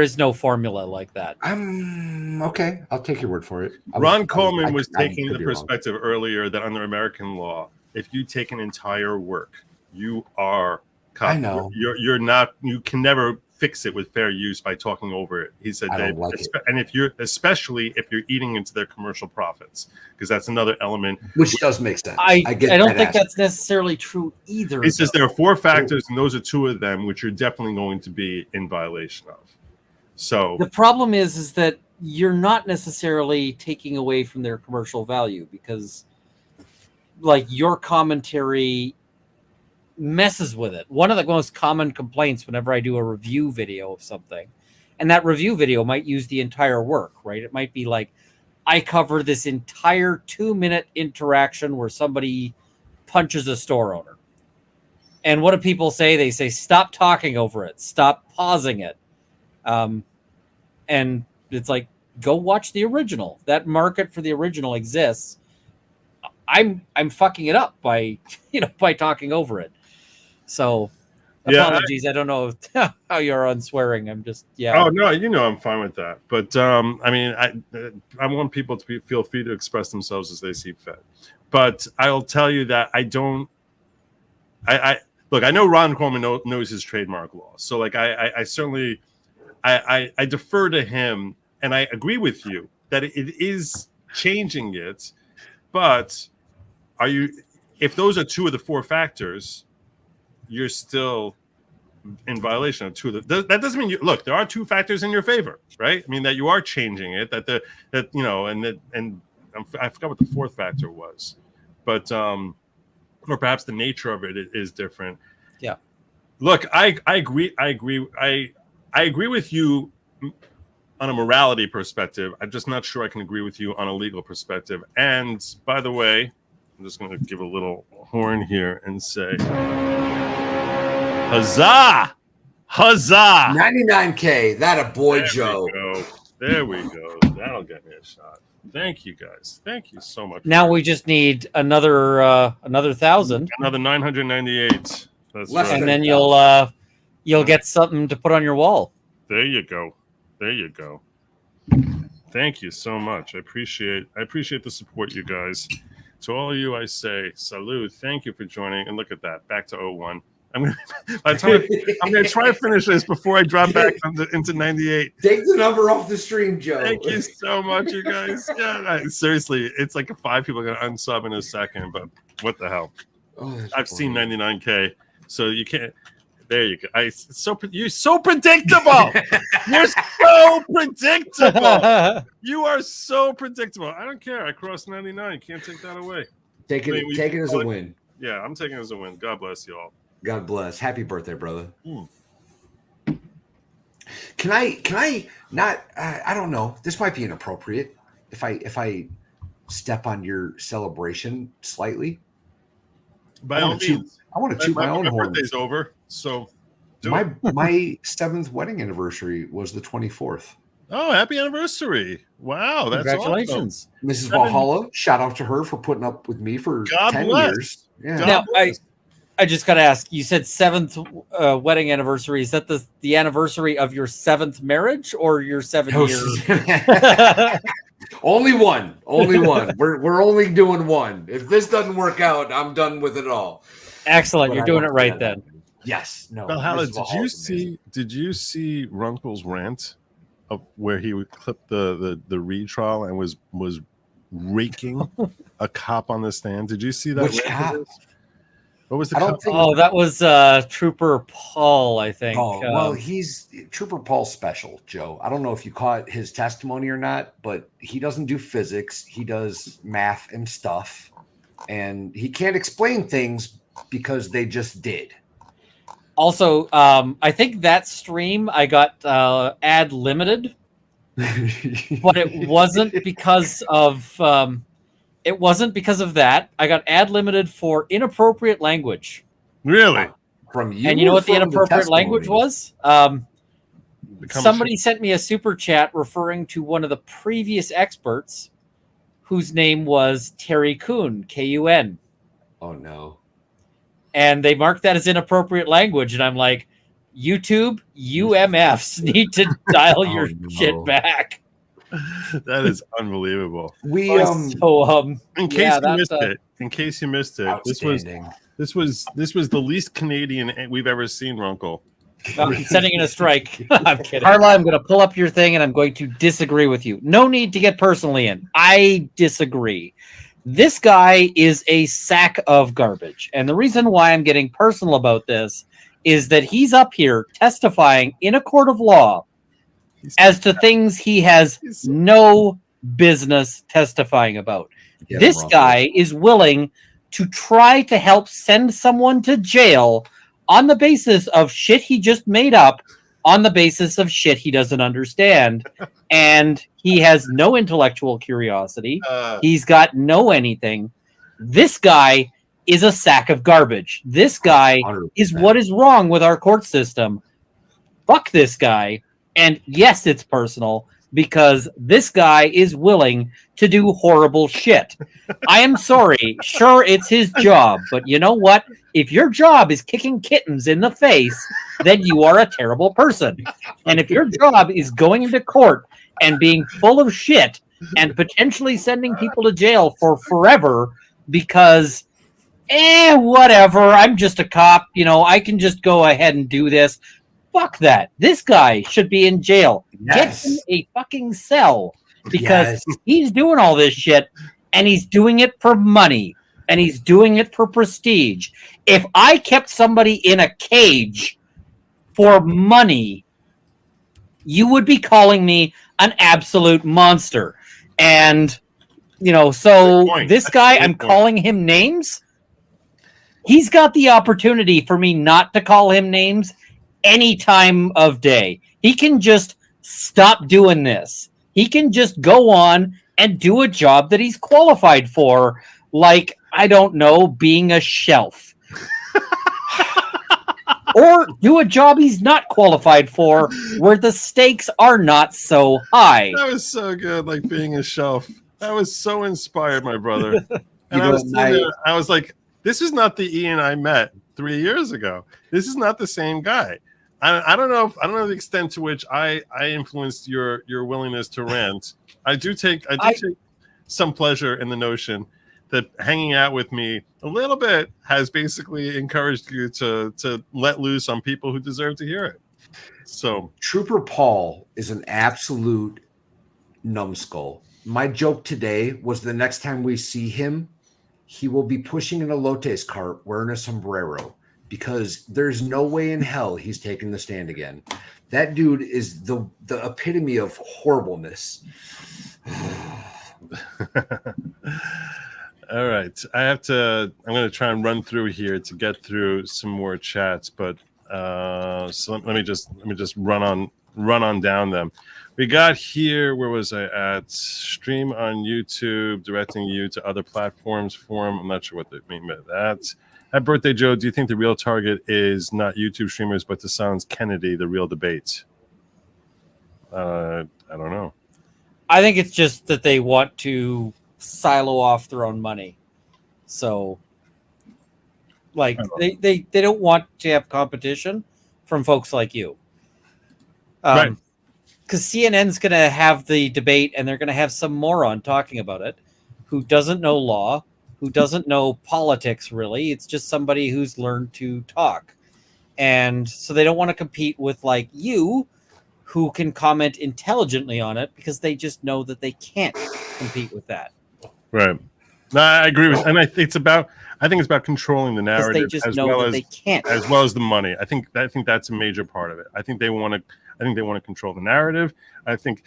is no formula like that. Okay, I'll take your word for it. Ron Coleman was I taking could the be wrong. perspective earlier that under American law, if you take an entire work, you are I know. you're not, you can never fix it with fair use by talking over it. He said, I don't Dave, like it. and especially if you're eating into their commercial profits, because that's another element. Which does make sense. I get don't that think aspect. that's necessarily true either. He says though. there are 4 factors, and those are 2 of them, which you're definitely going to be in violation of. So The problem is that you're not necessarily taking away from their commercial value because, like, your commentary messes with it. One of the most common complaints whenever I do a review video of something, and that review video might use the entire work, right? It might be like, I cover this entire 2-minute interaction where somebody punches a store owner. And what do people say? They say, stop talking over it. Stop pausing it. And it's like, go watch the original. That market for the original exists. I'm fucking it up by talking over it. So apologies. I don't know how you're on swearing. I'm just Oh no, I'm fine with that. But I mean, I want people to feel free to express themselves as they see fit. But I'll tell you that I don't. I look. I know Ron Coleman knows his trademark law, so like I certainly I defer to him, and I agree with you that it is changing it. But are you? If those are 2 of the 4 factors, you're still in violation of 2 of the. That doesn't mean you look. There are 2 factors in your favor, right? I mean that you are changing it. I forgot what the 4th factor was, but or perhaps the nature of it is different. Yeah. Look, I agree. I agree with you on a morality perspective. I'm just not sure I can agree with you on a legal perspective. And by the way, I'm just going to give a little horn here and say, huzzah! Huzzah! 99K. That a boy, Joe. There we go. That'll get me a shot. Thank you guys. Thank you so much. now we just need another 1,000, Another 998. That's Less right. and then you'll get something to put on your wall. There you go. There you go. Thank you so much. I appreciate the support, you guys. To all of you, I say salute. Thank you for joining. And look at that, back to 01. I'm gonna try to finish this before I drop back into 98. Take the number off the stream, Joe. Thank you so much, you guys. Yeah, seriously, it's like 5 people are gonna unsub in a second, but what the hell? I've seen 99K, so you can't. There you go. You're so predictable. You're so predictable. You are so predictable. I don't care. I crossed 99. Can't take that away. Take it as a win. Yeah, I'm taking it as a win. God bless you all. God bless. Happy birthday, brother. Can I not? I don't know. This might be inappropriate. If I step on your celebration slightly, by all means. I want to toot my own horn. Birthday's over, so my 7th wedding anniversary was the 24th. Oh, happy anniversary! Wow, that's Congratulations, awesome. Mrs. Valhalla. Shout out to her for putting up with me for God 10 bless. years. Yeah. Now I just got to ask. You said 7th wedding anniversary. Is that the anniversary of your 7th marriage or your 7 years? Only one. We're only doing one. If this doesn't work out, I'm done with it all. Excellent. But You're I doing it want right that. then. Yes. No. Valhalla, Mrs. Valhalla's did you see Runkle's rant of where he would clip the retrial and was raking a cop on the stand? Did you see that? Which cop? What was the? That was Trooper Paul, I think. Well, he's Trooper Paul's special, Joe. I don't know if you caught his testimony or not, but he doesn't do physics. He does math and stuff, and he can't explain things because they just did. Also, I think that stream I got ad limited, but it wasn't because of that. I got ad limited for inappropriate language. Really? From you? And you know or what the from inappropriate language testimonies? was? Become Somebody sent me a super chat referring to one of the previous experts whose name was Terry Kuhn, Kun. Oh no. And they marked that as inappropriate language. And I'm like, YouTube, UMFs need to dial your shit back. That is unbelievable. We So in case yeah, you that's, missed it, in case you missed it, this was the least Canadian we've ever seen, Runkle. I'm sending in a strike. I'm kidding. Carla, I'm going to pull up your thing and I'm going to disagree with you. No need to get personally in. I disagree. This guy is a sack of garbage. And the reason why I'm getting personal about this is that he's up here testifying in a court of law as to things he has no business testifying about. This guy is willing to try to help send someone to jail on the basis of shit he just made up, on the basis of shit he doesn't understand. And he has no intellectual curiosity. He's got no anything. This guy is a sack of garbage. This guy 100%. is what is wrong with our court system. Fuck this guy. And yes, it's personal because this guy is willing to do horrible shit. I am sorry. Sure, it's his job. But you know what? If your job is kicking kittens in the face, then you are a terrible person. And if your job is going into court and being full of shit and potentially sending people to jail for forever because, whatever, I'm just a cop, I can just go ahead and do this. Fuck that. This guy should be in jail. Yes. Get him a fucking cell because he's doing all this shit and he's doing it for money and he's doing it for prestige. If I kept somebody in a cage for money, you would be calling me an absolute monster. And, so this guy, I'm calling him names. He's got the opportunity for me not to call him names any time of day. He can just stop doing this. He can just go on and do a job that he's qualified for, like, I don't know, being a shelf. Or do a job he's not qualified for where the stakes are not so high. That was so good, like being a shelf. That was so inspired, my brother. And I was like, this is not the Ian I met 3 years ago. This is not the same guy. I don't know the extent to which I influenced your willingness to rant. I do take some pleasure in the notion that hanging out with me a little bit has basically encouraged you to let loose on people who deserve to hear it. So Trooper Paul is an absolute numbskull. My joke today was the next time we see him, he will be pushing an elotes cart wearing a sombrero because there's no way in hell he's taking the stand again. That dude is the epitome of horribleness. all right, I'm going to try and run through here to get through some more chats, but so let me just run on down them. We got here, where was I at? Stream on YouTube, directing you to other platforms forum. I'm not sure what they mean by that. Happy birthday, Joe. Do you think the real target is not YouTube streamers, but to silence Kennedy, the real debate? I don't know. I think it's just that they want to silo off their own money. So, like, they don't want to have competition from folks like you. Right. Because CNN's going to have the debate and they're going to have some moron talking about it who doesn't know law, who doesn't know politics, really. It's just somebody who's learned to talk. And so they don't want to compete with, like, you, who can comment intelligently on it because they just know that they can't compete with that. Right. No, I agree with, and I think I think it's about controlling the Because narrative they just as know well that as they can't. as well as the money. I think that's a major part of it. I think they want to control the narrative. I think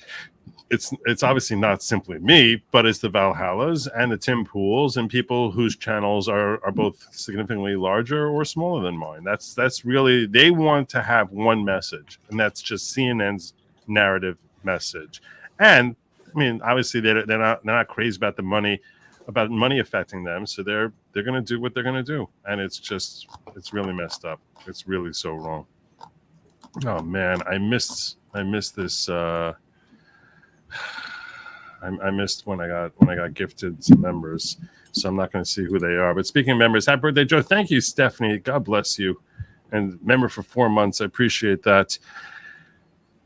it's obviously not simply me, but it's the Valhallas and the Tim Pools and people whose channels are both significantly larger or smaller than mine. That's really, they want to have one message, and that's just CNN's narrative message. And I mean, obviously they're not crazy about money affecting them, so they're going to do what they're going to do, and it's really messed up. It's really so wrong. Oh man, I missed this. I missed when I got gifted some members, so I'm not going to see who they are. But speaking of members, happy birthday, Joe! Thank you, Stephanie. God bless you, and member for 4 months. I appreciate that.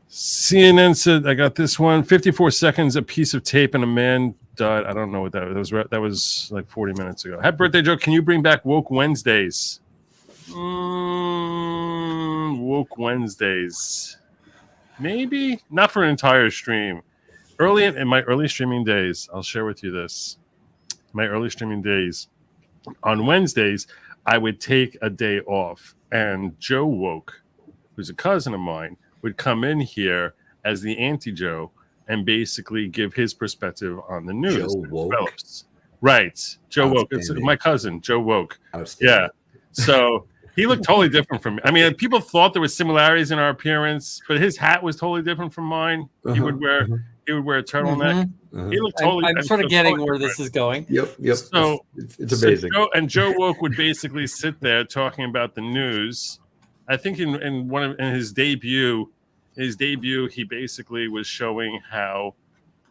CNN said I got this one. 54 seconds, a piece of tape, and a man died. I don't know what that was. That was like 40 minutes ago. Happy birthday, Joe! Can you bring back Woke Wednesdays? Woke Wednesdays, maybe not for an entire stream. Early in my early streaming days, I'll share with you this. My early streaming days, on Wednesdays, I would take a day off, and Joe Woke, who's a cousin of mine, would come in here as the anti-Joe and basically give his perspective on the news. Joe Woke? Right. Joe Woke. It's my cousin, Joe Woke. Yeah. So he looked totally different from me. I mean, people thought there were similarities in our appearance, but his hat was totally different from mine. He would wear a turtleneck. He looked totally. I'm sort of getting where this is going. Yep. So it's amazing. Joe Woke would basically sit there talking about the news. I think in his debut, he basically was showing how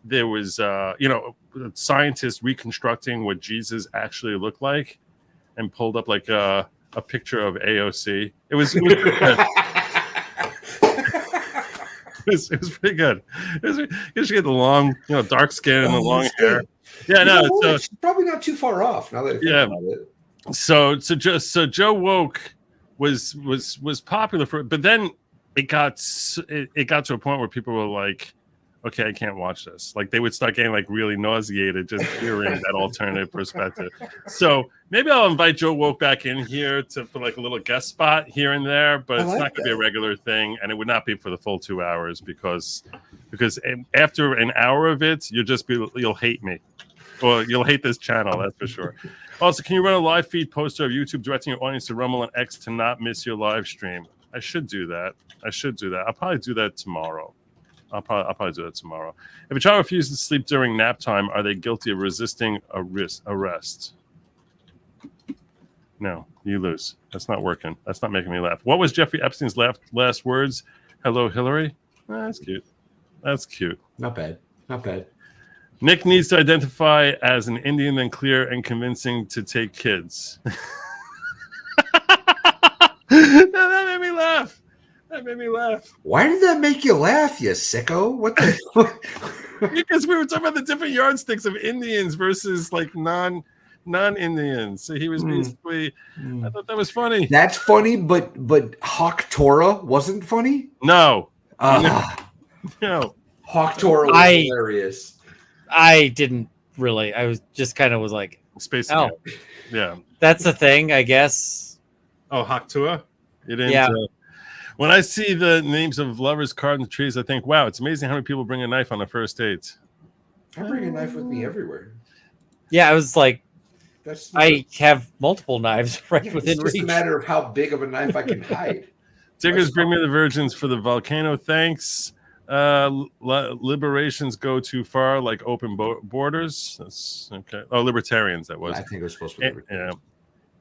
there was scientists reconstructing what Jesus actually looked like, and pulled up like a picture of AOC. It was pretty good. It was pretty good. She had the long, dark skin and the long hair. Yeah, so it's probably not too far off now that I think about it. So Joe Woke was popular for it, but then it got to a point where people were like, okay, I can't watch this. Like, they would start getting like really nauseated just hearing that alternative perspective. So maybe I'll invite Joe Woke back in here for like a little guest spot here and there, but it's not going to be a regular thing, and it would not be for the full 2 hours because after an hour of it, you'll hate me, or you'll hate this channel. That's for sure. Also, can you run a live feed poster of YouTube directing your audience to Rumble and X to not miss your live stream? I should do that. I'll probably do that tomorrow. I'll probably do that tomorrow. If a child refuses to sleep during nap time, are they guilty of resisting arrest? No, you lose. That's not working. That's not making me laugh. What was Jeffrey Epstein's last words? Hello, Hillary? That's cute. Not bad. Nick needs to identify as an Indian, then clear and convincing to take kids. That made me laugh. Why did that make you laugh, you sicko? What the? Because we were talking about the different yardsticks of Indians versus like non-Indians. So he was basically. I thought that was funny. That's funny, but Hawk Torah wasn't funny. No. No. Hawk Torah was hilarious. I didn't really. I was just kind of was like, Space. Yeah. That's a thing, I guess. Oh, Hawk Torah. You didn't. Yeah. When I see the names of lovers carved in the trees, I think, wow, it's amazing how many people bring a knife on a first date. I bring a knife with me everywhere. Yeah, I was like, I have multiple knives within reach. It's just a matter of how big of a knife I can hide. Diggers, bring me the virgins for the volcano. Thanks. Liberations go too far, like open borders. That's okay. Oh, libertarians, that was. I think it was supposed to be libertarians. Yeah.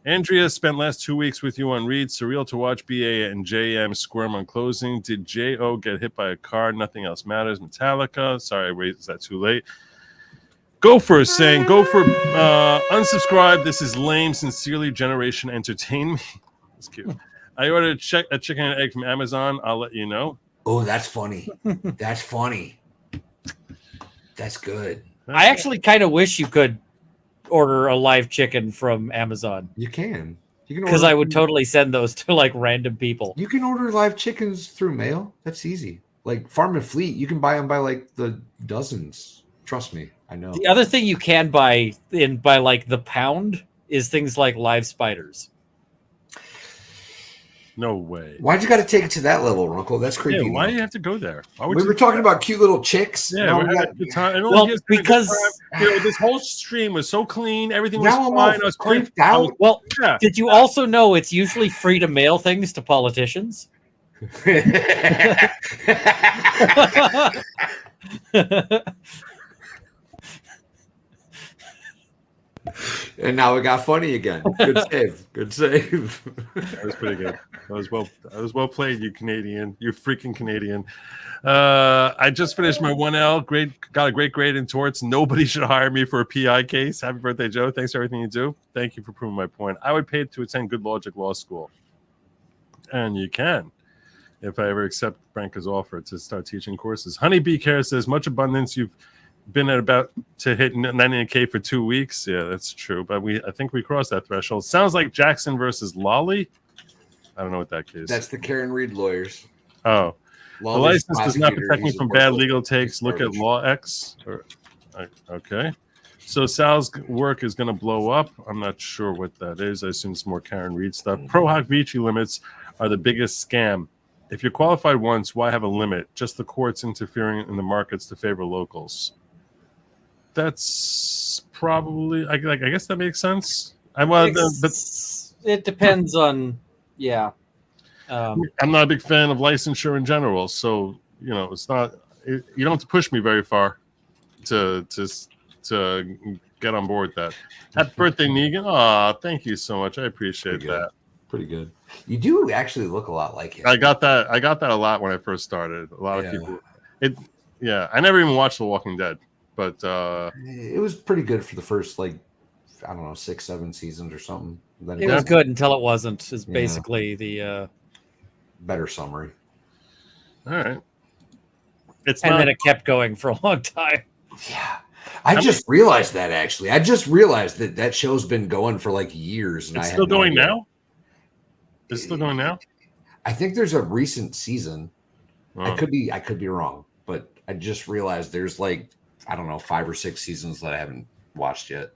Andrea spent last 2 weeks with you on Read. Surreal to watch BA and JM squirm on closing. Did JO get hit by a car? Nothing else matters. Metallica. Sorry, wait, is that too late? Gopher saying, Gopher, unsubscribe. This is lame. Sincerely, Generation Entertain Me. That's cute. I ordered a chicken and egg from Amazon. I'll let you know. Oh, that's funny. That's funny. That's good. I actually kind of wish you could order a live chicken from Amazon. You can because I would totally send those to like random people. You can order live chickens through mail. That's easy. Like Farm and Fleet, you can buy them by like the dozens. Trust me, I know. The other thing you can buy by like the pound is things like live spiders. No way. Why'd you got to take it to that level, Runkle? That's creepy. Yeah, why do you have to go there? We were talking about cute little chicks. Yeah, now we're we having got a good time. And Well, here's because this whole stream was so clean, everything was now I'm fine. all I was playing. creeped out. Well, Yeah. did you also know it's usually free to mail things to politicians? And now it got funny again. Good save. Good save. That was pretty good. That was well played, you Canadian. You freaking Canadian. I just finished my 1L. Got a great grade in torts. Nobody should hire me for a PI case. Happy birthday, Joe. Thanks for everything you do. Thank you for proving my point. I would pay to attend good Lawgic Law School. And you can, if I ever accept Branka's offer to start teaching courses. Honeybee Care says, much abundance. You've been at about to hit 90K for 2 weeks. Yeah, that's true. But I think we crossed that threshold. Sounds like Jackson versus Lolly. I don't know what that case. That's the Karen Reed lawyers. Oh, Lawley's the license does not prosecutor, protect me he's from a bad worker. legal takes. Look at Law X. Okay. So Sal's work is going to blow up. I'm not sure what that is. I assume it's more Karen Reed stuff. Pro Hoc Vici limits are the biggest scam. If you're qualified once, why have a limit? Just the courts interfering in the markets to favor locals. That's probably, I guess that makes sense. It depends on, yeah. I'm not a big fan of licensure in general, so it's not. You don't have to push me very far to get on board with that. Happy birthday, Negan! Aw, thank you so much. I appreciate that. Pretty good. You do actually look a lot like him. I got that a lot when I first started. A lot of people. I never even watched The Walking Dead, but it was pretty good for the first 6-7 seasons or something. Then It was good until it wasn't. Is basically the better summary. All right. Then it kept going for a long time. Yeah. I just realized that actually. I just realized that show's been going for years. And it's I still had no going idea. now? Is it still going now? I think there's a recent season. Oh. I could be wrong, but I just realized there's 5 or 6 seasons that I haven't watched yet.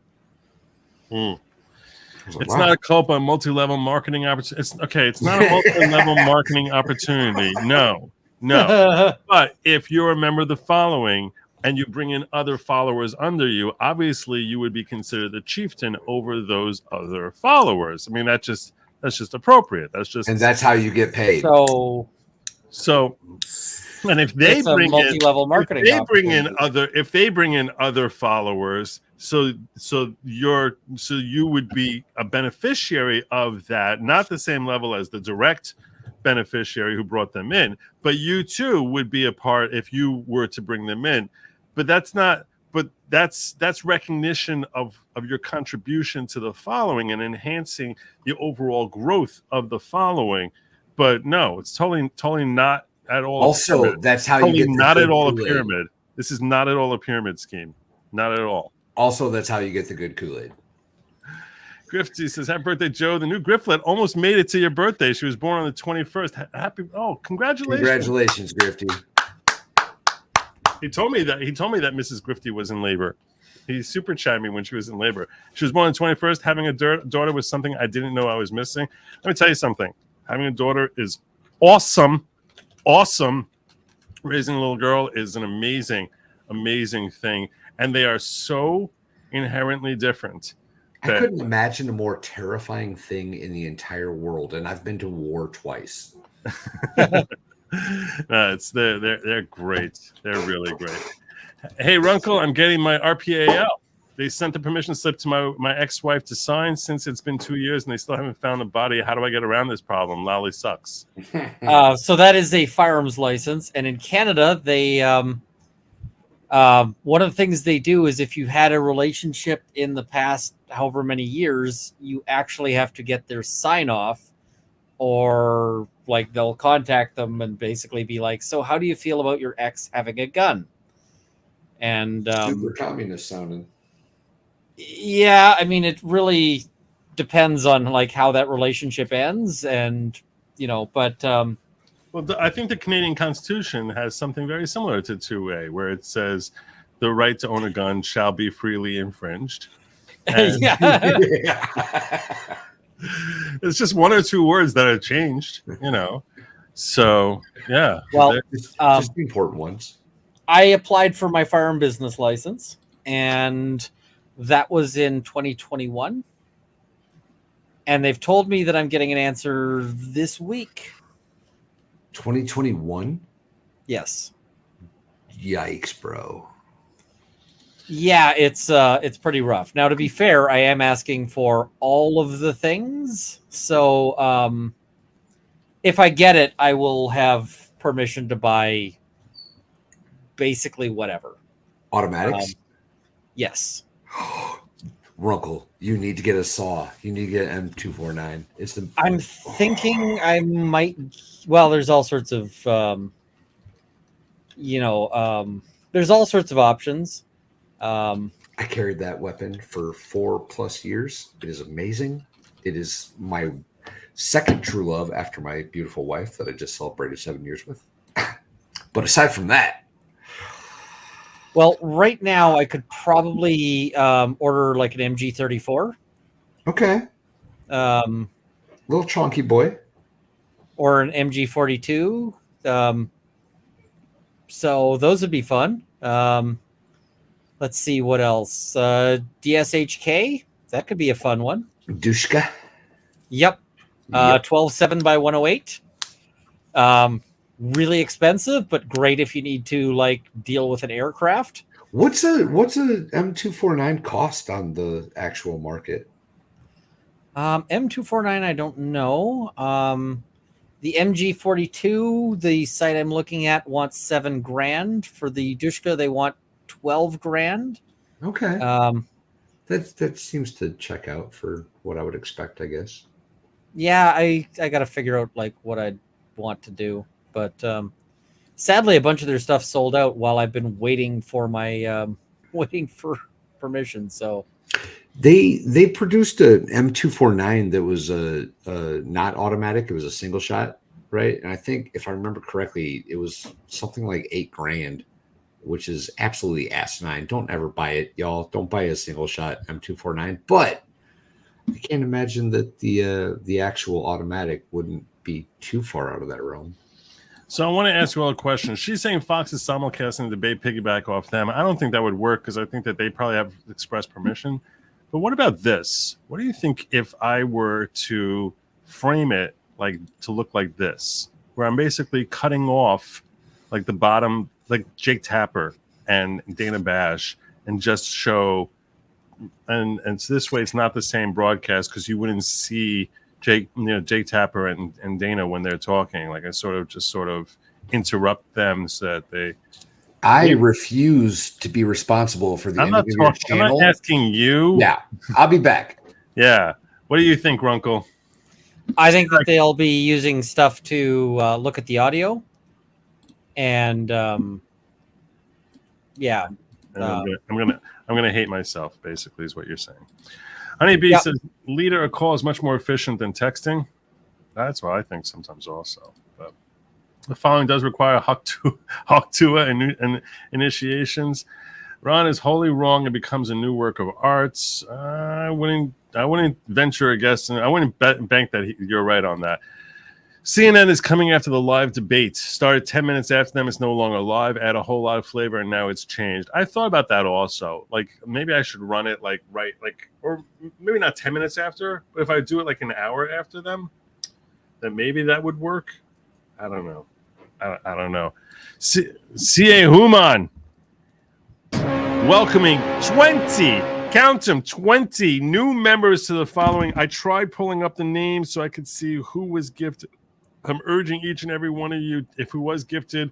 It's not a culp on multi-level marketing opportunity. It's not a multi-level marketing opportunity. No. But if you're a member of the following and you bring in other followers under you, obviously you would be considered the chieftain over those other followers. I mean, that's just appropriate. And that's how you get paid. So and if they It's a bring multi-level marketing if they bring in other followers, so you would be a beneficiary of that, not the same level as the direct beneficiary who brought them in, but you too would be a part if you were to bring them in. But that's recognition of your contribution to the following and enhancing the overall growth of the following. But no, it's totally not at all. Also, that's how you get not at all a pyramid. This is not at all a pyramid scheme. Not at all. Also, that's how you get the good Kool-Aid. Grifty says, happy birthday, Joe. The new Grifflet almost made it to your birthday. She was born on the 21st. Congratulations. Congratulations, Grifty. He told me that Mrs. Grifty was in labor. He super chatted me when she was in labor. She was born on the 21st. Having a daughter was something I didn't know I was missing. Let me tell you something. Having a daughter is awesome. Awesome. Raising a little girl is an amazing, amazing thing. And they are so inherently different. I couldn't imagine a more terrifying thing in the entire world. And I've been to war twice. They're great. They're really great. Hey, Runkle, I'm getting my RPAL. They sent the permission slip to my ex-wife to sign since it's been 2 years and they still haven't found the body. How do I get around this problem? Lolly sucks. So that is a firearms license. And in Canada, they one of the things they do is if you had a relationship in the past however many years, you actually have to get their sign off, or they'll contact them and basically be like, so how do you feel about your ex having a gun? And super communist sounding. Yeah, I mean, it really depends on how that relationship ends, and but I think the Canadian Constitution has something very similar to 2A, where it says the right to own a gun shall be freely infringed. And it's just one or two words that have changed, you know. So yeah. Well, just the important ones. I applied for my firearm business license, and that was in 2021. And they've told me that I'm getting an answer this week. 2021? Yes. Yikes, bro. Yeah, it's pretty rough. Now, to be fair, I am asking for all of the things. So if I get it, I will have permission to buy basically whatever. Automatics? Yes. Runkle, you need to get a saw. You need to get an M249. I'm thinking I might. Well, there's all sorts of, there's all sorts of options. I carried that weapon for 4+ years. It is amazing. It is my second true love after my beautiful wife that I just celebrated 7 years with. But aside from that, well, right now I could probably order like an MG34. Okay. Little chunky boy. Or an MG42. So those would be fun. Let's see what else. DSHK. That could be a fun one. Dushka. Yep. 12.7 by 108. Really expensive, but great if you need to like deal with an aircraft. What's a M249 cost on the actual market? M249, I don't know. The MG42, the site I'm looking at wants $7,000. For the Dushka, they want $12,000. Okay. That seems to check out for what I would expect, I guess. Yeah, I got to figure out like what I'd want to do. But sadly, a bunch of their stuff sold out while I've been waiting for my waiting for permission. So they produced a M249 that was not automatic. It was a single shot, right? And I think if I remember correctly, it was something like $8,000, which is absolutely asinine. Don't ever buy it, y'all. Don't buy a single shot M249. But I can't imagine that the actual automatic wouldn't be too far out of that realm. So I want to ask you all a question. She's saying Fox is simulcasting the debate, piggyback off them. I don't think that would work because I think that they probably have express permission. But what about this? What do you think if I were to frame it like to look like this, where I'm basically cutting off like the bottom, like Jake Tapper and Dana Bash, and just show, and so this way it's not the same broadcast because you wouldn't see Jake Tapper and Dana when they're talking. Like I sort of interrupt them so that they. I refuse to be responsible for the end of your channel. I'm not asking you. Yeah, I'll be back. Yeah. What do you think, Runkle? I think that they'll be using stuff to look at the audio, and yeah. I'm gonna hate myself. Basically, is what you're saying. Honeybee says leader a call is much more efficient than texting. That's what I think sometimes also. But the following does require Haktua and initiations. Ron is wholly wrong and becomes a new work of arts. I wouldn't venture a guess, and I wouldn't bank that you're right on that. CNN is coming after the live debate. Started 10 minutes after them. It's no longer live. Add a whole lot of flavor, and now it's changed. I thought about that also. Like maybe I should run it or maybe not 10 minutes after, but if I do it like an hour after them, then maybe that would work. I don't know. I don't know. C.A. Human welcoming 20. Count them, 20 new members to the following. I tried pulling up the names so I could see who was gifted. I'm urging each and every one of you, if who was gifted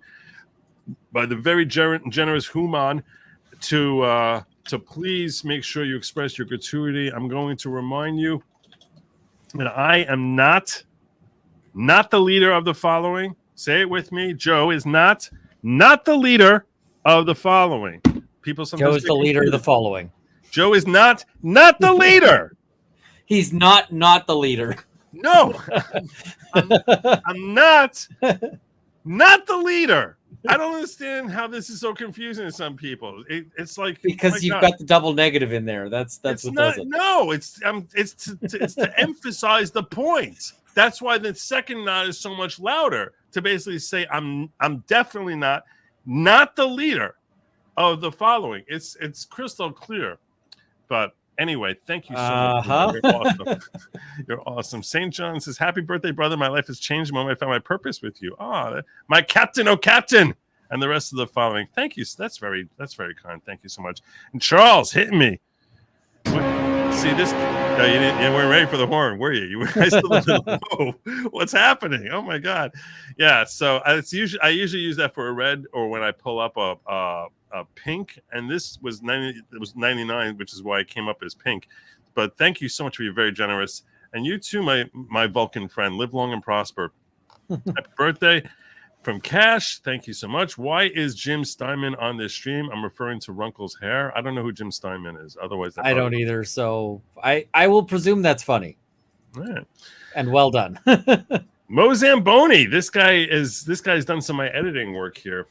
by the very generous Human, to please make sure you express your gratuity. I'm going to remind you that I am not the leader of the following. Say it with me. Joe is not the leader of the following. People sometimes Joe is the leader of the following. Joe is not the leader. He's not the leader. No, I'm not the leader. I don't understand how this is so confusing to some people. It's like Because you've got the double negative in there. That's it's what not, does it. no, it's to emphasize the point. That's why the second nod is so much louder, to basically say I'm definitely not the leader of the following. It's crystal clear. But anyway, thank you so much. You're awesome. You're awesome. St. John says, "Happy birthday, brother. My life has changed the moment I found my purpose with you." My captain, oh captain. And the rest of the following. Thank you. That's very kind. Thank you so much. And Charles hitting me. See this? No, you weren't ready for the horn, were you? You were. I still whoa, what's happening? Oh my god! Yeah. So I usually use that for a red, or when I pull up a pink, and this was 90. It was 99, which is why it came up as pink. But thank you so much for being very generous, and you too, my Vulcan friend. Live long and prosper. Happy birthday. From Cash, thank you so much. Why is Jim Steinman on this stream? I'm referring to Runkle's hair. I don't know who Jim Steinman is. Otherwise, I don't either. So I will presume that's funny. Right. And well done. Mo Zamboni. This guy's done some of my editing work here.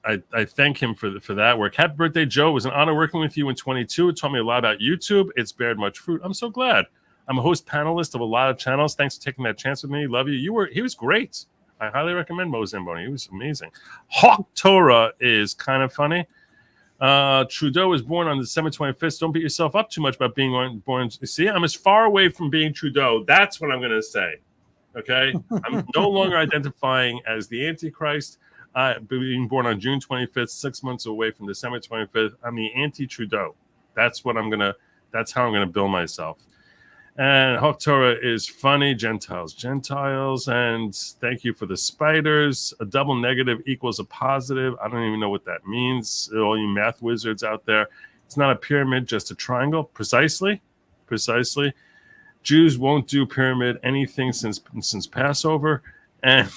I thank him for that work. Happy birthday, Joe. It was an honor working with you in 22. It taught me a lot about YouTube. It's bared much fruit. I'm so glad. I'm a host panelist of a lot of channels. Thanks for taking that chance with me. Love you. He was great. I highly recommend Mo Zamboni. He was amazing. Hawk Torah is kind of funny. Trudeau was born on December 25th. Don't beat yourself up too much about being born. See, I'm as far away from being Trudeau. That's what I'm going to say. Okay? I'm no longer identifying as the Antichrist. Being born on June 25th, 6 months away from December 25th. I'm the anti-Trudeau. That's how I'm going to bill myself. And Hawk Torah is funny. Gentiles. And thank you for the spiders. A double negative equals a positive. I don't even know what that means. All you math wizards out there. It's not a pyramid, just a triangle. Precisely. Jews won't do pyramid anything since Passover. And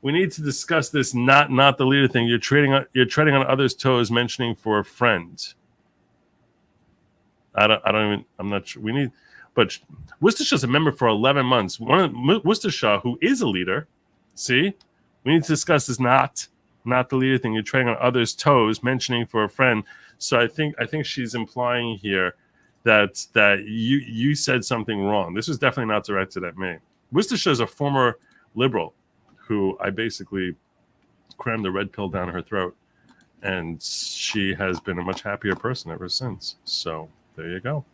we need to discuss this not the leader thing. You're treading on others' toes, mentioning for a friend. I'm not sure. But Worcestershire a member for 11 months. Worcestershire, who is a leader, see, we need to discuss this not the leader thing. You're treading on others' toes, mentioning for a friend. So I think she's implying here that you said something wrong. This was definitely not directed at me. Worcestershire is a former liberal who I basically crammed the red pill down her throat, and she has been a much happier person ever since. So there you go.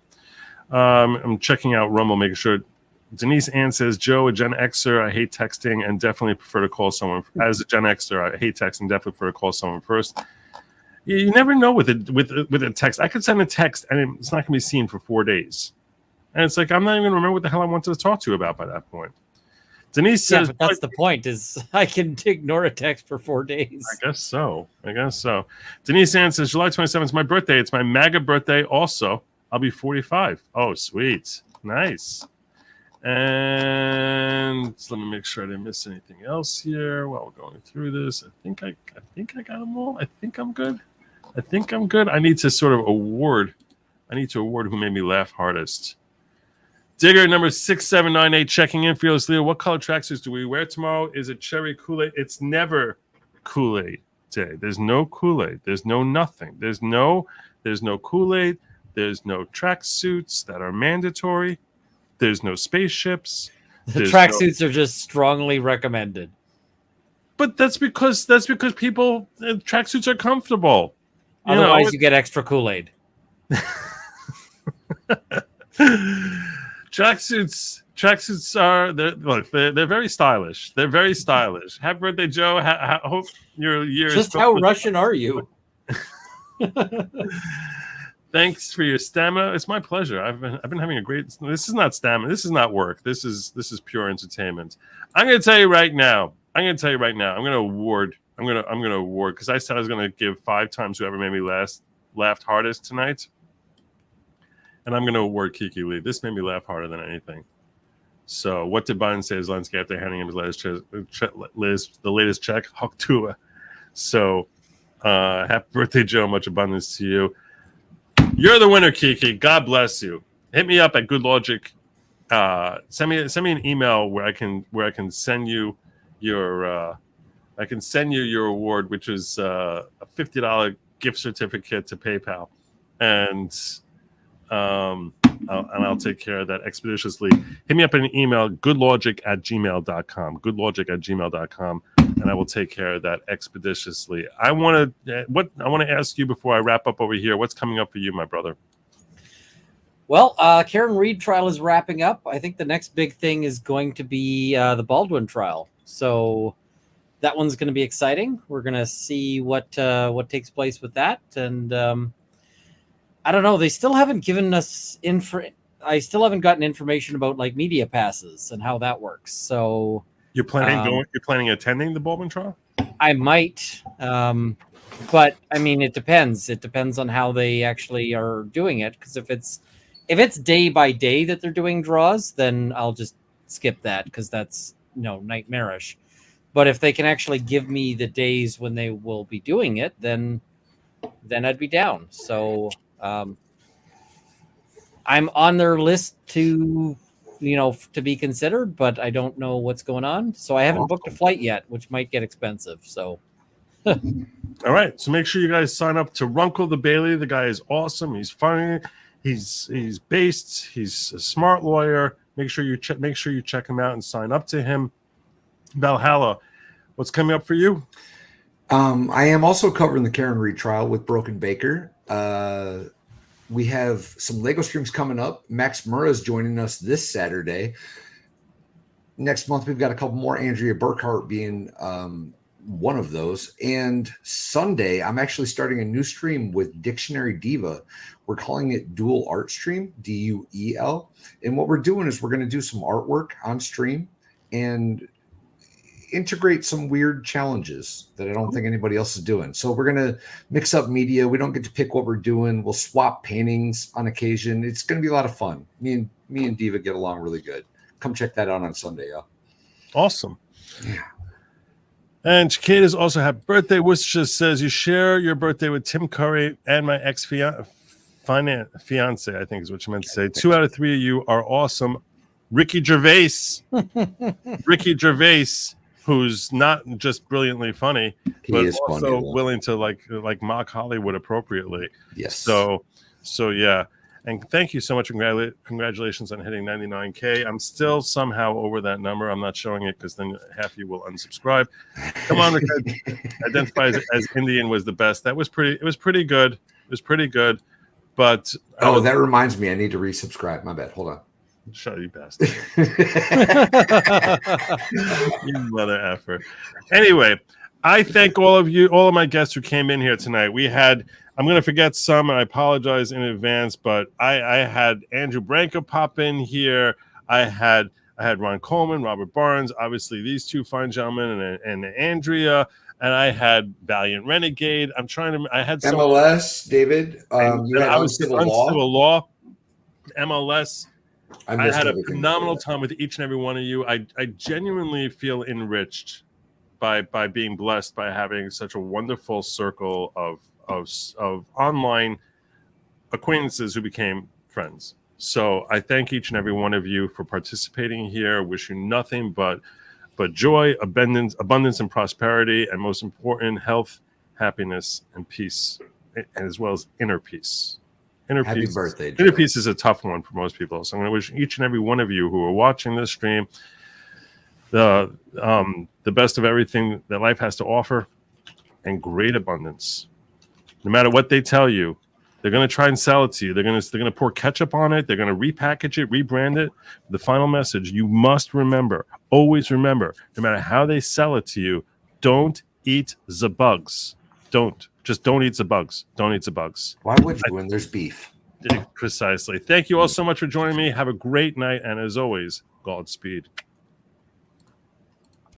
I'm checking out Rumble, making sure. Denise Ann says, Joe, a Gen Xer, I hate texting and definitely prefer to call someone. As a Gen Xer, I hate texting, definitely prefer to call someone first. You never know with a text. I could send a text and it's not going to be seen for 4 days. And it's like, I'm not even going to remember what the hell I wanted to talk to you about by that point. Denise says, but that's the point, is I can ignore a text for 4 days. I guess so. Denise Ann says, July 27th is my birthday. It's my MAGA birthday also. I'll be 45. Oh, sweet. Nice. And let me make sure I didn't miss anything else here while we're going through this. I think I got them all. I think I'm good. I need to sort of award. I need to award who made me laugh hardest. Digger number 6798 checking in. Fearless Leader. What color tracksuits do we wear tomorrow? Is it cherry Kool-Aid? It's never Kool-Aid day. There's no Kool-Aid. There's no nothing. There's no Kool-Aid. There's no tracksuits that are mandatory. There's no spaceships. The tracksuits are just strongly recommended. But that's because people tracksuits are comfortable. Otherwise, you get extra Kool-Aid. Tracksuits are they're very stylish. They're very stylish. Happy birthday, Joe. Hope your year is just how Russian are you? Thanks for your stamina. It's my pleasure. I've been having a great. This is not stamina. This is not work. This is pure entertainment. I'm going to tell you right now. I'm going to award because I said I was going to give 5 times whoever made me laughed hardest tonight, and I'm going to award Kiki Lee. This made me laugh harder than anything. So, what did Biden say to Zelensky after handing him his latest check? Hawk Tua. So, happy birthday, Joe. Much abundance to you. You're the winner, Kiki. God bless you. Hit me up at Good Lawgic. Send me an email where I can send you I can send you your award, which is a $50 gift certificate to PayPal, and I'll take care of that expeditiously. Hit me up in an email, goodlogic@gmail.com, goodlogic@gmail.com, and I will take care of that expeditiously. I want to ask you before I wrap up over here. What's coming up for you, my brother? Well, Karen Reed trial is wrapping up. I think the next big thing is going to be the Baldwin trial. So that one's going to be exciting. We're going to see what takes place with that. And I don't know. They still haven't given us I still haven't gotten information about like media passes and how that works. So you're planning You're planning attending the Baldwin trial? I might, but I mean, it depends. It depends on how they actually are doing it. Because if it's day by day that they're doing draws, then I'll just skip that because that's nightmarish. But if they can actually give me the days when they will be doing it, then I'd be down. So I'm on their list to be considered, but I don't know what's going on. So I haven't booked a flight yet, which might get expensive. So. All right. So make sure you guys sign up to Runkle the Bailey. The guy is awesome. He's funny. He's based. He's a smart lawyer. Make sure you check him out and sign up to him. Valhalla, what's coming up for you? I am also covering the Karen Reed trial with Broken Baker. We have some Lego streams coming up. Max Murrah is joining us this Saturday. Next month, we've got a couple more. Andrea Burkhart being one of those. And Sunday, I'm actually starting a new stream with Dictionary Diva. We're calling it Dual Art Stream, DUEL. And what we're doing is we're going to do some artwork on stream and integrate some weird challenges that I don't think anybody else is doing. So we're going to mix up media. We don't get to pick what we're doing. We'll swap paintings on occasion. It's going to be a lot of fun. Me and Diva get along really good. Come check that out on Sunday, y'all. Awesome. Yeah. And Chicadas also happy birthday. Worcester says you share your birthday with Tim Curry and my ex-fiance, I think is what you meant to say. 2 out of 3 of you are awesome. Ricky Gervais. Ricky Gervais, who's not just brilliantly funny, but also willing to like mock Hollywood appropriately. Yes. So yeah. And thank you so much. Congratulations on hitting 99K. I'm still somehow over that number. I'm not showing it because then half you will unsubscribe. Come on, identify as Indian was the best. It was pretty good. It was pretty good. But that reminds me, I need to resubscribe. My bad. Hold on. Shut you bastard. You mother effer. Anyway, I thank all of my guests who came in here tonight. I'm going to forget some, and I apologize in advance, but I had Andrew Branca pop in here. I had Ron Coleman, Robert Barnes, obviously these two fine gentlemen, and Andrea, and I had Valiant Renegade. I had MLS, David. You had Uncivil Law. MLS. I had a phenomenal time with each and every one of you. I genuinely feel enriched by being blessed by having such a wonderful circle of online acquaintances who became friends. So I thank each and every one of you for participating here. Wish you nothing but joy, abundance, and prosperity, and most important, health, happiness, and peace, as well as inner peace. Happy birthday, Joe. Inner peace is a tough one for most people. So I'm going to wish each and every one of you who are watching this stream the best of everything that life has to offer and great abundance. No matter what they tell you, they're going to try and sell it to you. They're going to pour ketchup on it. They're going to repackage it, rebrand it. The final message you must remember, always remember, no matter how they sell it to you, don't eat the bugs. Don't eat the bugs. Don't eat the bugs. Why would you when there's beef? Precisely. Thank you all so much for joining me. Have a great night. And as always, Godspeed.